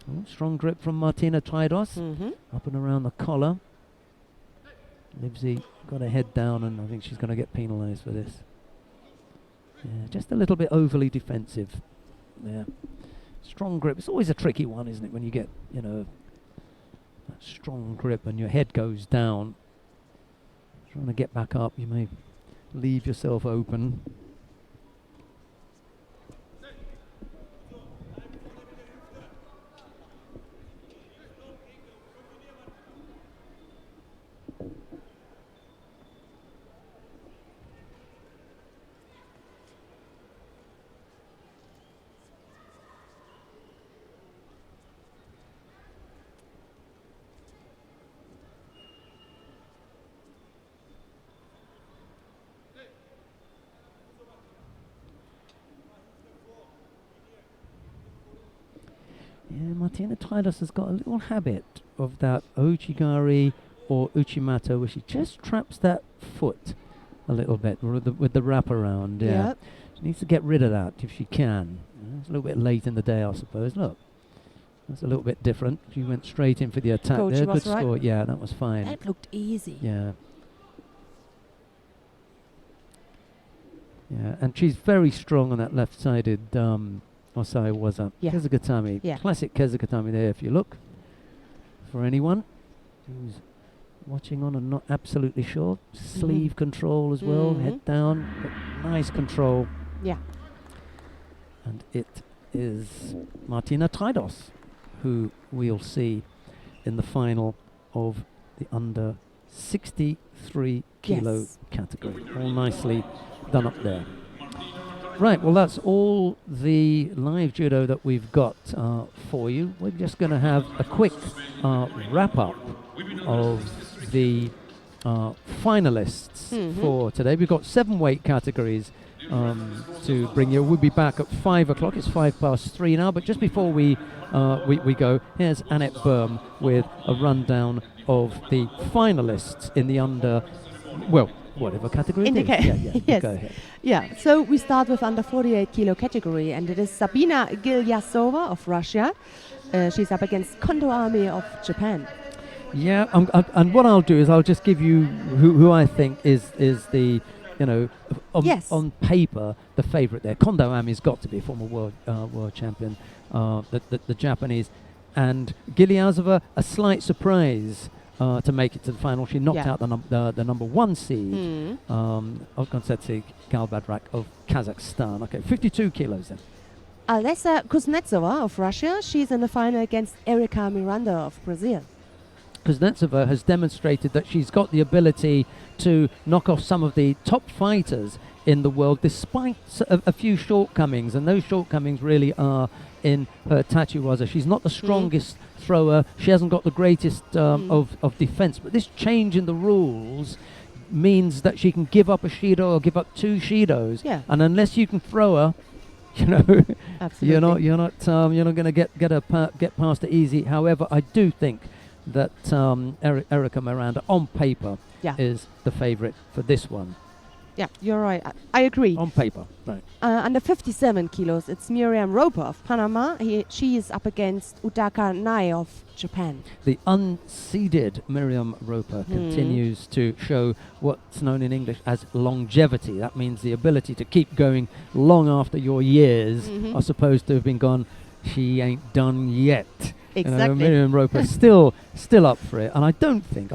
Oh, strong grip from Martina Treidos. Mm-hmm. Up and around the collar. Livesey got her head down, and I think she's going to get penalised for this. Yeah, just a little bit overly defensive. Yeah. Strong grip. It's always a tricky one, isn't it, when you get, that strong grip and your head goes down. Trying to get back up, you may leave yourself open. Yeah, Martina Treidos has got a little habit of that Ochigari or Uchimata, where she just traps that foot a little bit with the wraparound. Yeah. Yep. She needs to get rid of that if she can. It's a little bit late in the day, I suppose. Look, that's a little bit different. She went straight in for the attack Coach, there. you was Good right. score. Yeah, that was fine. That looked easy. Yeah. Yeah, and she's very strong on that left-sided Osai Waza. Yeah. Kezugatami. Yeah. Classic Kezugatami there, if you look. For anyone. who's watching on and not absolutely sure. Sleeve control as well, head down, but nice control. Yeah. And it is Martina Traidos who we'll see in the final of the under 63 kilo Yes. category. All nicely done up there. Right, well that's all the live judo that we've got for you. We're just going to have a quick wrap up of the finalists for today. We've got 7 weight categories to bring you. We'll be back at 5 o'clock. It's 3:05 now, but just before we go, here's Annette Berm with a rundown of the finalists in the under, well, whatever category it is. Yeah, Yes. Go ahead. Yeah, so we start with under 48 kilo category, and it is Sabina Gilyasova of Russia. She's up against Kondo Ami of Japan. Yeah, and what I'll do is I'll just give you who I think is the, on paper, the favourite there. Kondo Ami's got to be a former world champion, the Japanese. And Gilyasova, a slight surprise to make it to the final. She knocked out the number 1 seed, Okontsetsik Galbadrak of Kazakhstan. Okay, 52 kilos then. Alessa Kuznetsova of Russia, she's in the final against Erika Miranda of Brazil. Kuznetsova has demonstrated that she's got the ability to knock off some of the top fighters in the world, despite a few shortcomings, and those shortcomings really are in her tachiwaza. She's not the strongest thrower. She hasn't got the greatest of defense, but this change in the rules means that she can give up a shido or give up 2 shidos, and unless you can throw her, you're not going to get past it easy. However, I do think that Erika Miranda on paper is the favourite for this one. Yeah, you're right. I agree. On paper, right. Under 57 kilos, it's Miriam Roper of Panama. She is up against Utaka Nae of Japan. The unseeded Miriam Roper continues to show what's known in English as longevity. That means the ability to keep going long after your years are supposed to have been gone. She ain't done yet. Exactly. Miriam Roper still up for it, and I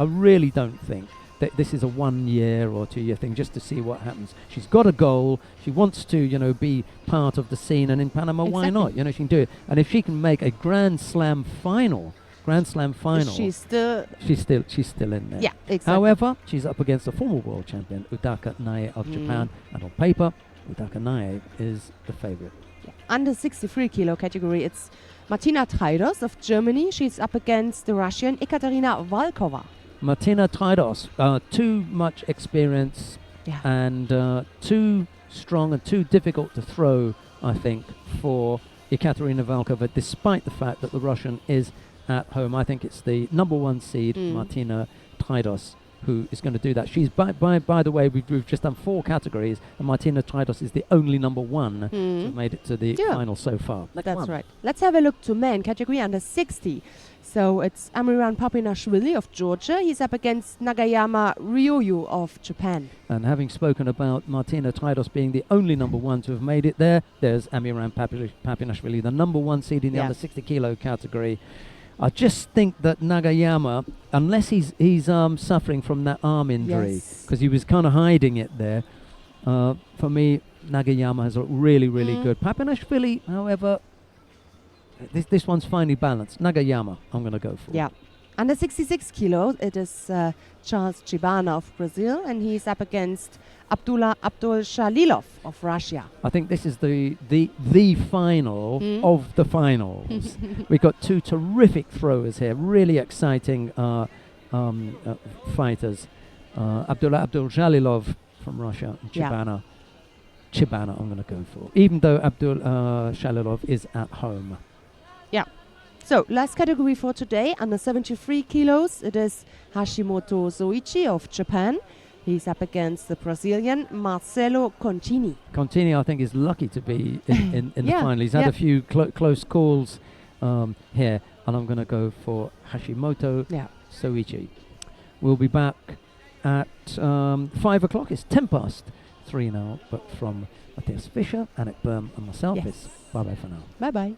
really don't think that this is a 1 year or 2 year thing just to see what happens. She's got a goal. She wants to, be part of the scene, and in Panama, why not? She can do it. And if she can make a Grand Slam final, she's still in there. Yeah, exactly. However, she's up against a former world champion, Utaka Nae of Japan, and on paper, Utaka Nae is the favorite. Yeah. Under 63 kilo category, it's Martina Traidos of Germany. She's up against the Russian Ekaterina Volkova. Martina Traidos, too much experience and too strong and too difficult to throw, I think, for Ekaterina Volkova, despite the fact that the Russian is at home. I think it's the number 1 seed, Martina Traidos, who is going to do that. She's, by the way, we've just done 4 categories, and Martina Traidos is the only number 1 to have made it to the final so far. That's right. Let's have a look to men category under 60. So it's Amiran Papinashvili of Georgia. He's up against Nagayama Ryoyu of Japan. And having spoken about Martina Traidos being the only number 1 to have made it there's Amiran Papinashvili, the number 1 seed in the under 60 kilo category. I just think that Nagayama, unless he's suffering from that arm injury, because he was kind of hiding it there, for me, Nagayama has looked really, really good. Papinashvili, however, this one's finely balanced. Nagayama, I'm going to go for. Yeah. Under 66 kilos, it is Charles Chibana of Brazil, and he's up against Abdul Shalilov of Russia. I think this is the final of the finals. We've got 2 terrific throwers here, really exciting fighters. Abdul Shalilov from Russia, and Chibana. Chibana, I'm going to go for, even though Abdul Shalilov is at home. Yeah. So, last category for today, under 73 kilos, it is Hashimoto Zoichi of Japan. He's up against the Brazilian Marcelo Contini. Contini, I think, is lucky to be in the final. He's had a few close calls here, and I'm going to go for Hashimoto Zoichi. We'll be back at 5 o'clock. It's 3:10 now, but from Matthias Fischer, Annette Berm, and myself, it's bye-bye for now. Bye-bye.